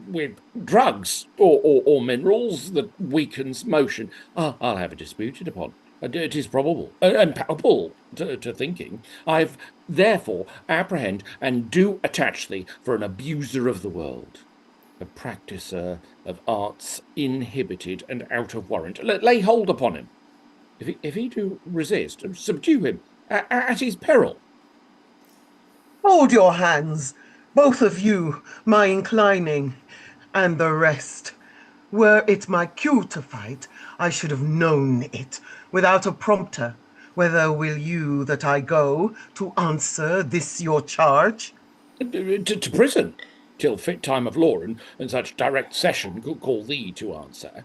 drugs or minerals that weakens motion. I'll have it disputed upon. It is probable and palpable to thinking. I've therefore apprehend and do attach thee for an abuser of the world, a practiser of arts inhibited and out of warrant. Lay hold upon him. If he do resist, subdue him at his peril. Hold your hands, both of you, my inclining, and the rest. Were it my cue to fight, I should have known it, without a prompter. Whither will you that I go to answer this your charge? To prison, till fit time of law and such direct session could call thee to answer.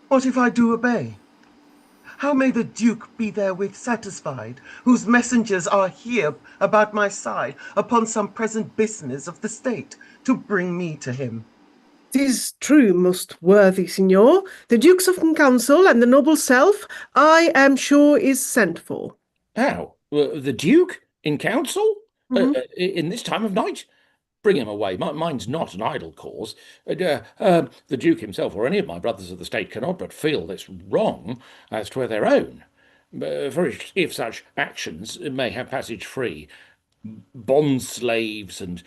What if I do obey? How may the Duke be therewith satisfied, whose messengers are here about my side, upon some present business of the state, to bring me to him? 'Tis true, most worthy signor. The Dukes of Council and the noble self, I am sure, is sent for. How? The Duke? In council? Mhm. In this time of night? Bring him away. Mine's not an idle cause. The Duke himself or any of my brothers of the state cannot but feel this wrong as 'twere their own. For if such actions may have passage free, bond slaves and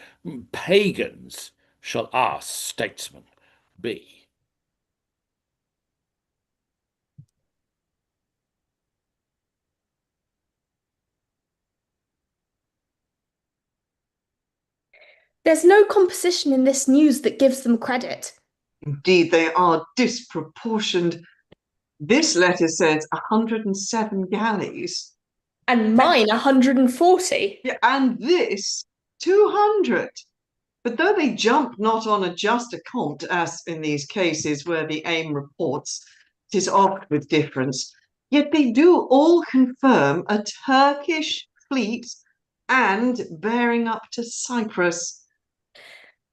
pagans shall our statesmen be. There's no composition in this news that gives them credit. Indeed, they are disproportioned. This letter says 107 galleys. And mine 140. Yeah, and this 200. But though they jump not on a just account, as in these cases where the aim reports, 'tis oft with difference, yet they do all confirm a Turkish fleet and bearing up to Cyprus.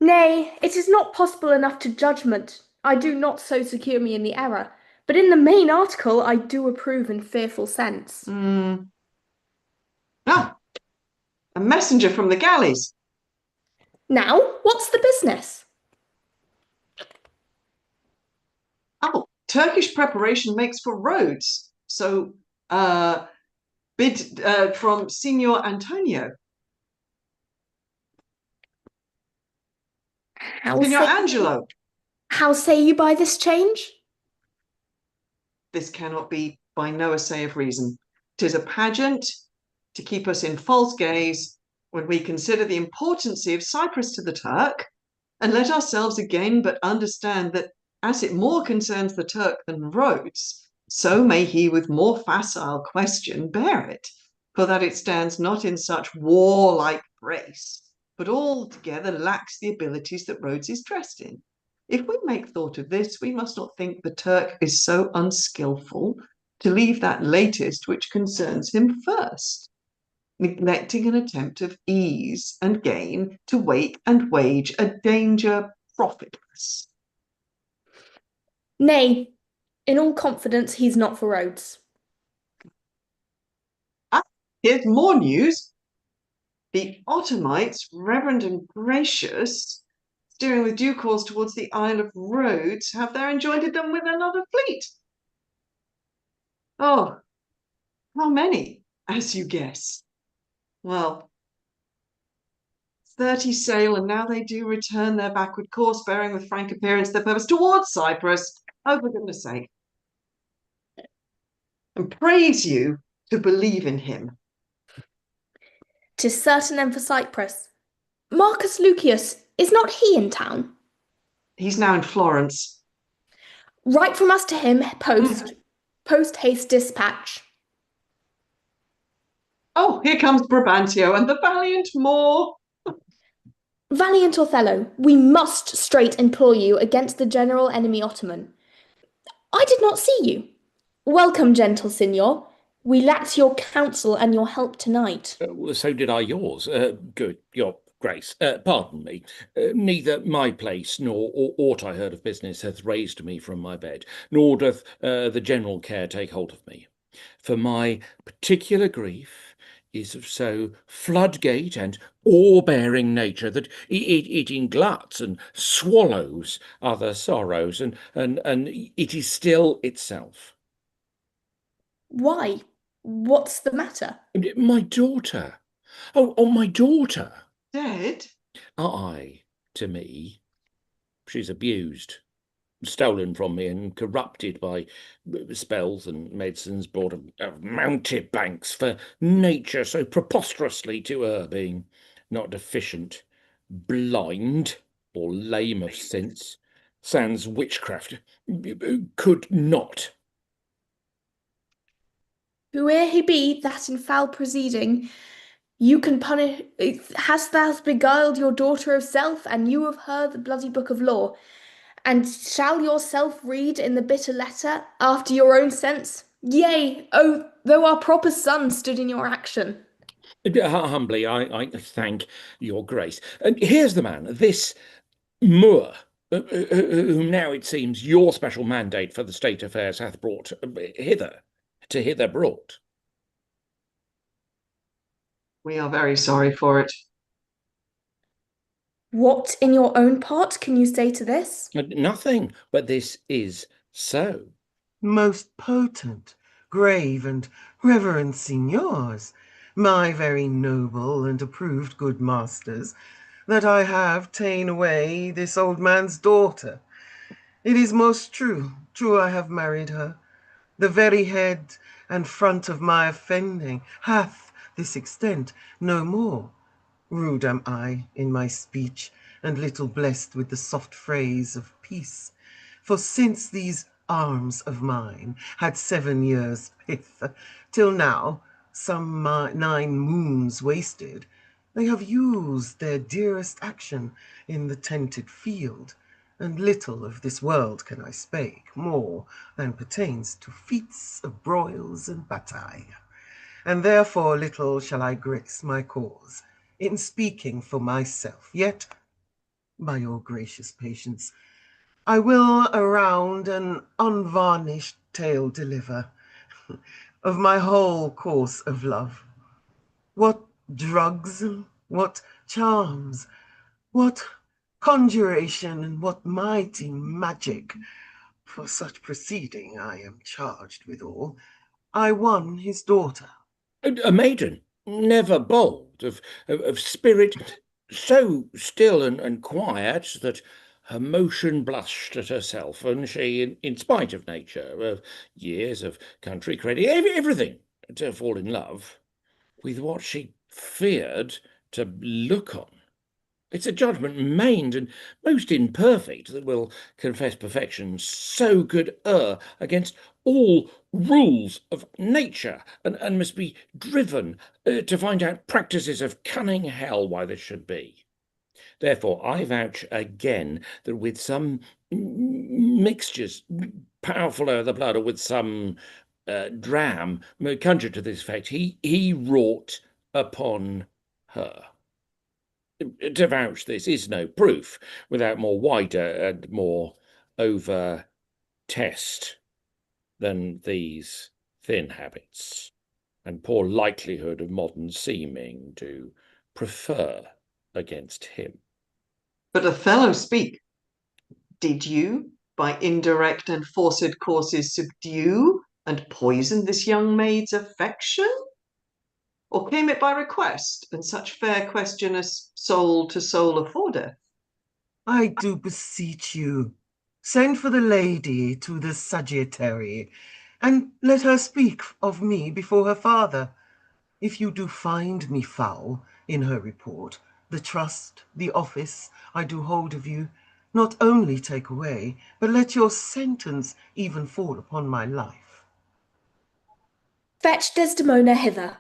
Nay, it is not possible enough to judgment. I do not so secure me in the error, but in the main article I do approve in fearful sense. Ah, a messenger from the galleys. Now, what's the business? Oh, Turkish preparation makes for roads. So, bid from Signor Antonio. Signor Angelo. How say you by this change? This cannot be by no assay of reason. 'Tis a pageant to keep us in false gaze when we consider the importancy of Cyprus to the Turk, and let ourselves again but understand that as it more concerns the Turk than Rhodes, so may he with more facile question bear it, for that it stands not in such warlike brace, but altogether lacks the abilities that Rhodes is dressed in. If we make thought of this, we must not think the Turk is so unskilful to leave that latest which concerns him first, neglecting an attempt of ease and gain to wake and wage a danger profitless. Nay, in all confidence he's not for Rhodes. Ah, here's more news. The Ottomites, reverend and gracious, steering with due course towards the Isle of Rhodes, have there enjoined them with another fleet. Oh, how many, as you guess? Well, 30 sail, and now they do return their backward course, bearing with frank appearance their purpose towards Cyprus. Oh, for goodness sake. And praise you to believe in him. 'Tis certain and for Cyprus. Marcus Lucius, is not he in town? He's now in Florence. Write from us to him, post haste dispatch. Oh, here comes Brabantio and the valiant Moor. Valiant Othello, we must straight implore you against the general enemy Ottoman. I did not see you. Welcome, gentle signor. We lacked your counsel and your help tonight. So did I yours. Good, your grace. Pardon me. Neither my place nor aught I heard of business hath raised me from my bed, nor doth the general care take hold of me. For my particular grief is of so floodgate and o'erbearing nature that it ingluts and swallows other sorrows, and it is still itself. Why? What's the matter? My daughter. Oh, my daughter. Dead? Aye, to me. She's abused, stolen from me, and corrupted by spells and medicines brought of mountebanks for nature so preposterously to her, being not deficient, blind, or lame of sense, sans witchcraft, could not. Whoe'er he be that in foul proceeding, you can punish. Hast thou beguiled your daughter of self, and you of her the bloody book of law? And shall yourself read in the bitter letter after your own sense? Yea, oh, though our proper son stood in your action. Humbly, I thank your grace. Here's the man, this Moor, whom now it seems your special mandate for the state affairs hath brought hither brought. We are very sorry for it. What in your own part can you say to this? Nothing, but this is so. Most potent, grave, and reverend signors, my very noble and approved good masters, that I have ta'en away this old man's daughter. It is most true, true I have married her. The very head and front of my offending hath this extent, no more. Rude am I in my speech, and little blessed with the soft phrase of peace. For since these arms of mine had 7 years' pith, till now, some 9 moons wasted, they have used their dearest action in the tented field, and little of this world can I spake, more than pertains to feats of broils and bataille. And therefore little shall I grace my cause in speaking for myself. Yet, by your gracious patience, I will around an unvarnished tale deliver of my whole course of love. What drugs, what charms, what conjuration, and what mighty magic, for such proceeding I am charged withal, I won his daughter. A maiden, never bold, of spirit so still and quiet that her motion blushed at herself, and she, in spite of nature, of years of country credit, everything, to fall in love with what she feared to look on. It's a judgment maimed and most imperfect that will confess perfection so could err against all rules of nature, and must be driven to find out practices of cunning hell why this should be. Therefore I vouch again that with some mixtures powerful o'er the blood, or with some dram conjured to this effect, he wrought upon her. To vouch this is no proof, without more wider and more over test than these thin habits, and poor likelihood of modern seeming to prefer against him. But Othello, speak. Did you, by indirect and forced courses, subdue and poison this young maid's affection? Or came it by request, and such fair question as soul to soul affordeth? I do beseech you, send for the lady to the Sagittary, and let her speak of me before her father. If you do find me foul in her report, the trust, the office I do hold of you, not only take away, but let your sentence even fall upon my life. Fetch Desdemona hither.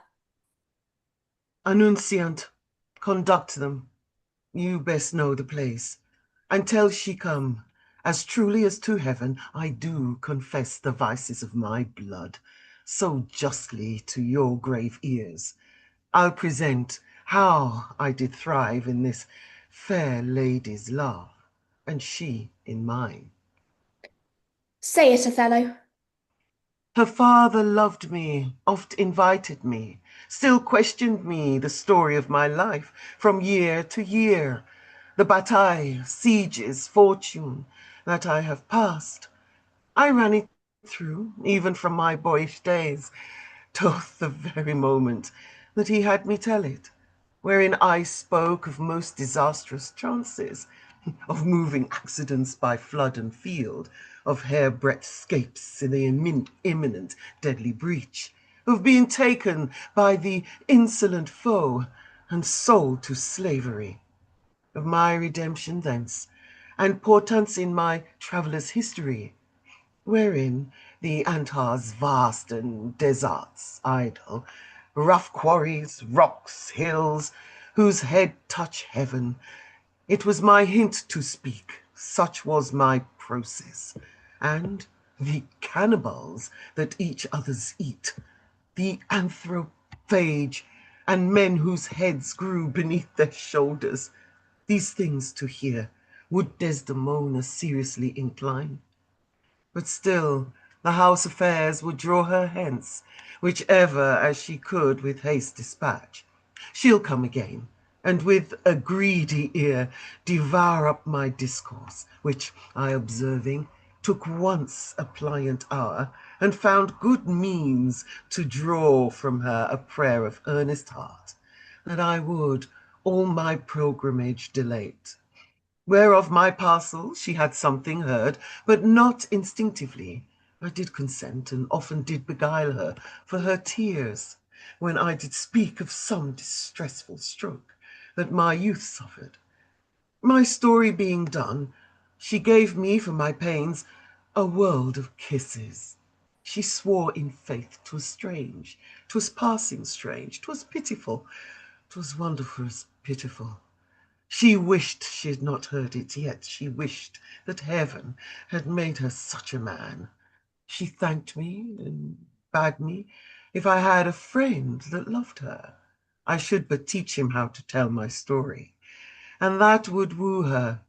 Annunciant, conduct them. You best know the place. And tell she come. As truly as to heaven, I do confess the vices of my blood, so justly to your grave ears. I'll present how I did thrive in this fair lady's love, and she in mine. Say it, Othello. Her father loved me, oft invited me, still questioned me the story of my life from year to year, the bataille, sieges, fortune that I have passed. I ran it through, even from my boyish days, doth the very moment that he had me tell it, wherein I spoke of most disastrous chances, of moving accidents by flood and field, of hairbreadth scapes in the imminent deadly breach, of being taken by the insolent foe and sold to slavery, of my redemption thence, and portents in my traveller's history, wherein the Antar's vast and deserts idle, rough quarries, rocks, hills, whose head touch heaven. It was my hint to speak, such was my process. And the cannibals that each others eat, the anthrophage, and men whose heads grew beneath their shoulders, these things to hear, would Desdemona seriously incline? But still the house affairs would draw her hence, whichever as she could with haste dispatch. She'll come again, and with a greedy ear devour up my discourse, which I observing took once a pliant hour, and found good means to draw from her a prayer of earnest heart, that I would all my pilgrimage delate. Whereof my parcel she had something heard, but not instinctively. I did consent, and often did beguile her for her tears, when I did speak of some distressful stroke that my youth suffered. My story being done, she gave me for my pains a world of kisses. She swore in faith 'twas strange, 'twas passing strange, 'twas pitiful, 'twas wondrous pitiful. She wished she had not heard it, yet she wished that heaven had made her such a man. She thanked me and bade me, if I had a friend that loved her, I should but teach him how to tell my story, and that would woo her.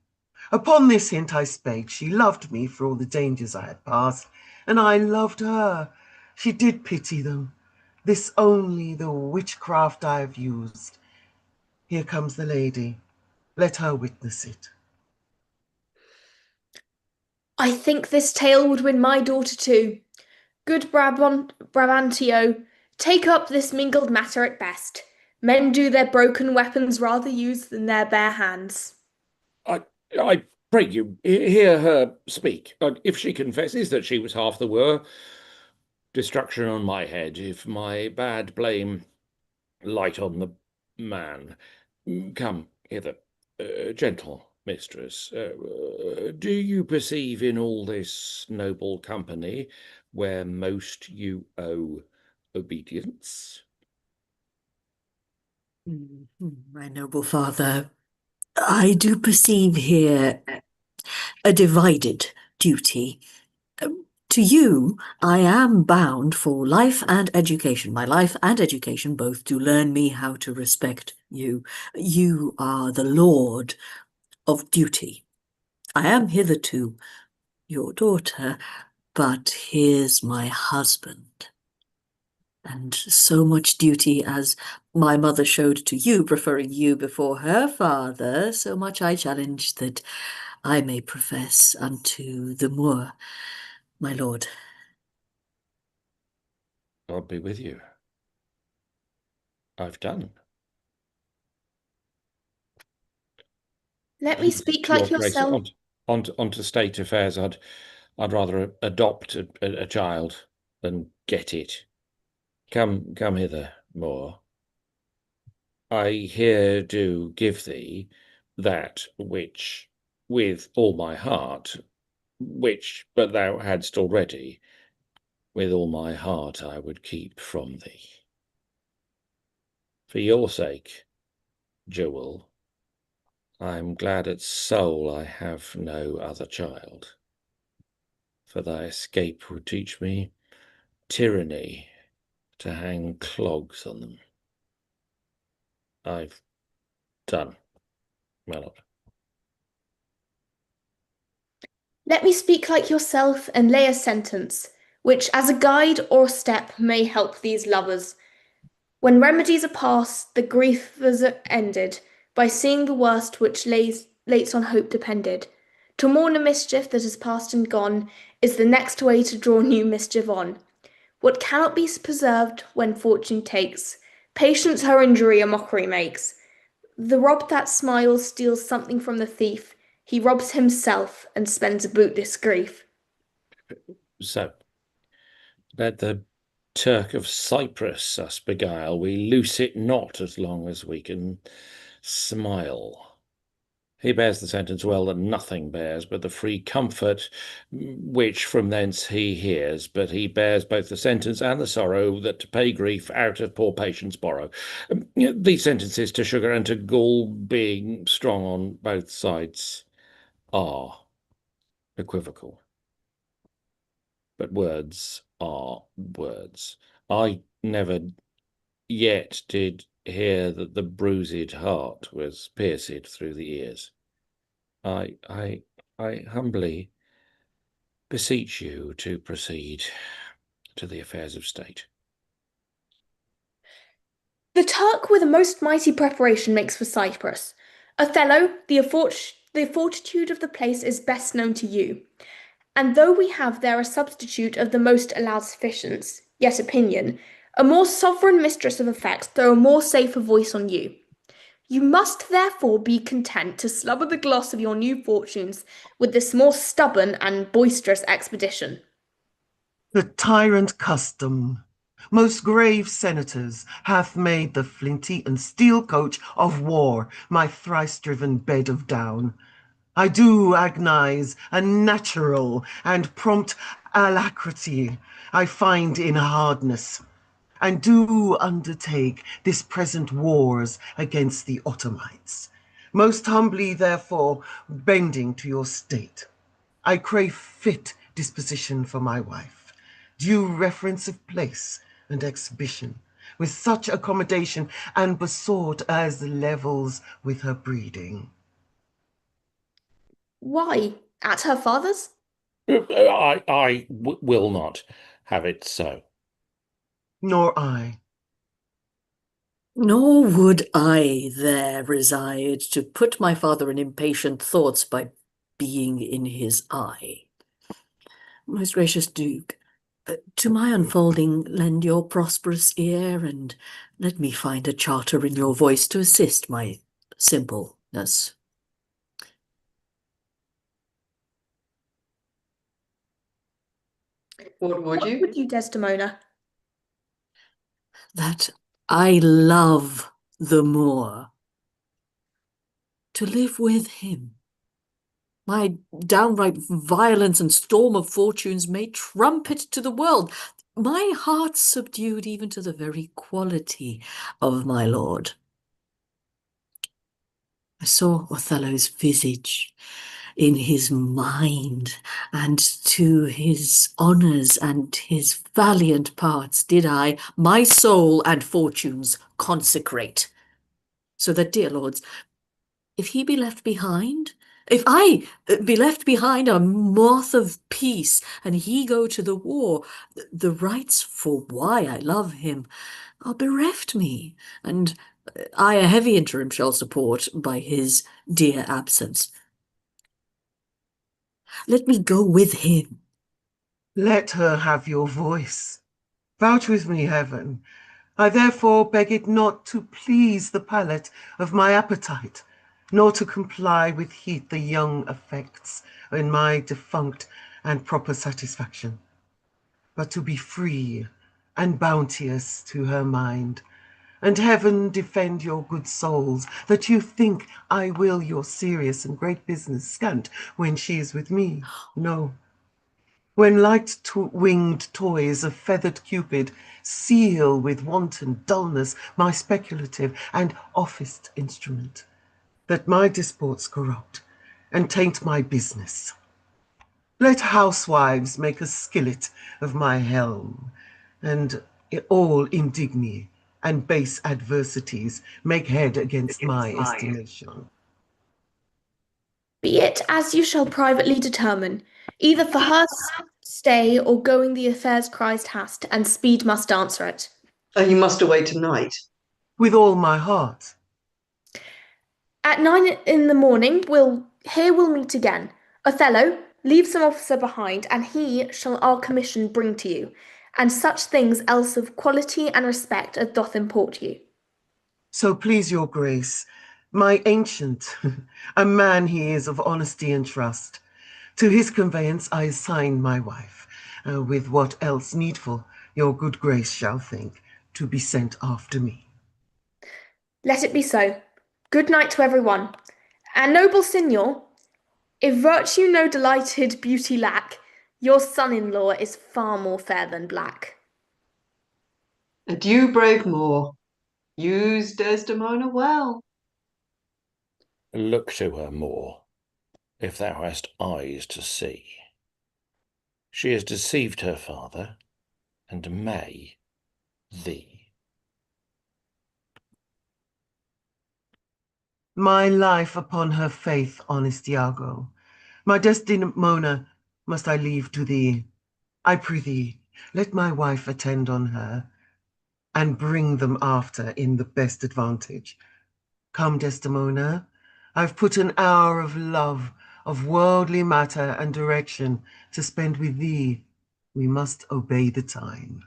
Upon this hint I spake. She loved me for all the dangers I had passed, and I loved her. She did pity them. This only the witchcraft I have used. Here comes the lady. Let her witness it. I think this tale would win my daughter too. Good Brabantio, take up this mingled matter at best. Men do their broken weapons rather use than their bare hands. I pray you, hear her speak. If she confesses that she was half the were, destruction on my head. If my bad blame, light on the man. Come hither, gentle mistress. Do you perceive in all this noble company where most you owe obedience? My noble father, I do perceive here a divided duty. To you, I am bound for life and education. My life and education both to learn me how to respect you. You are the lord of duty. I am hitherto your daughter, but here's my husband. And so much duty as my mother showed to you, preferring you before her father, so much I challenge that I may profess unto the Moor, my lord. God be with you. I've done. Let me speak like yourself. On to state affairs, I'd rather adopt a child than get it. Come hither, Moor. I here do give thee that which, with all my heart, which but thou hadst already, with all my heart I would keep from thee. For your sake, Jewel, I am glad at soul I have no other child, for thy escape would teach me tyranny to hang clogs on them. I've done, my lord. Let me speak like yourself and lay a sentence, which as a guide or step may help these lovers. When remedies are past, the griefers are ended, by seeing the worst which late on hope depended. To mourn a mischief that is past and gone is the next way to draw new mischief on. What cannot be preserved when fortune takes, patience her injury a mockery makes. The rob that smiles steals something from the thief. He robs himself and spends a bootless grief. So, let the Turk of Cyprus us beguile. We loose it not as long as we can smile. He bears the sentence well that nothing bears but the free comfort which from thence he hears, but he bears both the sentence and the sorrow that to pay grief out of poor patience borrow. These sentences to sugar and to gall, being strong on both sides, are equivocal. But words are words. I never yet did hear that the bruised heart was pierced through the ears. I humbly beseech you to proceed to the affairs of state. The Turk with the most mighty preparation makes for Cyprus. Othello, the fortitude of the place is best known to you. And though we have there a substitute of the most allowed sufficience, yet opinion, a more sovereign mistress of effects throw a more safer voice on you. You must therefore be content to slubber the gloss of your new fortunes with this more stubborn and boisterous expedition. The tyrant custom, most grave senators, hath made the flinty and steel coach of war my thrice-driven bed of down. I do agonize a natural and prompt alacrity I find in hardness, and do undertake this present wars against the Ottomites. Most humbly, therefore, bending to your state, I crave fit disposition for my wife, due reference of place and exhibition, with such accommodation and besought as levels with her breeding. Why? At her father's? I will not have it so. Nor I. Nor would I there reside to put my father in impatient thoughts by being in his eye. Most gracious Duke, to my unfolding lend your prosperous ear, and let me find a charter in your voice to assist my simpleness. What would you? What would you, Desdemona? That I love the Moor. To live with him. My downright violence and storm of fortunes may trumpet to the world. My heart subdued even to the very quality of my lord. I saw Othello's visage in his mind, and to his honours and his valiant parts did I my soul and fortunes consecrate. So that, dear lords, if he be left behind, if I be left behind a moth of peace, and he go to the war, the rights for why I love him are bereft me, and I a heavy interim shall support by his dear absence. Let me go with him. Let her have your voice. Vouch with me, heaven. I therefore beg it not to please the palate of my appetite, nor to comply with heat the young affects in my defunct and proper satisfaction, but to be free and bounteous to her mind. And heaven defend your good souls, that you think I will your serious and great business scant when she is with me. No. When light-winged toys of feathered Cupid seal with wanton dullness my speculative and officed instrument, that my disports corrupt and taint my business. Let housewives make a skillet of my helm, and all indigny and base adversities make head against my estimation. Be it as you shall privately determine, either for her stay or going the affairs Christ hast, and speed must answer it. And you must away tonight. With all my heart. At 9 in the morning, we'll meet again. Othello, leave some officer behind, and he shall our commission bring to you, and such things else of quality and respect as doth import you. So please your grace, my ancient, a man he is of honesty and trust. To his conveyance I assign my wife, with what else needful your good grace shall think, to be sent after me. Let it be so. Good night to everyone. And noble signor, if virtue no delighted beauty lack, your son-in-law is far more fair than black. Adieu, brave Moor. Use Desdemona well. Look to her more, if thou hast eyes to see. She has deceived her father, and may thee. My life upon her faith, honest Iago. My Desdemona must I leave to thee. I prithee, let my wife attend on her. and bring them after in the best advantage. Come, Desdemona, I've put an hour of love, of worldly matter and direction to spend with thee. We must obey the time.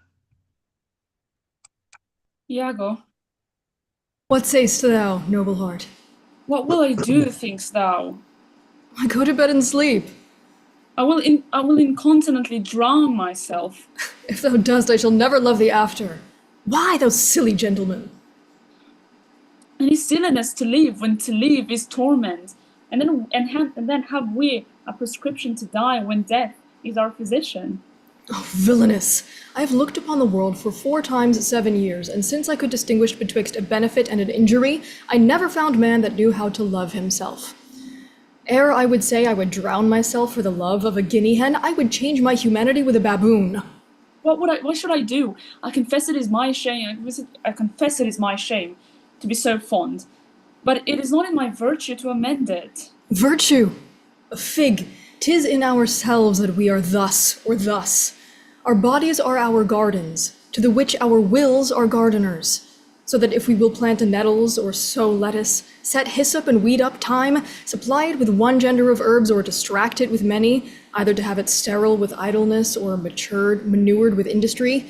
Iago. What say'st thou, noble heart? What will I do, thinkst thou? I go to bed and sleep. I will incontinently drown myself. If thou dost, I shall never love thee after. Why, thou silly gentleman? Any silliness to live when to live is torment, and then have we a prescription to die when death is our physician. Oh, villainous! I have looked upon the world for 4 times 7 years, and since I could distinguish betwixt a benefit and an injury, I never found man that knew how to love himself. Ere I would say I would drown myself for the love of a guinea hen, I would change my humanity with a baboon. What should I do? I confess it is my shame. I confess it is my shame to be so fond, but it is not in my virtue to amend it. Virtue! A fig! 'Tis in ourselves that we are thus or thus. Our bodies are our gardens, to the which our wills are gardeners. So that if we will plant nettles or sow lettuce, set hyssop and weed up thyme, supply it with one gender of herbs or distract it with many, either to have it sterile with idleness or manured with industry,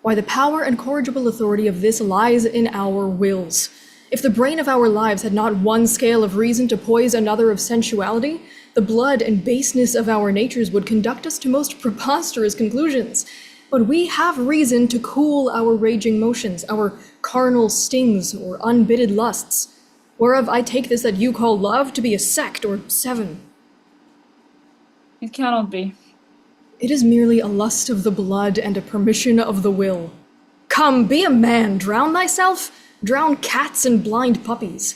why the power and corrigible authority of this lies in our wills. If the brain of our lives had not one scale of reason to poise another of sensuality, the blood and baseness of our natures would conduct us to most preposterous conclusions. But we have reason to cool our raging motions, our carnal stings or unbidden lusts, whereof I take this that you call love to be a sect or 7. It cannot be. It is merely a lust of the blood and a permission of the will. Come, be a man, drown thyself, drown cats and blind puppies.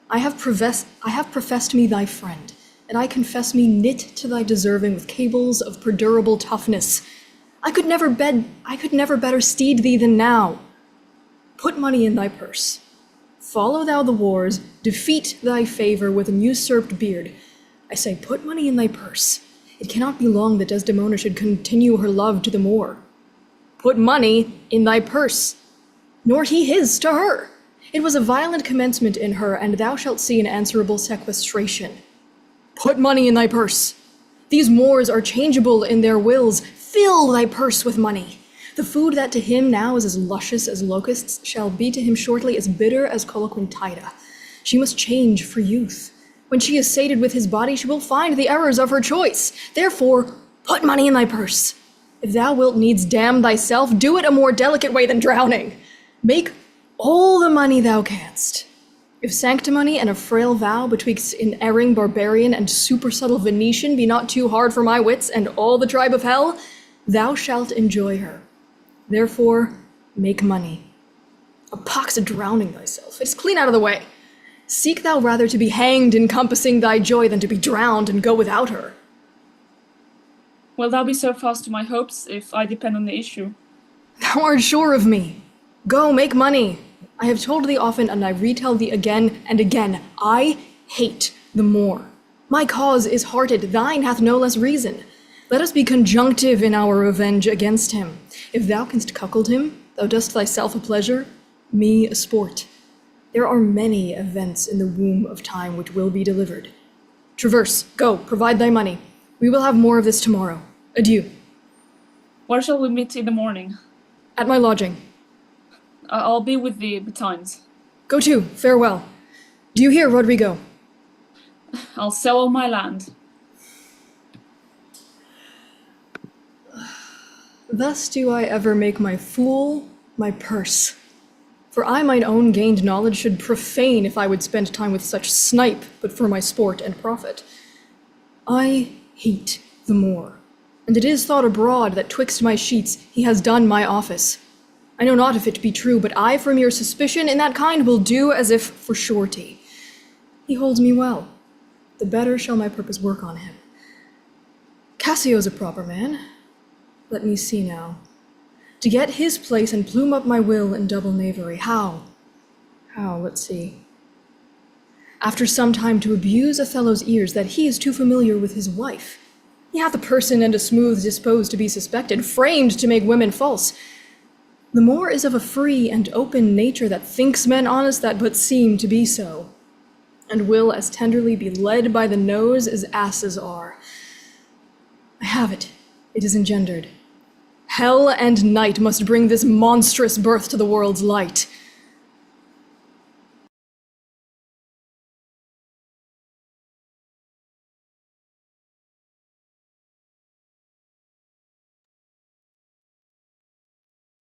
I have professed me thy friend, and I confess me knit to thy deserving with cables of perdurable toughness. I could never better steed thee than now. Put money in thy purse. Follow thou the wars, defeat thy favor with an usurped beard. I say, put money in thy purse. It cannot be long that Desdemona should continue her love to the Moor. Put money in thy purse, nor he his to her. It was a violent commencement in her, and thou shalt see an answerable sequestration. Put money in thy purse. These Moors are changeable in their wills. Fill thy purse with money. The food that to him now is as luscious as locusts shall be to him shortly as bitter as coloquintida. She must change for youth. When she is sated with his body, she will find the errors of her choice. Therefore, put money in thy purse. If thou wilt needs damn thyself, do it a more delicate way than drowning. Make all the money thou canst. If sanctimony and a frail vow betwixt an erring barbarian and super-subtle Venetian be not too hard for my wits and all the tribe of hell, thou shalt enjoy her. Therefore, make money. A pox of drowning thyself. It's clean out of the way. Seek thou rather to be hanged encompassing thy joy than to be drowned and go without her. Will thou be so false to my hopes if I depend on the issue? Thou art sure of me. Go, make money. I have told thee often, and I retell thee again and again, I hate the Moor. My cause is hearted, thine hath no less reason. Let us be conjunctive in our revenge against him. If thou canst cuckold him, thou dost thyself a pleasure, me a sport. There are many events in the womb of time which will be delivered. Traverse, go, provide thy money. We will have more of this tomorrow. Adieu. Where shall we meet in the morning? At my lodging. I'll be with thee betimes. Go to, farewell. Do you hear, Rodrigo? I'll sell all my land. Thus do I ever make my fool my purse. For I mine own gained knowledge should profane if I would spend time with such snipe, but for my sport and profit. I hate the Moor, and it is thought abroad that twixt my sheets he has done my office. I know not if it be true, but I for mere suspicion in that kind will do as if for surety. He holds me well. The better shall my purpose work on him. Cassio's a proper man. Let me see now. To get his place and plume up my will in double knavery, how? Let's see. After some time to abuse Othello's ears that he is too familiar with his wife. He hath a person and a smooth disposed to be suspected, framed to make women false. The Moor is of a free and open nature that thinks men honest that but seem to be so, and will as tenderly be led by the nose as asses are. I have it. It is engendered. Hell and night must bring this monstrous birth to the world's light.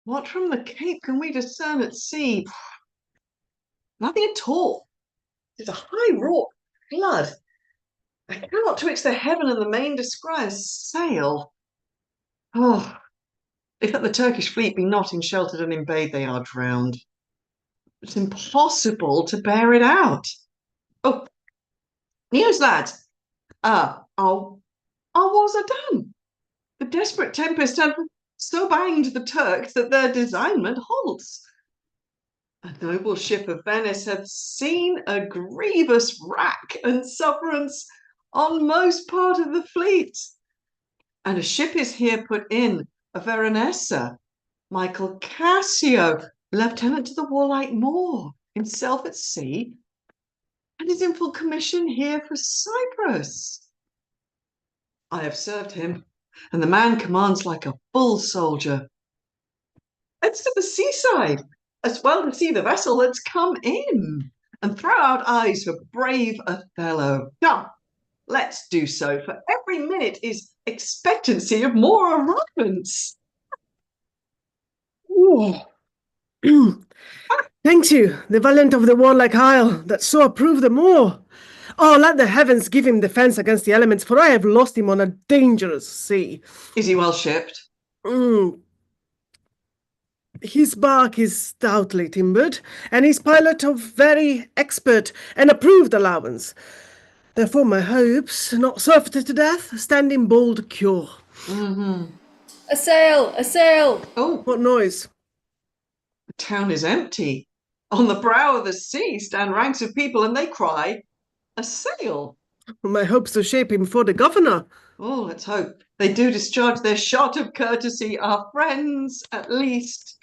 What from the cape can we discern at sea? Nothing at all. It is a high wrought flood. I cannot twixt the heaven and the main descry a sail. Oh, if that the Turkish fleet be not sheltered and in bay, they are drowned. It's impossible to bear it out. Oh, news, lads. Our wars are done. The desperate tempest hath so banged the Turks that their designment halts. A noble ship of Venice hath seen a grievous wrack and sufferance on most part of the fleet. And a ship is here put in, a Veronessa, Michael Cassio, lieutenant to the warlike Moor, himself at sea, and is in full commission here for Cyprus. I have served him, and the man commands like a full soldier. It's to the seaside, as well to see the vessel that's come in, and throw out eyes for brave Othello. Come, let's do so, for every minute is expectancy of more arrivals. Thanks you, the valiant of the warlike isle, that so approve the Moor. Oh, let the heavens give him defence against the elements, for I have lost him on a dangerous sea. Is he well shipped? His bark is stoutly timbered, and his pilot of very expert and approved allowance. Therefore my hopes, not surfeited to death, stand in bold cure. A sail! A sail! Oh, what noise? The town is empty. On the brow of the sea stand ranks of people, and they cry, a sail. My hopes of shape him for the governor. Oh, let's hope they do discharge their shot of courtesy, our friends at least.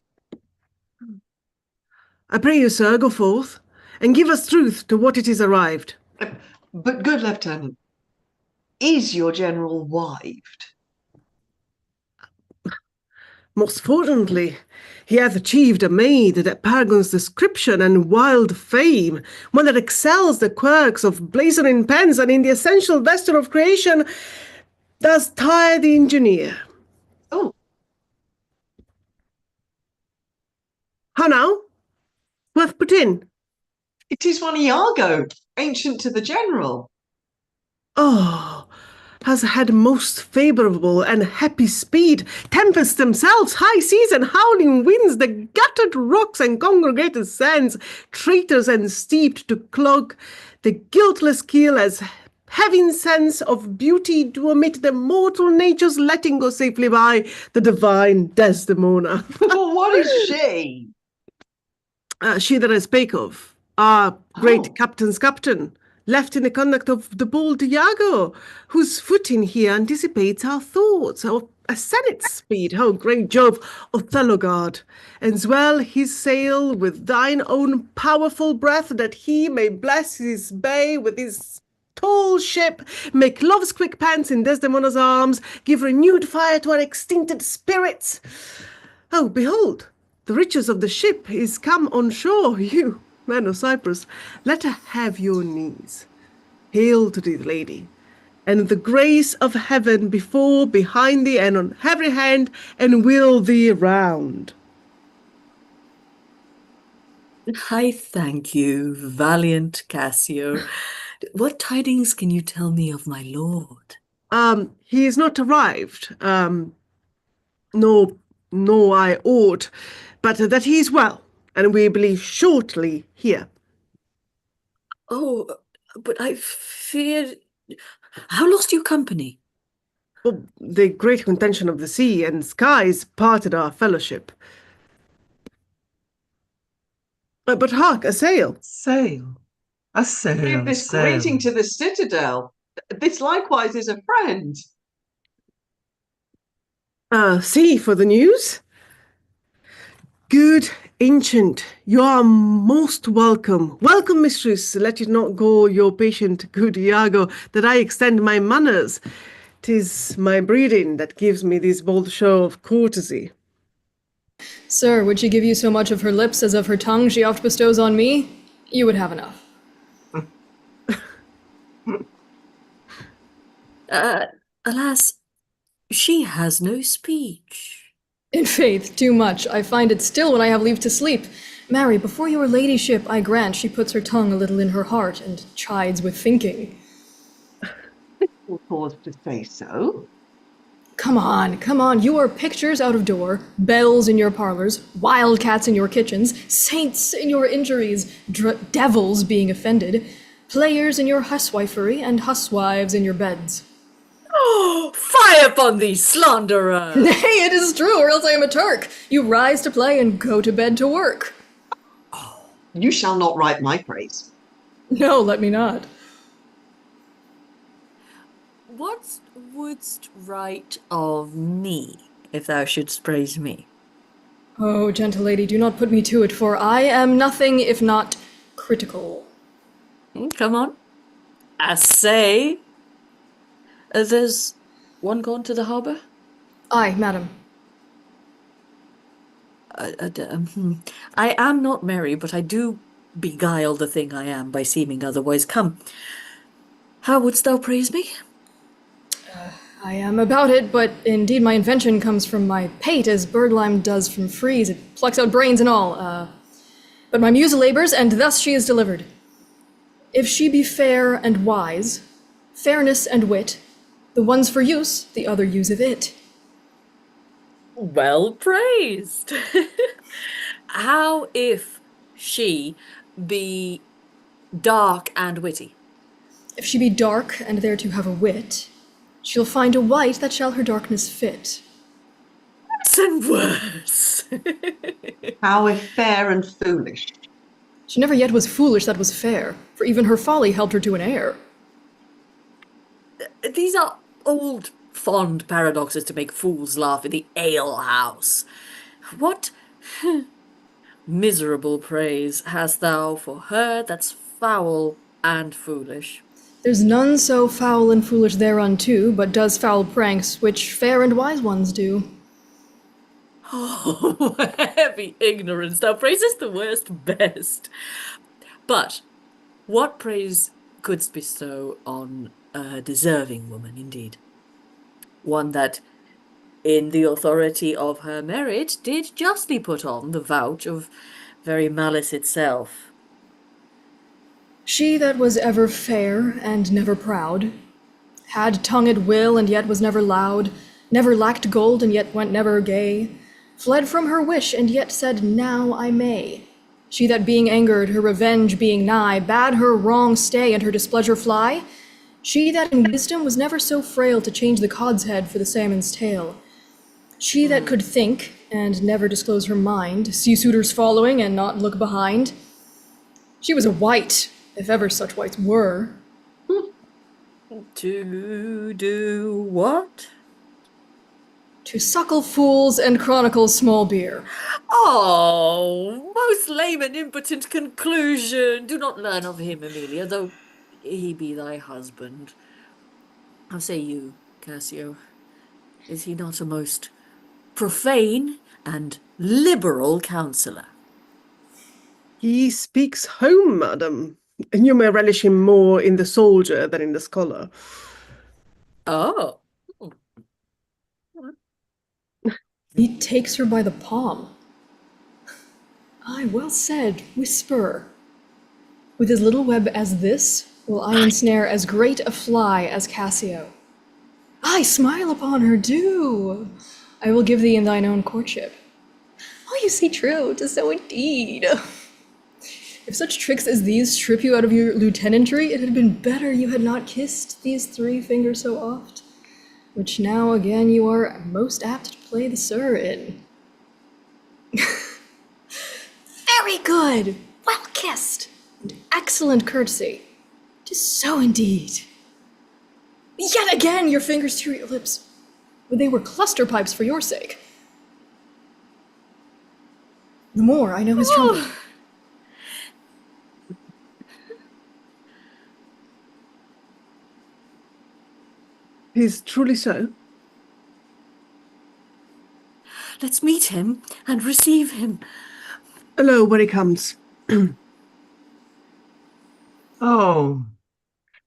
I pray you, sir, go forth, and give us truth to what it is arrived. But, good lieutenant, is your general wived? Most fortunately, he hath achieved a maid that paragons description and wild fame, one that excels the quirks of blazoning pens, and in the essential vesture of creation does tire the engineer. Oh. How now? Worth put in? It is one Iago, ancient to the general. Oh, has had most favourable and happy speed, tempests themselves, high seas and howling winds, the guttered rocks and congregated sands, traitors and steeped to clog the guiltless keel, as having sense of beauty do omit the mortal nature's letting go safely by the divine Desdemona. What is she? She that I spake of, our great captain's captain, left in the conduct of the bold Iago, whose footing here anticipates our thoughts, or a senate's speed. Oh, great Jove, Othello guard, and swell his sail with thine own powerful breath, that he may bless his bay with his tall ship, make love's quick pants in Desdemona's arms, give renewed fire to our extincted spirits. Oh, behold, the riches of the ship is come on shore. You, man of Cyprus, let her have your knees. Hail to thee, lady, and the grace of heaven before, behind thee, and on every hand, and will thee round. I thank you, valiant Cassio. What tidings can you tell me of my lord? He is not arrived. No, I ought, but that he is well, and we believe shortly here. Oh, but I feared... How lost you company? Well, the great contention of the sea and skies parted our fellowship. But hark, a sail. Sail. A sail. Give this greeting to the citadel. This likewise is a friend. See for the news. Good ancient, you are most welcome. Welcome, mistress. Let it not go your patient, good Iago, that I extend my manners. 'Tis my breeding that gives me this bold show of courtesy. Sir, would she give you so much of her lips as of her tongue she oft bestows on me? You would have enough. Alas, she has no speech. In faith, too much. I find it still when I have leave to sleep. Marry, before your ladyship, I grant she puts her tongue a little in her heart and chides with thinking. We'll pause to say so. Come on, you are pictures out of door, bells in your parlors, wildcats in your kitchens, saints in your injuries, devils being offended, players in your huswifery, and huswives in your beds. Oh, fire upon thee, slanderer! Nay, it is true, or else I am a Turk. You rise to play and go to bed to work. Oh, you shall not write my praise. No, let me not. What wouldst write of me, if thou shouldst praise me? Oh, gentle lady, do not put me to it, for I am nothing if not critical. Come on. I say... there's one gone to the harbour? Aye, madam. I am not merry, but I do beguile the thing I am by seeming otherwise. Come, how wouldst thou praise me? I am about it, but indeed my invention comes from my pate, as birdlime does from freeze. It plucks out brains and all. But my muse labours, and thus she is delivered. If she be fair and wise, fairness and wit, the one's for use, the other use of it. Well praised. How if she be dark and witty? If she be dark and there to have a wit, she'll find a white that shall her darkness fit. Worse and worse. How if fair and foolish? She never yet was foolish that was fair, for even her folly helped her to an heir. These are old, fond paradoxes to make fools laugh in the alehouse. What miserable praise hast thou for her that's foul and foolish? There's none so foul and foolish thereunto, but does foul pranks, which fair and wise ones do. Oh, heavy ignorance, thou praisest the worst best. But what praise couldst bestow on a deserving woman, indeed? One that, in the authority of her merit, did justly put on the vouch of very malice itself. She that was ever fair and never proud, had tongue at will and yet was never loud, never lacked gold and yet went never gay, fled from her wish and yet said, now I may. She that being angered, her revenge being nigh, bade her wrong stay and her displeasure fly. She that in wisdom was never so frail to change the cod's head for the salmon's tail. She that could think and never disclose her mind, see suitors following and not look behind. She was a wight, if ever such wights were. To do what? To suckle fools and chronicle small beer. Oh, most lame and impotent conclusion. Do not learn of him, Amelia, though he be thy husband. How say you, Cassio? Is he not a most profane and liberal counsellor? He speaks home, madam, and you may relish him more in the soldier than in the scholar. Oh. He takes her by the palm. Aye, well said, whisper. With as little web as this, will I ensnare as great a fly as Cassio. Aye, smile upon her, do. I will give thee in thine own courtship. Oh, you see true, 'tis so indeed. If such tricks as these strip you out of your lieutenantry, it had been better you had not kissed these 3 fingers so oft, which now again you are most apt to play the sir in. Very good, well kissed, and excellent courtesy. 'Tis so indeed. Yet again your fingers to your lips, but they were cluster pipes for your sake. The Moor, I know his trumpet. He's truly so. Let's meet him and receive him. Hello, when he comes. Oh,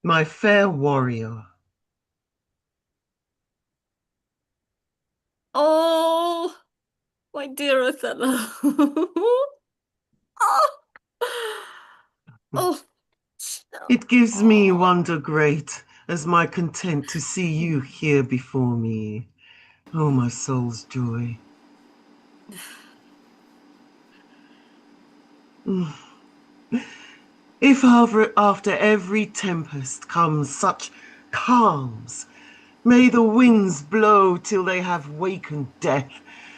my fair warrior. Oh, my dear Othello. Oh. Oh. It gives me wonder great as my content to see you here before me. Oh, my soul's joy. If after every tempest comes such calms, may the winds blow till they have wakened death,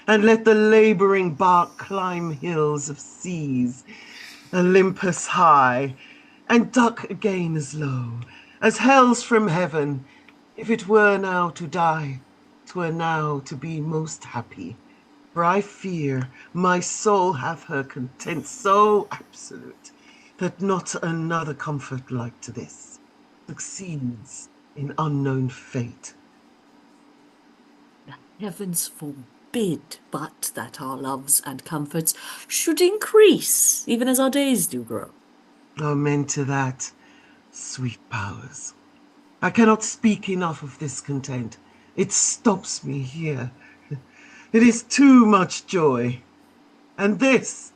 and let the labouring bark climb hills of seas, Olympus high, and duck again as low, as hells from heaven. If it were now to die, 'twere now to be most happy. For I fear my soul hath her content so absolute, that not another comfort like to this succeeds in unknown fate. Heavens forbid but that our loves and comforts should increase, even as our days do grow. Amen to that, sweet powers. I cannot speak enough of this content. It stops me here. It is too much joy. And this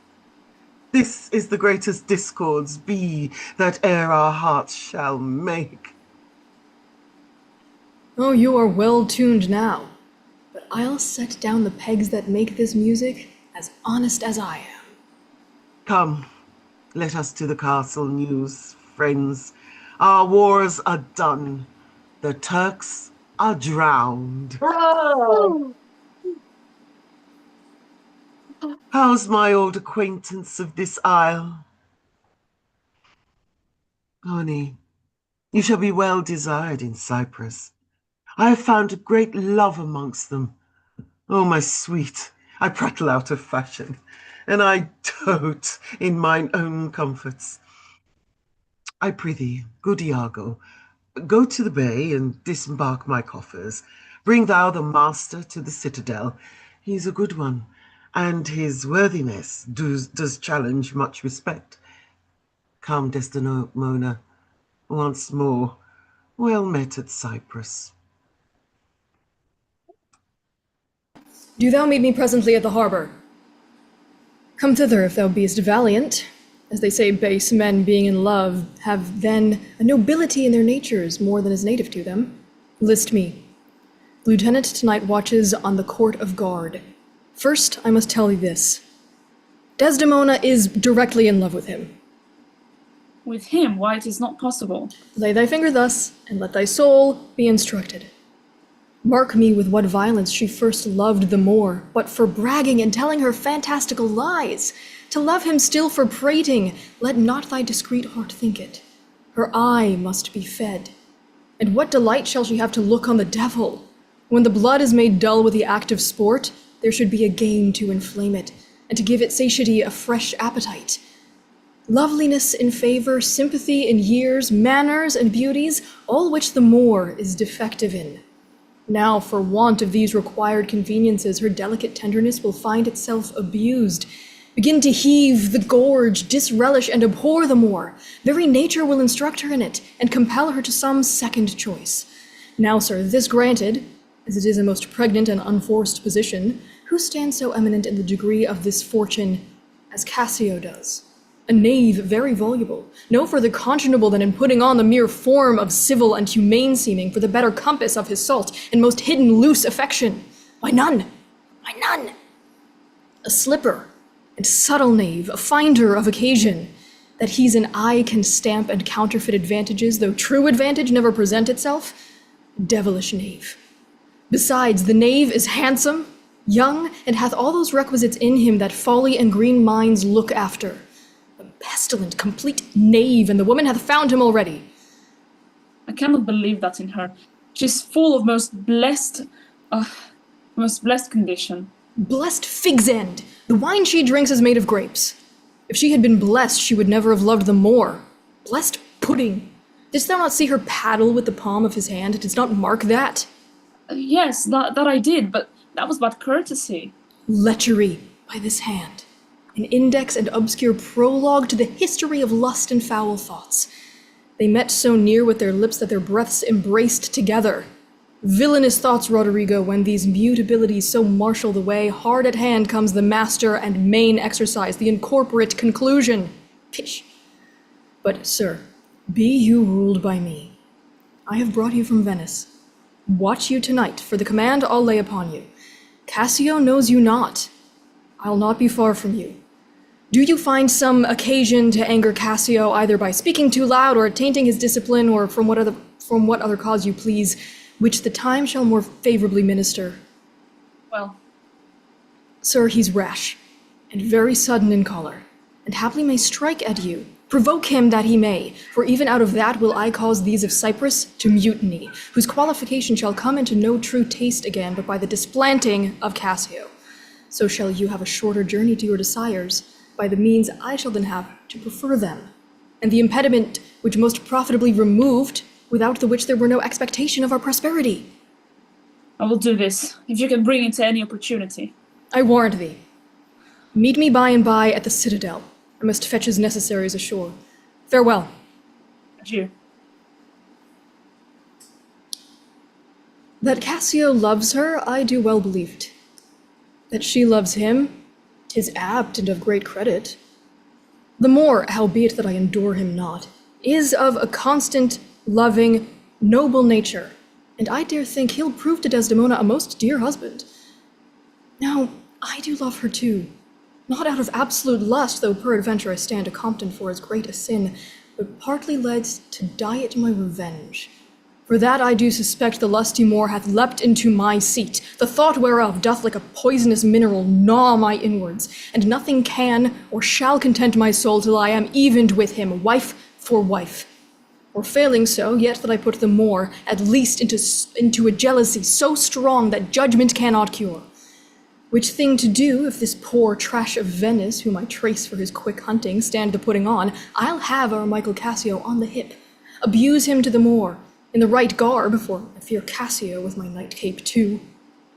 is the greatest discords be that e'er our hearts shall make. Oh, you are well tuned now, but I'll set down the pegs that make this music as honest as I am. Come, let us to the castle news, friends. Our wars are done. The Turks are drowned. Bravo! How's my old acquaintance of this isle? Honey, you shall be well desired in Cyprus. I have found a great love amongst them. Oh, my sweet, I prattle out of fashion, and I dote in mine own comforts. I prithee, good Iago, go to the bay and disembark my coffers. Bring thou the master to the citadel. He's a good one, and his worthiness does challenge much respect. Come, Desdemona, once more, well met at Cyprus. Do thou meet me presently at the harbour. Come thither if thou beest valiant. As they say, base men being in love have then a nobility in their natures more than is native to them. List me. Lieutenant tonight watches on the court of guard. First, I must tell you this. Desdemona is directly in love with him. With him, why it is not possible. Lay thy finger thus, and let thy soul be instructed. Mark me with what violence she first loved the Moor, but for bragging and telling her fantastical lies. To love him still for prating, let not thy discreet heart think it. Her eye must be fed. And what delight shall she have to look on the devil? When the blood is made dull with the act of sport, there should be a game to inflame it, and to give it satiety a fresh appetite. Loveliness in favor, sympathy in years, manners and beauties, all which the Moor is defective in. Now, for want of these required conveniences, her delicate tenderness will find itself abused, begin to heave the gorge, disrelish and abhor the Moor. Very nature will instruct her in it, and compel her to some second choice. Now, sir, this granted, as it is a most pregnant and unforced position, who stands so eminent in the degree of this fortune as Cassio does? A knave very voluble, no further conscionable than in putting on the mere form of civil and humane seeming for the better compass of his salt and most hidden loose affection. Why none? Why none? A slipper and subtle knave, a finder of occasion, that he's an eye can stamp and counterfeit advantages, though true advantage never present itself. Devilish knave. Besides, the knave is handsome, young, and hath all those requisites in him that folly and green minds look after. Pestilent, complete knave, and the woman hath found him already. I cannot believe that in her. She's full of most blessed condition. Blessed fig's end! The wine she drinks is made of grapes. If she had been blessed, she would never have loved them more. Blessed pudding. Didst thou not see her paddle with the palm of his hand? Didst not mark that? Yes, that I did, but that was but courtesy. Lechery by this hand. An index and obscure prologue to the history of lust and foul thoughts. They met so near with their lips that their breaths embraced together. Villainous thoughts, Roderigo, when these mutabilities so marshal the way, hard at hand comes the master and main exercise, the incorporate conclusion. Pish. But, sir, be you ruled by me. I have brought you from Venice. Watch you tonight, for the command I'll lay upon you. Cassio knows you not. I'll not be far from you. Do you find some occasion to anger Cassio, either by speaking too loud or tainting his discipline, or from what other cause you please, which the time shall more favorably minister? Well, sir, he's rash, and very sudden in choler, and haply may strike at you. Provoke him that he may, for even out of that will I cause these of Cyprus to mutiny, whose qualification shall come into no true taste again, but by the displanting of Cassio. So shall you have a shorter journey to your desires, by the means I shall then have to prefer them, and the impediment which most profitably removed, without the which there were no expectation of our prosperity. I will do this, if you can bring it to any opportunity. I warrant thee. Meet me by and by at the citadel. I must fetch his necessaries ashore. Farewell. Adieu. That Cassio loves her, I do well believe 't. That she loves him, 'tis apt and of great credit. The more, howbeit that I endure him not, is of a constant, loving, noble nature, and I dare think he'll prove to Desdemona a most dear husband. Now, I do love her too, not out of absolute lust, though peradventure I stand to Compton for as great a sin, but partly led to diet my revenge. For that I do suspect the lusty Moor hath leapt into my seat, the thought whereof doth like a poisonous mineral gnaw my inwards, and nothing can or shall content my soul till I am evened with him, wife for wife. Or failing so, yet that I put the Moor at least into a jealousy so strong that judgment cannot cure. Which thing to do, if this poor trash of Venice, whom I trace for his quick hunting, stand the putting on, I'll have our Michael Cassio on the hip, abuse him to the Moor, in the right garb, for I fear Cassio with my nightcape too.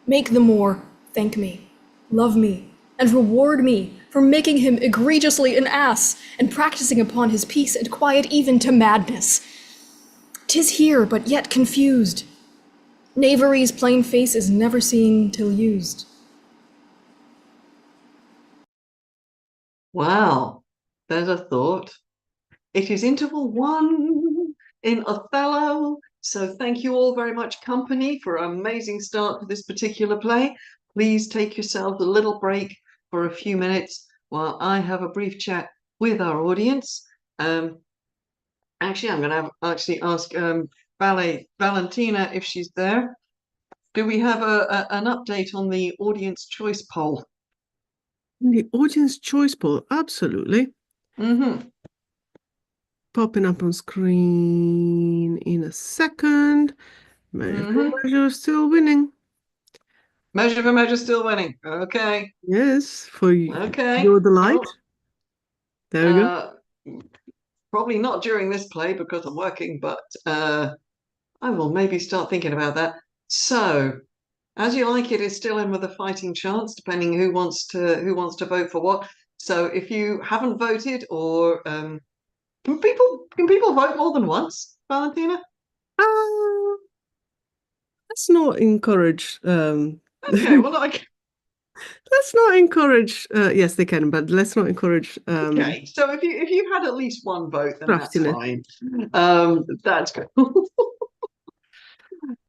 Make the Moor thank me, love me, and reward me for making him egregiously an ass, and practicing upon his peace and quiet even to madness. 'Tis here, but yet confused. Knavery's plain face is never seen till used. Wow, there's a thought. It is interval 1 in Othello, so thank you all very much, company, for an amazing start to this particular play. Please take yourselves a little break for a few minutes while I have a brief chat with our audience. Actually, I'm going to ask Valentina if she's there. Do we have an update on the audience choice poll? The audience choice poll, absolutely. Popping up on screen in a second. Measure for Measure still winning. Measure for Measure still winning. Okay. Yes, for okay. your delight. There we go. Probably not during this play because I'm working, but I will maybe start thinking about that. So, As You Like It is still in with a fighting chance, depending who wants to vote for what. So if you haven't voted, or can people vote more than once, Valentina? Let's not encourage. Okay, well, let's not encourage. Yes, they can, but let's not encourage. Okay, so if you've had at least one vote, then that's fine. That's cool.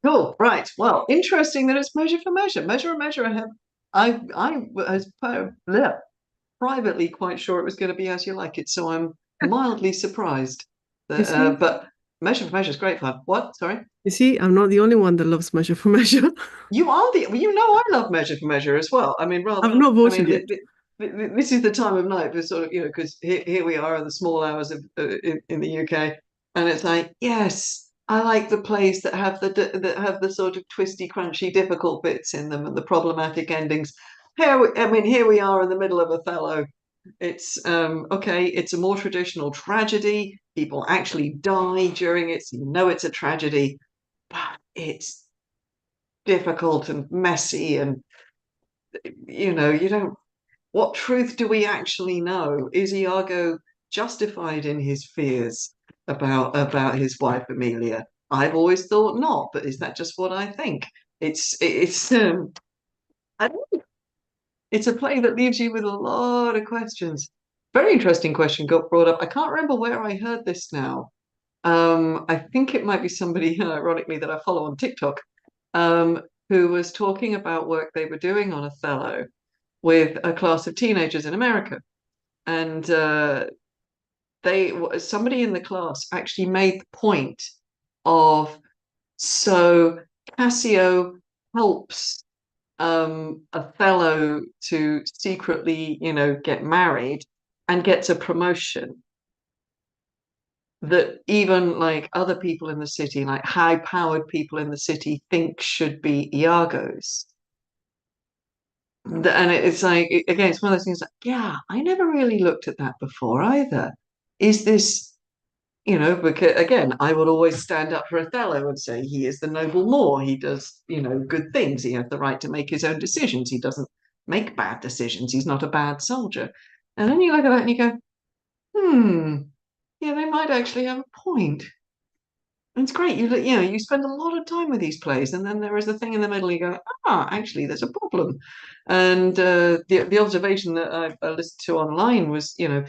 Cool. Right. Well, interesting that it's Measure for Measure. Measure for Measure. I was privately quite sure it was going to be As You Like It, so I'm mildly surprised. That, but Measure for Measure is great fun. What? Sorry. You see, I'm not the only one that loves Measure for Measure. You are I love Measure for Measure as well. I mean, rather. I've not voted yet. This is the time of night for sort of, because here we are in the small hours of in the UK, and it's like, yes, I like the plays that have the sort of twisty, crunchy, difficult bits in them and the problematic endings. here we are in the middle of Othello. It's okay, it's a more traditional tragedy. People actually die during it, so you know it's a tragedy, but it's difficult and messy, and you know, you don't, what truth do we actually know? Is Iago justified in his fears about his wife Amelia? I've always thought not, but is that just what I think? I don't know. It's a play that leaves you with a lot of questions. Very interesting question got brought up. I can't remember where I heard this now. I think it might be somebody, ironically, that I follow on TikTok, who was talking about work they were doing on Othello with a class of teenagers in America. And somebody in the class actually made the point of, so Cassio helps Othello to secretly, you know, get married and gets a promotion that even like other people in the city, like high-powered people in the city, think should be Iago's. And it's like, again, it's one of those things like, yeah, I never really looked at that before either. Is this, you know, because again, I would always stand up for Othello and say he is the noble Moor. He does, you know, good things. He has the right to make his own decisions. He doesn't make bad decisions. He's not a bad soldier. And then you look at that and you go, yeah, they might actually have a point. And it's great. You know, you spend a lot of time with these plays, and then there is a thing in the middle. You go, actually, there's a problem. And the observation that I listened to online was, you know,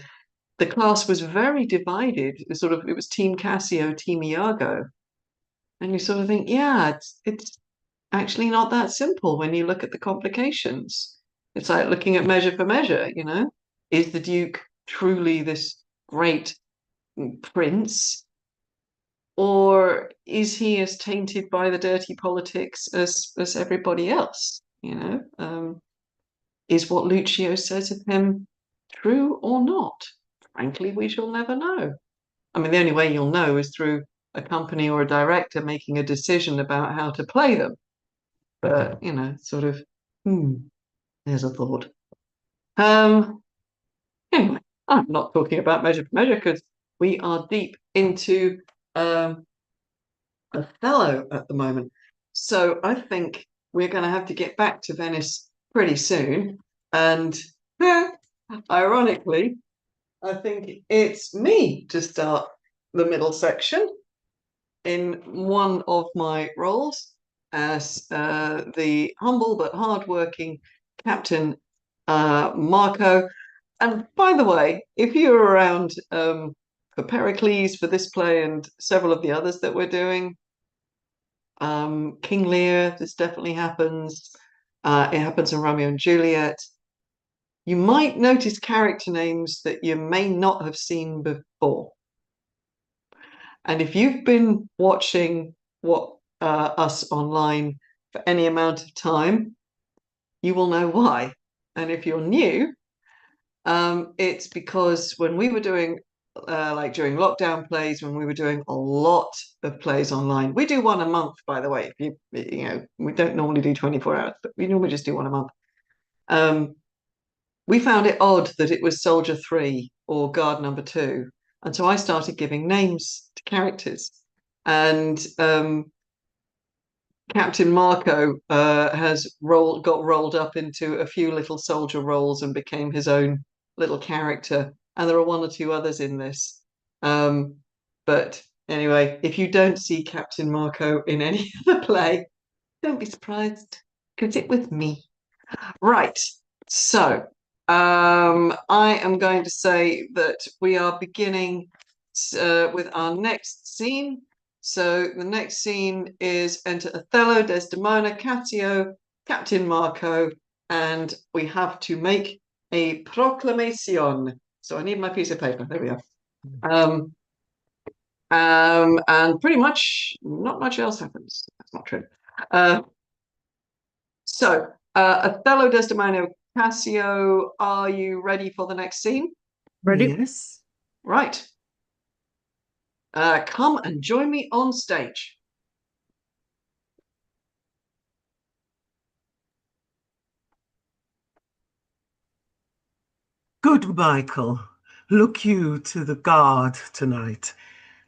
the class was very divided. It was Team Cassio, Team Iago, and you sort of think, yeah, it's actually not that simple when you look at the complications. It's like looking at Measure for Measure. You know, is the Duke truly this great prince? Or is he as tainted by the dirty politics as everybody else? You know, is what Lucio says of him true or not? Frankly, we shall never know. I mean, the only way you'll know is through a company or a director making a decision about how to play them. But, you know, sort of, there's a thought. Anyway, I'm not talking about Measure for Measure because we are deep into Othello at the moment. So I think we're going to have to get back to Venice pretty soon. And ironically, I think it's me to start the middle section in one of my roles as the humble but hardworking Captain Marco. And by the way, if you're around for Pericles, for this play and several of the others that we're doing, King Lear, this definitely happens. It happens in Romeo and Juliet. You might notice character names that you may not have seen before. And if you've been watching us online for any amount of time, you will know why. And if you're new, it's because when we were doing like during lockdown plays, when we were doing a lot of plays online, we do one a month, by the way. You know, we don't normally do 24 hours, but we normally just do one a month. We found it odd that it was Soldier 3 or Guard Number 2. And so I started giving names to characters. And Captain Marco has got rolled up into a few little soldier roles and became his own little character. And there are one or two others in this. But anyway, if you don't see Captain Marco in any of the play, don't be surprised, because it was me. Right. So I am going to say that we are beginning with our next scene. So the next scene is enter Othello, Desdemona, Cassio, Captain Marco, and we have to make a proclamation. So I need my piece of paper. There we are. And pretty much not much else happens. That's not true. So Othello, Desdemona, Cassio, are you ready for the next scene? Ready? Yes. Right. Come and join me on stage. Good Michael, look you to the guard tonight.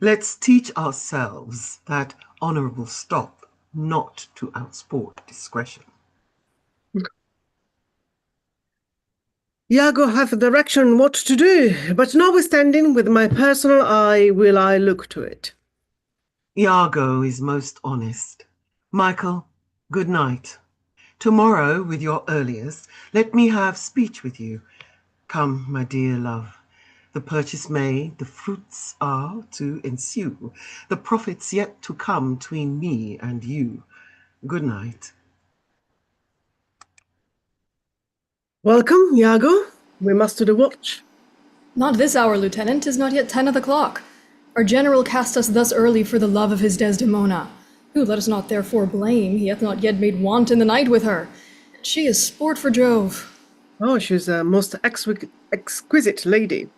Let's teach ourselves that honourable stop, not to outsport discretion. Iago hath direction what to do, but notwithstanding, with my personal eye will I look to it. Iago is most honest. Michael, good night. Tomorrow, with your earliest, let me have speech with you. Come, my dear love. The purchase made, the fruits are to ensue, the profits yet to come between me and you. Good night. Welcome, Iago. We must to the watch. Not this hour, Lieutenant. 'Tis not yet 10 of the clock. Our general cast us thus early for the love of his Desdemona, who let us not therefore blame, he hath not yet made want in the night with her. And she is sport for Jove. Oh, she's a most exquisite lady.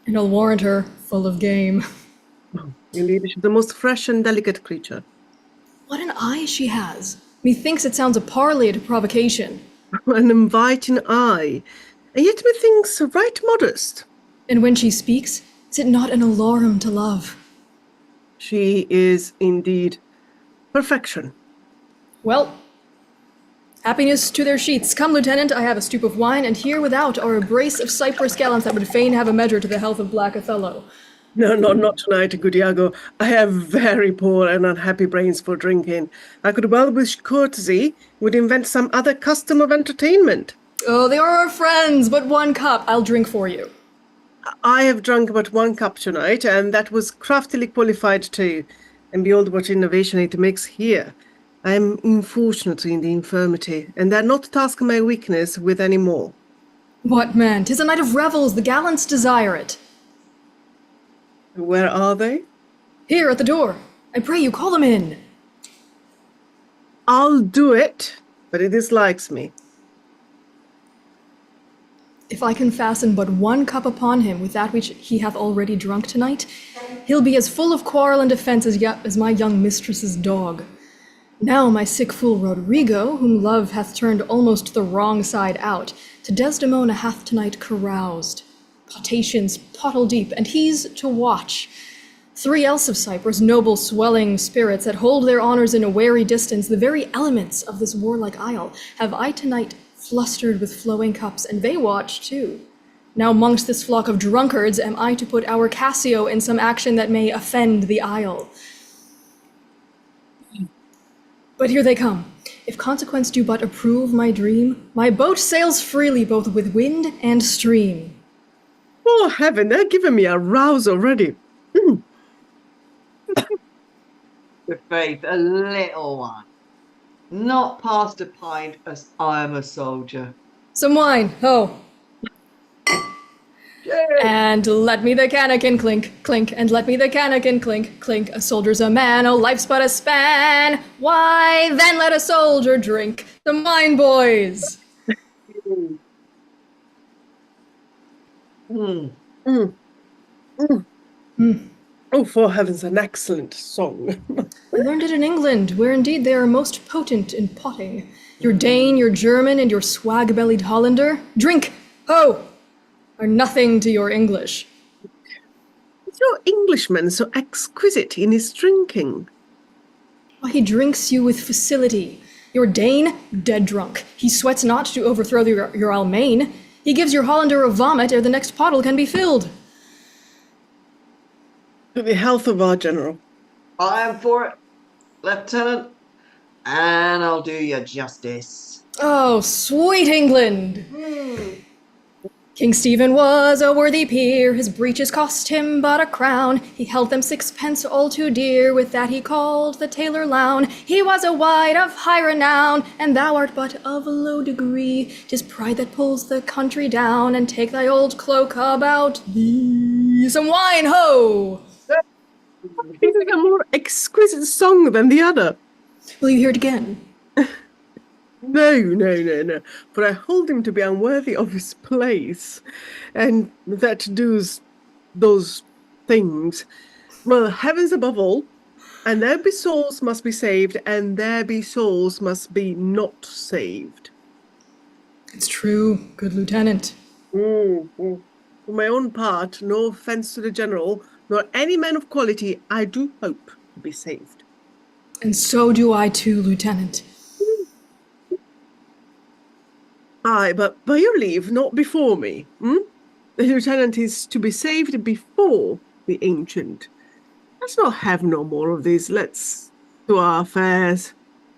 And I'll warrant her full of game. Indeed, she's the most fresh and delicate creature. What an eye she has. Methinks it sounds a parley to provocation. An inviting eye, and yet methinks right modest. And when she speaks, is it not an alarum to love? She is indeed perfection. Well, happiness to their sheets. Come, Lieutenant, I have a stoup of wine, and here without are a brace of cypress gallants that would fain have a measure to the health of black Othello. No, not tonight, good Iago. I have very poor and unhappy brains for drinking. I could well wish courtesy would invent some other custom of entertainment. Oh, they are our friends, but 1 cup. I'll drink for you. I have drunk but 1 cup tonight, and that was craftily qualified too. And behold what innovation it makes here. I am unfortunate in the infirmity, and dare not task my weakness with any more. What, man? 'Tis a night of revels. The gallants desire it. Where are they? Here, at the door. I pray you, call them in. I'll do it, but it dislikes me. If I can fasten but 1 cup upon him with that which he hath already drunk tonight, he'll be as full of quarrel and defence as my young mistress's dog. Now my sick fool Rodrigo, whom love hath turned almost the wrong side out, to Desdemona hath tonight caroused. Potations pottle deep, and he's to watch. 3 else of Cyprus, noble swelling spirits that hold their honours in a wary distance, the very elements of this warlike isle, have I tonight flustered with flowing cups, and they watch too. Now mongst this flock of drunkards am I to put our Cassio in some action that may offend the isle. But here they come. If consequence do but approve my dream, my boat sails freely both with wind and stream. Oh, heaven, they're giving me a rouse already. Good faith, a little one. Not past a pint, as I am a soldier. Some wine, ho! And let me the cannikin clink, clink, and let me the cannikin clink, clink. A soldier's a man, oh, life's but a span. Why, then let a soldier drink some wine, boys. Oh, for heavens, an excellent song. I learned it in England, where indeed they are most potent in potting. Your Dane, your German, and your swag-bellied Hollander, drink, ho, are nothing to your English. Is your Englishman so exquisite in his drinking? Why, he drinks you with facility. Your Dane, dead drunk. He sweats not to overthrow your Almain. He gives your Hollander a vomit ere the next pottle can be filled. To the health of our general. I am for it, Lieutenant, and I'll do you justice. Oh, sweet England! King Stephen was a worthy peer, his breeches cost him but a crown. He held them 6 pence all too dear, with that he called the tailor lown. He was a wight of high renown, and thou art but of a low degree. 'Tis pride that pulls the country down, and take thy old cloak about thee. Some wine, ho! Is it a more exquisite song than the other? Will you hear it again? No, for I hold him to be unworthy of his place, and that does those things. Well, heavens above all, and there be souls must be saved, and there be souls must be not saved. It's true, good lieutenant. For my own part, no offence to the General, nor any man of quality, I do hope to be saved. And so do I too, Lieutenant. Aye, but by your leave, not before me. The Lieutenant is to be saved before the Ancient. Let's not have no more of these. Let's do our affairs.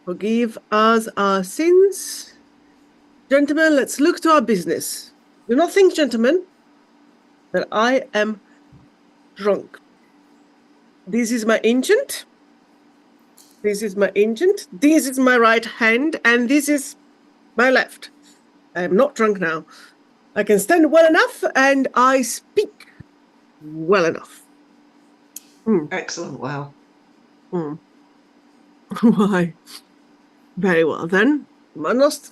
Forgive us our sins. Gentlemen, let's look to our business. Do not think, gentlemen, that I am drunk. This is my Ancient. This is my Ancient. This is my right hand, and this is my left. I am not drunk now. I can stand well enough, and I speak well enough. Excellent. Wow. Why? Very well then. Must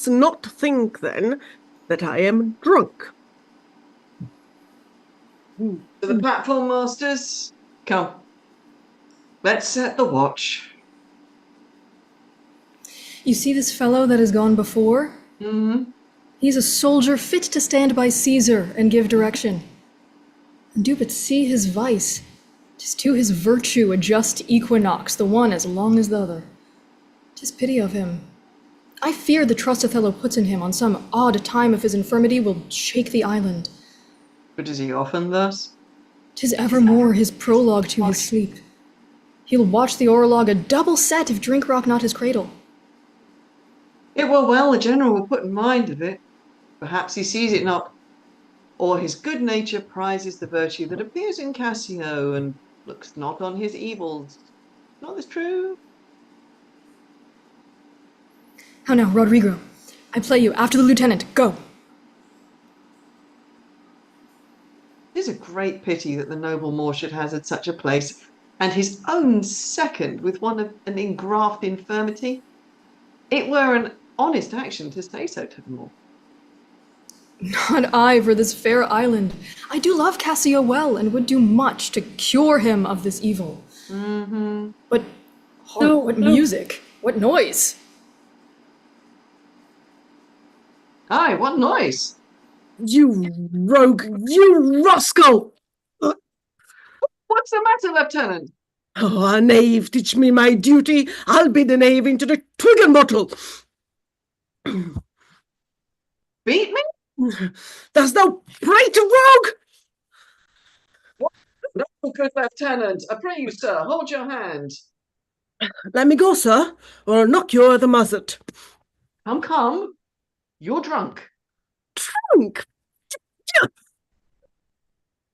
not think then that I am drunk. To the platform masters, come. Let's set the watch. You see this fellow that has gone before? Mm-hmm. He's a soldier fit to stand by Caesar and give direction. And do but see his vice. 'Tis to his virtue a just equinox, the one as long as the other. 'Tis pity of him. I fear the trust Othello puts in him on some odd time of his infirmity will shake the island. But is he often thus? 'Tis evermore his prologue to his sleep. He'll watch the orlog a double set if drink rock not his cradle. It were well the General will put in mind of it. Perhaps he sees it not, or his good nature prizes the virtue that appears in Cassio and looks not on his evils. Not this true? How now, Rodrigo? I play you after the lieutenant. Go. It is a great pity that the noble Moor should hazard such a place, and his own second with one of an ingraft infirmity. It were an honest action to say so to the Moor. Not I for this fair island. I do love Cassio well, and would do much to cure him of this evil. Mm-hmm. But hark, what music? What noise? Aye, what noise? You rogue, you rascal! What's the matter, Lieutenant? Oh, a knave, teach me my duty. I'll be the knave into the twig and bottle. Beat me? Dost thou pray to rogue? What? No, good Lieutenant. I pray you, sir, hold your hand. Let me go, sir, or I'll knock you over the muzzet. Come. You're drunk. Drunk?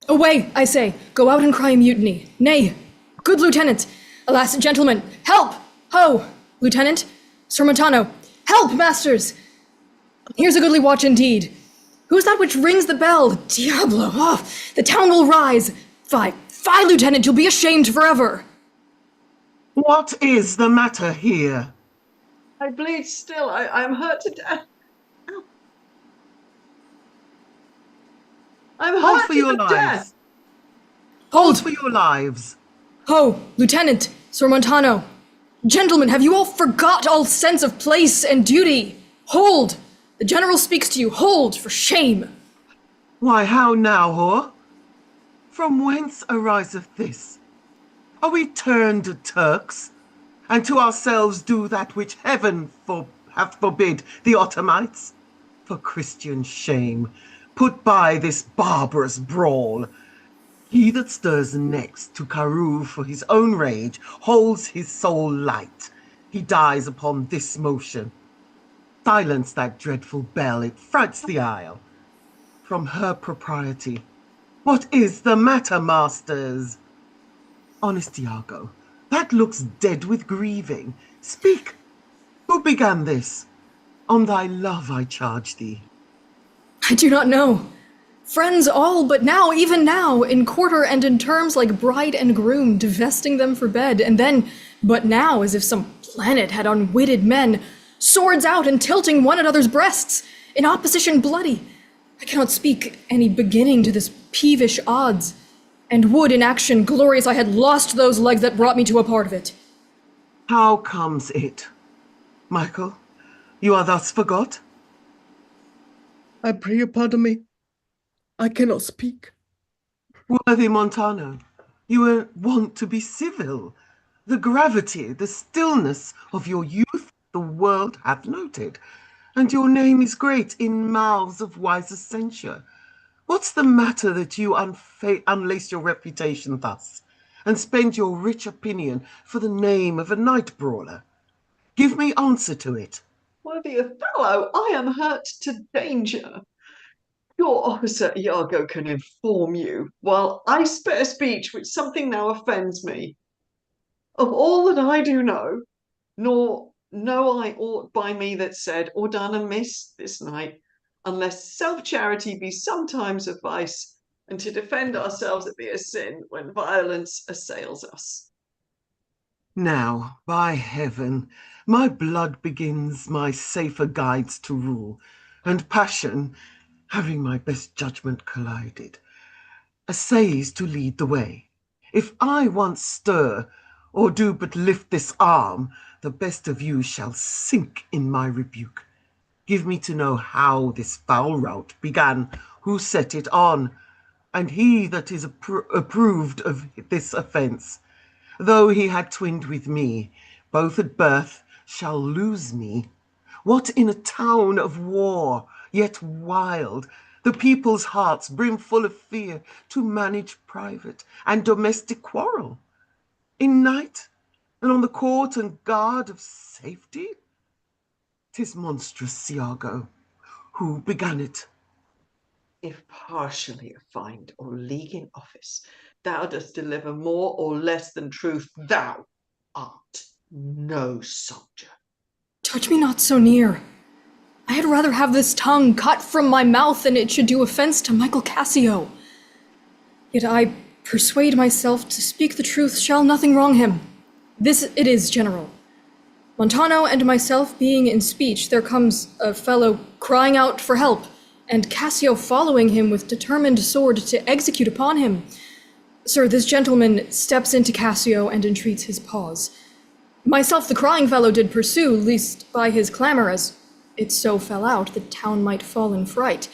Away, I say. Go out and cry mutiny. Nay, good lieutenant. Alas, gentlemen, help! Ho! Lieutenant, Sir Montano, help, masters! Here's a goodly watch indeed. Who's that which rings the bell? Diablo! Oh, the town will rise. Fie, lieutenant, you'll be ashamed forever. What is the matter here? I bleed still. I'm hurt to death. Ow. I'm Hold hurt for your to lives. death. Hold for your lives. Ho, Lieutenant, Sir Montano. Gentlemen, have you all forgot all sense of place and duty? Hold! The General speaks to you. Hold, for shame. Why, how now, whore? From whence ariseth this? Are we turned Turks, and to ourselves do that which heaven hath forbid the Ottomites? For Christian shame, put by this barbarous brawl. He that stirs next to Carew for his own rage holds his soul light. He dies upon this motion. Silence that dreadful bell, it frights the isle. From her propriety, what is the matter, masters? Honest Iago, that looks dead with grieving. Speak, who began this? On thy love I charge thee. I do not know. Friends all, but now, even now, in quarter and in terms like bride and groom, divesting them for bed, and then, but now, as if some planet had unwitted men, swords out and tilting one another's breasts, in opposition bloody. I cannot speak any beginning to this peevish odds, and would in action glorious I had lost those legs that brought me to a part of it. How comes it? Michael, you are thus forgot? I pray you pardon me. I cannot speak. Worthy Montano, you are wont to be civil. The gravity, the stillness of your youth the world hath noted, and your name is great in mouths of wiser censure. What's the matter that you unlace your reputation thus, and spend your rich opinion for the name of a night brawler? Give me answer to it. Worthy Othello, I am hurt to danger. Your officer Iago can inform you, while I spare speech which something now offends me. Of all that I do know, nor know I aught by me that's said or done amiss this night, unless self-charity be sometimes a vice, and to defend ourselves it be a sin when violence assails us. Now, by heaven, my blood begins my safer guides to rule, and passion, having my best judgment collided, essays to lead the way. If I once stir, or do but lift this arm, the best of you shall sink in my rebuke. Give me to know how this foul rout began, who set it on, and he that is approved of this offence, though he had twinned with me, both at birth, shall lose me. What in a town of war, yet wild, the people's hearts brimful of fear, to manage private and domestic quarrel? In night, and on the court and guard of safety? 'Tis monstrous, Iago. Who began it? If partially affined or league in office, thou dost deliver more or less than truth, thou art no soldier. Touch me not so near. I had rather have this tongue cut from my mouth than it should do offense to Michael Cassio. Yet I persuade myself to speak the truth shall nothing wrong him. This it is, General. Montano and myself being in speech, there comes a fellow crying out for help, and Cassio following him with determined sword to execute upon him. Sir, this gentleman steps into Cassio and entreats his pause. Myself the crying fellow did pursue, least by his clamour, as it so fell out, the town might fall in fright.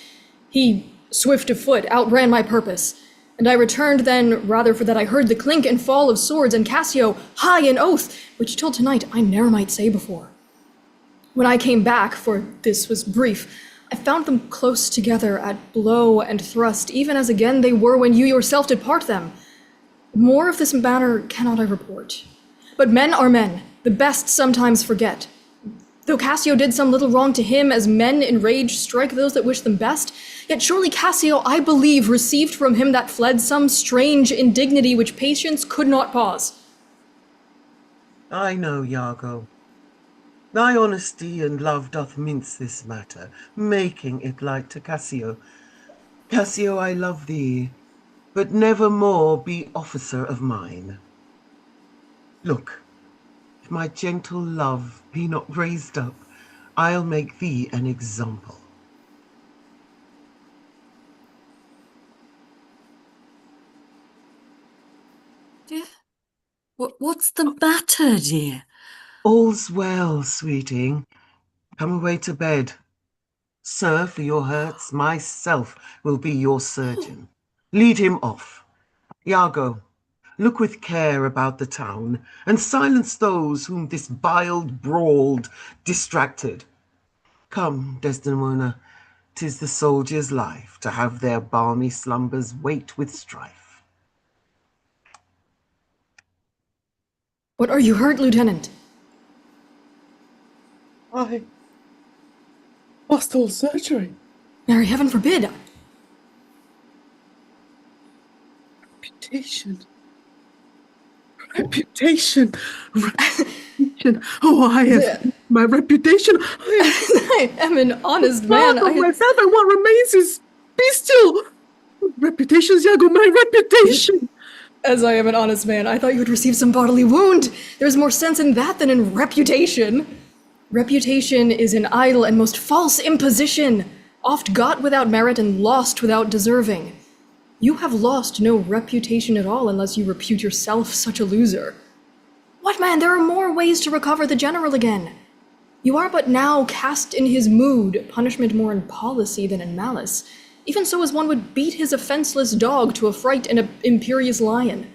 He, swift of foot, outran my purpose, and I returned then rather for that I heard the clink and fall of swords, and Cassio high an oath, which till tonight I ne'er might say before. When I came back, for this was brief, I found them close together at blow and thrust, even as again they were when you yourself did part them. More of this matter cannot I report. But men are men, the best sometimes forget. Though Cassio did some little wrong to him, as men in rage strike those that wish them best, yet surely Cassio, I believe, received from him that fled some strange indignity which patience could not pause. I know, Iago. Thy honesty and love doth mince this matter, making it light to Cassio. Cassio, I love thee, but never more be officer of mine. Look, if my gentle love be not raised up, I'll make thee an example. Dear, what's the matter, dear? All's well, sweeting. Come away to bed. Sir, for your hurts, myself will be your surgeon. Lead him off. Iago, look with care about the town, and silence those whom this biled brawled distracted. Come, Desdemona, 'tis the soldier's life to have their balmy slumbers wait with strife. What are you hurt, Lieutenant? I lost all surgery. Mary, heaven forbid. Reputation. Oh, I have my reputation. I am an honest man. Myself, and what remains is bestial. Reputations, Iago, my reputation. As I am an honest man, I thought you had received some bodily wound. There's more sense in that than in reputation. Reputation is an idle and most false imposition, oft got without merit and lost without deserving. You have lost no reputation at all unless you repute yourself such a loser. What, man, there are more ways to recover the general again. You are but now cast in his mood, punishment more in policy than in malice, even so as one would beat his offenceless dog to affright an imperious lion.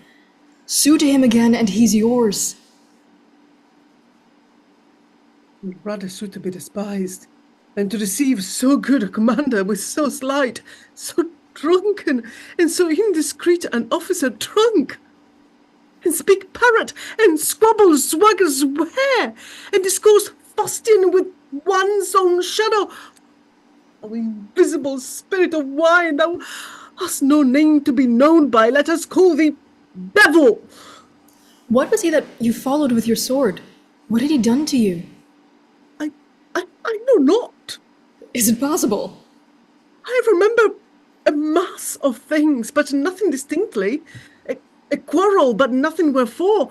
Sue to him again, and he's yours. I'd rather sue to be despised than to receive so good a commander with so slight, so drunken, and so indiscreet an officer drunk, and speak parrot, and squabble, swagger, swear, and discourse fustian with one's own shadow. O invisible spirit of wine, thou hast no name to be known by, let us call thee devil. What was he that you followed with your sword? What had he done to you? I know not. Is it possible? I remember a mass of things, but nothing distinctly. A quarrel, but nothing wherefore.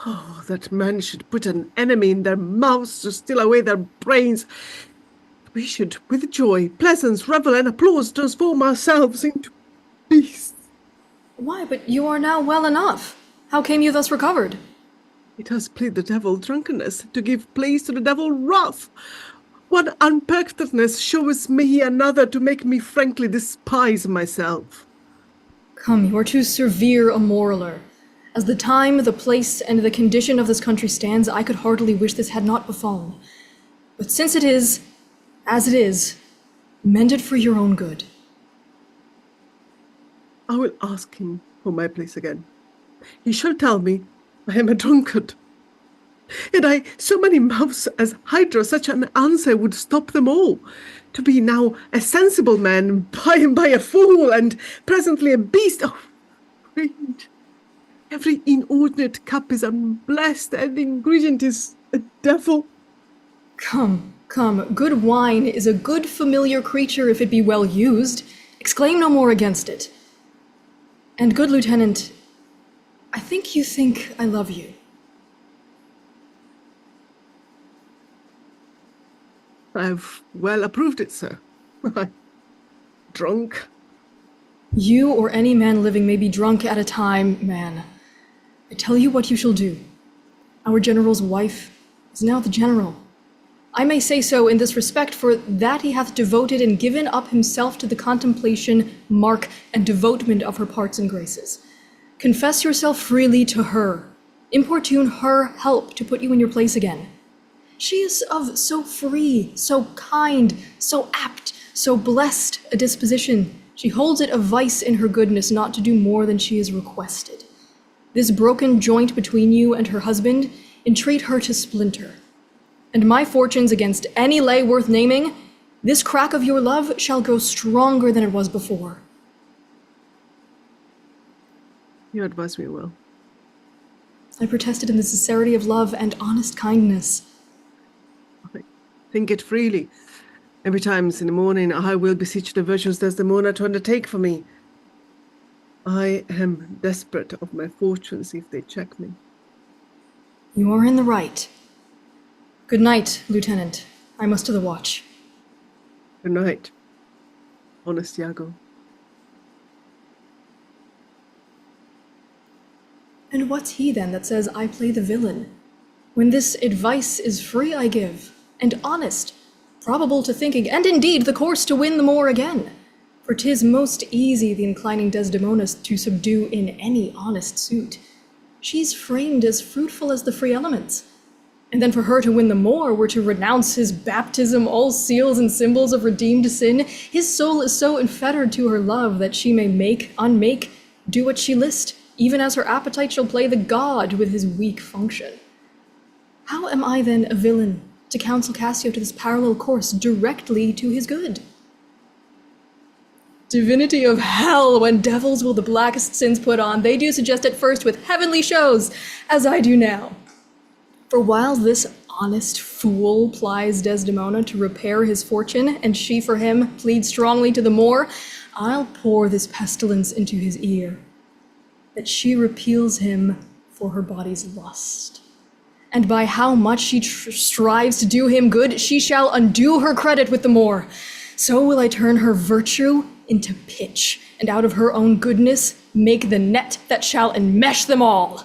Oh, that men should put an enemy in their mouths to steal away their brains. We should, with joy, pleasance, revel, and applause, transform ourselves into beasts. Why, but you are now well enough. How came you thus recovered? It has pleased the devil drunkenness to give place to the devil wrath. One unperfectness shows me another to make me frankly despise myself. Come, you are too severe a moraler. As the time, the place, and the condition of this country stands, I could heartily wish this had not befallen. But since it is, as it is, mend it for your own good. I will ask him for my place again. He shall tell me I am a drunkard. And I, so many mouths as Hydra, such an answer would stop them all. To be now a sensible man, by and by a fool, and presently a beast. Oh, friend, every inordinate cup is unblessed, and the ingredient is a devil. Come, good wine is a good familiar creature if it be well used. Exclaim no more against it. And good lieutenant, I think you think I love you. I've well approved it, sir. Drunk. You or any man living may be drunk at a time, man. I tell you what you shall do. Our general's wife is now the general. I may say so in this respect, for that he hath devoted and given up himself to the contemplation, mark, and devotement of her parts and graces. Confess yourself freely to her. Importune her help to put you in your place again. She is of so free, so kind, so apt, so blessed a disposition. She holds it a vice in her goodness not to do more than she is requested. This broken joint between you and her husband, entreat her to splinter. And my fortunes against any lay worth naming, this crack of your love shall grow stronger than it was before. You advise me well. I protested in the sincerity of love and honest kindness. I think it freely. Every time in the morning I will beseech the virtuous Desdemona to undertake for me. I am desperate of my fortunes if they check me. You are in the right. Good night, Lieutenant. I must to the watch. Good night, honest Iago. And what's he then that says I play the villain? When this advice is free I give, and honest, probable to thinking, and indeed the course to win the more again. For 'tis most easy the inclining Desdemona to subdue in any honest suit. She's framed as fruitful as the free elements. And then for her to win the more were to renounce his baptism, all seals and symbols of redeemed sin. His soul is so enfettered to her love that she may make, unmake, do what she list, even as her appetite shall play the god with his weak function. How am I then a villain to counsel Cassio to this parallel course directly to his good? Divinity of hell, when devils will the blackest sins put on, they do suggest at first with heavenly shows, as I do now. For while this honest fool plies Desdemona to repair his fortune, and she for him pleads strongly to the more, I'll pour this pestilence into his ear, that she repeals him for her body's lust. And by how much she strives to do him good, she shall undo her credit with the more. So will I turn her virtue into pitch, and out of her own goodness make the net that shall enmesh them all.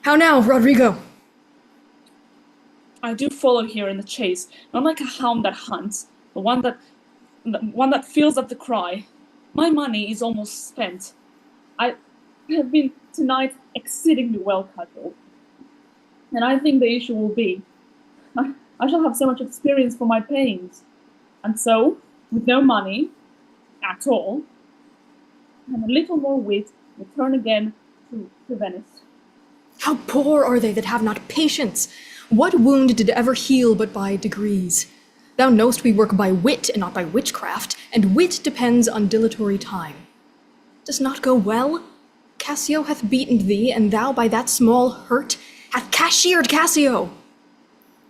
How now, Rodrigo? I do follow here in the chase, not like a hound that hunts, but one that fills up the cry. My money is almost spent. I have been tonight exceedingly well cudgeled, and I think the issue will be I shall have so much experience for my pains, and so, with no money at all, and a little more wit, return again to Venice. How poor are they that have not patience? What wound did ever heal but by degrees? Thou know'st we work by wit and not by witchcraft, and wit depends on dilatory time. Does not go well? Cassio hath beaten thee, and thou by that small hurt hath cashiered Cassio.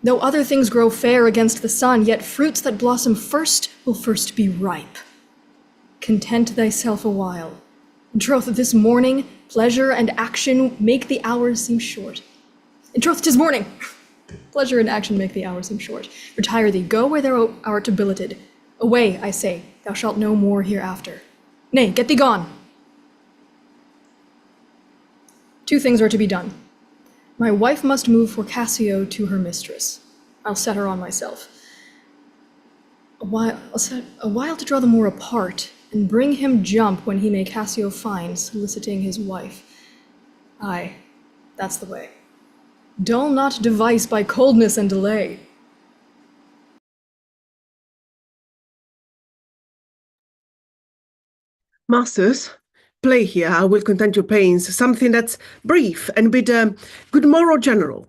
Though other things grow fair against the sun, yet fruits that blossom first will first be ripe. Content thyself a while. In troth, this morning, pleasure and action make the hours seem short. In troth, 'tis morning. Pleasure and action make the hours seem short. Retire thee, go where thou art billeted. Away, I say, thou shalt no more hereafter. Nay, get thee gone. 2 things are to be done. My wife must move for Cassio to her mistress. I'll set her on myself. I'll set a while to draw the Moor apart, and bring him jump when he may Cassio find, soliciting his wife. Aye, that's the way. Dull not device by coldness and delay. Masters, play here, I will content your pains, something that's brief and bid good morrow, General.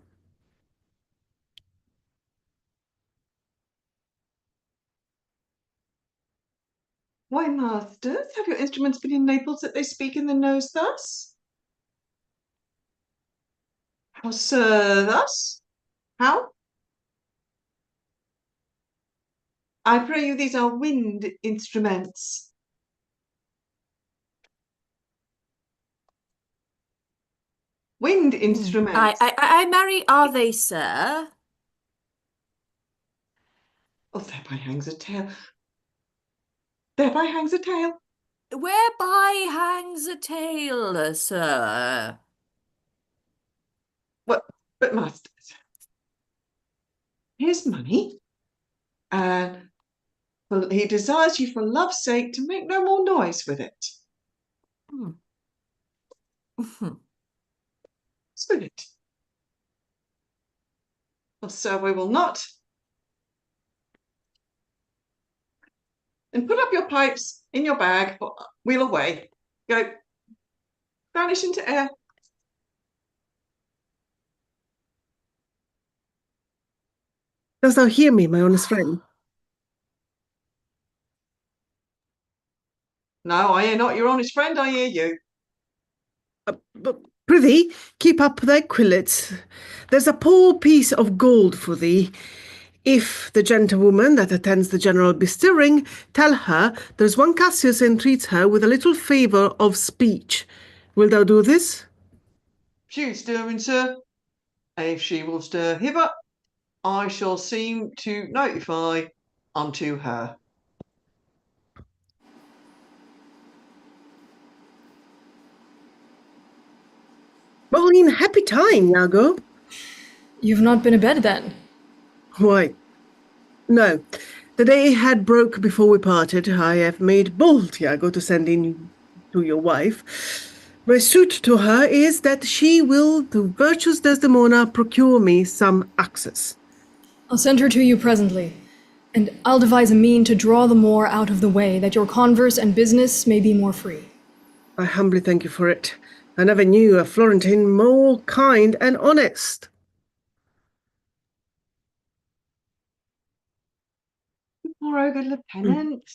Why, masters, have your instruments been in Naples that they speak in the nose thus? How, sir, thus? How? I pray you, these are wind instruments. Wind instruments. I marry, are they, sir? Oh, thereby hangs a tale. Thereby hangs a tale. Whereby hangs a tale, sir? What? But masters, here's money, and he desires you for love's sake to make no more noise with it. Spin it. Well, sir, we will not. And put up your pipes in your bag, wheel away. Go. Vanish into air. Dost thou hear me, my honest friend? No, I hear not your honest friend, I hear you. But prithee, keep up thy quillets. There's a poor piece of gold for thee. If the gentlewoman that attends the general be stirring, tell her there's one Cassius entreats her with a little favour of speech. Wilt thou do this? She's stirring, sir. If she will stir hither, I shall seem to notify unto her. Well, in happy time, Iago. You've not been abed then? Why, no. The day had broke before we parted. I have made bold, Iago, to send in to your wife. My suit to her is that she will, to virtuous Desdemona, procure me some access. I'll send her to you presently, and I'll devise a mean to draw the Moor out of the way, that your converse and business may be more free. I humbly thank you for it. I never knew a Florentine more kind and honest. Good morrow, good lieutenant.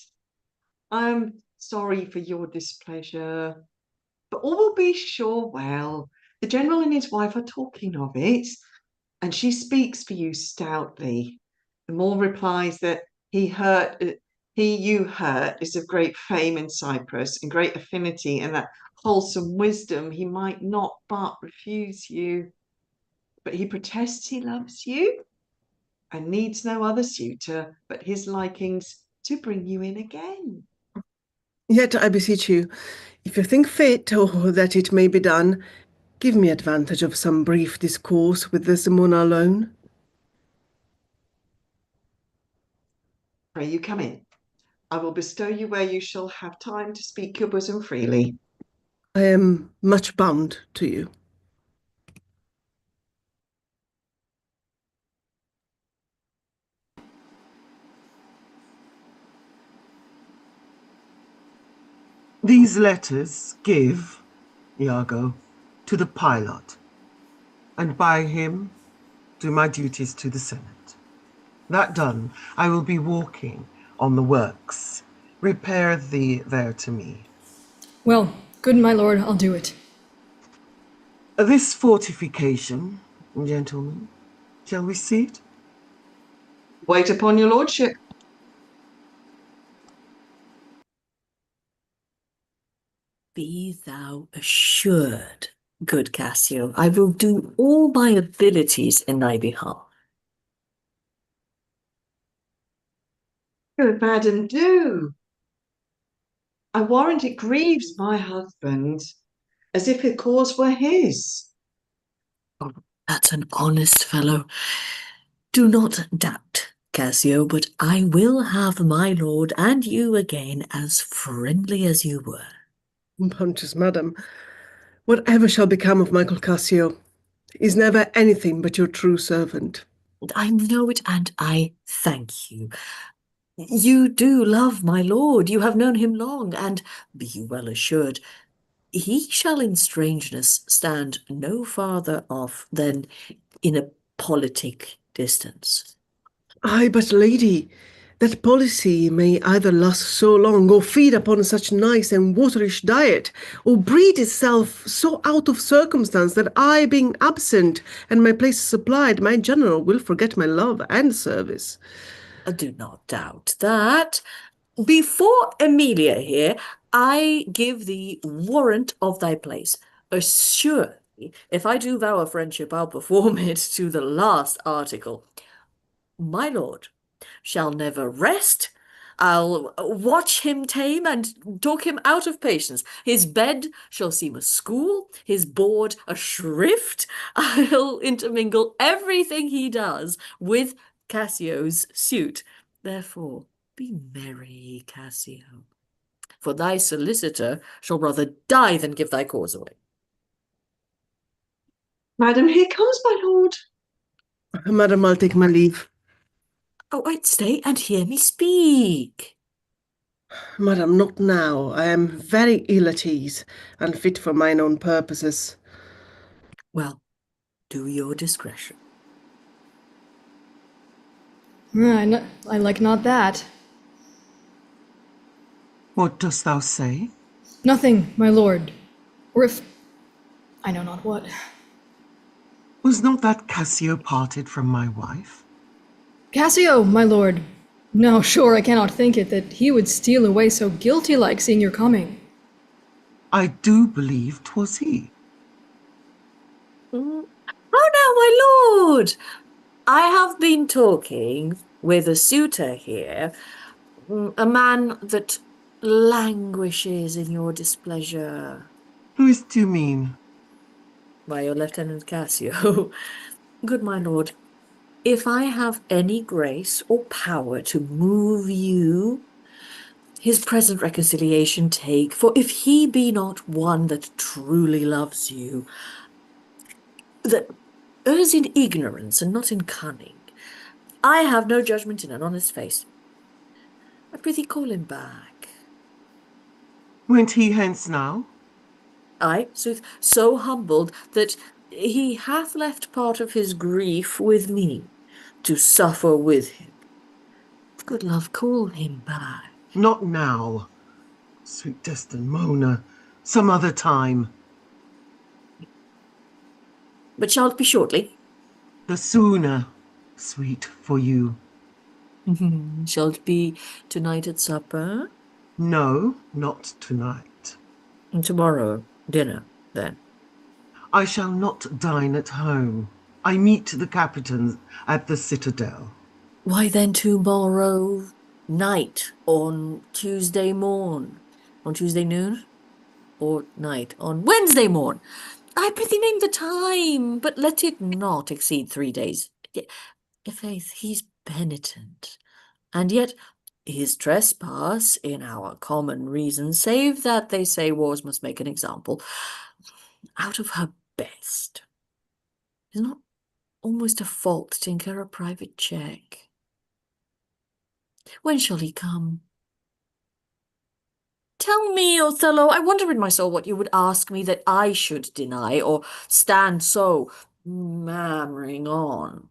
I'm sorry for your displeasure, but all will be sure well. The general and his wife are talking of it, and she speaks for you stoutly. The Moor replies that he you hurt is of great fame in Cyprus and great affinity, and that wholesome wisdom he might not but refuse you. But he protests he loves you and needs no other suitor but his likings to bring you in again. Yet I beseech you, if you think fit, or that it may be done, give me advantage of some brief discourse with Desdemona alone. Pray you come in. I will bestow you where you shall have time to speak your bosom freely. I am much bound to you. These letters give, Iago, to the pilot, and by him do my duties to the Senate. That done, I will be walking on the works. Repair thee there to me. Well, good my lord, I'll do it. This fortification, gentlemen, shall we see it? Wait upon your lordship. Be thou assured, good Cassio, I will do all my abilities in thy behalf. Good madam, do. I warrant it grieves my husband, as if the cause were his. Oh, that's an honest fellow. Do not doubt, Cassio, but I will have my lord and you again as friendly as you were. Pontius, madam, whatever shall become of Michael Cassio, is never anything but your true servant. I know it, and I thank you. You do love my lord, you have known him long, and be you well assured, he shall in strangeness stand no farther off than in a politic distance. Ay, but lady, that policy may either last so long, or feed upon such nice and waterish diet, or breed itself so out of circumstance that I, being absent, and my place supplied, my general will forget my love and service. Do not doubt that. Before Emilia here, I give thee warrant of thy place. Assuredly, if I do vow a friendship, I'll perform it to the last article. My lord shall never rest. I'll watch him tame and talk him out of patience. His bed shall seem a school, his board a shrift. I'll intermingle everything he does with Cassio's suit. Therefore, be merry, Cassio, for thy solicitor shall rather die than give thy cause away. Madam, here comes my lord. Madam, I'll take my leave. Oh, wait, stay and hear me speak. Madam, not now. I am very ill at ease, and fit for mine own purposes. Well, do your discretion. I like not that. What dost thou say? Nothing, my lord. Or if I know not what. Was not that Cassio parted from my wife? Cassio, my lord. No, sure, I cannot think it, that he would steal away so guilty-like, seeing your coming. I do believe 'twas he. Oh, now, my lord! I have been talking with a suitor here, a man that languishes in your displeasure. Who is do you mean? By your Lieutenant Cassio. Good my lord, if I have any grace or power to move you, his present reconciliation take, for if he be not one that truly loves you, that errs in ignorance and not in cunning, I have no judgment in an honest face. I prithee call him back. Went he hence now? Ay, sooth, so humbled that he hath left part of his grief with me, to suffer with him. Good love, call him back. Not now, sweet Desdemona, some other time. But shall it be shortly? The sooner, sweet, for you. Shall it be tonight at supper? No, not tonight. And tomorrow, dinner, then? I shall not dine at home. I meet the captains at the citadel. Why then tomorrow night, on Tuesday morn, on Tuesday noon, or night, on Wednesday morn? I prithee name the time, but let it not exceed 3 days. Faith, he's penitent, and yet his trespass in our common reason, save that they say wars must make an example, out of her best. Is not almost a fault to incur a private check. When shall he come? Tell me, Othello, I wonder in my soul what you would ask me that I should deny, or stand so mammering on.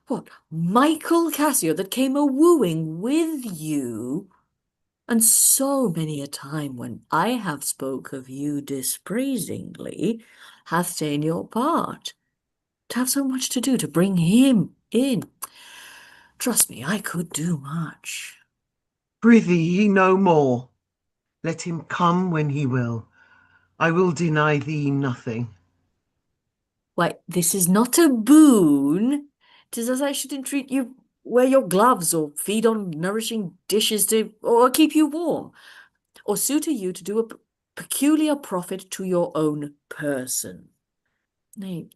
What, Michael Cassio that came a-wooing with you? And so many a time when I have spoke of you dispraisingly, hath ta'en your part, to have so much to do to bring him in. Trust me, I could do much. Prithee, no more. Let him come when he will. I will deny thee nothing. Why, this is not a boon. 'Tis as I should entreat you wear your gloves, or feed on nourishing dishes or keep you warm, or suitor you to do a peculiar profit to your own person. Nay,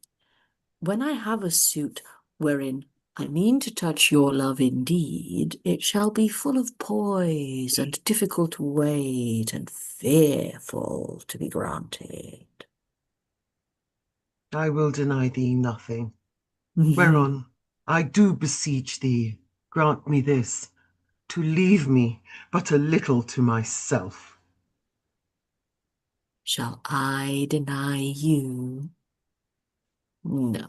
when I have a suit wherein I mean to touch your love indeed, it shall be full of poise and difficult to wait and fearful to be granted. I will deny thee nothing. Whereon I do beseech thee, grant me this, to leave me but a little to myself. Shall I deny you? No.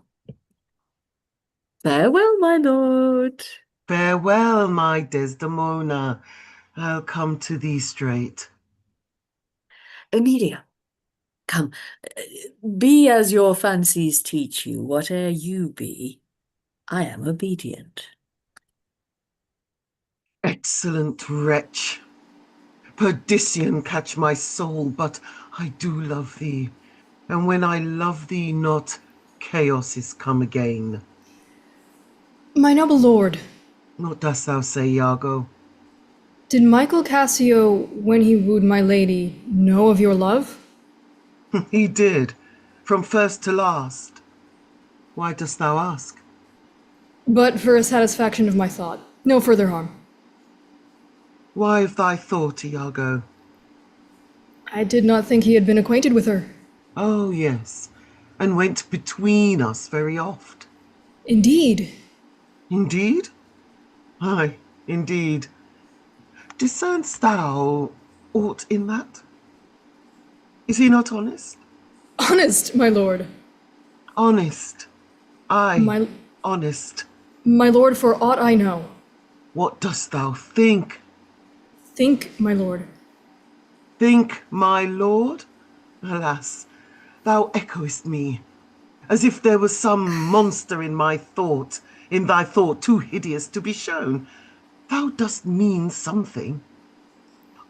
Farewell, my lord. Farewell, my Desdemona. I'll come to thee straight. Emilia, come, be as your fancies teach you, whate'er you be. I am obedient. Excellent wretch. Perdition catch my soul, but I do love thee. And when I love thee not, chaos is come again. My noble lord. What dost thou say, Iago? Did Michael Cassio, when he wooed my lady, know of your love? He did, from first to last. Why dost thou ask? But for a satisfaction of my thought. No further harm. Why of thy thought, Iago? I did not think he had been acquainted with her. Oh, yes, and went between us very oft. Indeed. Indeed? Aye, indeed. Discernst thou aught in that? Is he not honest? Honest, my lord. Honest. Aye, honest. My lord, for aught I know. What dost thou think? Think, my lord. Think, my lord? Alas, thou echoest me, as if there was some monster in thy thought too hideous to be shown. Thou dost mean something.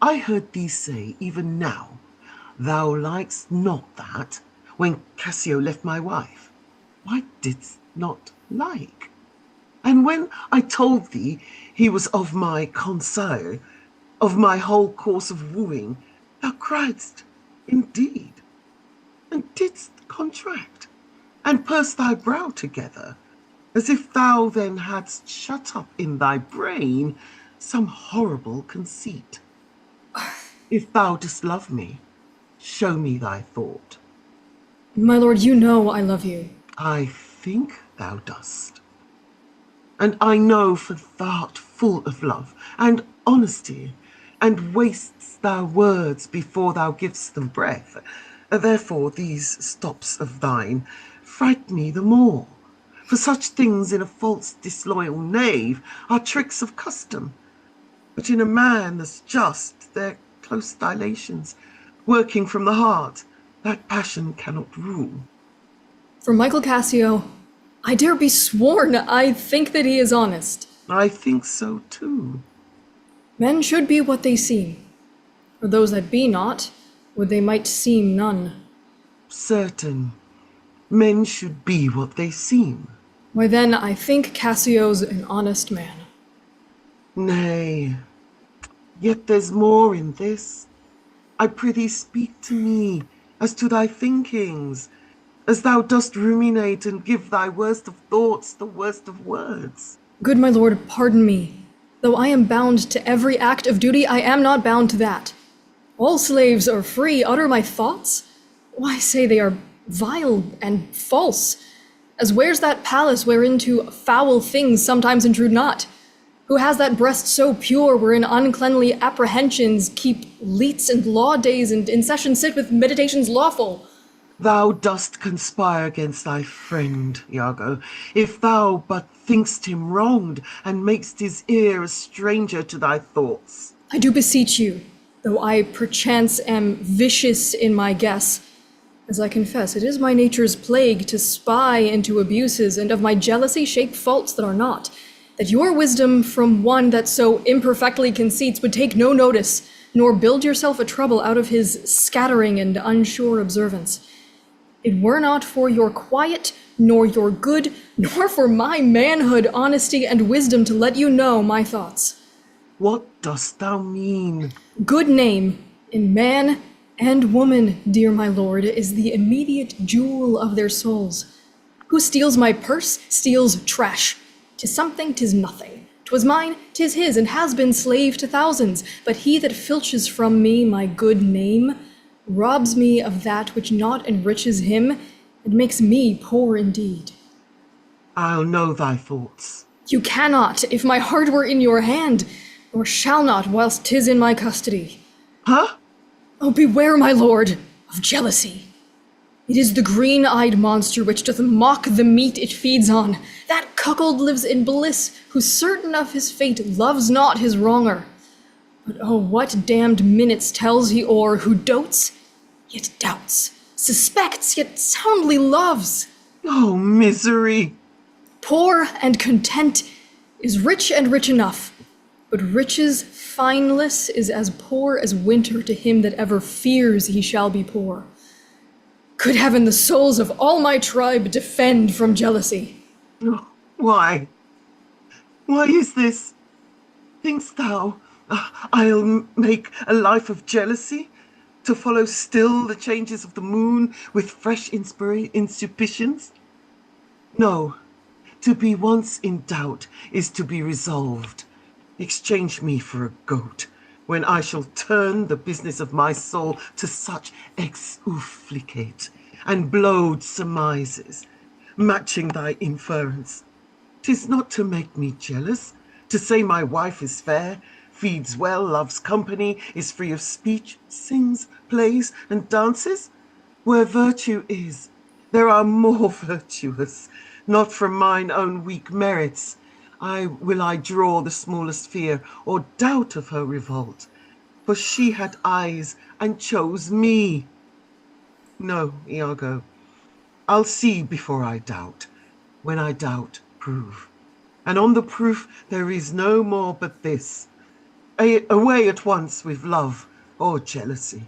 I heard thee say even now, thou likest not that, when Cassio left my wife. Why didst not like? And when I told thee he was of my conseil, of my whole course of wooing, thou criedst, indeed, and didst contract, and purse thy brow together, as if thou then hadst shut up in thy brain some horrible conceit. If thou dost love me, show me thy thought. My lord, you know I love you. I think thou dost. And I know for thou'rt full of love and honesty, and wastest thou words before thou givest them breath. Therefore these stops of thine fright me the more. For such things in a false disloyal knave are tricks of custom. But in a man that's just, they're close dilations, working from the heart, that passion cannot rule. For Michael Cassio, I dare be sworn I think that he is honest. I think so too. Men should be what they seem. For those that be not, would they might seem none. Certain. Men should be what they seem. Why then, I think Cassio's an honest man. Nay, yet there's more in this. I prithee speak to me as to thy thinkings, as thou dost ruminate and give thy worst of thoughts the worst of words. Good my lord, pardon me. Though I am bound to every act of duty, I am not bound to that. All slaves are free. Utter my thoughts? Why say they are vile and false? As where's that palace whereinto foul things sometimes intrude not? Who has that breast so pure wherein uncleanly apprehensions keep leets and law days and in session sit with meditations lawful? Thou dost conspire against thy friend, Iago, if thou but think'st him wronged, and mak'st his ear a stranger to thy thoughts. I do beseech you, though I perchance am vicious in my guess, as I confess, it is my nature's plague to spy into abuses, and of my jealousy shape faults that are not, that your wisdom from one that so imperfectly conceits would take no notice, nor build yourself a trouble out of his scattering and unsure observance. It were not for your quiet, nor your good, nor for my manhood, honesty, and wisdom to let you know my thoughts. What dost thou mean? Good name in man and woman, dear my lord, is the immediate jewel of their souls. Who steals my purse steals trash. 'Tis something, 'tis nothing. 'Twas mine, 'tis his, and has been slave to thousands. But he that filches from me my good name robs me of that which not enriches him, and makes me poor indeed. I'll know thy thoughts. You cannot, if my heart were in your hand, nor shall not whilst 'tis in my custody. Huh? Oh, beware, my lord, of jealousy. It is the green-eyed monster which doth mock the meat it feeds on. That cuckold lives in bliss, who certain of his fate loves not his wronger. But oh, what damned minutes tells he o'er, who dotes, yet doubts, suspects, yet soundly loves. Oh, misery! Poor and content is rich and rich enough, but riches fineless is as poor as winter to him that ever fears he shall be poor. Could heaven the souls of all my tribe defend from jealousy? Oh, why? Why is this? Think'st thou I'll make a life of jealousy, to follow still the changes of the moon with fresh insuspicions? No, to be once in doubt is to be resolved. Exchange me for a goat, when I shall turn the business of my soul to such exuflicate and blowed surmises, matching thy inference. 'Tis not to make me jealous, to say my wife is fair, feeds well, loves company, is free of speech, sings, plays, and dances. Where virtue is, there are more virtuous, not from mine own weak merits. Will I draw the smallest fear or doubt of her revolt, for she had eyes and chose me. No, Iago, I'll see before I doubt. When I doubt, prove. And on the proof there is no more but this. Away at once with love or jealousy.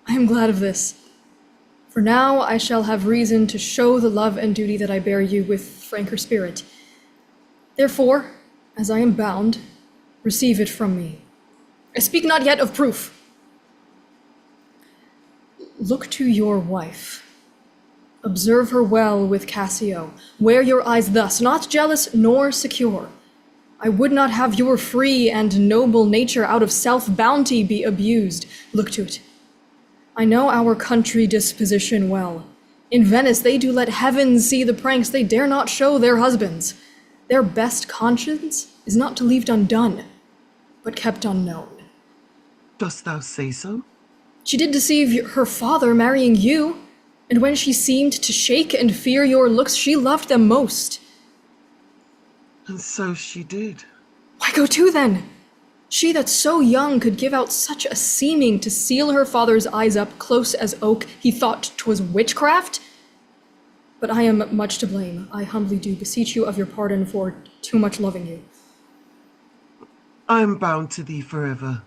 I am glad of this, for now I shall have reason to show the love and duty that I bear you with franker spirit. Therefore, as I am bound, receive it from me. I speak not yet of proof. Look to your wife. Observe her well with Cassio. Wear your eyes thus, not jealous nor secure. I would not have your free and noble nature out of self-bounty be abused. Look to it. I know our country disposition well. In Venice they do let heaven see the pranks they dare not show their husbands. Their best conscience is not to leave undone, but kept unknown. Dost thou say so? She did deceive her father marrying you, and when she seemed to shake and fear your looks, she loved them most. And so she did. Why go to then? She that so young could give out such a seeming to seal her father's eyes up close as oak, he thought 'twas witchcraft? But I am much to blame. I humbly do beseech you of your pardon for too much loving you. I am bound to thee forever.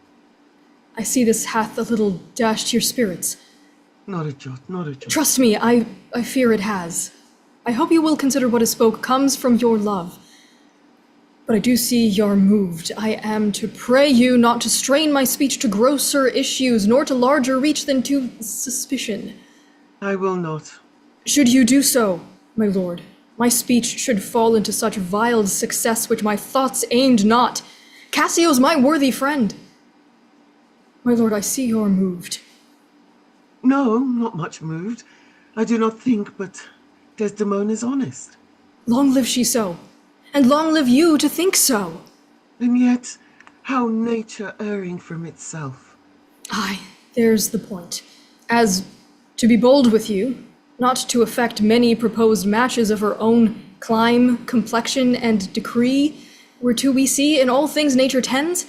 I see this hath a little dashed your spirits. Not a jot, not a jot. Trust me, I fear it has. I hope you will consider what is spoke comes from your love. But I do see you're moved. I am to pray you not to strain my speech to grosser issues, nor to larger reach than to suspicion. I will not. Should you do so, my lord, My speech should fall into such vile success which my thoughts aimed not. Cassio's my worthy friend. My lord, I see you're moved. No, not much moved. I do not think, but Desdemona is honest. Long live she so, and long live you to think so. And yet, how nature erring from itself. Aye, there's the point. As, to be bold with you, not to affect many proposed matches of her own clime, complexion, and decree, were to we see in all things nature tends,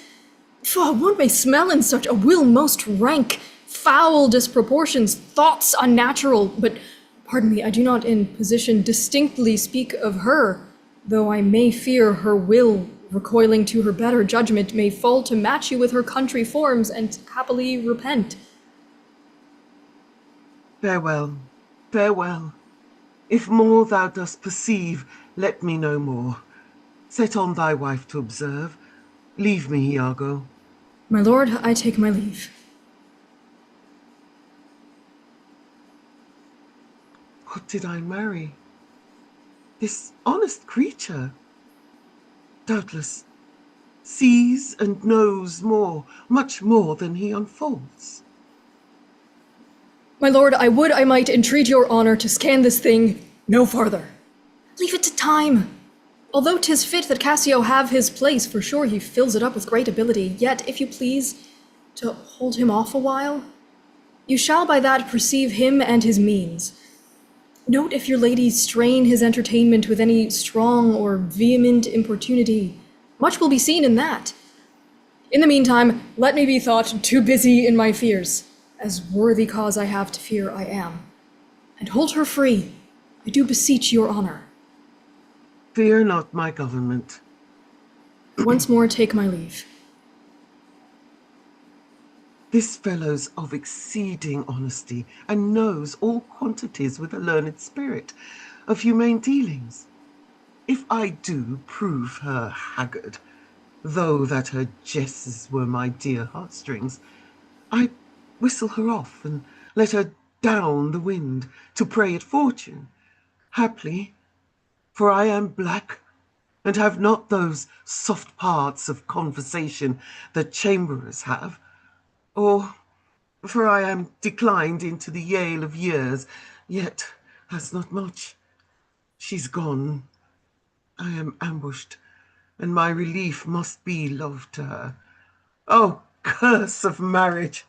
for one may smell in such a will most rank, foul disproportions, thoughts unnatural, but, pardon me, I do not in position distinctly speak of her, though I may fear her will, recoiling to her better judgment, may fall to match you with her country forms, and happily repent. Farewell, farewell. If more thou dost perceive, let me know more. Set on thy wife to observe. Leave me, Iago. My lord, I take my leave. What did I marry? This honest creature. Doubtless sees and knows more, much more than he unfolds. My lord, I would I might entreat your honor to scan this thing no farther. Leave it to time. Although 'tis fit that Cassio have his place, for sure he fills it up with great ability, yet, if you please, to hold him off a while, you shall by that perceive him and his means. Note if your lady strain his entertainment with any strong or vehement importunity. Much will be seen in that. In the meantime, let me be thought too busy in my fears, as worthy cause I have to fear I am. And hold her free, I do beseech your honor. Fear not my government. Once more take my leave. This fellow's of exceeding honesty, and knows all quantities with a learned spirit of humane dealings. If I do prove her haggard, though that her jesses were my dear heartstrings, I whistle her off and let her down the wind to prey at fortune. Haply, for I am black, and have not those soft parts of conversation that chamberers have, or for I am declined into the yale of years, yet has not much. She's gone. I am ambushed, and my relief must be love to her. Oh, curse of marriage,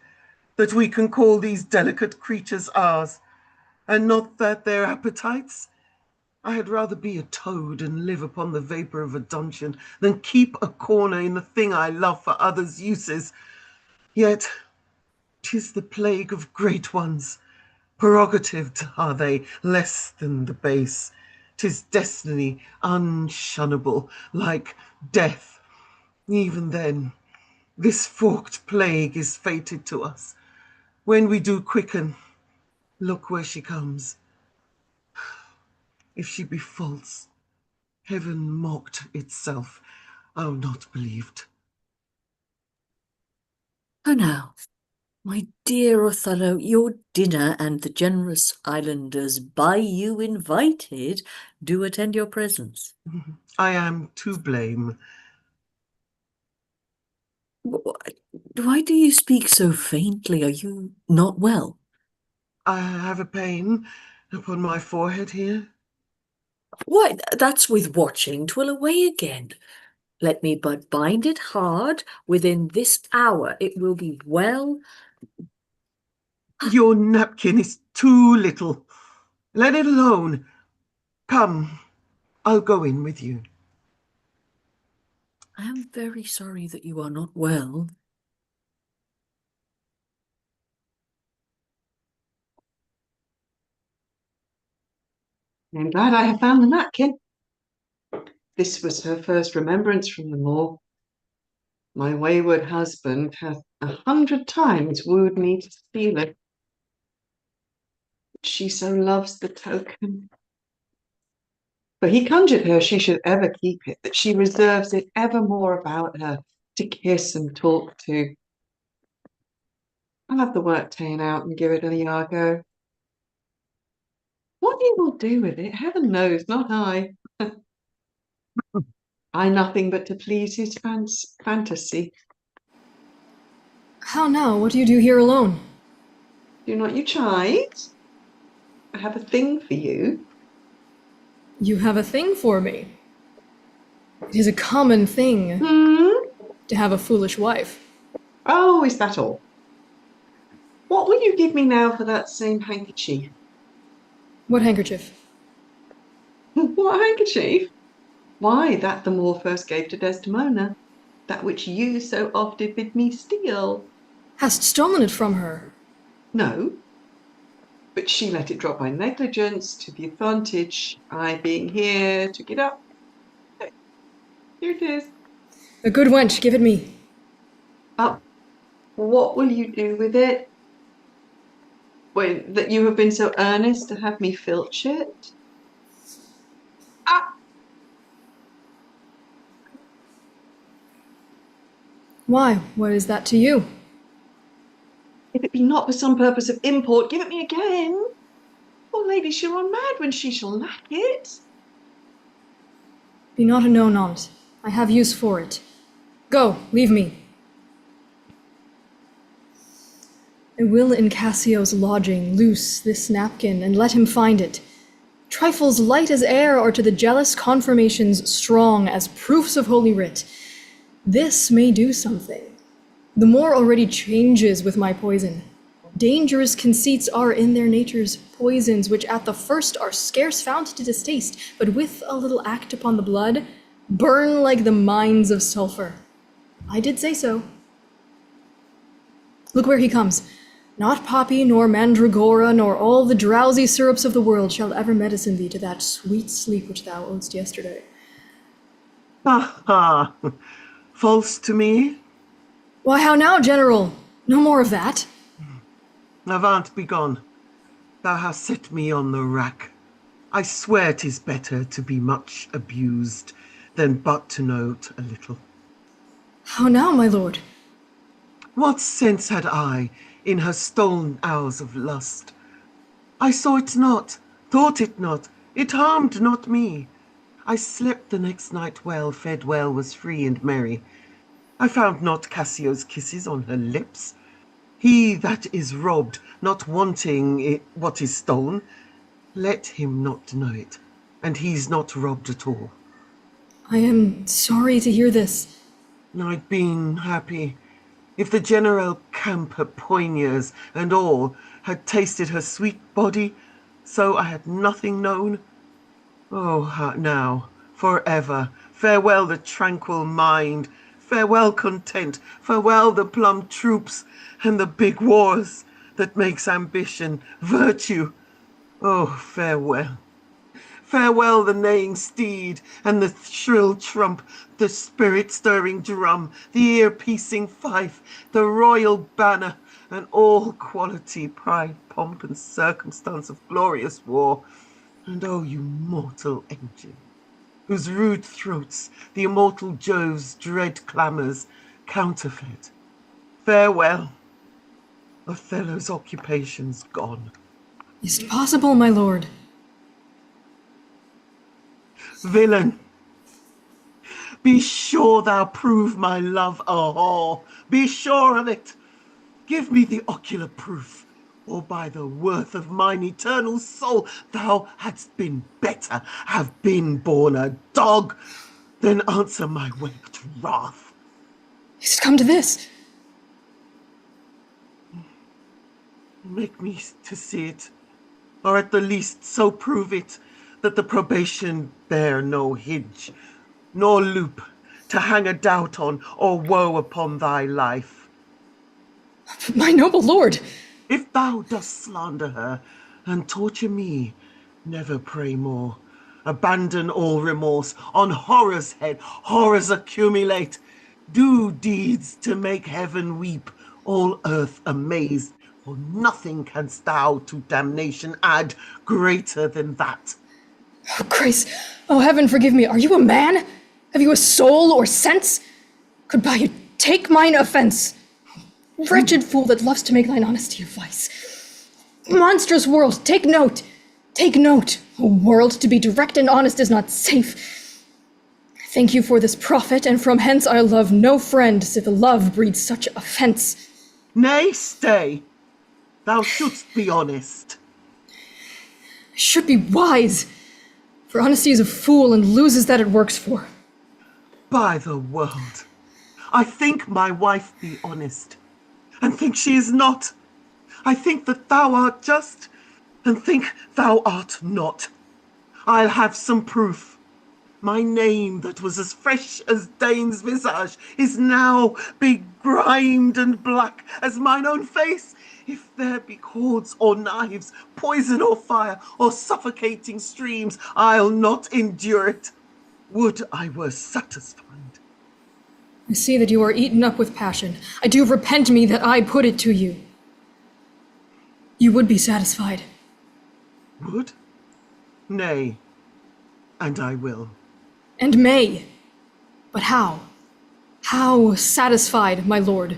that we can call these delicate creatures ours, and not that their appetites. I had rather be a toad and live upon the vapour of a dungeon than keep a corner in the thing I love for others' uses. Yet 'tis the plague of great ones. Prerogatived are they less than the base. 'Tis destiny unshunnable, like death. Even then, this forked plague is fated to us. When we do quicken, look where she comes. If she be false, heaven mocked itself. I'll not believed. Oh, now, my dear Othello, your dinner and the generous islanders by you invited do attend your presence. I am to blame. Why do you speak so faintly? Are you not well? I have a pain upon my forehead here. Why, that's with watching. 'Twill away again. Let me but bind it hard. Within this hour it will be well. Your napkin is too little. Let it alone. Come, I'll go in with you. I am very sorry that you are not well. I'm glad I have found the napkin. This was her first remembrance from the moor. My wayward husband hath 100 times wooed me to steal it. She so loves the token. For he conjured her she should ever keep it, that she reserves it evermore about her, to kiss and talk to. I'll have the work ta'en out and give it to Iago. What you will do with it, heaven knows, not I. I nothing but to please his fantasy. How now? What do you do here alone? Do not you chide? I have a thing for you. You have a thing for me. It is a common thing to have a foolish wife. Oh, is that all? What will you give me now for that same handkerchief? What handkerchief? What handkerchief? Why, that the Moor first gave to Desdemona, that which you so oft did bid me steal. Hast stolen it from her? No, but she let it drop by negligence, to the advantage, I being here, took it up. Here it is. A good wench, give it me. What will you do with it? When that you have been so earnest to have me filch it? Why? What is that to you? If it be not for some purpose of import, give it me again. Poor lady, she'll run mad when she shall lack it. Be not a no-nonce. I have use for it. Go, leave me. I will in Cassio's lodging loose this napkin, and let him find it. Trifles light as air are to the jealous confirmations strong as proofs of Holy Writ. This may do something. The Moor already changes with my poison. Dangerous conceits are in their natures poisons, which at the first are scarce found to distaste, but with a little act upon the blood, burn like the mines of sulphur. I did say so. Look where he comes. Not poppy, nor mandragora, nor all the drowsy syrups of the world shall ever medicine thee to that sweet sleep which thou owedst yesterday. Ha! False to me? Why, how now, General? No more of that. Avaunt, begone. Thou hast set me on the rack. I swear 'tis better to be much abused than but to note a little. How now, my lord? What sense had I in her stolen hours of lust? I saw it not, thought it not, it harmed not me. I slept the next night well, fed well, was free and merry. I found not Cassio's kisses on her lips. He that is robbed, not wanting it, what is stolen, let him not know it, and he's not robbed at all. I am sorry to hear this. I'd been happy if the general camp at Poiniers and all had tasted her sweet body, so I had nothing known. Oh, now, forever, farewell the tranquil mind, farewell content, farewell the plum troops and the big wars that makes ambition virtue. Oh, farewell. Farewell the neighing steed and the shrill trump, the spirit-stirring drum, the ear-piercing fife, the royal banner, and all quality, pride, pomp, and circumstance of glorious war. And oh, you mortal engine, whose rude throats the immortal Jove's dread clamours counterfeit. Farewell. Othello's occupation's gone. Is't possible, my lord? Villain, be sure thou prove my love a whore. Be sure of it. Give me the ocular proof, or by the worth of mine eternal soul, thou hadst been better, have been born a dog, than answer my waked wrath. It's come to this. Make me to see it, or at the least so prove it, that the probation bear no hinge, nor loop to hang a doubt on, or woe upon thy life. My noble lord! If thou dost slander her, and torture me, never pray more. Abandon all remorse, on horror's head, horrors accumulate. Do deeds to make heaven weep, all earth amazed, for nothing canst thou to damnation add greater than that. Oh, Grace, oh heaven forgive me, are you a man? Have you a soul or sense? Could by you take mine offence? Wretched fool that loves to make thine honesty a vice. Monstrous world, take note. Take note, a world to be direct and honest is not safe. Thank you for this profit, and from hence I love no friend, sith love breeds such offence. Nay, stay. Thou shouldst be honest. I should be wise, for honesty is a fool and loses that it works for. By the world, I think my wife be honest, and think she is not. I think that thou art just, and think thou art not. I'll have some proof. My name that was as fresh as Dane's visage is now begrimed and black as mine own face. If there be cords or knives, poison or fire, or suffocating streams, I'll not endure it. Would I were satisfied. I see that you are eaten up with passion. I do repent me that I put it to you. You would be satisfied. Would? Nay, and I will. And may. But how? How satisfied, my lord?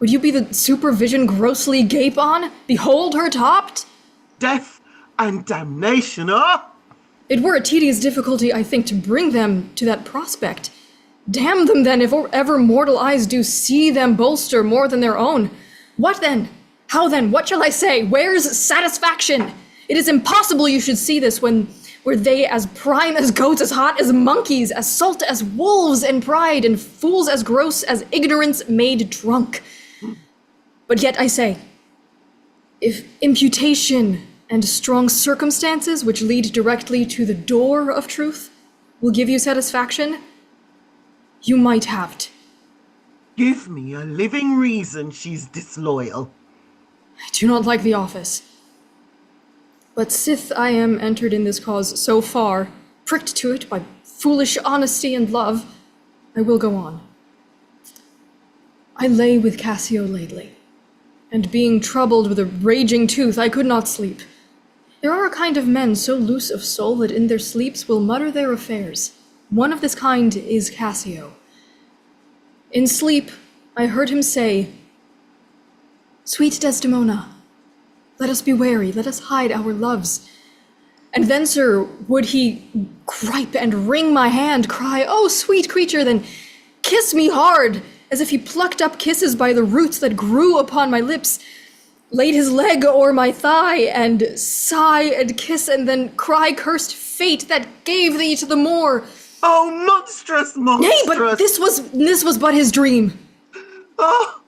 Would you be the supervision grossly gape on? Behold her topped? Death and damnation, ah! It were a tedious difficulty, I think, to bring them to that prospect. Damn them then, if ever mortal eyes do see them bolster more than their own. What then? How then? What shall I say? Where's satisfaction? It is impossible you should see this when were they as prime as goats, as hot as monkeys, as salt as wolves in pride, and fools as gross as ignorance made drunk. But yet I say, if imputation and strong circumstances which lead directly to the door of truth will give you satisfaction, you might have it. Give me a living reason she's disloyal. I do not like the office. But sith I am entered in this cause so far, pricked to it by foolish honesty and love, I will go on. I lay with Cassio lately, and being troubled with a raging tooth, I could not sleep. There are a kind of men so loose of soul that in their sleeps will mutter their affairs. One of this kind is Cassio. In sleep, I heard him say, "Sweet Desdemona, let us be wary, let us hide our loves." And then, sir, would he gripe and wring my hand, cry, "Oh, sweet creature," then kiss me hard, as if he plucked up kisses by the roots that grew upon my lips, laid his leg o'er my thigh, and sigh and kiss, and then cry, "Cursed fate that gave thee to the moor." Oh, monstrous, monstrous! Nay, but this was but his dream. Ah,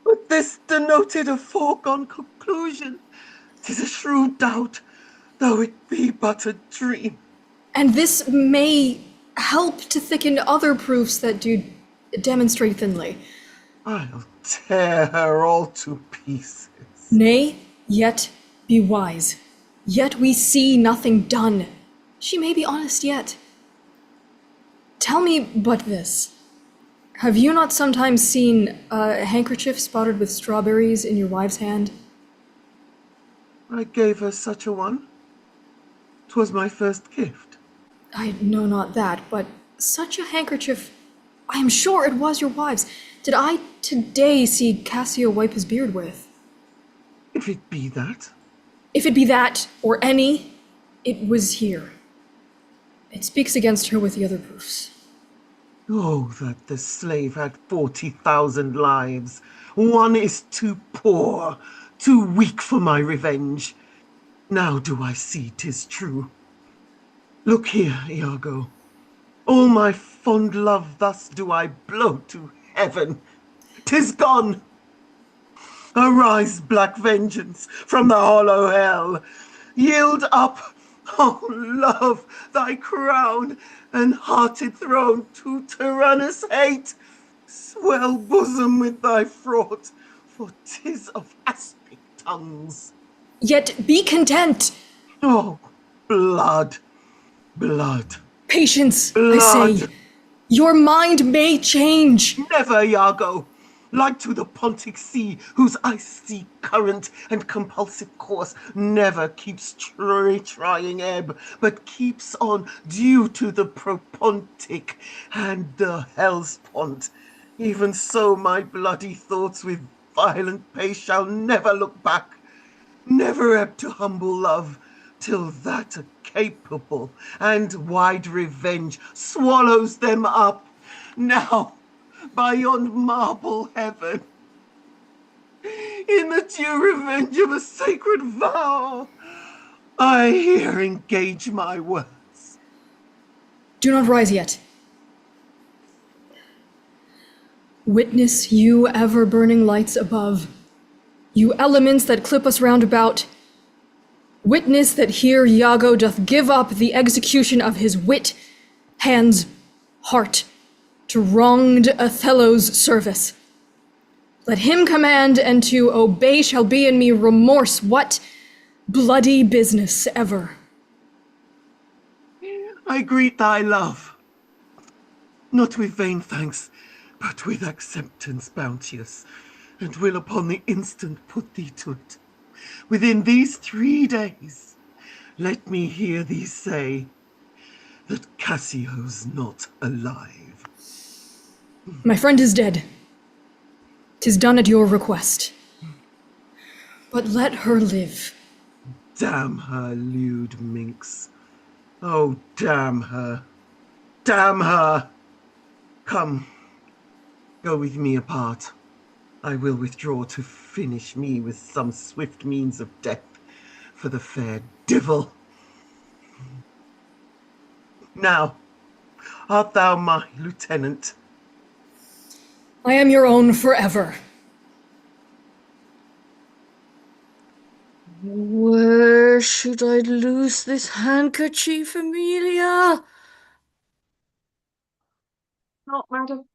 but this denoted a foregone conclusion. 'Tis a shrewd doubt, though it be but a dream. And this may help to thicken other proofs that do demonstrate thinly. I'll tear her all to pieces. Nay, yet be wise. Yet we see nothing done. She may be honest yet. Tell me but this. Have you not sometimes seen a handkerchief spotted with strawberries in your wife's hand? I gave her such a one. 'Twas my first gift. I know not that, but such a handkerchief, I am sure it was your wife's. Did I today see Cassio wipe his beard with? If it be that. If it be that, or any, it was here. It speaks against her with the other proofs. Oh, that the slave had 40,000 lives. One is too poor, too weak for my revenge. Now do I see 'tis true. Look here, Iago. All my fond love thus do I blow to heaven. 'Tis gone. Arise, black vengeance, from the hollow hell. Yield up, oh love, thy crown and hearted throne to tyrannous hate. Swell bosom with thy fraught, for 'tis of aspic tongues. Yet be content. Oh, blood, blood. Patience, blood. I say. Your mind may change. Never, Iago. Like to the Pontic Sea, whose icy current and compulsive course never keeps trying ebb, but keeps on due to the Propontic and the Hellespont. Even so my bloody thoughts with violent pace shall never look back, never ebb to humble love, till that a capable and wide revenge swallows them up. Now, by yon marble heaven, in the due revenge of a sacred vow, I here engage my words. Do not rise yet. Witness, you ever-burning lights above, you elements that clip us round about, witness that here Iago doth give up the execution of his wit, hands, heart, to wronged Othello's service. Let him command, and to obey shall be in me remorse. What bloody business ever? I greet thy love, not with vain thanks, but with acceptance bounteous, and will upon the instant put thee to it. Within these 3 days, let me hear thee say that Cassio's not alive. My friend is dead. 'Tis done at your request. But let her live. Damn her, lewd minx. Oh, damn her. Damn her! Come, go with me apart. I will withdraw to finish me with some swift means of death for the fair divil. Now, art thou my lieutenant? I am your own forever. Where should I loose this handkerchief, Amelia? Not, madam.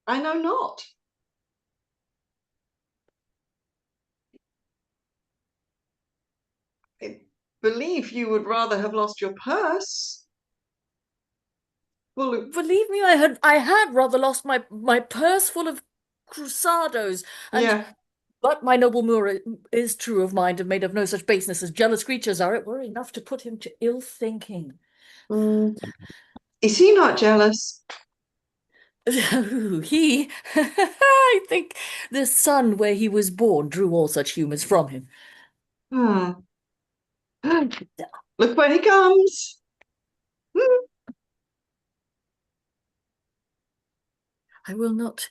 I know not. I believe you would rather have lost your purse. Well, believe me, I had rather lost my purse full of cruzados, and yeah. But my noble Moor is true of mind and made of no such baseness as jealous creatures are. It were enough to put him to ill thinking. Is he not jealous? He, I think the sun where he was born drew all such humours from him. Look where he comes. I will not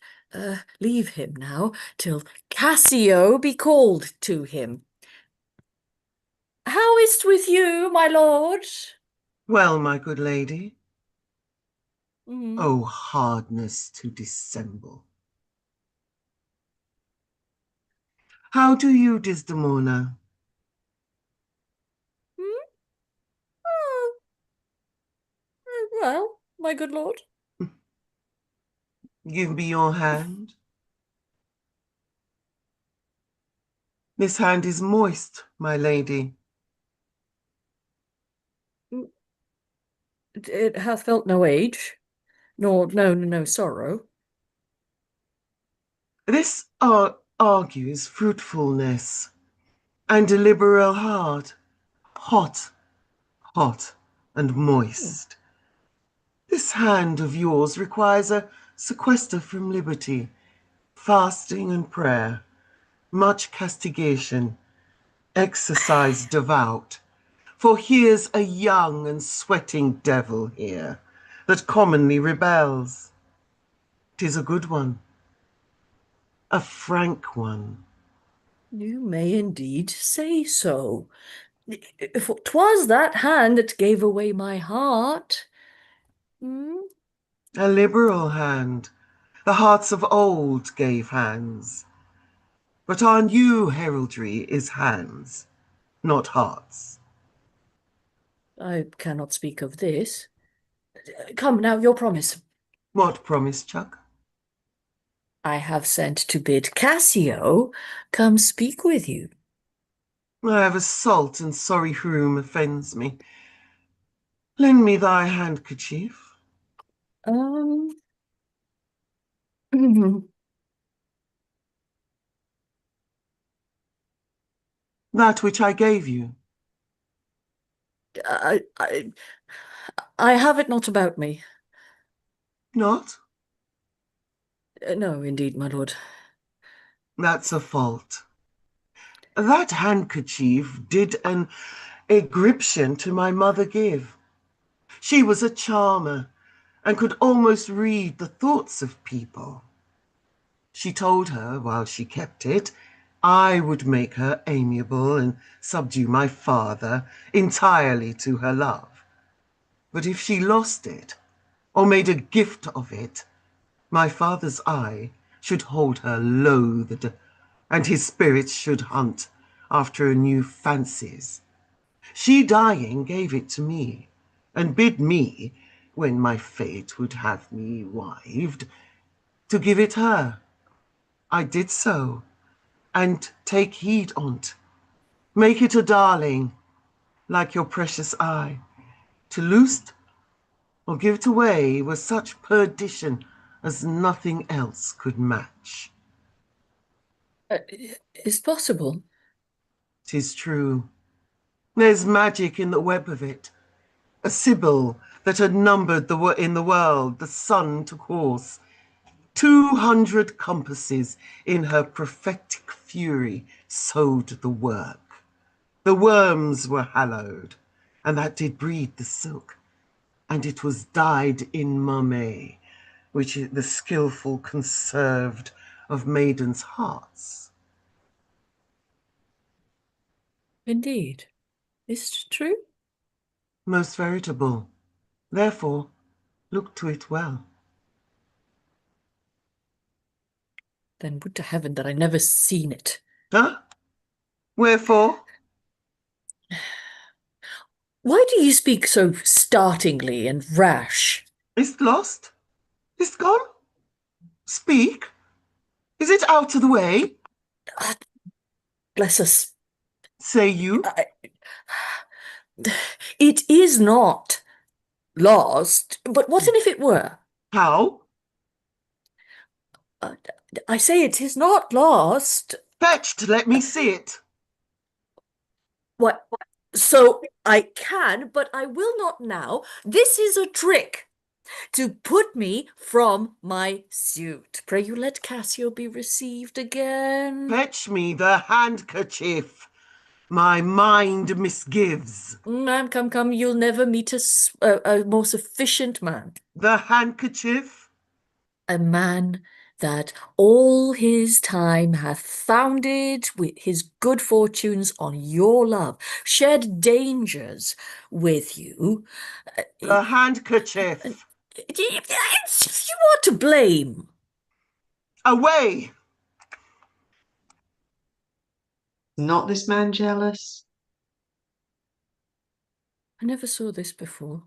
leave him now till Cassio be called to him. How is't with you, my lord? Well, my good lady. Oh, hardness to dissemble. How do you, Desdemona? Well, my good lord. Give me your hand. This hand is moist, my lady. It hath felt no age, nor no sorrow. This argues fruitfulness and a liberal heart, hot, and moist. This hand of yours requires a sequester from liberty, fasting and prayer, much castigation, exercise devout. For here's a young and sweating devil here that commonly rebels. 'Tis a good one, a frank one. You may indeed say so. For 'twas that hand that gave away my heart. A liberal hand. The hearts of old gave hands. But our new heraldry is hands, not hearts. I cannot speak of this. Come now, your promise. What promise, Chuck? I have sent to bid Cassio come speak with you. I have a salt and sorry whom offends me. Lend me thy handkerchief. That which I gave you. I have it not about me. Not? No, indeed, my lord. That's a fault. That handkerchief did an egription to my mother give. She was a charmer and could almost read the thoughts of people. She told her, while she kept it, I would make her amiable and subdue my father entirely to her love. But if she lost it, or made a gift of it, my father's eye should hold her loathed, and his spirits should hunt after new fancies. She dying gave it to me, and bid me, when my fate would have me wived, to give it her. I did so, and take heed on't. Make it a darling, like your precious eye. To loosed or give it away was such perdition as nothing else could match. Is possible? 'Tis true. There's magic in the web of it. A sibyl that had numbered in the world the sun to course. 200 compasses in her prophetic fury sewed the work. The worms were hallowed, and that did breed the silk, and it was dyed in marmee, which the skilful conserved of maidens' hearts. Indeed. Is it true? Most veritable. Therefore, look to it well. Then would to heaven that I never seen it. Huh? Wherefore? Why do you speak so startlingly and rash? Is't lost? Is't gone? Speak. Is it out of the way? Bless us. Say you? It is not lost, but what if it were? How? I say it is not lost. Fetched, let me see it. What? So I can, but I will not now. This is a trick to put me from my suit. Pray you let Cassio be received again. Fetch me the handkerchief. My mind misgives. Come, you'll never meet a more sufficient man. The handkerchief? A man that all his time hath founded with his good fortunes on your love, shared dangers with you. The handkerchief. You are to blame. Away! Not this man jealous? I never saw this before.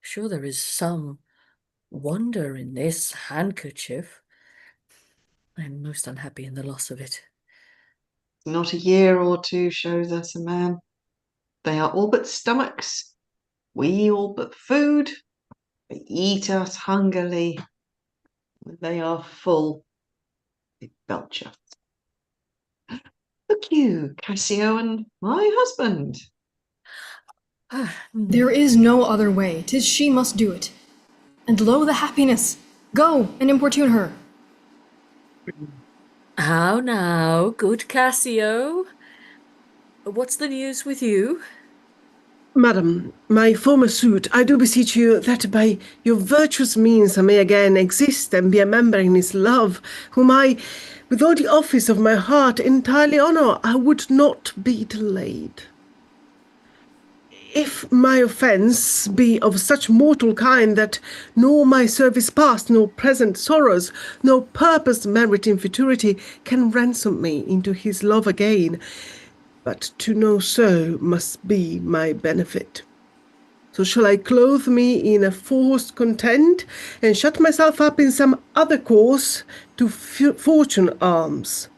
Sure there is some wonder in this handkerchief. I am most unhappy in the loss of it. Not a year or two shows us a man. They are all but stomachs. We all but food. They eat us hungrily. When they are full, they belch us. Look you, Cassio, and my husband. There is no other way. 'Tis she must do it. And lo the happiness. Go and importune her. How now, good Cassio? What's the news with you? Madam, my former suit, I do beseech you that by your virtuous means I may again exist and be a member in his love, whom I, with all the office of my heart, entirely honour. I would not be delayed. If my offence be of such mortal kind that nor my service past, nor present sorrows, nor purpose merit in futurity can ransom me into his love again, but to know so must be my benefit. So shall I clothe me in a forced content, and shut myself up in some other course to fortune arms?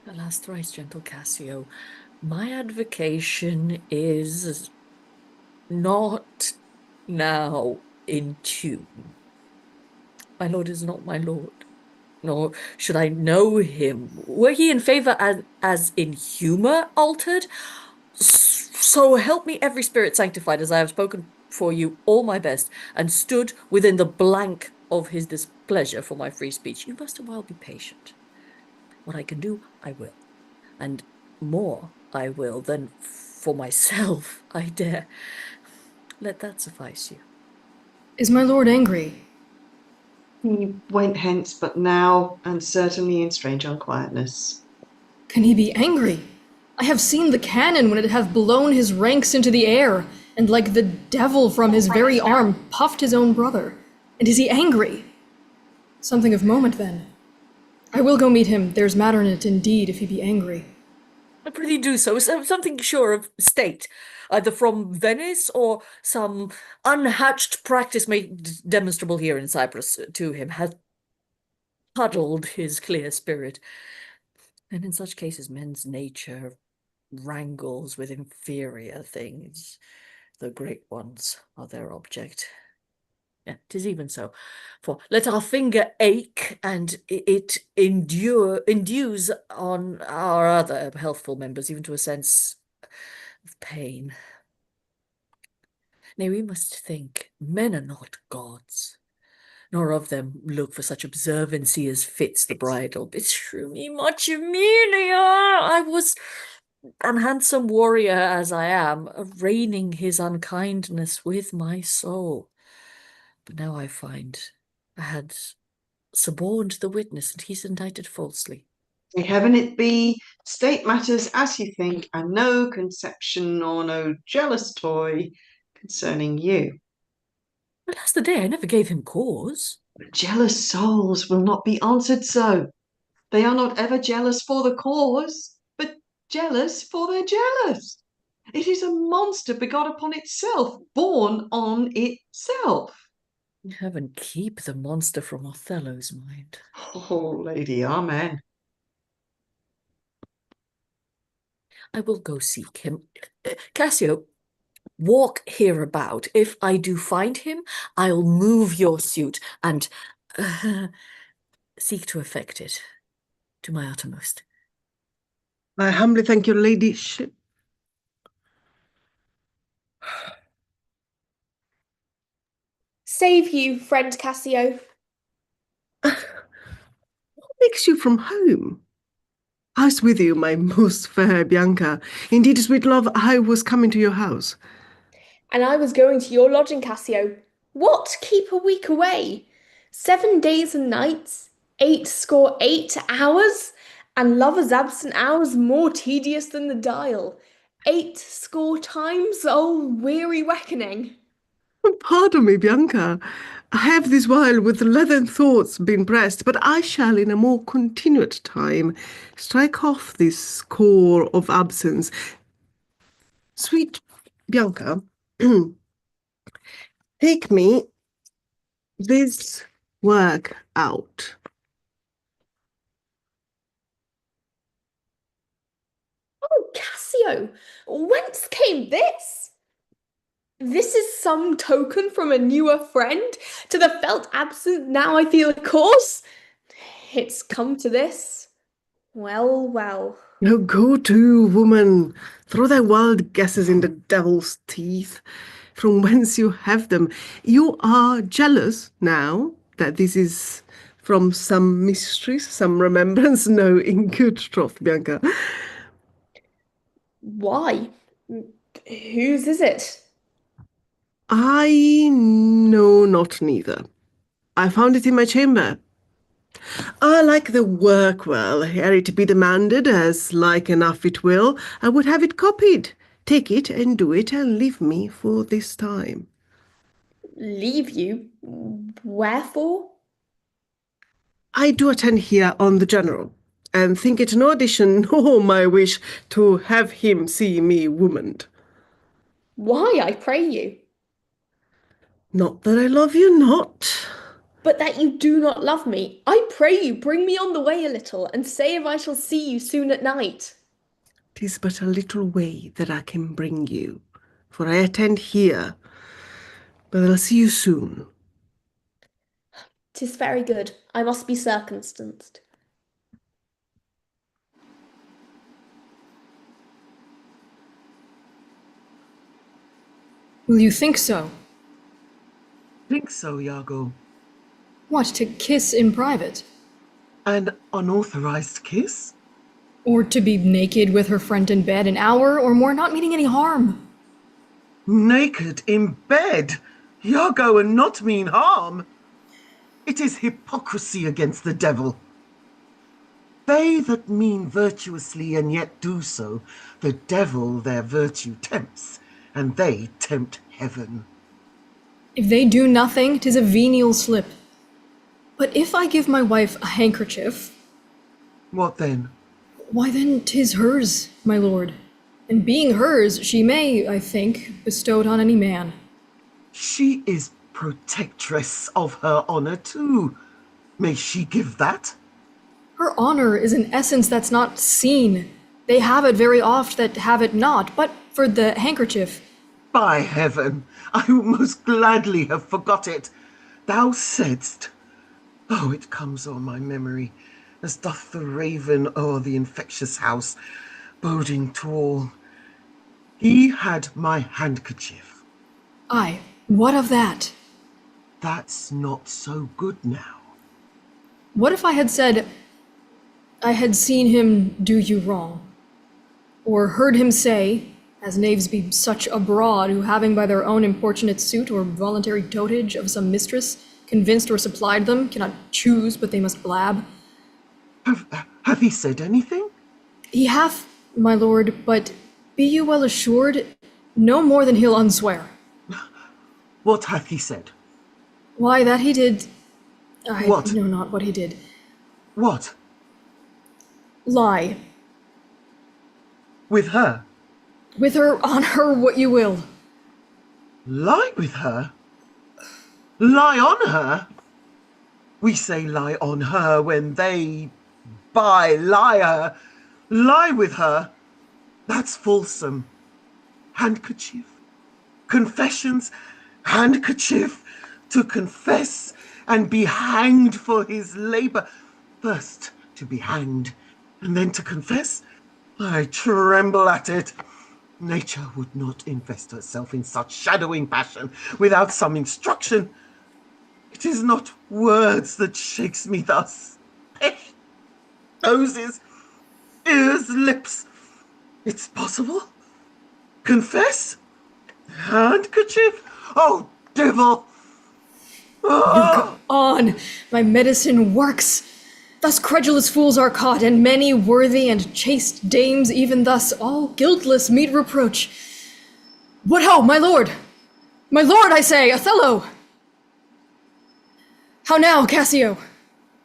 Alas, thrice gentle Cassio, my advocation is not now in tune. My lord is not my lord, nor should I know him. Were he in favour as in humour altered? So help me every spirit sanctified, as I have spoken for you all my best, and stood within the blank of his pleasure for my free speech. You must a while be patient. What I can do, I will. And more I will than for myself I dare. Let that suffice you. Is my lord angry? He went hence but now, and certainly in strange unquietness. Can he be angry? I have seen the cannon when it hath blown his ranks into the air, and like the devil from his very arm puffed his own brother. And is he angry? Something of moment, then. I will go meet him. There's matter in it, indeed, if he be angry. I prithee do so. Something sure of state, either from Venice or some unhatched practice made demonstrable here in Cyprus to him, hath puddled his clear spirit. And in such cases men's nature wrangles with inferior things. The great ones are their object. Yeah, 'tis even so. For let our finger ache, and it endues on our other healthful members, even to a sense of pain. Nay, we must think men are not gods, nor of them look for such observancy as fits the bridal. Beshrew me much, Emilia! I was an handsome warrior as I am, arraigning his unkindness with my soul. But now I find I had suborned the witness, and he's indicted falsely. May heaven it be, state matters as you think, and no conception or no jealous toy concerning you. Alas the day, I never gave him cause. But jealous souls will not be answered so. They are not ever jealous for the cause, but jealous for their jealous. It is a monster begot upon itself, born on itself. Heaven keep the monster from Othello's mind. Oh, lady, amen. I will go seek him. Cassio, walk hereabout. If I do find him, I'll move your suit and seek to effect it to my uttermost. I humbly thank your ladyship. Save you, friend Cassio. What makes you from home? I was with you, my most fair Bianca. Indeed, sweet love, I was coming to your house. And I was going to your lodging, Cassio. What, keep a week away? 7 days and nights, 8 hours, and lovers' absent hours more tedious than the dial. 8 times, oh weary reckoning. Pardon me, Bianca. I have this while with leathern thoughts been pressed, but I shall in a more continuate time strike off this core of absence. Sweet Bianca, take me this work out. Oh, Cassio, whence came this? This is some token from a newer friend to the felt absent now I feel a cause. It's come to this. Well, well. Now go to, woman. Throw thy wild guesses in the devil's teeth. From whence you have them. You are jealous now that this is from some mysteries, some remembrance. No, in good troth, Bianca. Why? Whose is it? I know not neither. I found it in my chamber. I like the work well, ere it be demanded, as like enough it will, I would have it copied. Take it and do it, and leave me for this time. Leave you? Wherefore? I do attend here on the general, and think it no addition nor my wish to have him see me womaned. Why, I pray you? Not that I love you not. But that you do not love me. I pray you bring me on the way a little, and say if I shall see you soon at night. 'Tis but a little way that I can bring you, for I attend here, but I'll see you soon. 'Tis very good. I must be circumstanced. Will you think so? Think so, Iago. What, to kiss in private? An unauthorized kiss? Or to be naked with her friend in bed an hour or more, not meaning any harm. Naked in bed? Iago, and not mean harm. It is hypocrisy against the devil. They that mean virtuously and yet do so, the devil their virtue tempts, and they tempt heaven. If they do nothing, 'tis a venial slip. But if I give my wife a handkerchief... What then? Why then 'tis hers, my lord. And being hers, she may, I think, bestow it on any man. She is protectress of her honor too. May she give that? Her honor is an essence that's not seen. They have it very oft that have it not, but for the handkerchief... By heaven, I would most gladly have forgot it. Thou saidst... Oh, it comes o'er my memory, as doth the raven o'er the infectious house, boding to all. He had my handkerchief. Aye, what of that? That's not so good now. What if I had said, I had seen him do you wrong? Or heard him say, as knaves be such abroad, who having by their own importunate suit or voluntary dotage of some mistress, convinced or supplied them, cannot choose but they must blab. Hath he said anything? He hath, my lord, but be you well assured, no more than he'll unswear. What hath he said? Why, that he did... I What? know not what he did. What? Lie. With her? With her, on her, what you will. Lie with her? Lie on her? We say lie on her when they, by liar, lie with her. That's fulsome. Handkerchief. Confessions. Handkerchief. To confess and be hanged for his labor. First to be hanged, and then to confess? I tremble at it. Nature would not invest herself in such shadowing passion without some instruction. It is not words that shakes me thus. Noses, ears, lips. It's possible? Confess? Handkerchief? Oh, devil! Oh. Go on, my medicine works. Thus credulous fools are caught, and many worthy and chaste dames even thus, all guiltless, meet reproach. What ho, my lord! My lord, I say, Othello! How now, Cassio?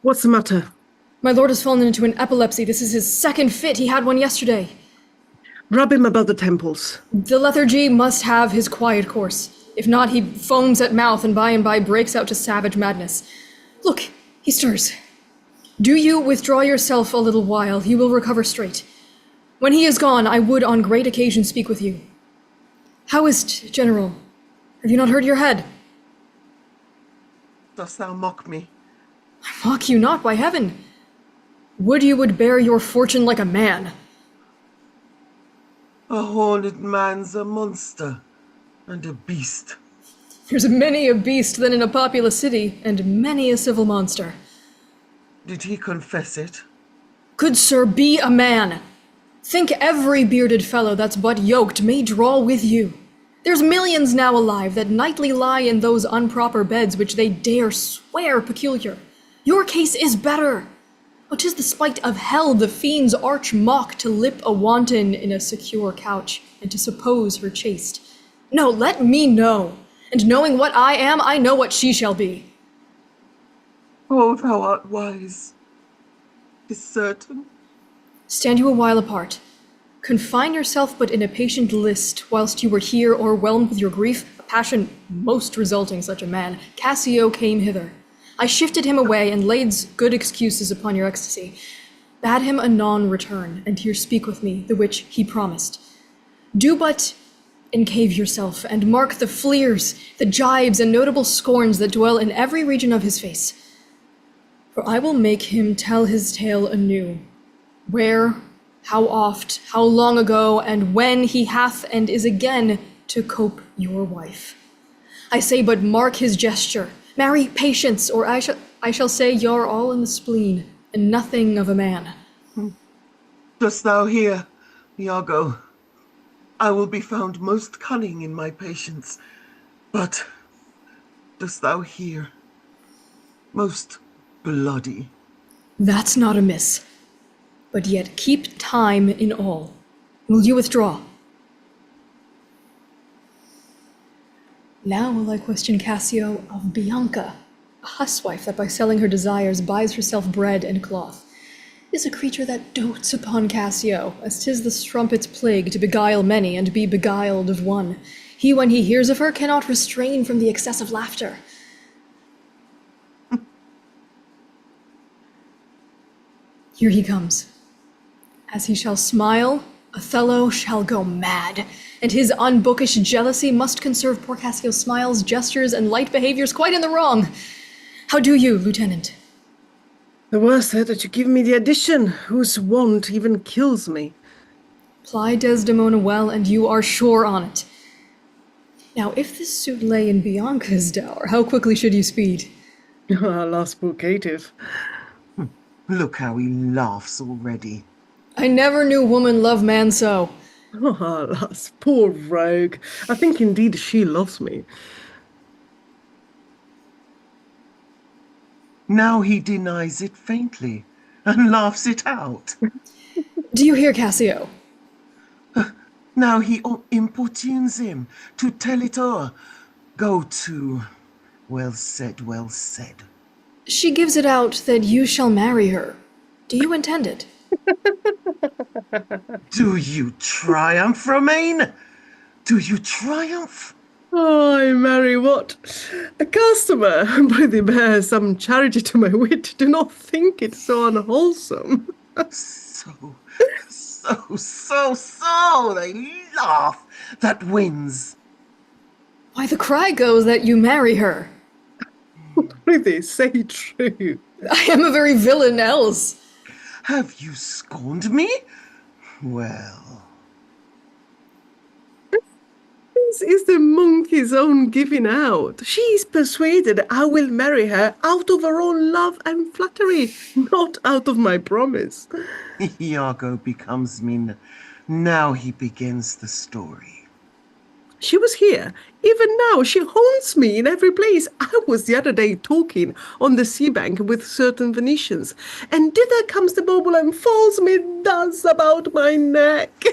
What's the matter? My lord has fallen into an epilepsy. This is his second fit. He had one yesterday. Rub him about the temples. The lethargy must have his quiet course. If not, he foams at mouth and by breaks out to savage madness. Look, he stirs. Do you withdraw yourself a little while. He will recover straight. When he is gone, I would on great occasion speak with you. How is't, General? Have you not hurt your head? Dost thou mock me? I mock you not, by heaven. Would you would bear your fortune like a man. A horned man's a monster and a beast. There's many a beast than in a populous city, and many a civil monster. Did he confess it? Good sir, be a man. Think every bearded fellow that's but yoked may draw with you. There's millions now alive that nightly lie in those unproper beds which they dare swear peculiar. Your case is better. Oh, 'tis the spite of hell the fiend's arch mock to lip a wanton in a secure couch, and to suppose her chaste. No, let me know, and knowing what I am, I know what she shall be. Oh, thou art wise. 'Tis certain. Stand you a while apart. Confine yourself but in a patient list, whilst you were here o'erwhelmed with your grief, a passion most resulting such a man, Cassio came hither. I shifted him away, and laid good excuses upon your ecstasy. Bade him anon return, and here speak with me, the which he promised. Do but encave yourself, and mark the fleers, the gibes, and notable scorns that dwell in every region of his face. For I will make him tell his tale anew. Where, how oft, how long ago, and when he hath and is again to cope your wife. I say but mark his gesture. Marry patience, or I shall... I shall say you're all in the spleen, and nothing of a man. Dost thou hear, Iago? I will be found most cunning in my patience, but dost thou hear? Most bloody. That's not amiss. But yet keep time in all. Will you withdraw? Now will I question Cassio of Bianca, a huswife that by selling her desires buys herself bread and cloth. Is a creature that dotes upon Cassio, as 'tis the strumpet's plague to beguile many and be beguiled of one. He, when he hears of her, cannot restrain from the excess of laughter. Here he comes. As he shall smile, Othello shall go mad, and his unbookish jealousy must conserve poor Cassio's smiles, gestures, and light behaviors quite in the wrong. How do you, Lieutenant? The worse that you give me the addition, whose want even kills me. Ply Desdemona well, and you are sure on it. Now, if this suit lay in Bianca's dower, how quickly should you speed? Alas, poor caitiff. Look how he laughs already. I never knew woman love man so. Alas, poor rogue. I think indeed she loves me. Now he denies it faintly and laughs it out. Do you hear, Cassio? Now he importunes him to tell it o'er. Go to. Well said, well said. She gives it out that you shall marry her. Do you intend it? Do you triumph, Romaine? Do you triumph? Oh, I marry what? A customer, by the bear some charity to my wit. Do not think it so unwholesome. So, they laugh. That wins. Why, the cry goes that you marry her. Prithee, say true. I am a very villain else. Have you scorned me? Well. This is the monkey's own giving out. She is persuaded I will marry her out of her own love and flattery, not out of my promise. Iago becomes mean. Now he begins the story. She was here. Even now, she haunts me in every place. I was the other day talking on the sea bank with certain Venetians, and thither comes the bauble and falls me thus about my neck.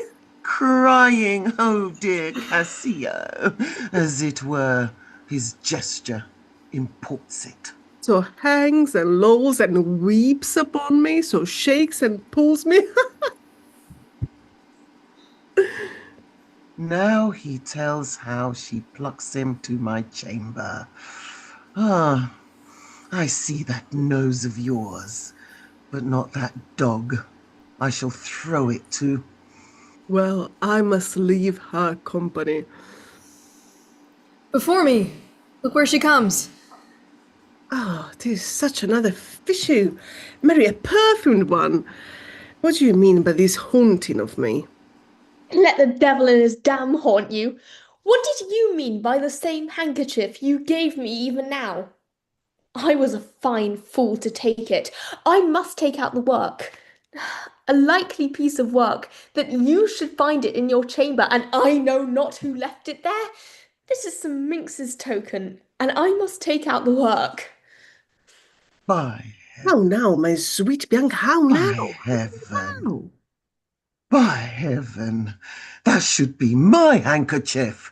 Crying, oh dear Cassio, as it were, his gesture imports it. So hangs and lolls and weeps upon me, so shakes and pulls me. Now he tells how she plucks him to my chamber. Ah, I see that nose of yours, but not that dog. I shall throw it to. Well, I must leave her company. Before me, look where she comes. Ah, 'tis such another fishy, marry a perfumed one. What do you mean by this haunting of me? Let the devil in his dam haunt you. What did you mean by the same handkerchief you gave me even now? I was a fine fool to take it. I must take out the work. A likely piece of work, that you should find it in your chamber, and I know not who left it there. This is some minx's token, and I must take out the work. By How now, my sweet Bianca, how now? By heaven. By heaven, that should be my handkerchief.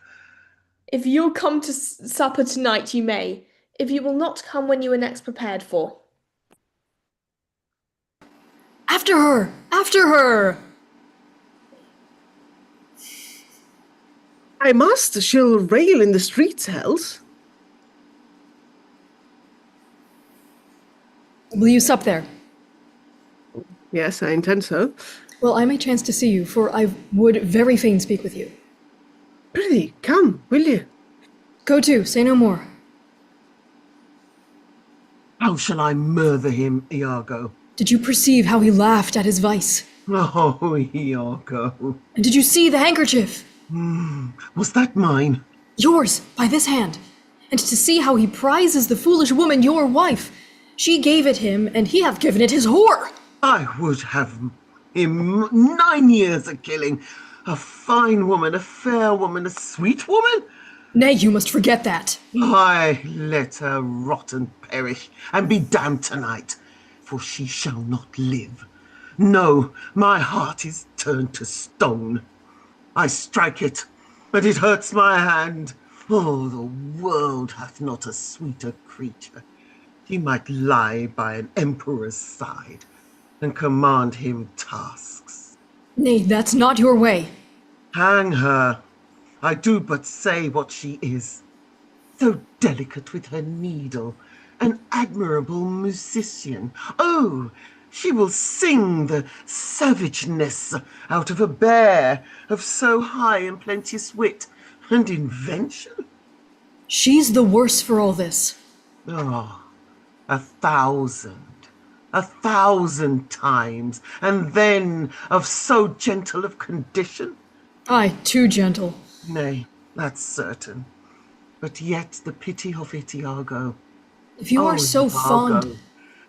If you'll come to supper tonight, you may. If you will not come when you are next prepared for. After her! After her! I must. She'll rail in the streets, else. Will you sup there? Yes, I intend so. Well, I may chance to see you, for I would very fain speak with you. Prithee, come, will you? Go to, say no more. How shall I murder him, Iago? Did you perceive how he laughed at his vice? Oh, Iago. And did you see the handkerchief? Was that mine? Yours, by this hand. And to see how he prizes the foolish woman, your wife. She gave it him, and he hath given it his whore. I would have him 9 years a killing. A fine woman, a fair woman, a sweet woman. Nay, you must forget that. I let her rot and perish, and be damned tonight, for she shall not live. No, my heart is turned to stone. I strike it, but it hurts my hand. Oh, the world hath not a sweeter creature. She might lie by an emperor's side and command him tasks. Nay, that's not your way. Hang her. I do but say what she is. So delicate with her needle, an admirable musician. Oh, she will sing the savageness out of a bear of so high and plenteous wit and invention. She's the worse for all this. Oh, 1,000 times, and then of so gentle of condition? Aye, too gentle. Nay, that's certain. But yet the pity of it, Iago. If you are so fond...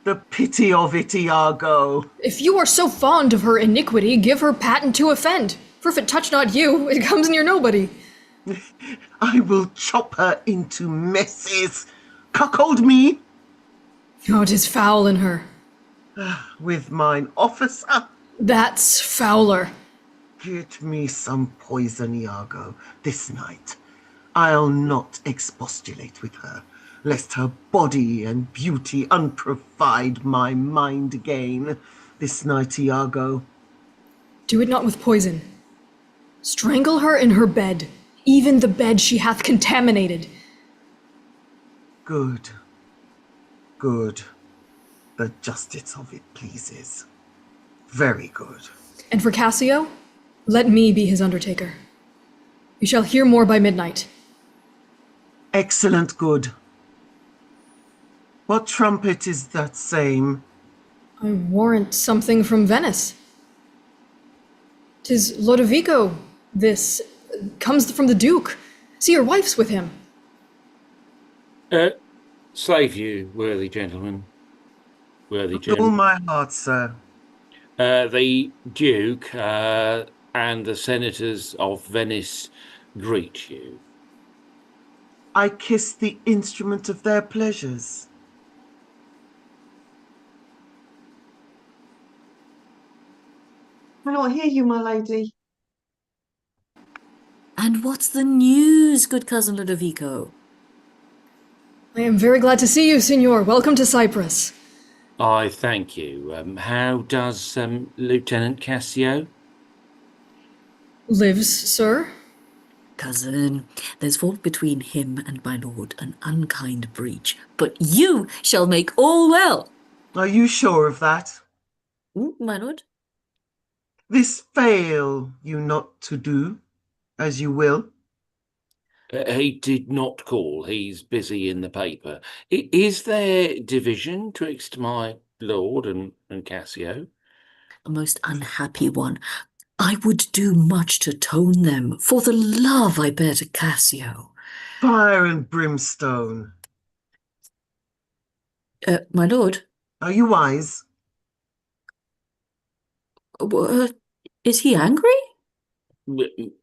The pity of it, Iago. If you are so fond of her iniquity, give her patent to offend. For if it touch not you, it comes near nobody. I will chop her into messes. Cuckold me. Oh, 'tis foul in her. With mine officer? That's fouler. Get me some poison, Iago, this night. I'll not expostulate with her, lest her body and beauty unprovide my mind again. This night, Iago. Do it not with poison. Strangle her in her bed, even the bed she hath contaminated. Good. Good. The justice of it pleases. Very good. And for Cassio, let me be his undertaker. You shall hear more by midnight. Excellent good. What trumpet is that same? I warrant something from Venice. 'Tis Lodovico, this comes from the Duke. See, your wife's with him. Slave you, worthy gentleman. Worthy With all gentleman. my heart, sir. The Duke and the senators of Venice greet you. I kiss the instrument of their pleasures. I cannot hear you, my lady. And what's the news, good cousin Ludovico? I am very glad to see you, Signor. Welcome to Cyprus. I thank you. How does Lieutenant Cassio? Lives, sir? Cousin, there's fault between him and my lord, an unkind breach, but you shall make all well. Are you sure of that? My lord? This fail you not to do, as you will? He did not call. He's busy in the paper. Is there division twixt my lord and Cassio? A most unhappy one. I would do much to tone them, for the love I bear to Cassio. Fire and brimstone. My lord? Are you wise? Is he angry?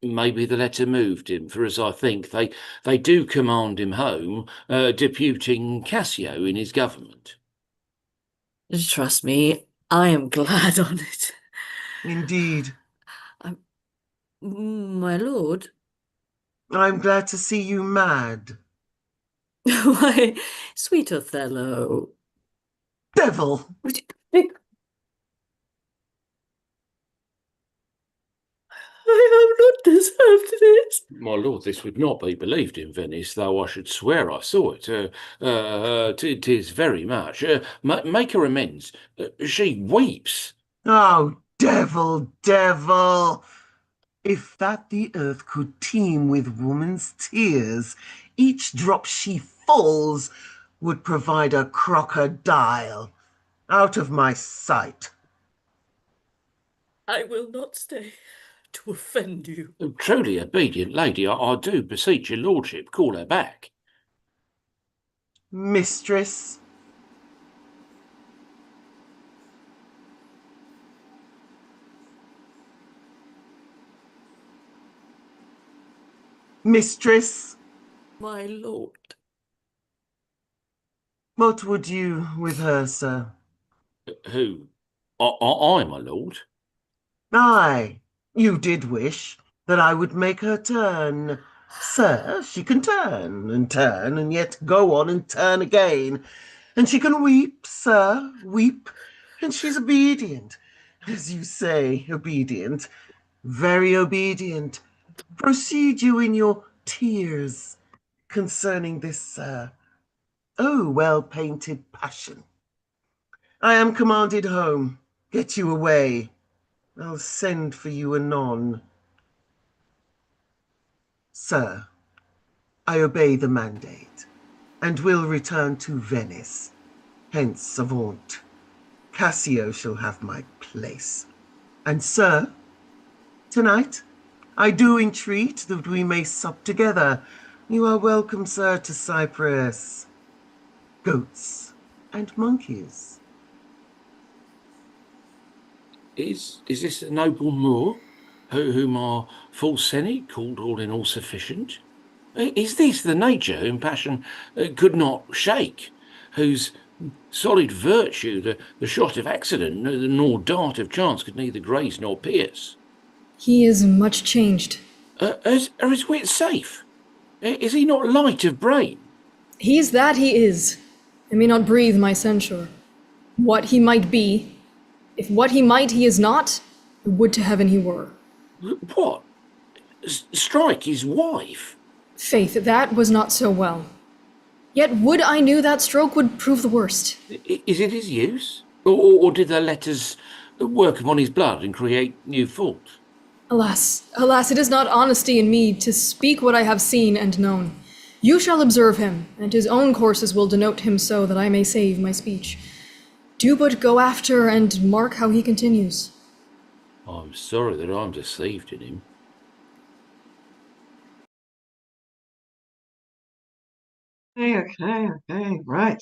Maybe the letter moved him, for as I think, they do command him home, deputing Cassio in his government. Trust me, I am glad on it. Indeed. My lord? I'm glad to see you mad. Why, sweet Othello. Devil! I have not deserved this. My lord, this would not be believed in Venice, though I should swear I saw it. 'Tis very much. Make her amends. She weeps. Oh, devil, devil! If that the earth could teem with woman's tears, each drop she falls would provide a crocodile. Out of my sight. I will not stay to offend you. Truly obedient lady, I do beseech your lordship, call her back. Mistress, Mistress. My lord. What would you with her, sir? Who? I, my lord. Aye, you did wish that I would make her turn. Sir, she can turn, and yet go on and turn again. And she can weep, sir, weep, and she's obedient. As you say, obedient. Very obedient. Proceed you in your tears concerning this, sir. Oh, well-painted passion. I am commanded home. Get you away. I'll send for you anon. Sir, I obey the mandate, and will return to Venice. Hence, avaunt. Cassio shall have my place. And, sir, tonight I do entreat that we may sup together. You are welcome, sir, to Cyprus. Goats and monkeys. Is this a noble Moor, whom our full senate called all in all sufficient? Is this the nature whom passion could not shake, whose solid virtue the shot of accident nor dart of chance could neither graze nor pierce? He is much changed. Are his wits safe? Is he not light of brain? He's that he is. I may not breathe my censure. What he might be, if what he might he is not, would to heaven he were. What? Strike his wife? Faith, that was not so well. Yet would I knew that stroke would prove the worst. Is it his use? Or did the letters work upon his blood and create new fault? Alas, alas, it is not honesty in me to speak what I have seen and known. You shall observe him, and his own courses will denote him so that I may save my speech. Do but go after and mark how he continues. I'm sorry that I'm deceived in him. Okay, right.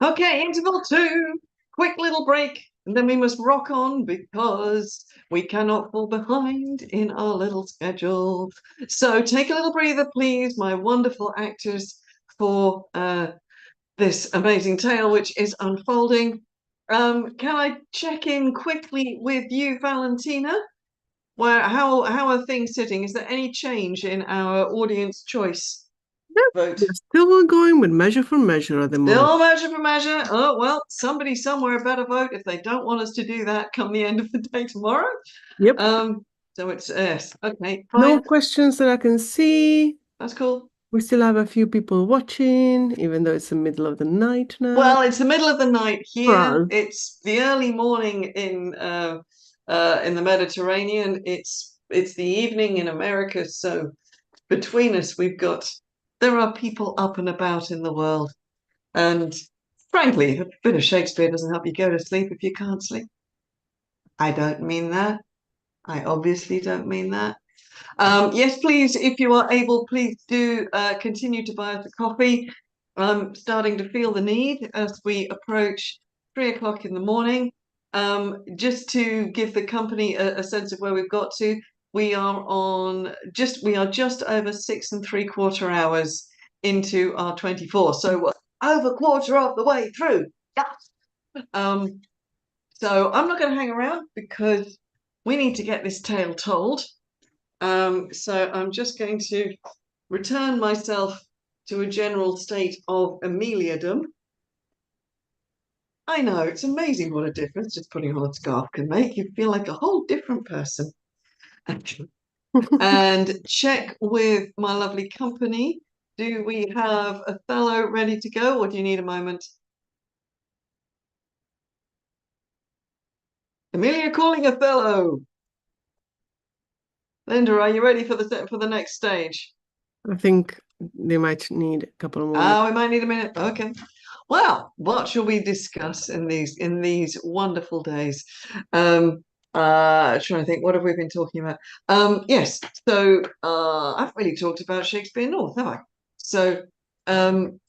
Okay, interval 2. Quick little break, and then we must rock on because we cannot fall behind in our little schedule. So take a little breather, please, my wonderful actors, for this amazing tale which is unfolding. Can I check in quickly with you, Valentina? How are things sitting? Is there any change in our audience choice vote? We're still going with measure for measure at the moment. Still measure for measure. Oh, well, somebody somewhere better vote if they don't want us to do that come the end of the day tomorrow. Yep. So it's yes. Okay, fine. No questions that I can see. That's cool. We still have a few people watching, even though it's the middle of the night now. Well, it's the middle of the night here. Well, It's the early morning in the Mediterranean. It's the evening in America. So between us, there are people up and about in the world. And frankly, a bit of Shakespeare doesn't help you go to sleep if you can't sleep. I don't mean that. I obviously don't mean that. Yes, please, if you are able, please do continue to buy us a coffee. I'm starting to feel the need as we approach 3 o'clock in the morning. Just to give the company a sense of where we've got to, we are just over 6 3/4 hours into our 24. So we're over quarter of the way through. Yes. So I'm not going to hang around because we need to get this tale told. So I'm just going to return myself to a general state of Ameliadom. I know, it's amazing what a difference just putting on a scarf can make. You feel like a whole different person, actually. And check with my lovely company. Do we have Othello ready to go, or do you need a moment? Amelia calling Othello. Linda, are you ready for the next stage? I think they might need a couple more. We might need a minute. Okay. Well, what shall we discuss in these wonderful days? Trying to think, what have we been talking about? Yes. So I haven't really talked about Shakespeare North, have I? So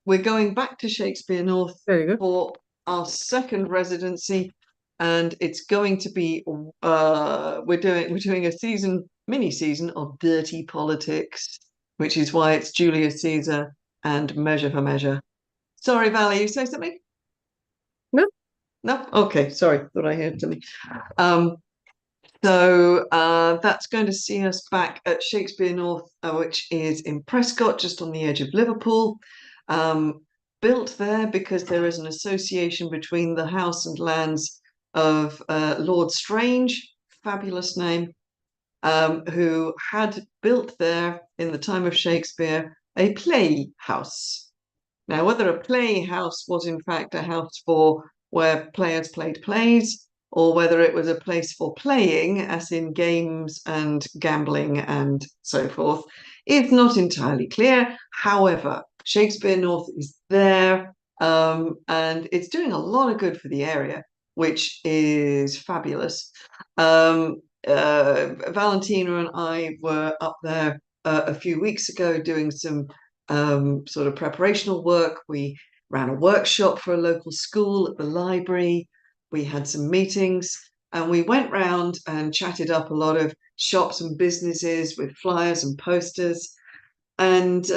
we're going back to Shakespeare North for our second residency, and it's going to be we're doing a mini season of dirty politics. which is why it's Julius Caesar and Measure for Measure. Sorry, Valley, you say something? No. No? Okay, sorry, thought I heard something. So that's going to see us back at Shakespeare North, which is in Prescott, just on the edge of Liverpool. Built there because there is an association between the house and lands of Lord Strange, fabulous name, who had built there in the time of Shakespeare a playhouse. Now, whether a playhouse was in fact a house for where players played plays, or whether it was a place for playing, as in games and gambling and so forth, is not entirely clear. However, Shakespeare North is there, and it's doing a lot of good for the area, which is fabulous. Valentina and I were up there a few weeks ago doing some sort of preparational work. We ran a workshop for a local school at the library. We had some meetings, and we went round and chatted up a lot of shops and businesses with flyers and posters. And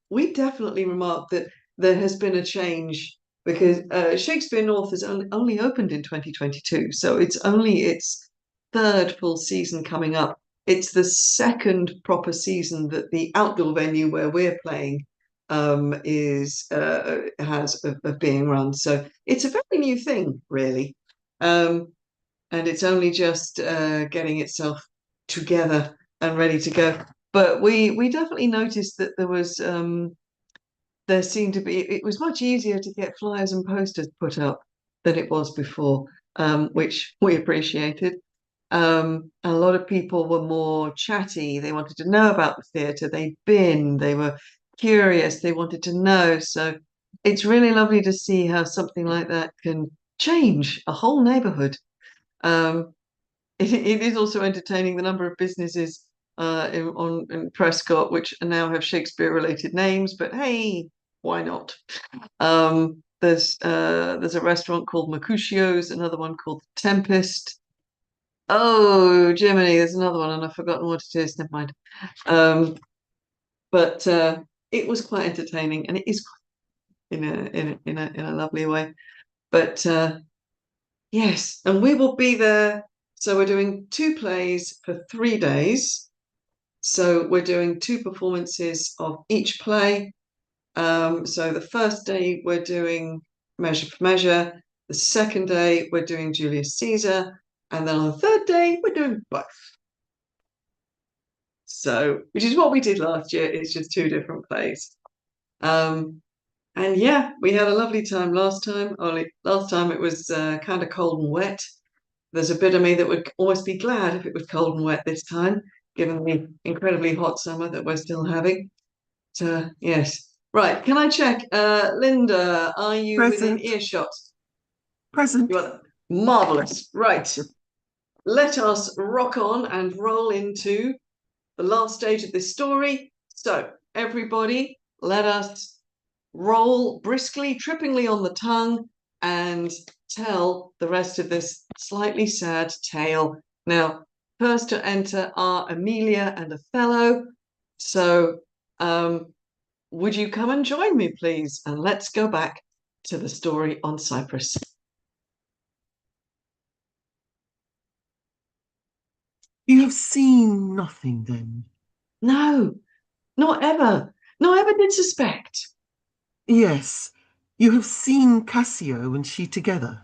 we definitely remarked that there has been a change, because Shakespeare North has only opened in 2022. So it's only its third full season coming up. It's the second proper season that the outdoor venue where we're playing has of being run. So it's a very new thing, really, and it's only just getting itself together and ready to go. But we definitely noticed that there seemed to be, it was much easier to get flyers and posters put up than it was before, which we appreciated. A lot of people were more chatty. They wanted to know about the theatre. They were curious. They wanted to know. So it's really lovely to see how something like that can change a whole neighbourhood. It is also entertaining, the number of businesses in Prescott which now have Shakespeare-related names. But hey, why not? There's a restaurant called Mercutio's, another one called The Tempest. Oh, Jiminy, there's another one, and I've forgotten what it is. Never mind. But it was quite entertaining, and it is in a lovely way. But yes, and we will be there. So we're doing 2 plays for 3 days. So we're doing 2 performances of each play. So the first day we're doing Measure for Measure. The second day we're doing Julius Caesar. And then on the third day, we're doing both. So, which is what we did last year. It's just 2 different plays. And yeah, we had a lovely time last time. Only last time it was kind of cold and wet. There's a bit of me that would almost be glad if it was cold and wet this time, given the incredibly hot summer that we're still having. So, yes. Right, can I check? Linda, are you Present. within earshot? Present. You are. Marvellous. Right. Let us rock on and roll into the last stage of this story. So, everybody, let us roll briskly, trippingly on the tongue, and tell the rest of this slightly sad tale. Now, first to enter are Amelia and Othello. So, would you come and join me, please? And let's go back to the story on Cyprus. You have seen nothing, then? No, not ever. Not ever did suspect. Yes, you have seen Cassio and she together.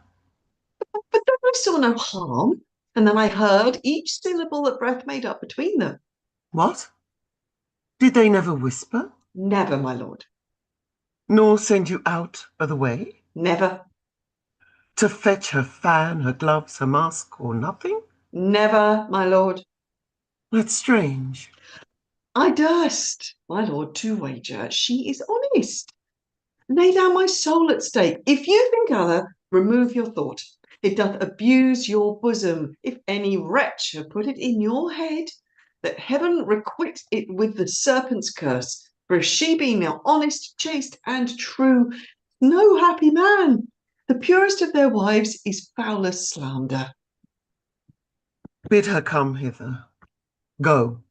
But then I saw no harm, and then I heard each syllable that breath made up between them. What? Did they never whisper? Never, my lord. Nor send you out of the way? Never. To fetch her fan, her gloves, her mask, or nothing? Never, my lord. That's strange. I durst, my lord, to wager she is honest. Lay down my soul at stake. If you think other, remove your thought. It doth abuse your bosom. If any wretch have put it in your head, that heaven requite it with the serpent's curse. For if she be now honest, chaste, and true, no happy man. The purest of their wives is foulest slander. Bid her come hither. Go.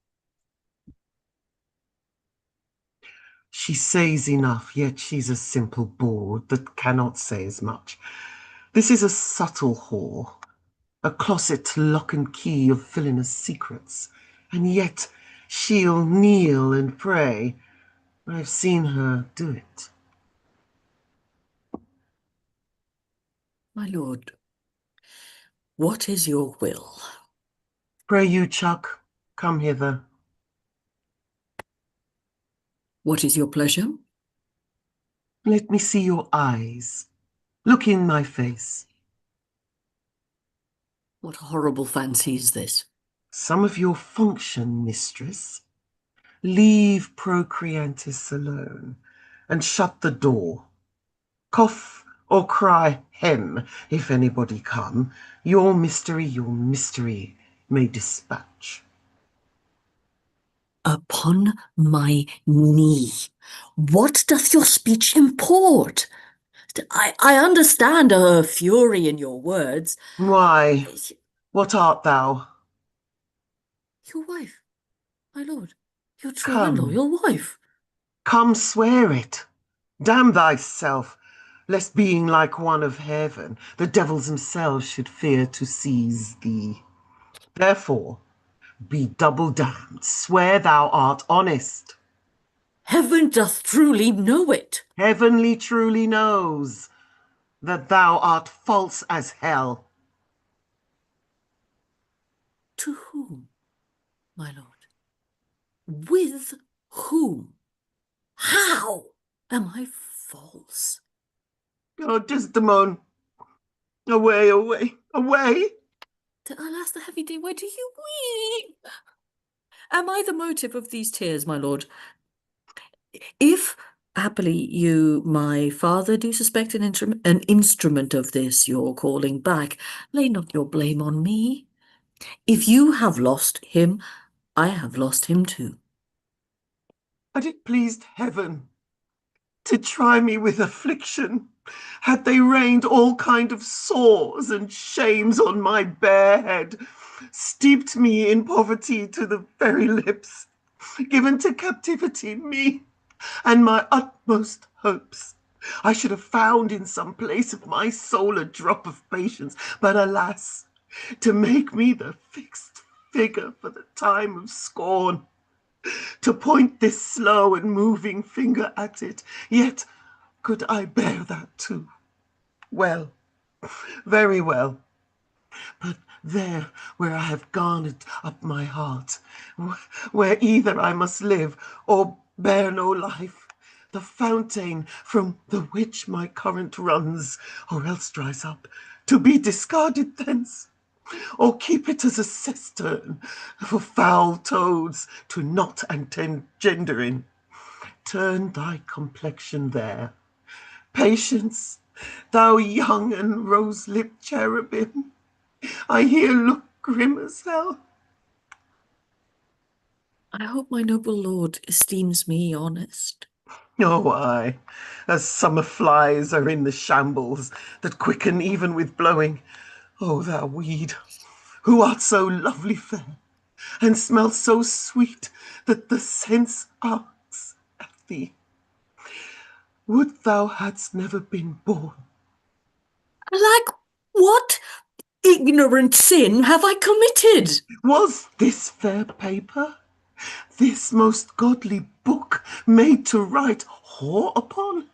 She says enough, yet she's a simple bawd that cannot say as much. This is a subtle whore, a closet lock and key of villainous secrets, and yet she'll kneel and pray. I've seen her do it. My lord, what is your will? Pray you, Chuck, come hither. What is your pleasure? Let me see your eyes. Look in my face. What horrible fancy is this? Some of your function, mistress. Leave Procreantis alone and shut the door. Cough or cry hem if anybody come. Your mystery may dispatch. Upon my knee, what doth your speech import? I understand a fury in your words. Why, what art thou? Your wife, my lord, your true and loyal wife. Come, swear it. Damn thyself, lest being like one of heaven, the devils themselves should fear to seize thee. Therefore, be double damned, swear thou art honest. Heaven doth truly know it. Heavenly truly knows that thou art false as hell. To whom, my lord? With whom? How am I false? Oh, Desdemona, away, away, away. Alas, the heavy day, why do you weep? Am I the motive of these tears, my lord? If happily you, my father, do suspect an instrument of this your calling back, lay not your blame on me. If you have lost him, I have lost him too. Had it pleased heaven to try me with affliction, had they rained all kind of sores and shames on my bare head, steeped me in poverty to the very lips, given to captivity me and my utmost hopes, I should have found in some place of my soul a drop of patience, but alas, to make me the fixed figure for the time of scorn, to point this slow and moving finger at it, yet could I bear that too? Well, very well. But there where I have garnered up my heart, where either I must live or bear no life, the fountain from the which my current runs, or else dries up, to be discarded thence, or keep it as a cistern for foul toads to knot and engender in. Turn thy complexion there. Patience, thou young and rose-lipped cherubim, I here look grim as hell. I hope my noble lord esteems me honest. Oh, aye, as summer flies are in the shambles that quicken even with blowing. O thou weed, who art so lovely fair, and smell so sweet that the sense asks at thee, would thou hadst never been born. Like what ignorant sin have I committed? Was this fair paper, this most godly book, made to write whore upon?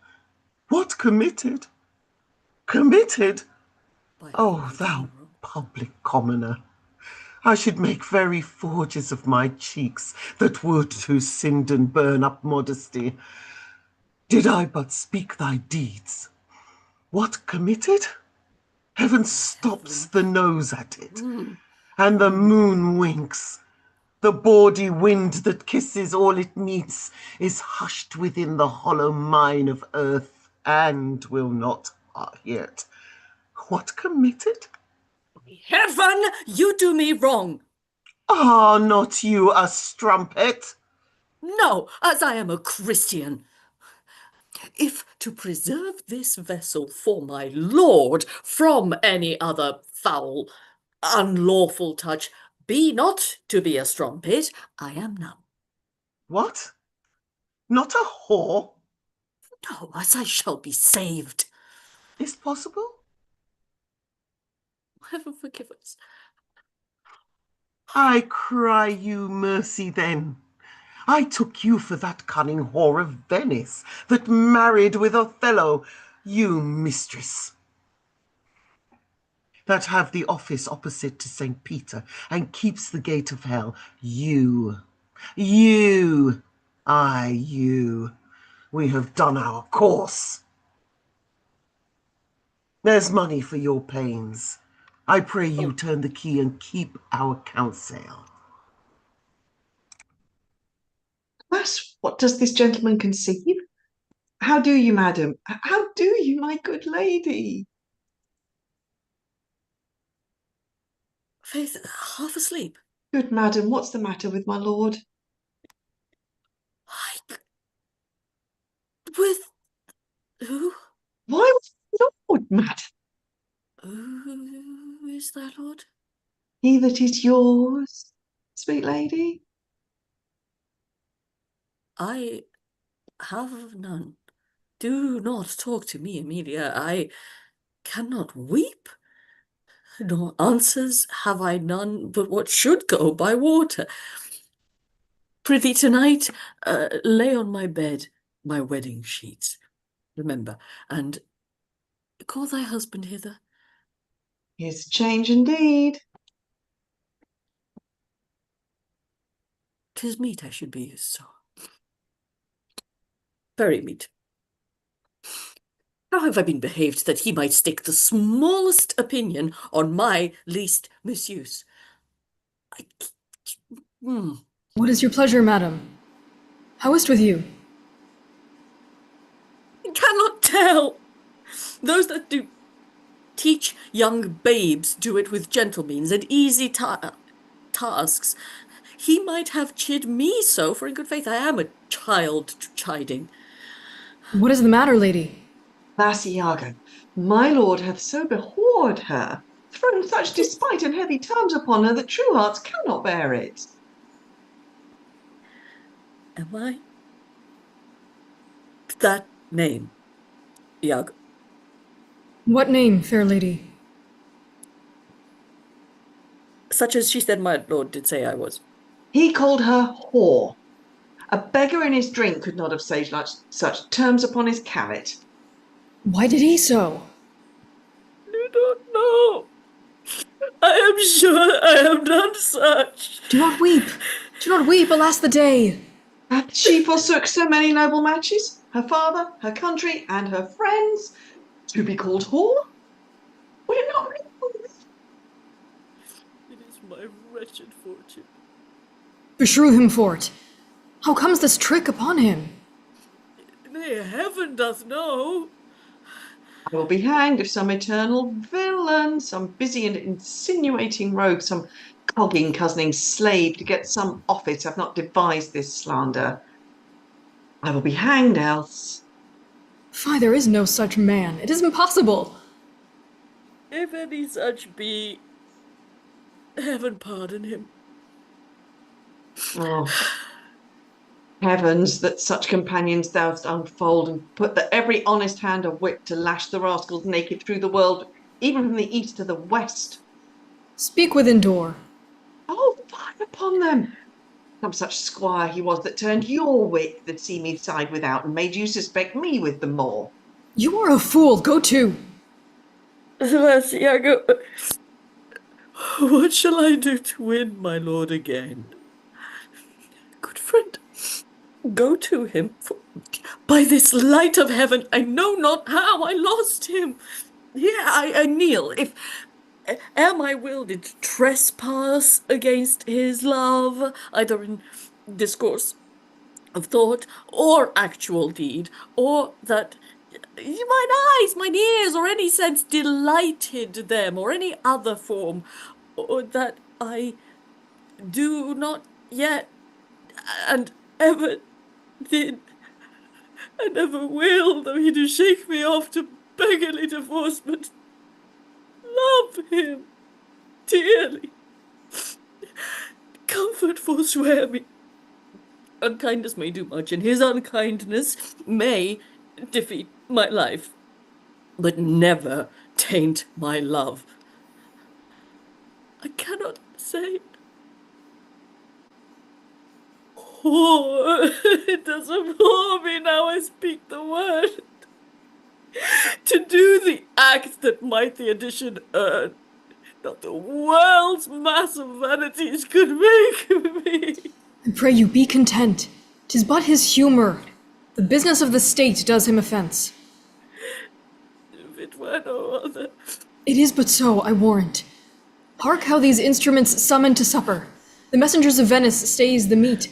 What committed? Committed? Oh, thou public commoner, I should make very forges of my cheeks that would to sinned and burn up modesty, did I but speak thy deeds. What committed? Heaven stops the nose at it, and the moon winks. The bawdy wind that kisses all it meets is hushed within the hollow mine of earth, and will not hear it. What committed? Heaven, you do me wrong. Ah, not you, a strumpet. No, as I am a Christian. If to preserve this vessel for my lord from any other foul, unlawful touch be not to be a strumpet, I am none. What? Not a whore? No, as I shall be saved. Is possible? Heaven forgive us. I cry you mercy then. I took you for that cunning whore of Venice that married with Othello, you mistress. That have the office opposite to St. Peter and keeps the gate of hell. You. Aye, you. We have done our course. There's money for your pains. I pray you turn the key and keep our counsel. Alas, what does this gentleman conceive? How do you, madam? How do you, my good lady? Faith, half asleep. Good madam, what's the matter with my lord? With who? Why with lord, madam? Who is that, lord? He that is yours, sweet lady. I have none. Do not talk to me, Emilia. I cannot weep. Nor answers have I none but what should go by water. Prithee, tonight, lay on my bed my wedding sheets, remember, and call thy husband hither. Here's a change indeed. 'Tis meet I should be used so. Very meet. How have I been behaved that he might stick the smallest opinion on my least misuse? What is your pleasure, madam? How is't with you? I cannot tell. Those that do teach young babes do it with gentle means and easy tasks. He might have chid me so, for in good faith I am a child chiding. What is the matter, lady? Lass Iago, my lord hath so behawed her, thrown such despite and heavy terms upon her that true hearts cannot bear it. Am I? That name, Iago. What name, fair lady? Such as she said my lord did say I was. He called her whore. A beggar in his drink could not have saved such terms upon his carrot. Why did he so? You don't know. I am sure I have done such. Do not weep. Do not weep, alas the day. Hath she forsook so many noble matches, her father, her country, and her friends, to be called whore? Would it not be? It is my wretched fortune. Beshrew him for't. How comes this trick upon him? Nay, heaven doth know. I will be hanged if some eternal villain, some busy and insinuating rogue, some cogging, cozening slave to get some office have not devised this slander. I will be hanged else. Fie, there is no such man. It is impossible. If any such be, heaven pardon him. Oh, heavens, that such companions thou'st unfold, and put that every honest hand a whip to lash the rascals naked through the world, even from the east to the west. Speak within door. Oh, fire upon them! Some such squire he was that turned your wit that see me side without, and made you suspect me with the more. You are a fool. Go to. Alas, Iago, what shall I do to win my lord again? Good friend, go to him, for by this light of heaven I know not how I lost him. Here I kneel, if ere my will did trespass against his love, either in discourse of thought or actual deed, or that mine eyes, mine ears, or any sense delighted them, or any other form, or that I do not yet, and ever did, and ever will, though he do shake me off to beggarly divorcement, love him dearly. Comfort forswear me. unkindness may do much, and his unkindness may defeat my life, but never taint my love. I cannot say. Oh, it does abhor me now I speak the word. To do the act that mighty addition earn, not the world's mass of vanities could make me. I pray you be content. 'Tis but his humour. The business of the state does him offence. If it were no other. It is but so, I warrant. Hark how these instruments summon to supper. The messengers of Venice stays the meat.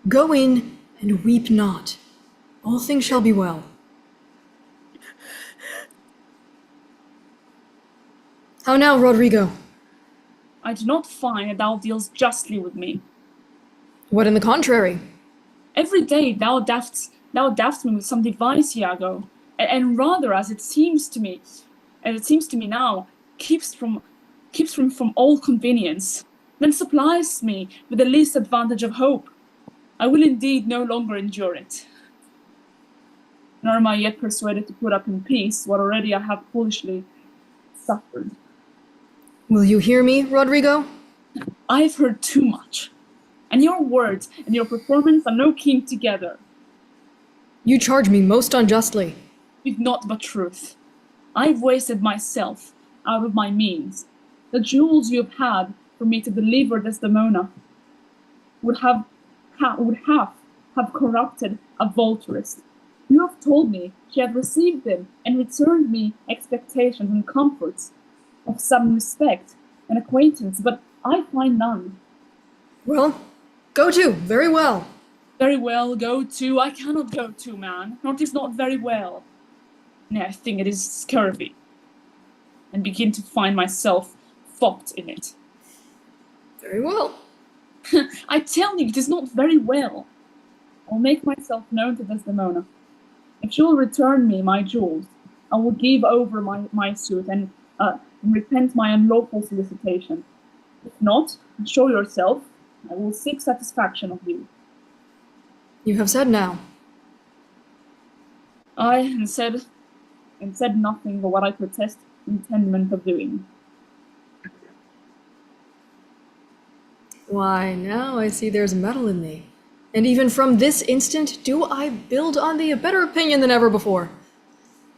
Go in and weep not. All things shall be well. How now, Rodrigo? I do not find that thou dealst justly with me. What in the contrary? Every day thou daftst me with some device, Iago, and rather, as it seems to me now, keeps from all convenience, then supplies me with the least advantage of hope. I will indeed no longer endure it. Nor am I yet persuaded to put up in peace what already I have foolishly suffered. Will you hear me, Rodrigo? I have heard too much, and your words and your performance are no king together. You charge me most unjustly. With naught but truth. I've wasted myself out of my means. The jewels you have had for me to deliver Desdemona would have corrupted a vulturist. You have told me she had received them and returned me expectations and comforts of some respect and acquaintance, but I find none. Well, go to, very well. Very well, go to. I cannot go to, man. Not is not very well. Nay, I think it is scurvy, and begin to find myself fault in it. Very well. I tell you, it is not very well. I will make myself known to Desdemona. If she will return me my jewels, I will give over my suit and repent my unlawful solicitation. If not, show yourself. I will seek satisfaction of you. You have said now. And said nothing but what I protest intendment of doing. Why, now I see there's metal in thee. And even from this instant do I build on thee a better opinion than ever before.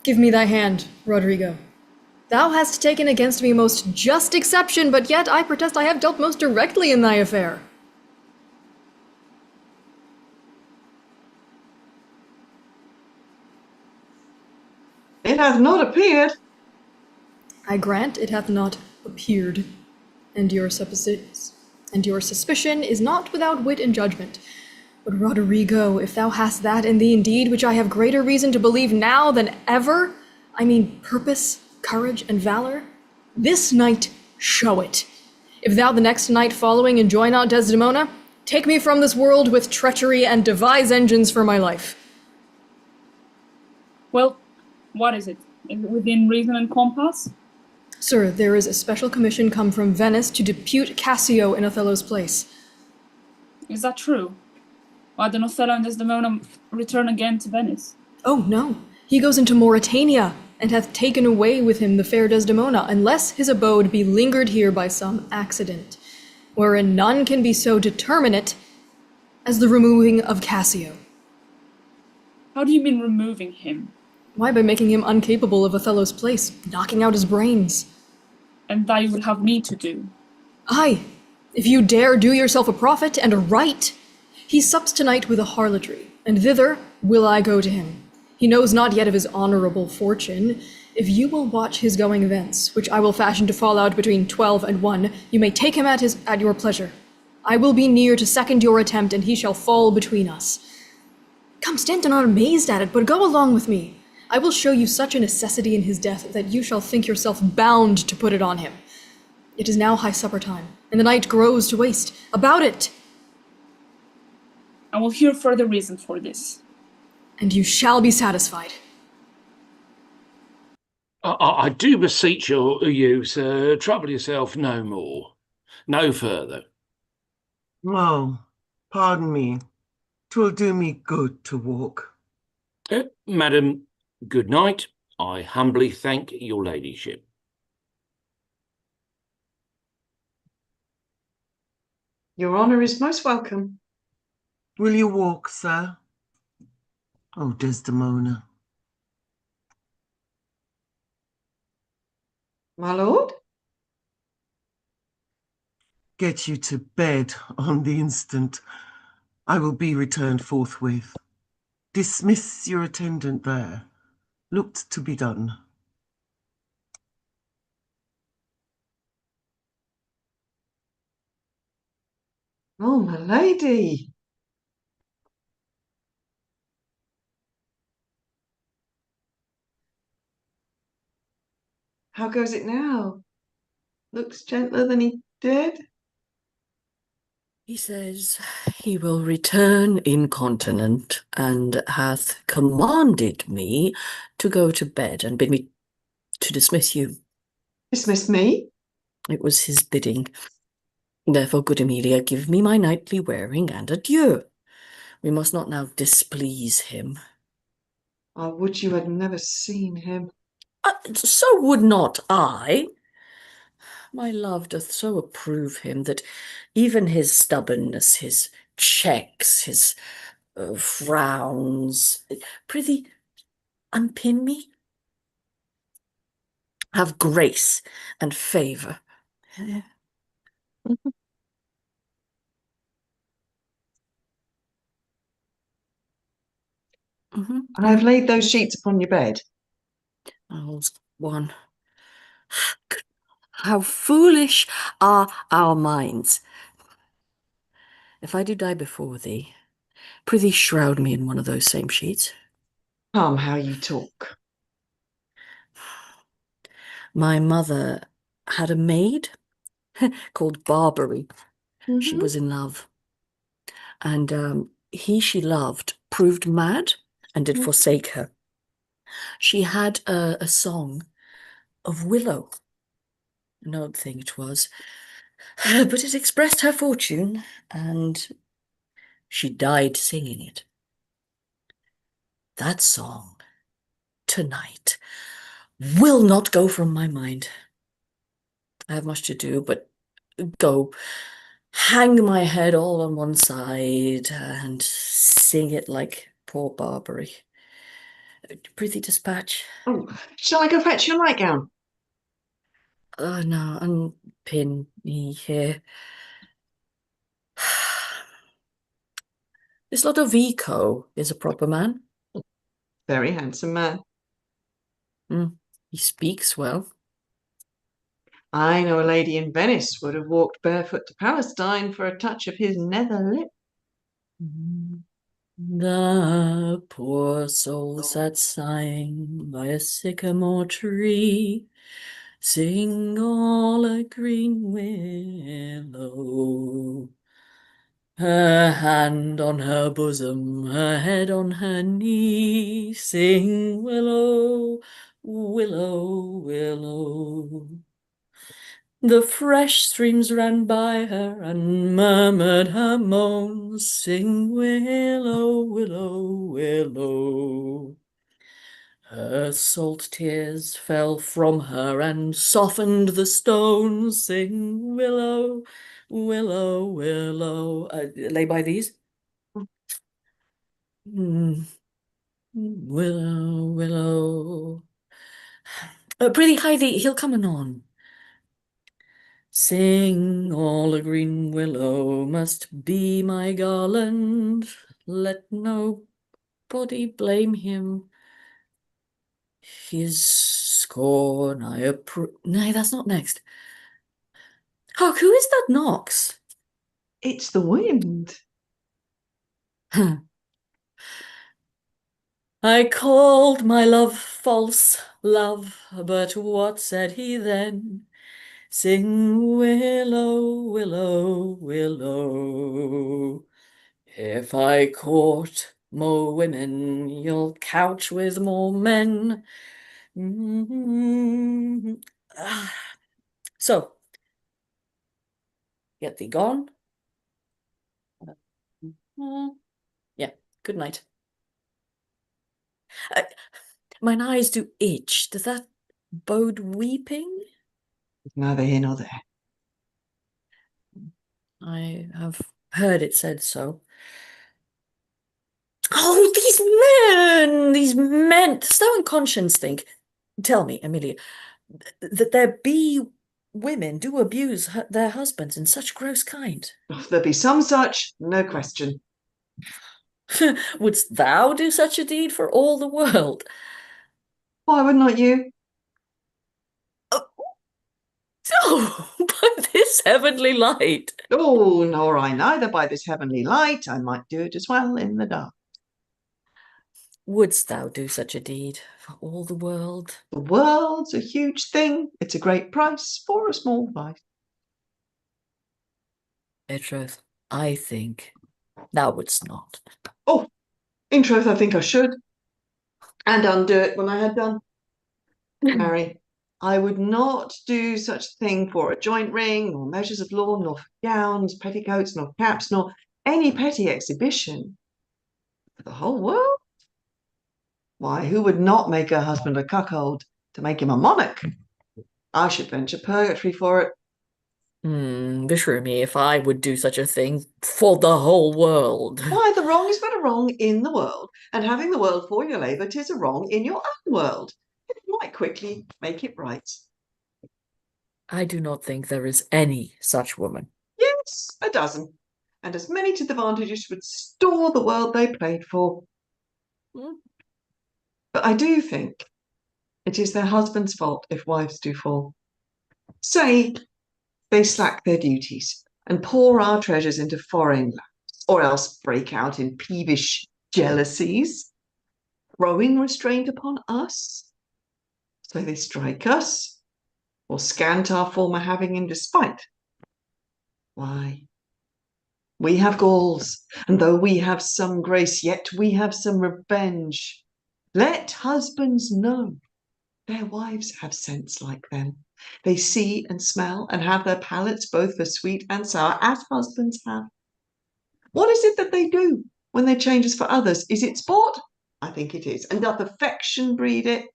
Give me thy hand, Rodrigo. Thou hast taken against me most just exception, but yet I protest I have dealt most directly in thy affair. It hath not appeared. I grant it hath not appeared, and your suspicion is not without wit and judgment. But Rodrigo, if thou hast that in thee indeed, which I have greater reason to believe now than ever, I mean purpose, courage, and valor, this night show it. If thou the next night following enjoy not Desdemona, take me from this world with treachery and devise engines for my life. Well, what is it? Is it within reason and compass? Sir, there is a special commission come from Venice to depute Cassio in Othello's place. Is that true? Why don't Othello and Desdemona return again to Venice? Oh, no. He goes into Mauritania, and hath taken away with him the fair Desdemona, unless his abode be lingered here by some accident, wherein none can be so determinate as the removing of Cassio. How do you mean removing him? Why, by making him incapable of Othello's place, knocking out his brains. And that you would have me to do? Aye, if you dare do yourself a profit and a right. He sups tonight with a harlotry, and thither will I go to him. He knows not yet of his honourable fortune. If you will watch his going thence, which I will fashion to fall out between 12 and 1, you may take him at your pleasure. I will be near to second your attempt, and he shall fall between us. Come, stand not amazed at it, but go along with me. I will show you such a necessity in his death that you shall think yourself bound to put it on him. It is now high supper time, and the night grows to waste. About it! I will hear further reason for this. And you shall be satisfied. I do beseech you, sir, trouble yourself no more, no further. Oh, pardon me. 'Twill do me good to walk. Madam, good night. I humbly thank your ladyship. Your honour is most welcome. Will you walk, sir? Oh, Desdemona. My lord? Get you to bed on the instant. I will be returned forthwith. Dismiss your attendant there. Looked to be done. Oh, my lady. How goes it now? Looks gentler than he did. He says he will return incontinent, and hath commanded me to go to bed and bid me to dismiss you. Dismiss me? It was his bidding. Therefore, good Amelia, give me my nightly wearing, and adieu. We must not now displease him. I would you had never seen him. So would not I. My love doth so approve him that even his stubbornness, his checks, his frowns, prithee, unpin me. Have grace and favour. I have laid those sheets upon your bed. Oh, one. How foolish are our minds. If I do die before thee, prithee shroud me in one of those same sheets. Come, how you talk. My mother had a maid called Barbary. She was in love. And he she loved proved mad and did forsake her. She had a song of willow. An odd thing it was. But it expressed her fortune, and she died singing it. That song, tonight, will not go from my mind. I have much to do, but go hang my head all on one side and sing it like poor Barbary. Prithee dispatch. Oh, shall I go fetch your nightgown? No, unpin me here. This Lodovico is a proper man. Very handsome man. He speaks well. I know a lady in Venice would have walked barefoot to Palestine for a touch of his nether lip. The poor soul sat sighing by a sycamore tree, sing all a green willow. Her hand on her bosom, her head on her knee, sing willow, willow, willow. The fresh streams ran by her and murmured her moans, sing willow, willow, willow. Her salt tears fell from her and softened the stones, sing willow, willow, willow. Lay by these. Willow, willow. Prithee, hie thee, he'll come anon. Sing, all a green willow must be my garland. Let nobody blame him. His scorn I approve. Nay, that's not next. Hark, who is that knocks? It's the wind. I called my love false love, but what said he then? Sing willow, willow, willow. If I court more women, you'll couch with more men. So, get thee gone. Yeah. Good night. Mine eyes do itch. Does that bode weeping? Neither here nor there. I have heard it said so. Oh, these men, does thou in conscience think, tell me, Amelia, that there be women do abuse their husbands in such gross kind? Oh, there be some such, no question. Wouldst thou do such a deed for all the world? Why would not you? Oh, by this heavenly light. Oh, nor I neither by this heavenly light. I might do it as well in the dark. Wouldst thou do such a deed for all the world? The world's a huge thing. It's a great price for a small vice. In truth, I think thou wouldst not. Oh, in truth, I think I should. And undo it when I had done. Mary, I would not do such a thing for a joint ring, nor measures of law, nor for gowns, petticoats, nor caps, nor any petty exhibition. For the whole world? Why, who would not make her husband a cuckold to make him a monarch? I should venture purgatory for it. Beshrew me if I would do such a thing for the whole world. Why, the wrong is but a wrong in the world, and having the world for your labour, 'tis a wrong in your own world. It might quickly make it right. I do not think there is any such woman. Yes, a dozen, and as many to the vantage as would store the world they played for. But I do think it is their husband's fault if wives do fall. Say they slack their duties and pour our treasures into foreign lands, or else break out in peevish jealousies, throwing restraint upon us. So they strike us, or scant our former having in despite. Why, we have galls, and though we have some grace, yet we have some revenge. Let husbands know their wives have sense like them. They see and smell and have their palates both for sweet and sour, as husbands have. What is it that they do when they change us for others? Is it sport? I think it is. And doth affection breed it?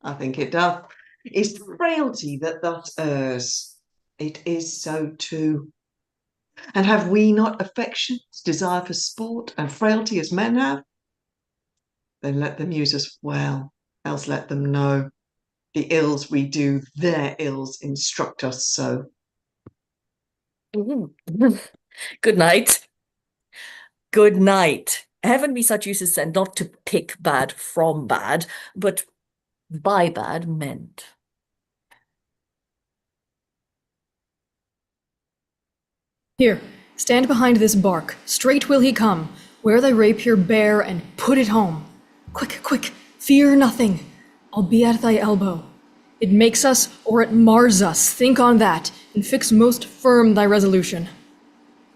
I think it doth. Is frailty that thus errs? It is so too. And have we not affections, desire for sport, and frailty as men have? Then let them use us well, else let them know the ills we do, their ills instruct us so. Good night. Good night. Heaven be such use as sent, not to pick bad from bad, but by bad meant. Here, stand behind this bark. Straight will he come. Wear thy rapier bare and put it home. Quick, quick, fear nothing. I'll be at thy elbow. It makes us or it mars us. Think on that, and fix most firm thy resolution.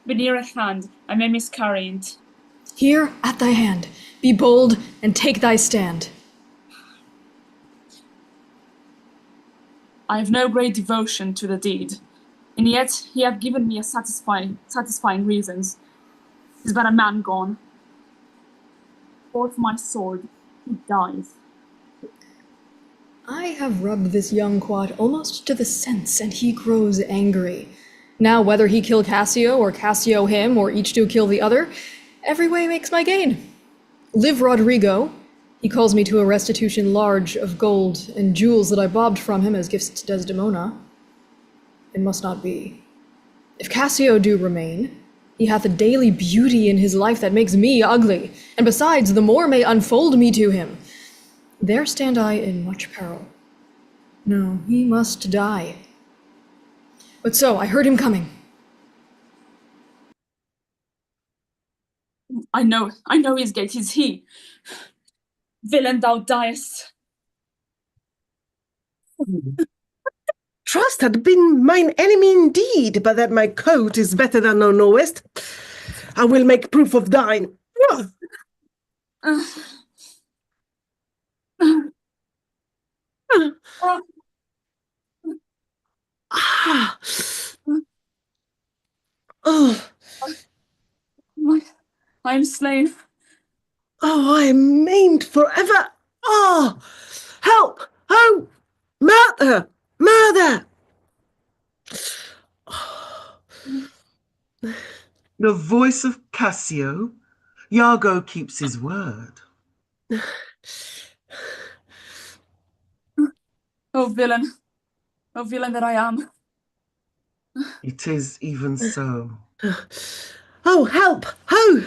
Be near at hand, I may miscarry it. Here at thy hand, be bold and take thy stand. I have no great devotion to the deed, and yet he hath given me a satisfying reasons. 'Tis but a man gone. Forth my sword, he dies. I have rubbed this young quad almost to the sense, and he grows angry. Now whether he kill Cassio, or Cassio him, or each do kill the other, every way makes my gain. Live Rodrigo, he calls me to a restitution large of gold and jewels that I bobbed from him as gifts to Desdemona. It must not be. If Cassio do remain, he hath a daily beauty in his life that makes me ugly, and besides, the more may unfold me to him. There stand I in much peril. No, he must die. But so, I heard him coming. I know his gait, 'tis he. Villain, thou diest. Trust had been mine enemy indeed, but that my coat is better than thou knowest. I will make proof of thine. I am slain. Oh, I am maimed forever. Oh, help! Oh, murder! Murder! The voice of Cassio. Iago keeps his word. Oh, villain. Oh, villain that I am. It is even so. Oh, help! Oh,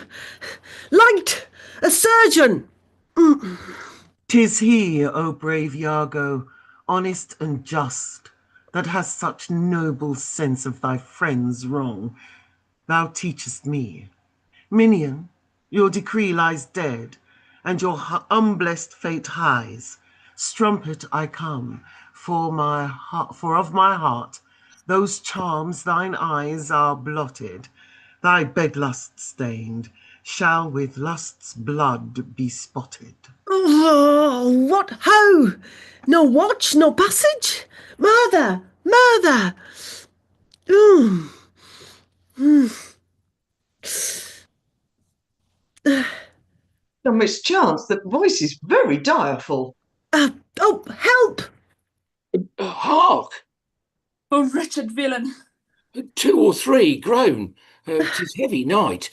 light! A surgeon! 'Tis he, O brave Iago, honest and just, that has such noble sense of thy friend's wrong. Thou teachest me. Minion, your decree lies dead, and your unblessed fate hies. Strumpet I come, for of my heart, those charms thine eyes are blotted, thy bedlust stained, shall with lust's blood be spotted. Oh, what ho! No watch, no passage? Murder! Murder! The mischance, that voice is very direful. Oh, help! Hark! Oh, wretched villain! 2 or 3 groan. 'Tis heavy night.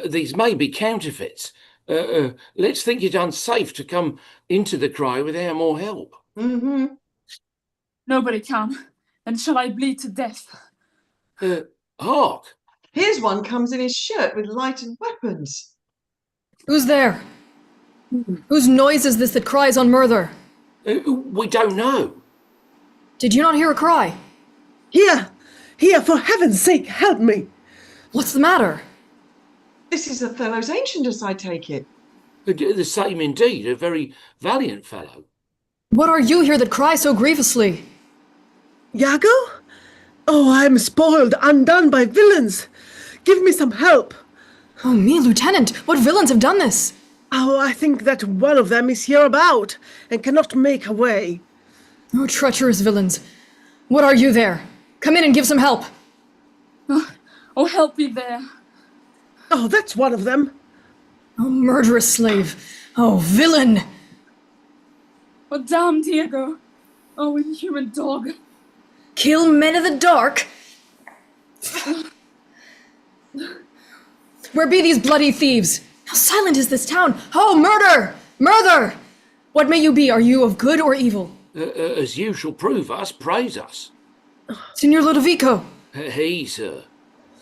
These may be counterfeits. Let's think it unsafe to come into the cry without more help. Mm-hmm. Nobody can. And shall I bleed to death? Hark! Here's one comes in his shirt with lighted weapons. Who's there? Whose noise is this that cries on murder? We don't know. Did you not hear a cry? Here! Here, for heaven's sake, help me! What's the matter? This is Othello's Ancientess, I take it. The same indeed, a very valiant fellow. What are you here that cry so grievously? Iago? Oh, I am spoiled, undone by villains. Give me some help. Oh, me, Lieutenant, what villains have done this? Oh, I think that one of them is here about, and cannot make away. Oh, treacherous villains. What are you there? Come in and give some help. Oh, help me there. Oh, that's one of them. Oh, murderous slave. Oh, villain. Oh, damn Diego. Oh, inhuman dog. Kill men of the dark? Where be these bloody thieves? How silent is this town? Oh, murder! Murder! What may you be? Are you of good or evil? As you shall prove us, praise us. Signor Lodovico. He, sir.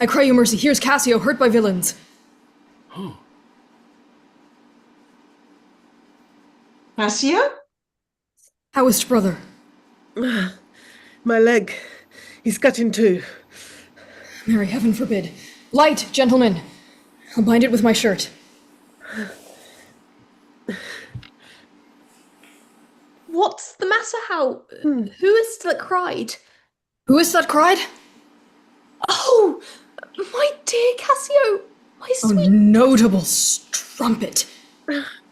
I cry you mercy. Here's Cassio, hurt by villains. Cassio? How is brother? My leg. He's cut in two. Mary, heaven forbid. Light, gentlemen. I'll bind it with my shirt. What's the matter? How? Who is it that cried? Who is that cried? Oh, my dear Cassio, my sweet. Oh, notable strumpet.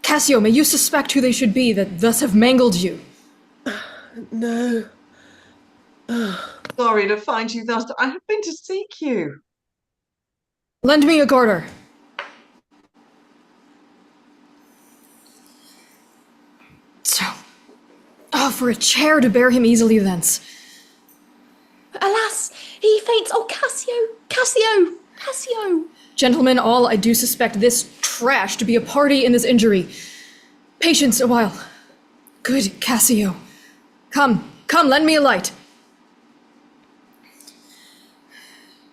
Cassio, may you suspect who they should be that thus have mangled you? No. Sorry to find you thus. I have been to seek you. Lend me a garter. So, for a chair to bear him easily thence. Alas, he faints. Oh, Cassio, Cassio, Cassio. Gentlemen, all, I do suspect this trash to be a party in this injury. Patience a while. Good Cassio. Come, lend me a light.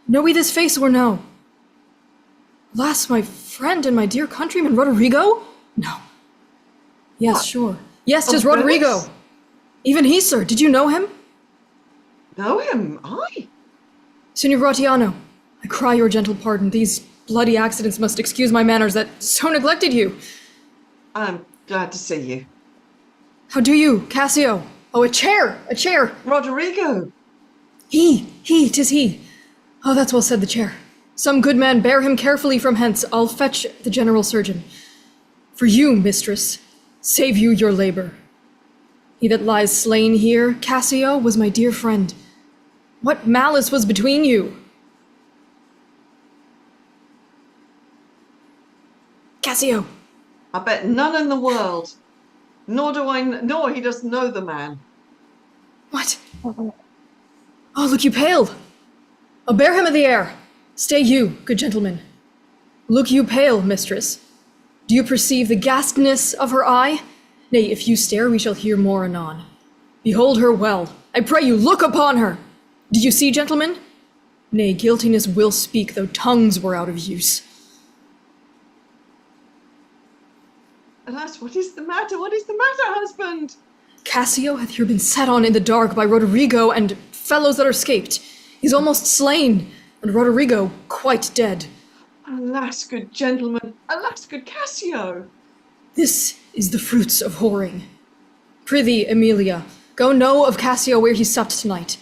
Know we this face or no? Alas, my friend and my dear countryman, Roderigo? No. Yes, what? Sure. Yes, 'tis Oh, Roderigo. Phyllis? Even he, sir. Did you know him? Know him? I? Signor Gratiano, I cry your gentle pardon. These bloody accidents must excuse my manners that so neglected you. I'm glad to see you. How do you, Cassio? Oh, a chair! Roderigo! Tis he. Oh, that's well said, the chair. Some good man bear him carefully from hence. I'll fetch the general surgeon. For you, mistress, save you your labor. He that lies slain here, Cassio, was my dear friend. What malice was between you? Cassio, I bet none in the world. Nor he doesn't know the man. What? Oh, look, you pale. I'll bear him in the air. Stay you, good gentleman. Look you pale, mistress. Do you perceive the ghastness of her eye? Nay, if you stare, we shall hear more anon. Behold her well. I pray you, look upon her. Do you see, gentlemen? Nay, guiltiness will speak, though tongues were out of use. Alas, what is the matter? What is the matter, husband? Cassio hath here been set on in the dark by Roderigo and fellows that are escaped. He's almost slain, and Roderigo quite dead. Alas, good gentleman. Alas, good Cassio. This is the fruits of whoring. Prithee, Emilia, go know of Cassio where he supped tonight.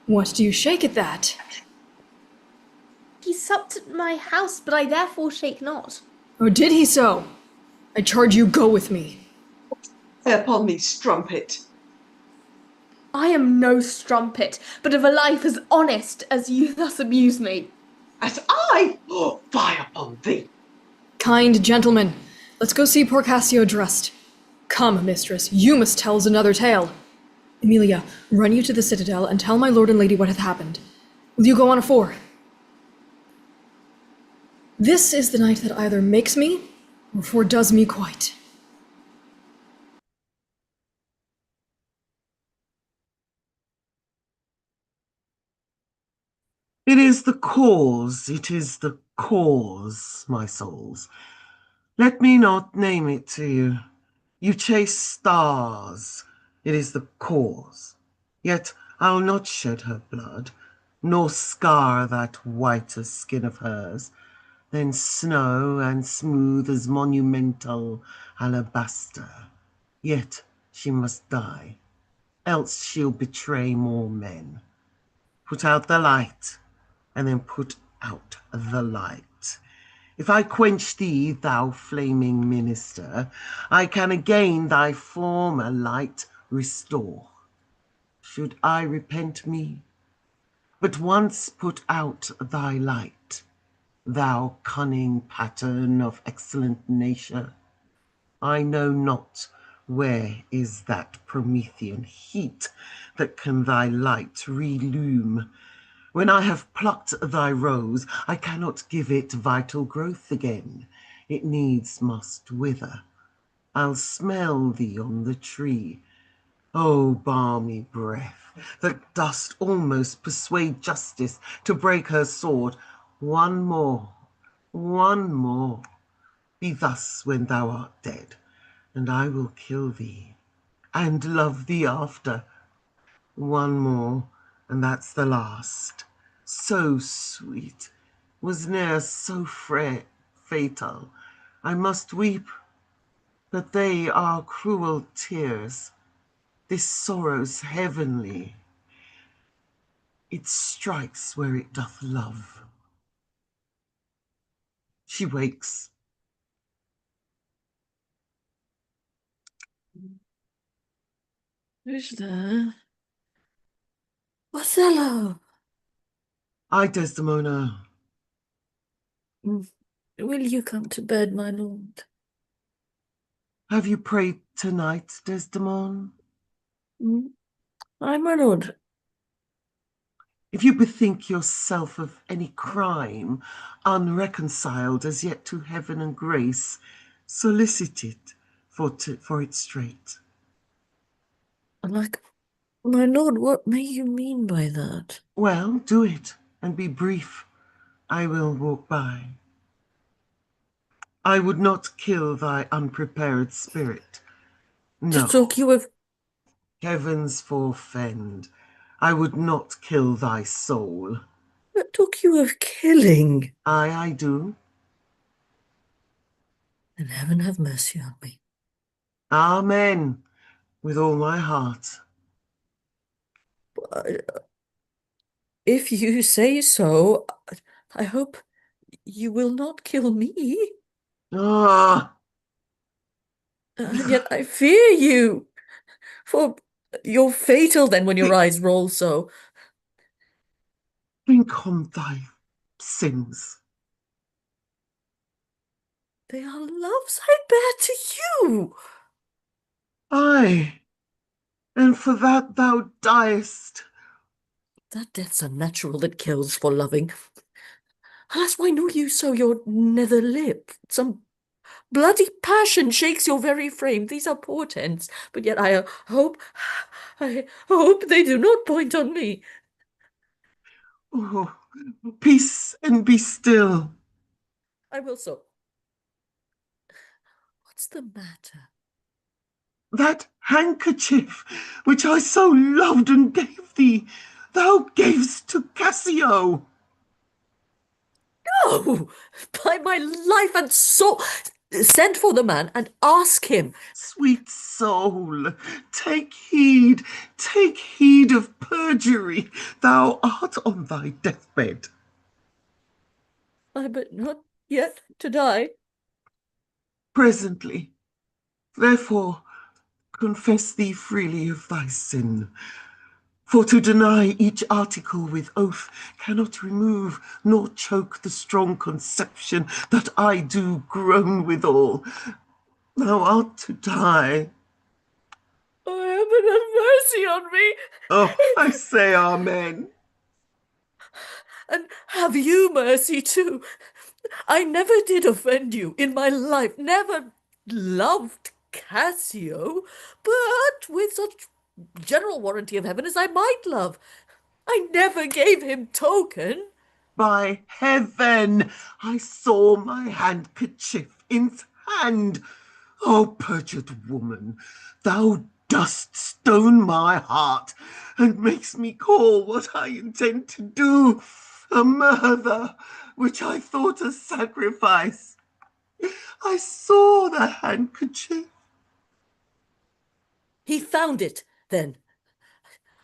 What do you shake at that? He supped at my house, but I therefore shake not. Oh, did he so? I charge you go with me. Upon me, strumpet. I am no strumpet, but of a life as honest as you thus amuse me. As I? Oh, fie upon thee! Kind gentlemen, let's go see poor Cassio dressed. Come, mistress, you must tell us another tale. Emilia, run you to the citadel and tell my lord and lady what hath happened. Will you go on afore? This is the night that either makes me or foredoes me quite. It is the cause, my souls. Let me not name it to you. You chase stars, it is the cause. Yet I'll not shed her blood, nor scar that whiter skin of hers, than snow and smooth as monumental alabaster. Yet she must die, else she'll betray more men. Put out the light, and then put out the light. If I quench thee, thou flaming minister, I can again thy former light restore. Should I repent me? But once put out thy light, thou cunning pattern of excellent nature, I know not where is that Promethean heat that can thy light relume. When I have plucked thy rose, I cannot give it vital growth again. It needs must wither. I'll smell thee on the tree. O balmy breath, that dost almost persuade justice to break her sword. One more. Be thus when thou art dead, and I will kill thee, and love thee after. One more, and that's the last. So sweet, was ne'er so fatal. I must weep, but they are cruel tears. This sorrow's heavenly. It strikes where it doth love. She wakes. Who's there? Othello! Ay, Desdemona. Will you come to bed, my lord? Have you prayed tonight, Desdemona? Ay, my lord. If you bethink yourself of any crime, unreconciled as yet to heaven and grace, solicit it for its straight. Like, my lord, what may you mean by that? Well, do it, and be brief. I will walk by. I would not kill thy unprepared spirit. No. To talk you of... Heavens forfend. I would not kill thy soul. But talk you of killing? Aye, I do. Then heaven have mercy on me. Amen. With all my heart. If you say so, I hope you will not kill me. Ah! And yet I fear you, for you're fatal then when your eyes roll so. Think on thy sins. They are loves I bear to you. Aye, and for that thou diest. That death's unnatural that kills for loving. Alas, why know you so your nether lip? Some bloody passion shakes your very frame. These are portents, but yet I hope they do not point on me. Oh, peace and be still. I will so. What's the matter? That handkerchief which I so loved and gave thee, thou gavest to Cassio. No! By my life and soul! Send for the man and ask him. Sweet soul, take heed of perjury. Thou art on thy deathbed. I but not yet to die. Presently. Therefore, confess thee freely of thy sin. For to deny each article with oath cannot remove nor choke the strong conception that I do groan withal. Thou art to die. Oh, heaven have mercy on me. Oh, I say amen. And have you mercy too. I never did offend you in my life, never loved Cassio, but with such general warranty of heaven as I might love. I never gave him token. By heaven, I saw my handkerchief in's hand. O perjured woman, thou dost stone my heart, and makes me call what I intend to do a murder, which I thought a sacrifice. I saw the handkerchief. He found it, then.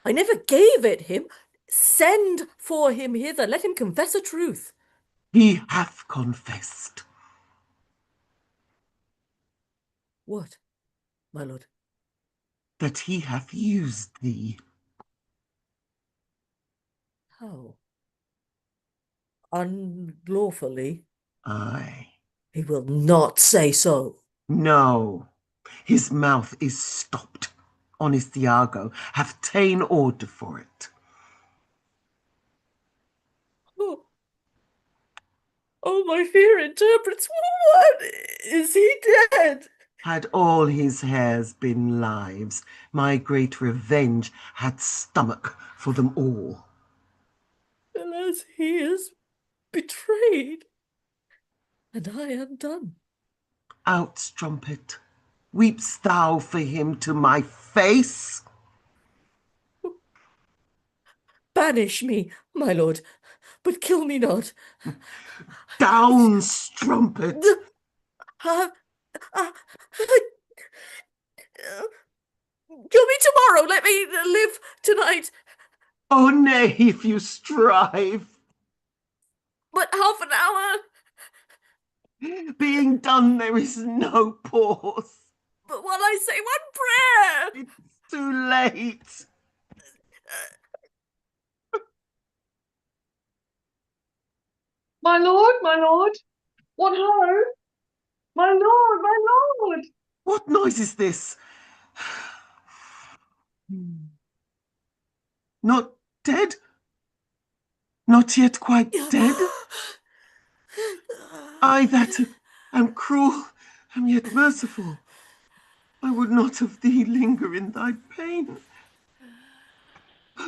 I never gave it him. Send for him hither. Let him confess a truth. He hath confessed. What, my lord? That he hath used thee. How? Unlawfully? Aye. He will not say so. No, his mouth is stopped. Honest Iago hath ta'en order for it. Oh, my fear interprets. What? Is he dead? Had all his hairs been lives, my great revenge had stomach for them all. Alas, he is betrayed, and I am done. Out, strumpet, weep'st thou for him to my face? Banish me, my lord, but kill me not. Down, strumpet! Kill me tomorrow. Let me live tonight. Oh, nay, if you strive. But half an hour. Being done, there is no pause. But while I say one prayer. It's too late. My lord, my lord. What ho? My lord, my lord. What noise is this? Not dead? Not yet quite dead? I that am cruel, am yet merciful. I would not have thee linger in thy pain.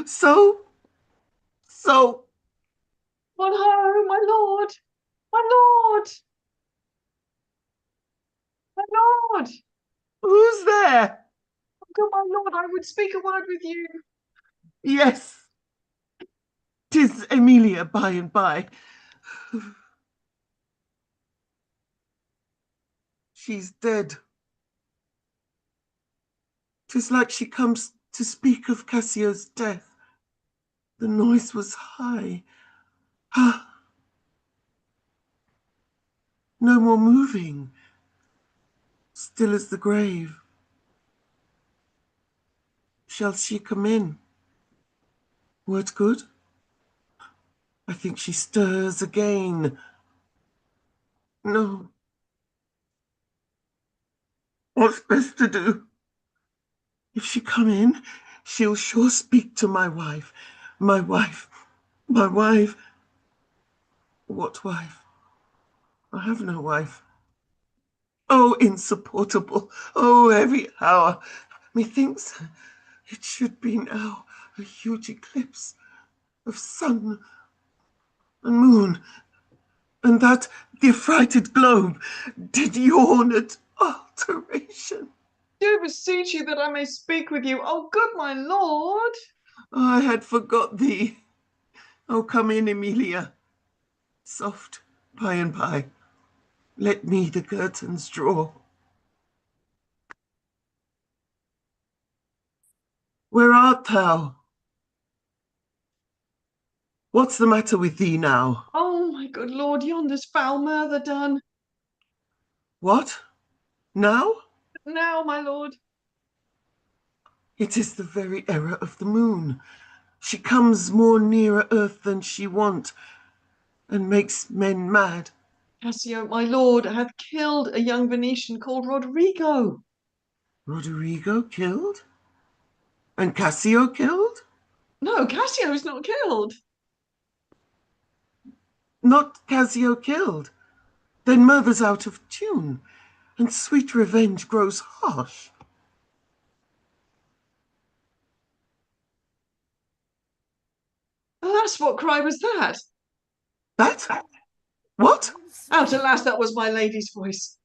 So. What ho, my lord, my lord. My lord. Who's there? Oh, good, my lord, I would speak a word with you. Yes. 'Tis Emilia by and by. She's dead. 'Tis like she comes to speak of Cassio's death. The noise was high. Ah. No more moving. Still as the grave. Shall she come in? Word good? I think she stirs again. No, What's best to do? If she come in, she'll sure speak to my wife. My wife. My wife. What wife? I have no wife. Oh, insupportable. Oh, every hour. Methinks it should be now a huge eclipse of sun and moon, and that the affrighted globe did yawn at alteration. Do beseech you that I may speak with you. Oh, good my lord. I had forgot thee. Oh, come in, Emilia. Soft, by and by. Let me the curtains draw. Where art thou? What's the matter with thee now? Oh, my good lord, yonder's foul murther done. What? Now? Now, my lord. It is the very error of the moon. She comes more nearer earth than she wont, and makes men mad. Cassio, my lord, hath killed a young Venetian called Roderigo. Roderigo killed? And Cassio killed? No, Cassio's not killed. Not Cassio killed. Then mother's out of tune, and sweet revenge grows harsh. Alas, what cry was that? That? What? Out, alas, that was my lady's voice.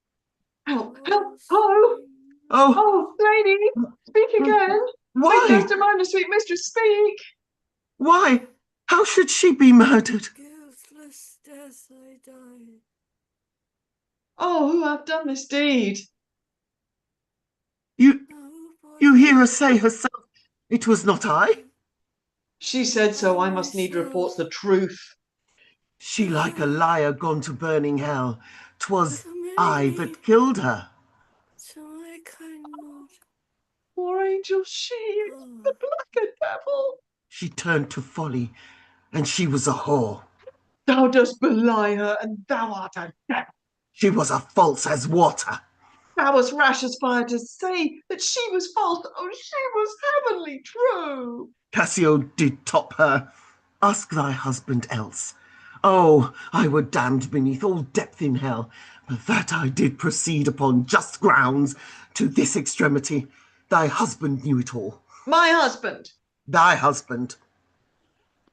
Help, help, oh! Oh! Oh, lady, speak again. Why? Make Desdemona, sweet mistress, speak. Why? How should she be murdered? Guiltless death I die. Oh, who hath done this deed? You hear her say herself, it was not I? She said so. I must need report the truth. She like a liar gone to burning hell. 'Twas I that killed her. Poor angel, she, the blacker devil. She turned to folly, and she was a whore. Thou dost belie her, and thou art a devil. She was as false as water. Thou wast rash as fire to say that she was false. Oh, she was heavenly true. Cassio did top her. Ask thy husband else. Oh, I were damned beneath all depth in hell, but that I did proceed upon just grounds to this extremity. Thy husband knew it all. My husband? Thy husband.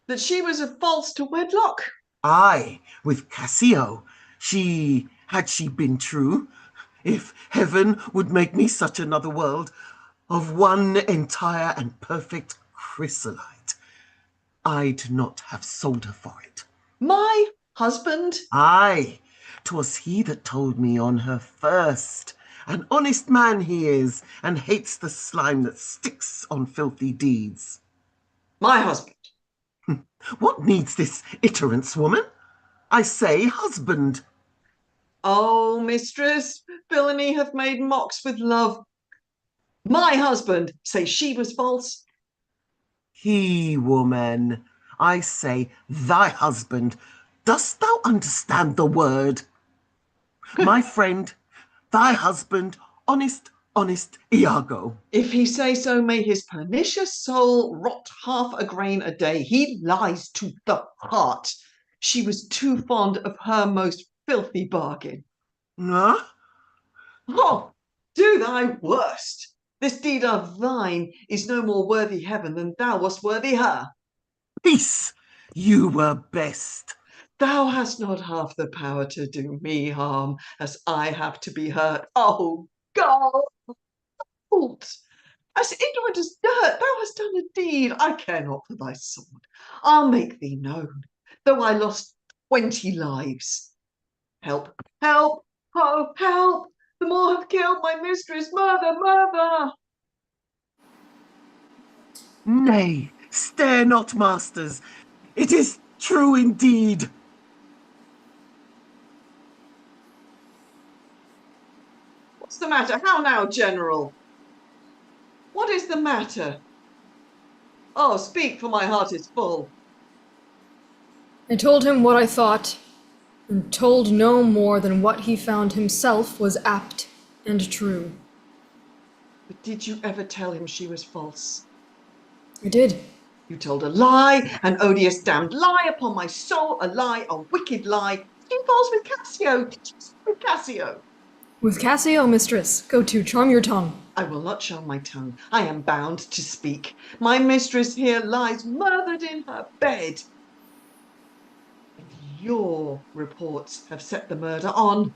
That she was a false to wedlock? Aye, with Cassio. Had she been true, if heaven would make me such another world, of one entire and perfect chrysolite, I'd not have sold her for it. My husband? Aye, 'twas he that told me on her first. An honest man he is, and hates the slime that sticks on filthy deeds. My husband? What needs this iterance, woman? I say husband. Oh, mistress, villainy hath made mocks with love. My husband, say she was false? He, woman. I say thy husband. Dost thou understand the word? My friend, thy husband, honest Iago. If he say so, may his pernicious soul rot half a grain a day. He lies to the heart. She was too fond of her most filthy bargain. Huh? Oh, do thy worst. This deed of thine is no more worthy heaven than thou wast worthy her. Peace! You were best. Thou hast not half the power to do me harm as I have to be hurt. Oh, God! As ignorant as dirt, thou hast done a deed. I care not for thy sword. I'll make thee known, though I lost 20 lives. Help, help, oh, help! The Moor hath killed my mistress, murder, murder! Nay, stare not, masters. It is true indeed. What's the matter? How now, General? What is the matter? Oh, speak, for my heart is full. I told him what I thought, and told no more than what he found himself was apt and true. But did you ever tell him she was false? I did. You told a lie, an odious damned lie upon my soul, a lie, a wicked lie. She falls with Cassio. Did you sleep with Cassio? With Cassio, mistress. Go to, charm your tongue. I will not charm my tongue. I am bound to speak. My mistress here lies murdered in her bed. And your reports have set the murder on.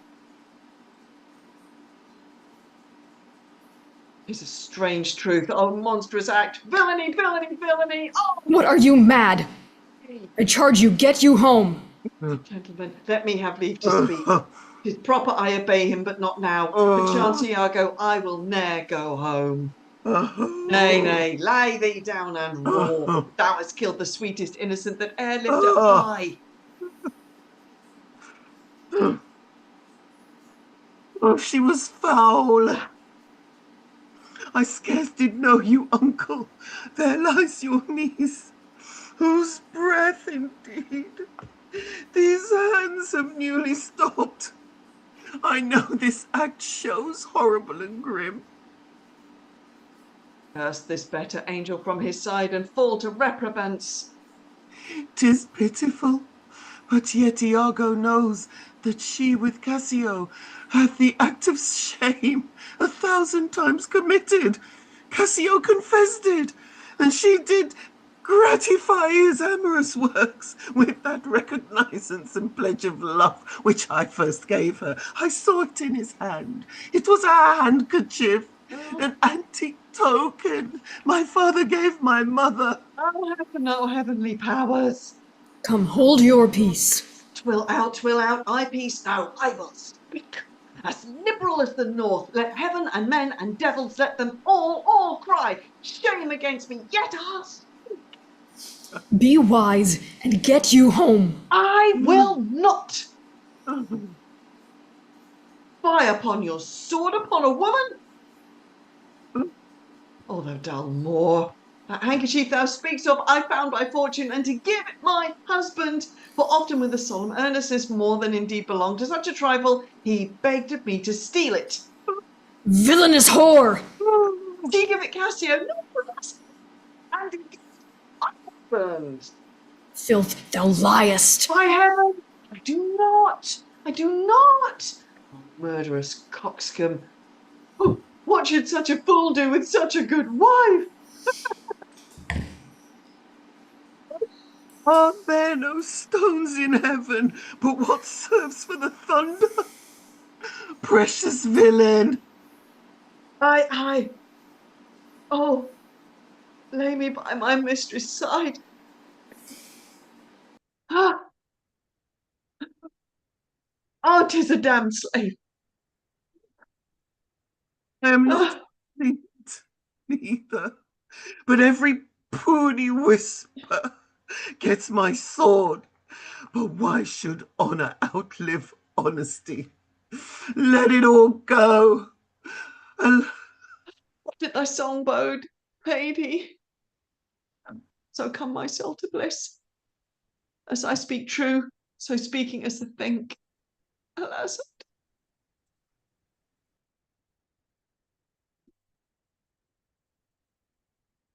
It's a strange truth. Oh, monstrous act. Villainy, villainy, villainy. Oh! What, are you mad? I charge you, get you home. Gentlemen, let me have leave to speak. 'Tis proper I obey him, but not now. Perchance, Iago, I will ne'er go home. Nay, nay, lie thee down and roar. Thou hast killed the sweetest innocent that e'er lived at eye. Oh, she was foul. I scarce did know you, uncle. There lies your niece, whose breath indeed these hands have newly stopped. I know this act shows horrible and grim. Curse this better angel from his side and fall to reprobance. 'Tis pitiful, but yet Iago knows that she with Cassio hath the act of shame 1,000 times committed. Cassio confessed it, and she did gratify his amorous works with that recognizance and pledge of love which I first gave her. I saw it in his hand. It was a handkerchief, an antique token my father gave my mother. Oh, heaven, oh, heavenly powers. Come, hold your peace. Twill out, I peace now, I will speak. As liberal as the north, let heaven and men and devils, let them all cry, shame against me, yet I'll speak. Be wise and get you home. I will not. Fie upon your sword upon a woman. O thou dull Moor, that handkerchief thou speaks of I found by fortune, and to give it my husband, for often with a solemn earnestness, more than indeed belonged to such a trifle, he begged of me to steal it. Villainous whore! Do you give it Cassio? No, and it husband. Filth, thou liest. By heaven, I do not. Oh, murderous coxcomb. Oh, what should such a fool do with such a good wife? Are there no stones in heaven but what serves for the thunder? Precious villain! Oh, lay me by my mistress' side. Ah! Oh, 'tis a damned slave. I am not saint, neither, but every puny whisper gets my sword. But why should honor outlive honesty? Let it all go. What did thy song bode, lady? So come my soul to bliss. As I speak true, so speaking as the think. Alas.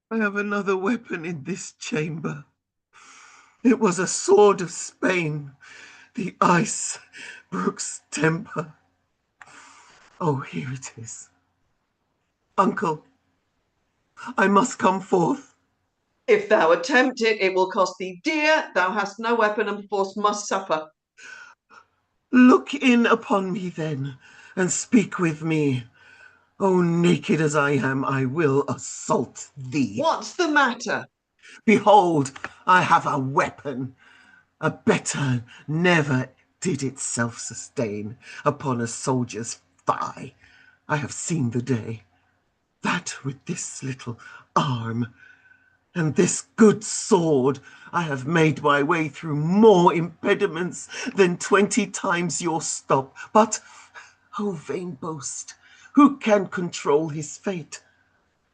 I have another weapon in this chamber. It was a sword of Spain, the ice brooks temper. Oh, here it is. Uncle, I must come forth. If thou attempt it, it will cost thee dear. Thou hast no weapon and perforce must suffer. Look in upon me then, and speak with me. Oh, naked as I am, I will assault thee. What's the matter? Behold, I have a weapon. A better never did itself sustain upon a soldier's thigh. I have seen the day. That with this little arm and this good sword, I have made my way through more impediments than 20 times your stop. But, oh vain boast, who can control his fate?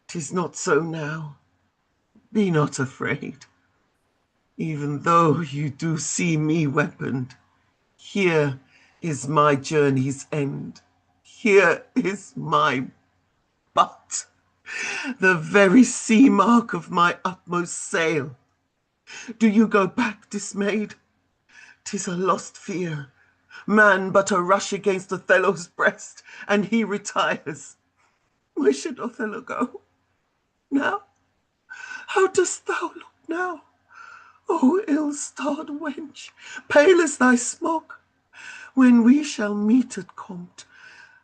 'Tis not so now. Be not afraid. Even though you do see me weaponed, here is my journey's end. Here is my butt. the very sea mark of my utmost sail. Do you go back dismayed? 'Tis a lost fear. Man but a rush against Othello's breast, and he retires. Where should Othello go? Now? How dost thou look now? O ill-starred wench, pale as thy smoke! When we shall meet at Compt,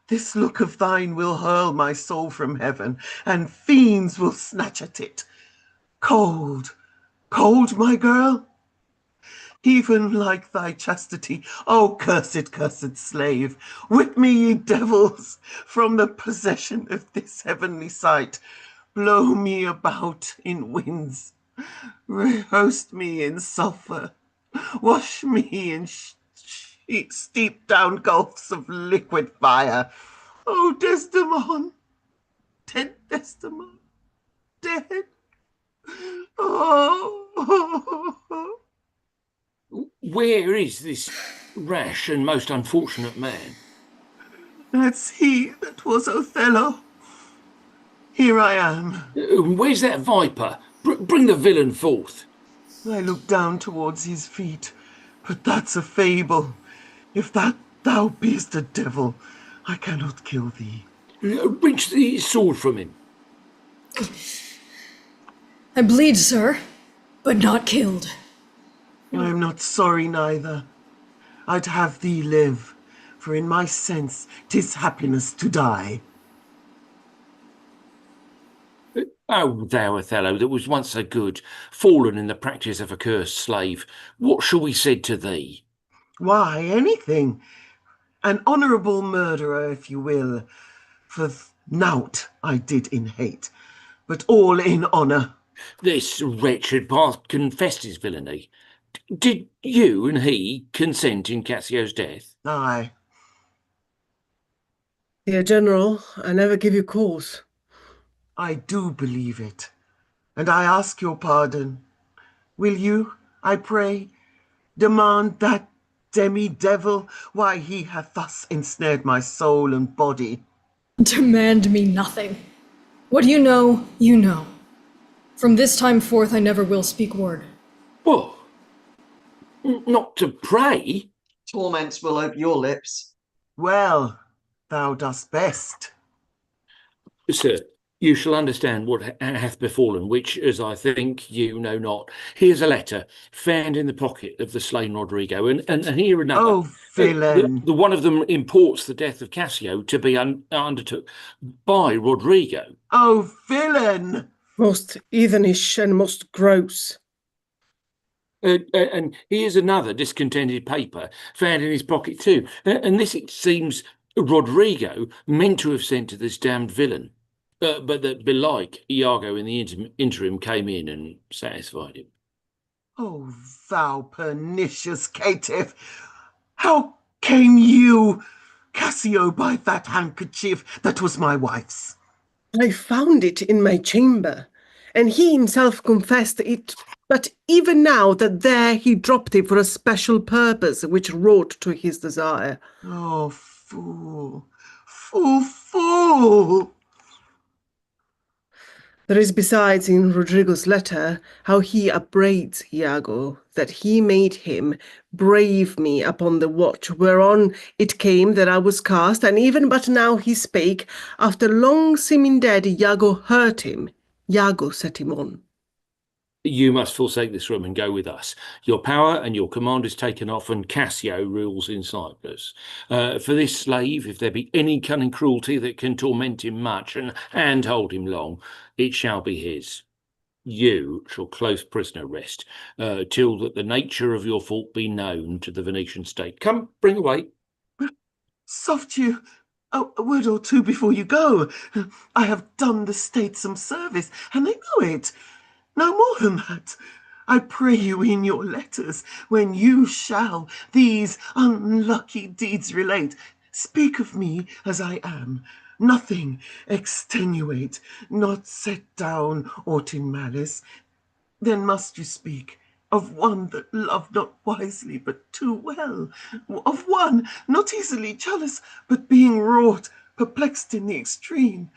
this look of thine will hurl my soul from heaven, and fiends will snatch at it. Cold, cold, my girl? Even like thy chastity, O cursed, cursed slave! Whip me, ye devils, from the possession of this heavenly sight. Blow me about in winds. Rehost me in sulphur. Wash me in steep down gulfs of liquid fire. Oh, Desdemon, dead Desdemon, dead. Oh. Where is this rash and most unfortunate man? That's he that was Othello. Here I am. Where's that viper? Bring the villain forth. I look down towards his feet, but that's a fable. If that thou beest a devil, I cannot kill thee. Wrench the sword from him. I bleed, sir, but not killed. I am not sorry neither. I'd have thee live, for in my sense 'tis happiness to die. O thou Othello, that was once so good, fallen in the practice of a cursed slave, what shall we say to thee? Why, anything. An honourable murderer, if you will, for naught I did in hate, but all in honour. This wretch had confessed his villainy. Did you and he consent in Cassio's death? Aye. Dear General, I never give you cause. I do believe it, and I ask your pardon. Will you, I pray, demand that demi-devil why he hath thus ensnared my soul and body? Demand me nothing. What you know, you know. From this time forth, I never will speak word. What? Not to pray? Torments will ope your lips. Well, thou dost best. Sir, you shall understand what hath befallen, which, as I think, you know not. Here's a letter found in the pocket of the slain Rodrigo, and here another. Oh, villain! The one of them imports the death of Cassio to be undertook by Rodrigo. Oh, villain! Most heathenish and most gross. And here's another discontented paper found in his pocket too. And this, it seems, Rodrigo meant to have sent to this damned villain. But that belike Iago in the interim came in and satisfied him. Oh, thou pernicious caitiff! How came you, Cassio, by that handkerchief that was my wife's? I found it in my chamber, and he himself confessed it, but even now that there he dropped it for a special purpose which wrought to his desire. Oh, fool, fool, fool! There is besides in Rodrigo's letter how he upbraids Iago, that he made him brave me upon the watch, whereon it came that I was cast, and even but now he spake, after long seeming dead, Iago hurt him. Iago set him on. You must forsake this room and go with us. Your power and your command is taken off, and Cassio rules in Cyprus. For this slave, if there be any cunning cruelty that can torment him much and hold him long, it shall be his. You shall close prisoner rest, till that the nature of your fault be known to the Venetian state. Come, bring away. Soft you, a word or two before you go. I have done the state some service, and they know it. No more than that. I pray you in your letters, when you shall these unlucky deeds relate, speak of me as I am, nothing extenuate, not set down aught in malice. Then must you speak of one that loved not wisely but too well, of one not easily jealous, but being wrought, perplexed in the extreme,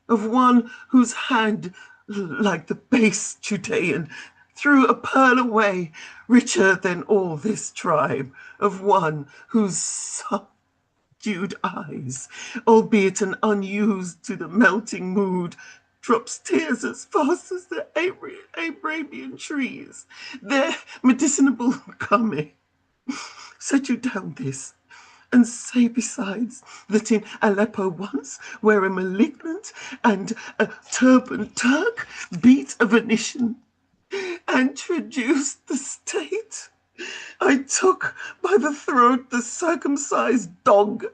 of one whose hand, like the base Judean, threw a pearl away, richer than all this tribe, of one whose subdued eyes, albeit an unused to the melting mood, drops tears as fast as the Arabian trees, their medicinable coming. Set you down this, and say besides that in Aleppo once, where a malignant and a turbaned Turk beat a Venetian and traduced the state, I took by the throat the circumcised dog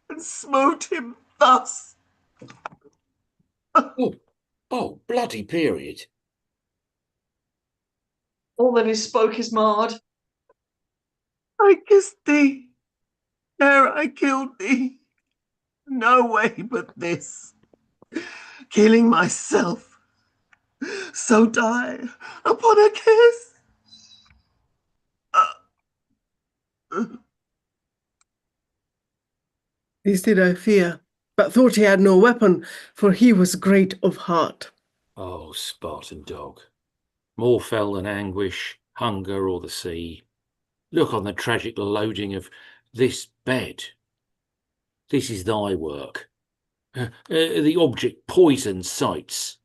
and smote him thus. Oh, bloody period. All that is spoke is marred. I kissed thee ere I killed thee. No way but this. Killing myself. So die upon a kiss. This did I fear, but thought he had no weapon, for he was great of heart. Oh, Spartan dog, more fell than anguish, hunger, or the sea. Look on the tragic loading of this bed. This is thy work. The object poisons sights.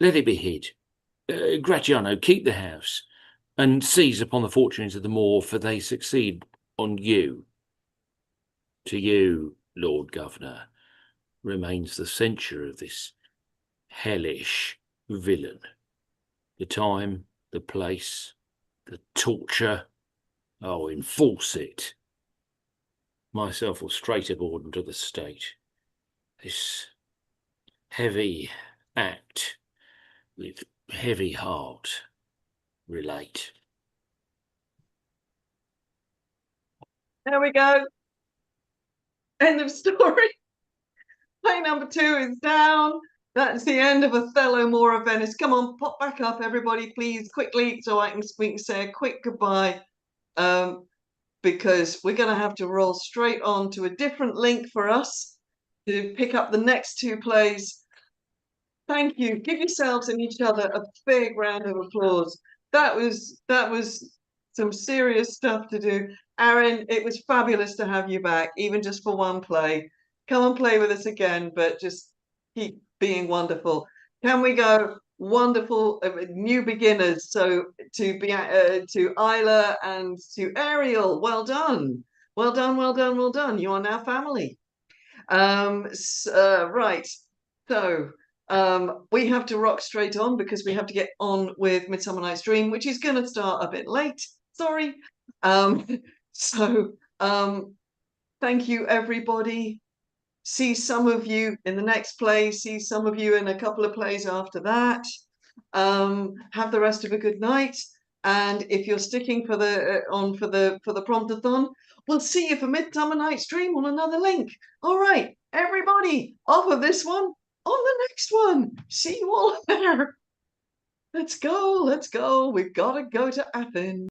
Let it be hid. Gratiano, keep the house, and seize upon the fortunes of the Moor, for they succeed on you. To you, Lord Governor, remains the censure of this hellish villain. The time, the place, the torture, I'll enforce it. Myself will straight aboard into the state. This heavy act with heavy heart relate. There we go. End of story. Play number 2 is down. That's the end of Othello, Moor of Venice. Come on, pop back up, everybody, please, quickly, so we can say a quick goodbye. Because we're going to have to roll straight on to a different link for us to pick up the next 2 plays. Thank you. Give yourselves and each other a big round of applause. That was some serious stuff to do. Aaron, it was fabulous to have you back, even just for one play. Come and play with us again, but just keep being wonderful. Can we go wonderful new beginners? So to Isla and to Ariel, well done. Well done, well done, well done. You are now family. Right. So we have to rock straight on because we have to get on with Midsummer Night's Dream, which is going to start a bit late. Sorry. Thank you, everybody. See some of you in the next play. See some of you in a couple of plays after that. Have the rest of a good night. And if you're sticking for the promptathon, we'll see you for Midsummer Night's Dream on another link. All right, everybody, off of this one, on the next one. See you all there. Let's go. Let's go. We've got to go to Athens.